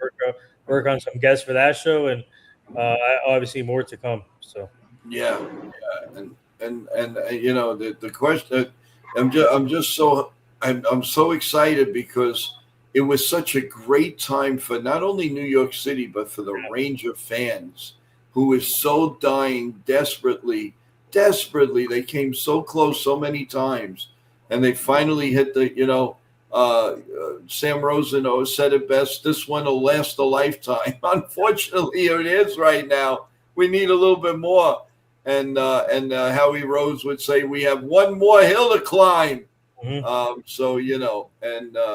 Speaker 8: work on some guests for that show, and obviously more to come. So
Speaker 5: yeah, and you know the question. I'm so excited because it was such a great time for not only New York City but for the Ranger fans who is so dying desperately. They came so close so many times, and they finally hit the. Sam Rosen said it best. This one will last a lifetime. Unfortunately, it is right now. We need a little bit more. And Howie Rose would say we have one more hill to climb. Mm-hmm. So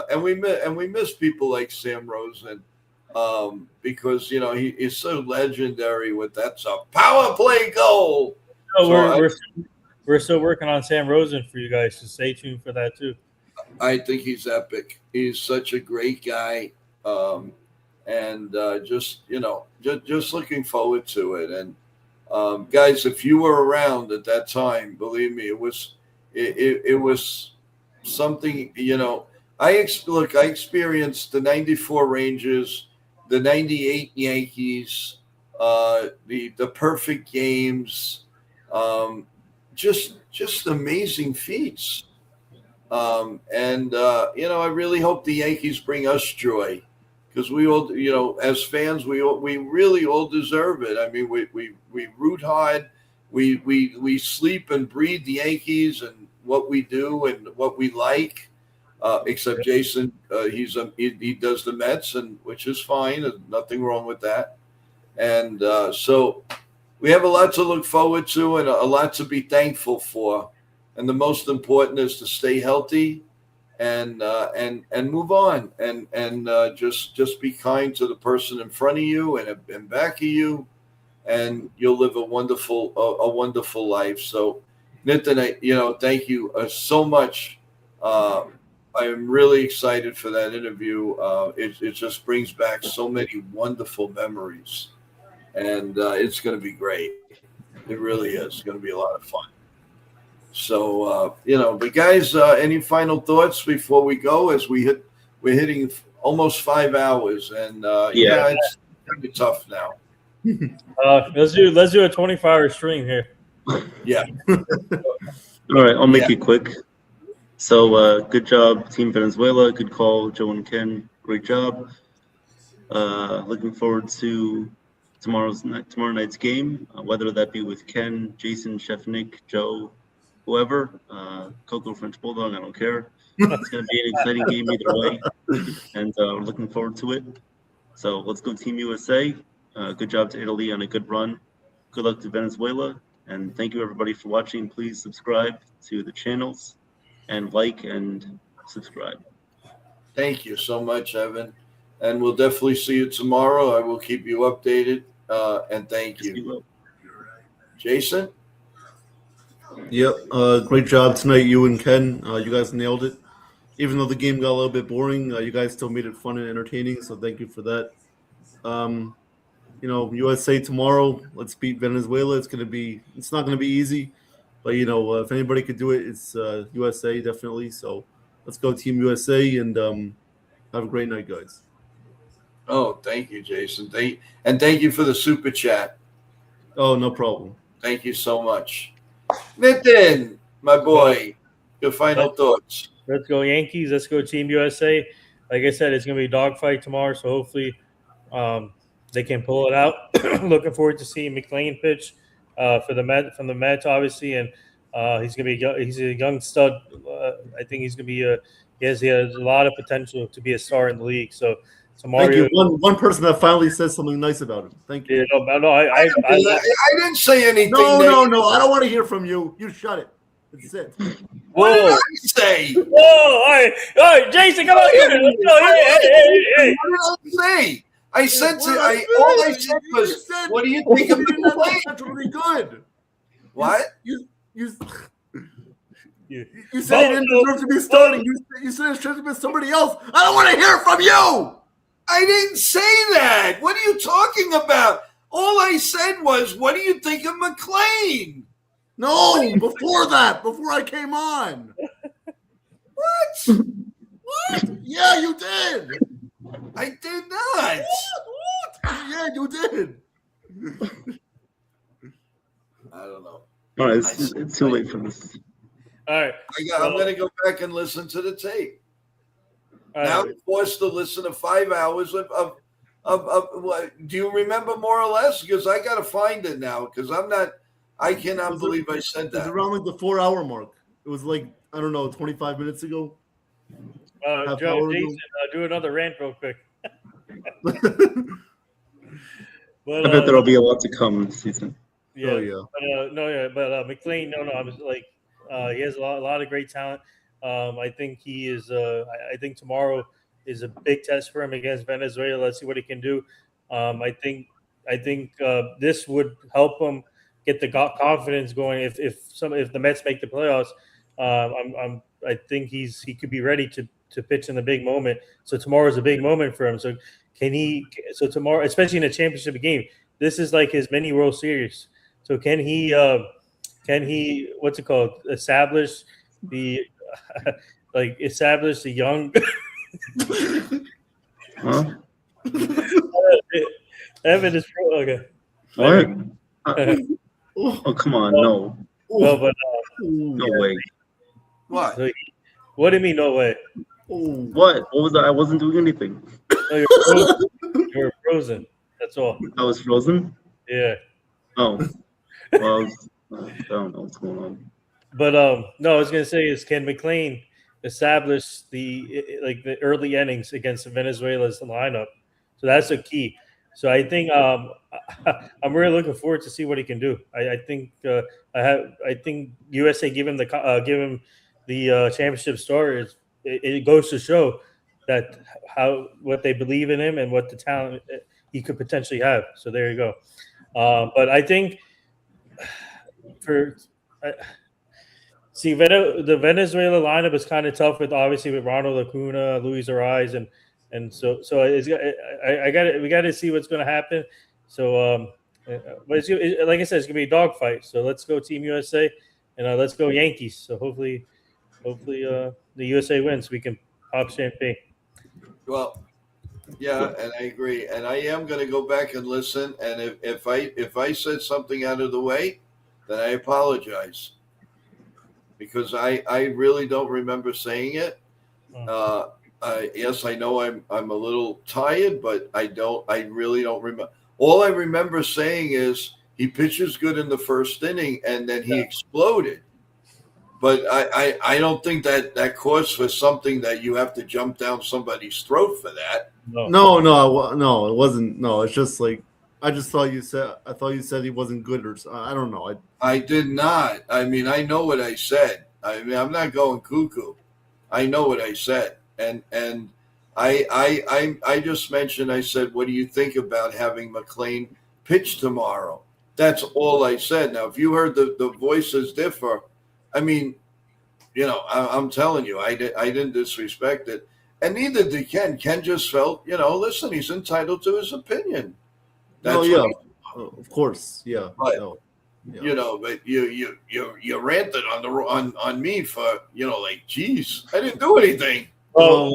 Speaker 5: and we miss people like Sam Rosen because he is so legendary with that's a power play goal.
Speaker 8: No, we're still working on Sam Rosen for you guys, so stay tuned for that too.
Speaker 5: I think he's epic. He's such a great guy, and just looking forward to it. And guys, if you were around at that time, believe me, it was something. I experienced the '94 Rangers, the '98 Yankees, the perfect games, just amazing feats. I really hope the Yankees bring us joy because we all, as fans, we really all deserve it. I mean, we root hard, we sleep and breathe the Yankees and what we do and what we like. Except Jason, he does the Mets, and which is fine. There's nothing wrong with that. And so we have a lot to look forward to and a lot to be thankful for. And the most important is to stay healthy and move on and just be kind to the person in front of you and back of you, and you'll live a wonderful life. So, Nitin, thank you so much. I am really excited for that interview. It just brings back so many wonderful memories, and it's going to be great. It really is going to be a lot of fun. So, but guys, any final thoughts before we go? As we're hitting almost 5 hours, and it's going to be tough now.
Speaker 8: Let's do a 24-hour stream here.
Speaker 5: Yeah.
Speaker 2: All right, I'll make it quick. So, good job, Team Venezuela. Good call, Joe and Ken. Great job. Looking forward to tomorrow night's game, whether that be with Ken, Jason, Chef Nick, Joe, whoever, Coco French Bulldog, I don't care. It's going to be an exciting game either way, and we're looking forward to it. So let's go Team USA. Good job to Italy on a good run. Good luck to Venezuela, and thank you everybody for watching. Please subscribe to the channels and like and subscribe.
Speaker 5: Thank you so much, Evan, and we'll definitely see you tomorrow. I will keep you updated, and thank you. Jason?
Speaker 17: Yep. Great job tonight, you and Ken. You guys nailed it. Even though the game got a little bit boring, you guys still made it fun and entertaining. So thank you for that. USA tomorrow. Let's beat Venezuela. It's not gonna be easy, but if anybody could do it, it's USA definitely. So let's go Team USA and have a great night, guys.
Speaker 5: Oh, thank you, Jason. Thank you for the super chat.
Speaker 17: Oh, no problem.
Speaker 5: Thank you so much. Nitin, my boy, your final thoughts.
Speaker 8: Let's go Yankees. Let's go Team USA. Like I said, it's going to be a dogfight tomorrow, so hopefully they can pull it out. Looking forward to seeing McLean pitch from the Mets, obviously, and he's a young stud. I think he's going to be he has a lot of potential to be a star in the league. So tomorrow,
Speaker 17: thank you. One person that finally says something nice about him. Thank you.
Speaker 5: I didn't say anything.
Speaker 17: No. I don't want to hear from you. You shut it. That's it.
Speaker 5: What did I say?
Speaker 8: Whoa! All right, Jason, come on here. Let's go. Hey.
Speaker 5: What did I say? I said all I said was, "What do you think of McClain?"
Speaker 17: That's really good.
Speaker 5: What?
Speaker 17: You said he didn't deserve to be starting. You said it should have been somebody else. I don't want to hear from you.
Speaker 5: I didn't say that. What are you talking about? All I said was, "What do you think of McClain?"
Speaker 17: No, before that, before I came on.
Speaker 5: What?
Speaker 17: What? Yeah, you did.
Speaker 5: I did not.
Speaker 17: What? Yeah, you did.
Speaker 5: I don't know.
Speaker 2: All right, it's too late for this.
Speaker 8: All right.
Speaker 5: I'm going to go back and listen to the tape. Now
Speaker 8: right.
Speaker 5: I'm forced to listen to 5 hours of what? Do you remember more or less? Because I got to find it now because I cannot believe I said that.
Speaker 17: It was around like the 4 hour mark. It was like, I don't know, 25 minutes ago.
Speaker 8: Joe, Jason, do another rant real quick.
Speaker 2: I bet there'll be a lot to come this season.
Speaker 8: Yeah.
Speaker 17: Oh, yeah.
Speaker 8: But McClain, I was like, he has a lot of great talent. I think he is. I think tomorrow is a big test for him against Venezuela. Let's see what he can do. I think this would help him get the confidence going. If the Mets make the playoffs, I think he could be ready to pitch in the big moment. So tomorrow is a big moment for him. So So tomorrow, especially in a championship game, this is like his mini World Series. So can he what's it called? Establish the young.
Speaker 2: Huh?
Speaker 8: Evan is okay.
Speaker 2: What? Oh, come on, no.
Speaker 8: No, but
Speaker 2: no way.
Speaker 5: What?
Speaker 8: So what do you mean, no way?
Speaker 2: What? What was that? I wasn't doing anything.
Speaker 8: No, you're frozen. You're frozen. That's all.
Speaker 2: I was frozen?
Speaker 8: Yeah.
Speaker 2: Oh. Well, I don't know what's going on.
Speaker 8: But no, I was gonna say is, can McClain establish the early innings against Venezuela's lineup? So that's a key. So I think I'm really looking forward to see what he can do. I think USA give him the championship star. It goes to show that what they believe in him and what the talent he could potentially have. So there you go. But I think the Venezuela lineup is kind of tough with Ronald Acuna, Luis Ariz, and so we got to see what's going to happen. So, but like I said, it's going to be a dogfight. So let's go Team USA, and let's go Yankees. So hopefully, the USA wins. We can pop champagne.
Speaker 5: Well, yeah, and I agree. And I am going to go back and listen. And if I said something out of the way, then I apologize, because I really don't remember saying it. Yes, I know I'm a little tired, but I really don't remember. All I remember saying is he pitches good in the first inning and then he exploded. But I don't think that calls for something that you have to jump down somebody's throat for that.
Speaker 17: No, it wasn't. No, it's just like I thought you said he wasn't good, or I don't know.
Speaker 5: I did not. I mean, I know what I said. I mean, I'm not going cuckoo. I know what I said, and I just mentioned. I said, "What do you think about having McClain pitch tomorrow?" That's all I said. Now, if you heard the voices differ, I mean, I'm telling you, I didn't disrespect it, and neither did Ken. Ken just felt, listen, he's entitled to his opinion. That's
Speaker 17: of course, yeah.
Speaker 5: But, but you ranted on me for, geez, I didn't do anything.
Speaker 8: Well,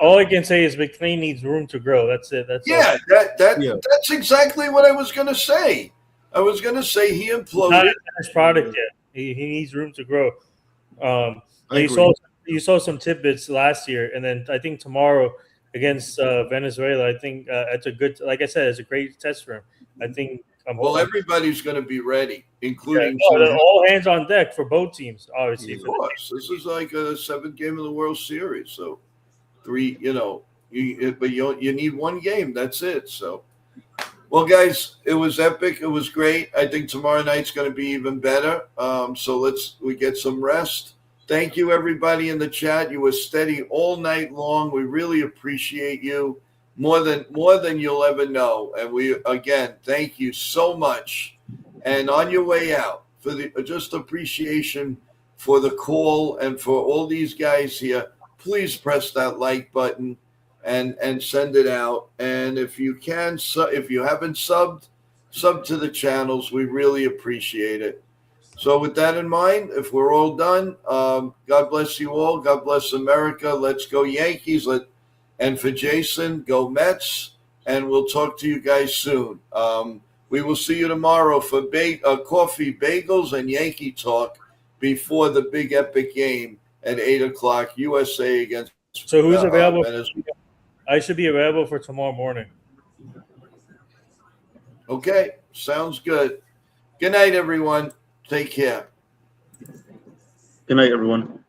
Speaker 8: all I can say is McClain needs room to grow. That's it. That's all.
Speaker 5: That's exactly what I was going to say. I was going to say he imploded.
Speaker 8: Not a finished product yet. He needs room to grow. You saw some tidbits last year, and then I think tomorrow against Venezuela, I think it's a good. Like I said, it's a great test for him. I think.
Speaker 5: Everybody's going to be ready, including
Speaker 8: all hands on deck for both teams. Obviously,
Speaker 5: of course, this is like a 7th game of the World Series. So 3, but you need one game. That's it. So, Well, guys, it was epic. It was great. I think tomorrow night's going to be even better. So we get some rest. Thank you, everybody in the chat. You were steady all night long. We really appreciate you more than you'll ever know. And we, again, thank you so much. And on your way out, for the just appreciation for the call and for all these guys here, please press that like button and send it out. And if you can, if you haven't sub to the channels, we really appreciate it. So with that in mind, if we're all done, God bless you all. God bless America. Let's go Yankees. And for Jason, go Mets. And we'll talk to you guys soon. We will see you tomorrow for coffee, bagels, and Yankee talk before the big epic game at 8 o'clock, USA against
Speaker 8: So who's available?
Speaker 5: Venezuela.
Speaker 8: I should be available for tomorrow morning.
Speaker 5: Okay, sounds good. Good night, everyone. Take care.
Speaker 2: Good night, everyone.